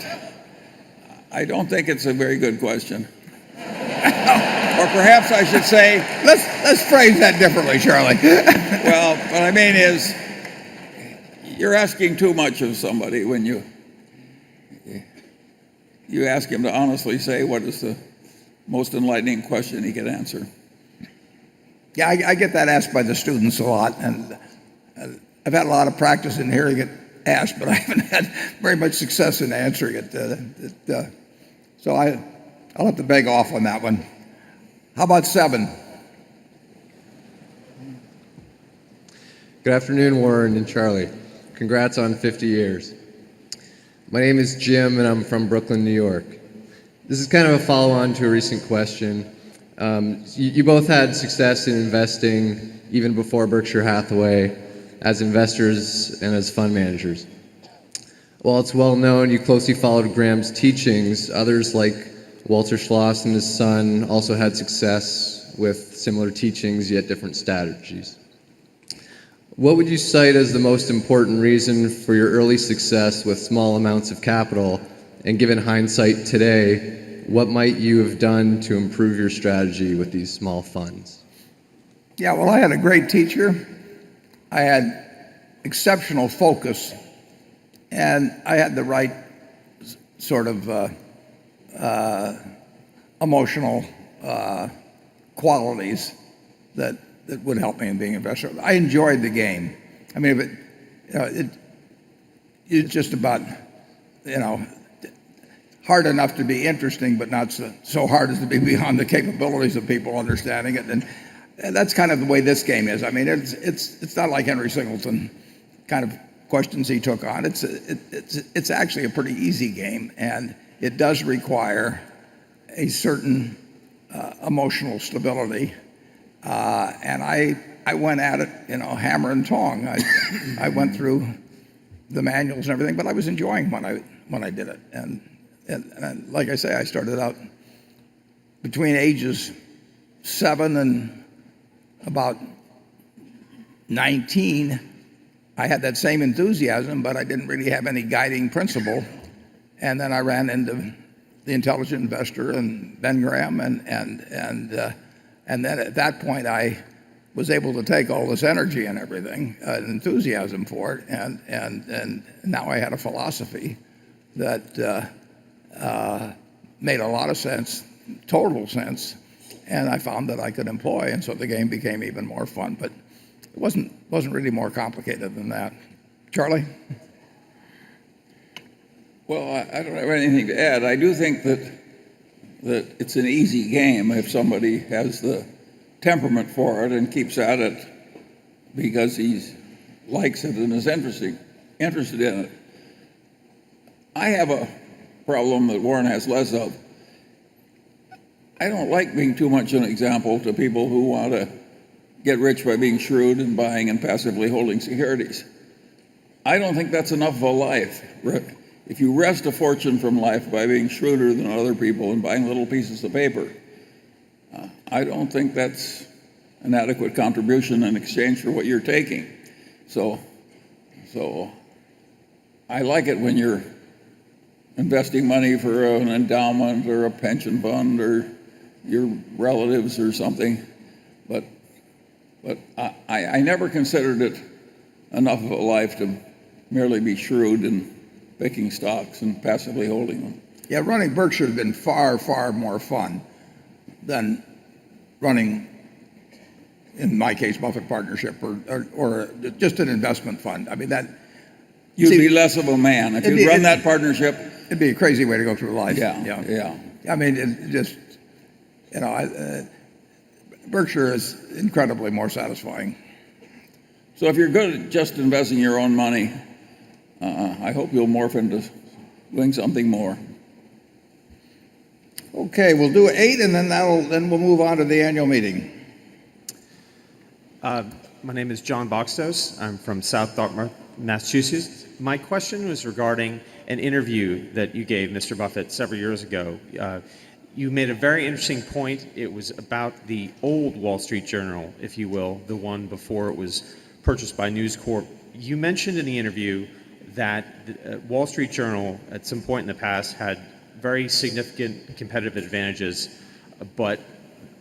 I don't think it's a very good question. Or perhaps I should say... Let's phrase that differently, Charlie. Well, what I mean is, you're asking too much of somebody when you ask him to honestly say what is the most enlightening question he could answer. Yeah, I get that asked by the students a lot, and I've had a lot of practice in hearing it asked, but I haven't had very much success in answering it. So I'll have to beg off on that one. How about 7? Good afternoon, Warren and Charlie. Congrats on 50 years. My name is Jim, and I'm from Brooklyn, New York. This is kind of a follow-on to a recent question. You both had success in investing even before Berkshire Hathaway as investors and as fund managers. While it's well known you closely followed Graham's teachings, others like Walter Schloss and his son also had success with similar teachings yet different strategies. What would you cite as the most important reason for your early success with small amounts of capital? And given hindsight today, what might you have done to improve your strategy with these small funds? Yeah, well, I had a great teacher. I had exceptional focus, and I had the right sort of emotional qualities that would help me in being an investor. I enjoyed the game. I mean, it's just about, hard enough to be interesting, but not so hard as to be beyond the capabilities of people understanding it. And that's kind of the way this game is. I mean, it's not like Henry Singleton kind of questions he took on. It's actually a pretty easy game, and it does require a certain emotional stability. And I went at it, hammer and tong. I went through the manuals and everything, but I was enjoying when I did it. And like I say, I started out between ages 7 and about 19. I had that same enthusiasm, but I didn't really have any guiding principle. And then I ran into The Intelligent Investor and Ben Graham, and then at that point I was able to take all this energy and everything, enthusiasm for it, and now I had a philosophy that made a lot of sense, total sense, and I found that I could employ, and so the game became even more fun. But it wasn't really more complicated than that. Charlie? Well, I don't have anything to add. I do think that it's an easy game if somebody has the temperament for it and keeps at it because he likes it and is interested in it. I have a problem that Warren has less of. I don't like being too much an example to people who want to get rich by being shrewd and buying and passively holding securities. I don't think that's enough of a life. If you wrest a fortune from life by being shrewder than other people and buying little pieces of paper, I don't think that's an adequate contribution in exchange for what you're taking. So I like it when you're investing money for an endowment or a pension fund or your relatives or something, but I never considered it enough of a life to merely be shrewd and picking stocks and passively holding them. Yeah, running Berkshire has been far, far more fun than running, in my case, Buffett Partnership or just an investment fund. I mean, you'd be less of a man if you'd run that partnership. It'd be a crazy way to go through life. Yeah. I mean, it just, Berkshire is incredibly more satisfying. So if you're good at just investing your own money, I hope you'll morph into doing something more. Okay, we'll do 8, and then we'll move on to the annual meeting. My name is John Boxtos. I'm from South Dartmouth, Massachusetts. My question was regarding an interview that you gave Mr. Buffett several years ago. You made a very interesting point. It was about the old Wall Street Journal, if you will, the one before it was purchased by News Corp. You mentioned in the interview that the Wall Street Journal at some point in the past had very significant competitive advantages, but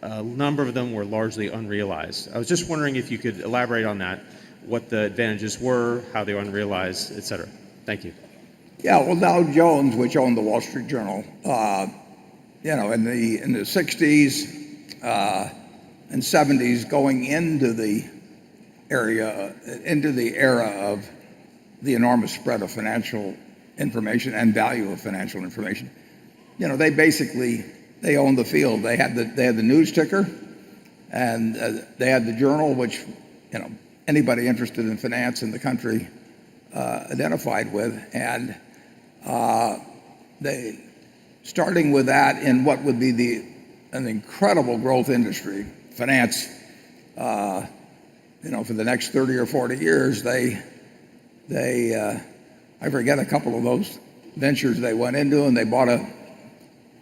a number of them were largely unrealized. I was just wondering if you could elaborate on that, what the advantages were, how they were unrealized, et cetera. Thank you. Yeah, well, Dow Jones, which owned the Wall Street Journal, in the 60s and 70s, going into the era of the enormous spread of financial information and value of financial information, they basically they owned the field. They had the news ticker, and they had the journal, which anybody interested in finance in the country identified with, and they, starting with that in what would be an incredible growth industry, finance, for the next 30 or 40 years, I forget a couple of those ventures they went into, and they bought a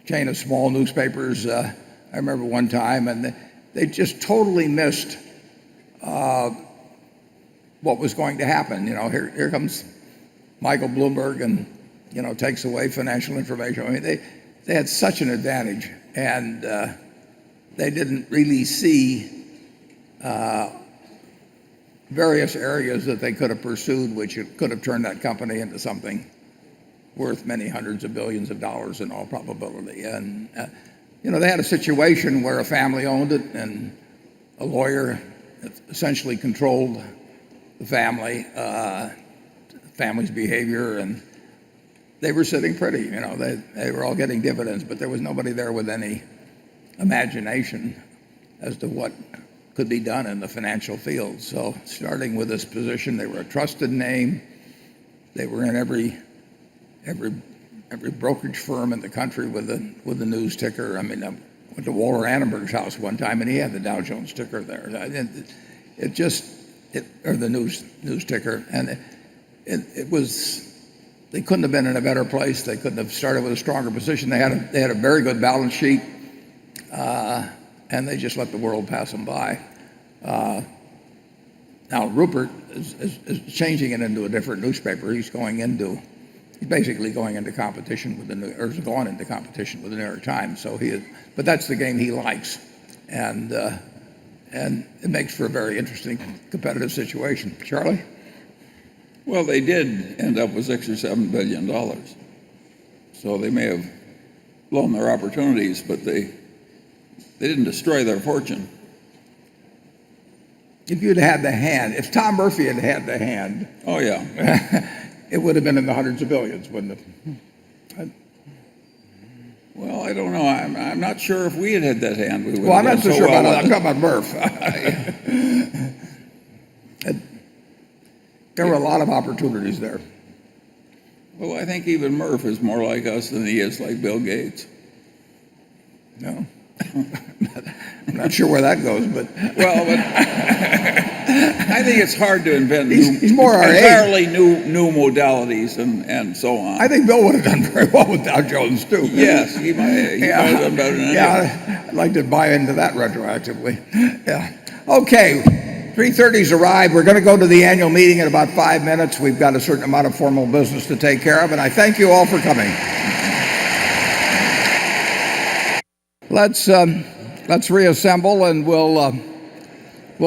chain of small newspapers. I remember one time, and they just totally missed what was going to happen. Here comes Michael Bloomberg and takes away financial information. I mean, they had such an advantage, and they didn't really see various areas that they could have pursued, which could have turned that company into something worth many hundreds of billions of dollars in all probability. And they had a situation where a family owned it, and a lawyer essentially controlled the family's behavior, and they were sitting pretty. They were all getting dividends, but there was nobody there with any imagination as to what could be done in the financial field. So starting with this position, they were a trusted name. They were in every brokerage firm in the country with the news ticker. I mean, I went to Walter Annenberg's house one time, and he had the Dow Jones ticker there. Or the news ticker, and it was. They couldn't have been in a better place. They couldn't have started with a stronger position. They had a very good balance sheet, and they just let the world pass them by. Now Rupert is changing it into a different newspaper. He's basically going into competition with has gone into competition with the New York Times. But that's the game he likes, and it makes for a very interesting competitive situation. Charlie? Well, they did end up with $6 or $7 billion. So they may have blown their opportunities, but they didn't destroy their fortune. If you'd had the hand, if Tom Murphy had had the hand, oh yeah, it would have been in the hundreds of billions, wouldn't it? Well, I don't know. I'm not sure if we had that hand. We would. Well, I'm not so sure about that. I'm talking about Murph. There were a lot of opportunities there. Well, I think even Murph is more like us than he is like Bill Gates. No. I'm not sure where that goes, but I think it's hard to invent he's more our entirely new modalities and so on. I think Bill would have done very well with Dow Jones too. Yes, he might have done better than anyone. Yeah, I'd like to buy into that retroactively. Yeah. Okay, 3:30's arrived. We're going to go to the annual meeting in about 5 minutes. We've got a certain amount of formal business to take care of, and I thank you all for coming. Let's reassemble, and we'll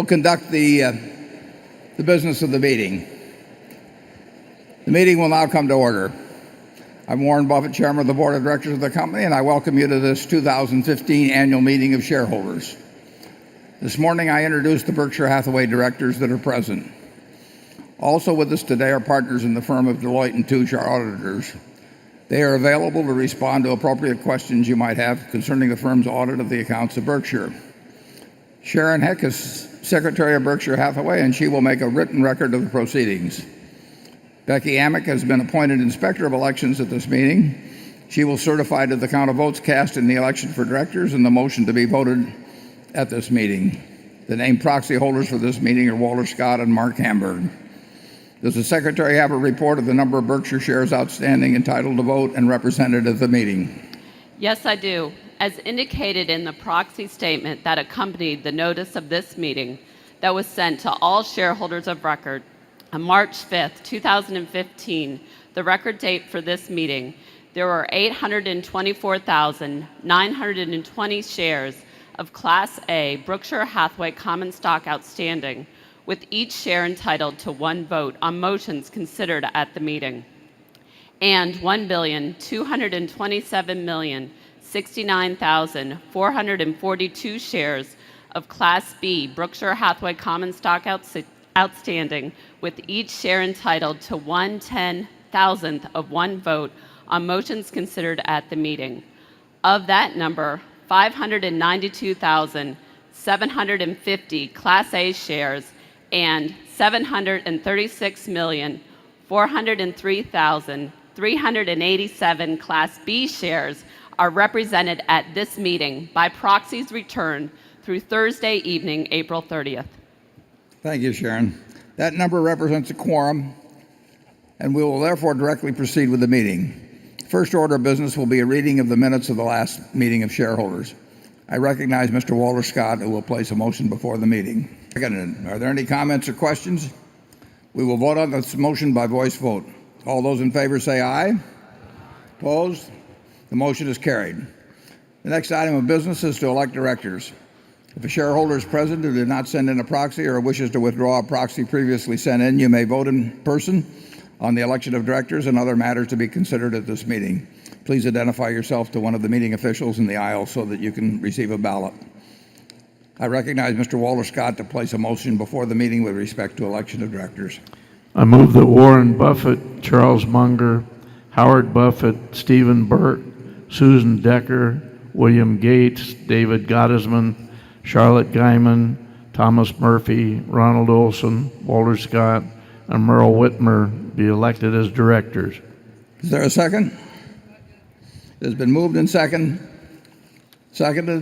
conduct the business of the meeting. The meeting will now come to order. I'm Warren Buffett, Chairman of the Board of Directors of the company, and I welcome you to this 2015 annual meeting of shareholders. This morning I introduced the Berkshire Hathaway directors that are present. Also with us today are partners in the firm of Deloitte & Touche, our auditors. They are available to respond to appropriate questions you might have concerning the firm's audit of the accounts of Berkshire. Sharon Heck is Secretary of Berkshire Hathaway, and she will make a written record of the proceedings. Becky Amick has been appointed Inspector of Elections at this meeting. She will certify to the count of votes cast in the election for directors and the motion to be voted at this meeting. The named proxy holders for this meeting are Walter Scott and Mark Hamburg. Does the Secretary have a report of the number of Berkshire shares outstanding entitled to vote and represented at the meeting? Yes, I do. As indicated in the proxy statement that accompanied the notice of this meeting that was sent to all shareholders of record on March 5th, 2015, the record date for this meeting, there were 824,920 shares of Class A Berkshire Hathaway common stock outstanding, with each share entitled to one vote on motions considered at the meeting, and 1,227,069,442 shares of Class B Berkshire Hathaway common stock outstanding, with each share entitled to 1/10,000th of one vote on motions considered at the meeting. Of that number, 592,750 Class A shares and 736,403,387 Class B shares are represented at this meeting by proxies returned through Thursday evening, April 30th. Thank you, Sharon. That number represents a quorum, and we will therefore directly proceed with the meeting. First order of business will be a reading of the minutes of the last meeting of shareholders. I recognize Mr. Walter Scott, who will place a motion before the meeting. Are there any comments or questions? We will vote on this motion by voice vote. All those in favor say aye. Opposed? The motion is carried. The next item of business is to elect directors. If a shareholder is present who did not send in a proxy or wishes to withdraw a proxy previously sent in, you may vote in person on the election of directors and other matters to be considered at this meeting. Please identify yourself to one of the meeting officials in the aisle so that you can receive a ballot. I recognize Mr. Walter Scott to place a motion before the meeting with respect to election of directors. I move that Warren Buffett, Charles Munger, Howard Buffett, Stephen Burke, Susan Decker, William Gates, David Gottesman, Charlotte Guyman, Thomas Murphy, Ronald Olson, Walter Scott, and Merle Whitmer be elected as directors. Is there a second? It has been moved and seconded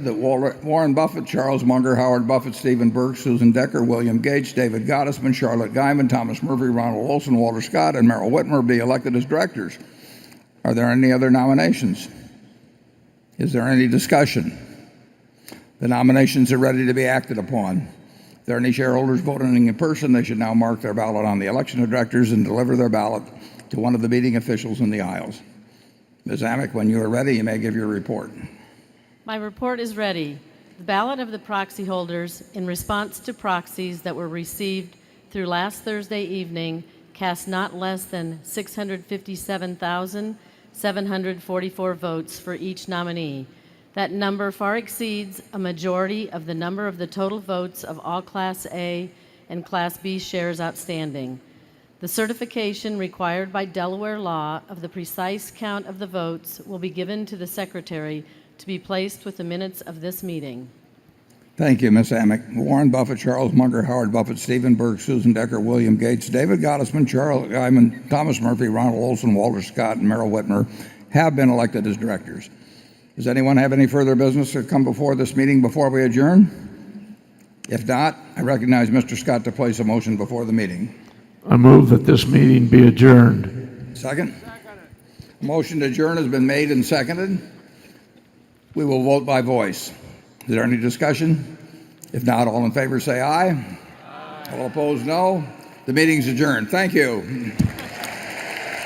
that Warren Buffett, Charles Munger, Howard Buffett, Stephen Burke, Susan Decker, William Gates, David Gottesman, Charlotte Guyman, Thomas Murphy, Ronald Olson, Walter Scott, and Merle Whitmer be elected as directors. Are there any other nominations? Is there any discussion? The nominations are ready to be acted upon. If there are any shareholders voting in person, they should now mark their ballot on the election of directors and deliver their ballot to one of the meeting officials in the aisles. Ms. Amick, when you are ready, you may give your report. My report is ready. The ballot of the proxy holders in response to proxies that were received through last Thursday evening cast not less than 657,744 votes for each nominee. That number far exceeds a majority of the number of the total votes of all Class A and Class B shares outstanding. The certification required by Delaware law of the precise count of the votes will be given to the Secretary to be placed with the minutes of this meeting. Thank you, Ms. Amick. Warren Buffett, Charles Munger, Howard Buffett, Stephen Burke, Susan Decker, William Gates, David Gottesman, Charles Guyman, Thomas Murphy, Ronald Olson, Walter Scott, and Merle Whitmer have been elected as directors. Does anyone have any further business to come before this meeting before we adjourn? If not, I recognize Mr. Scott to place a motion before the meeting. I move that this meeting be adjourned. Second? A motion to adjourn has been made and seconded. We will vote by voice. Is there any discussion? If not, all in favor say aye. All opposed, no. The meeting's adjourned. Thank you.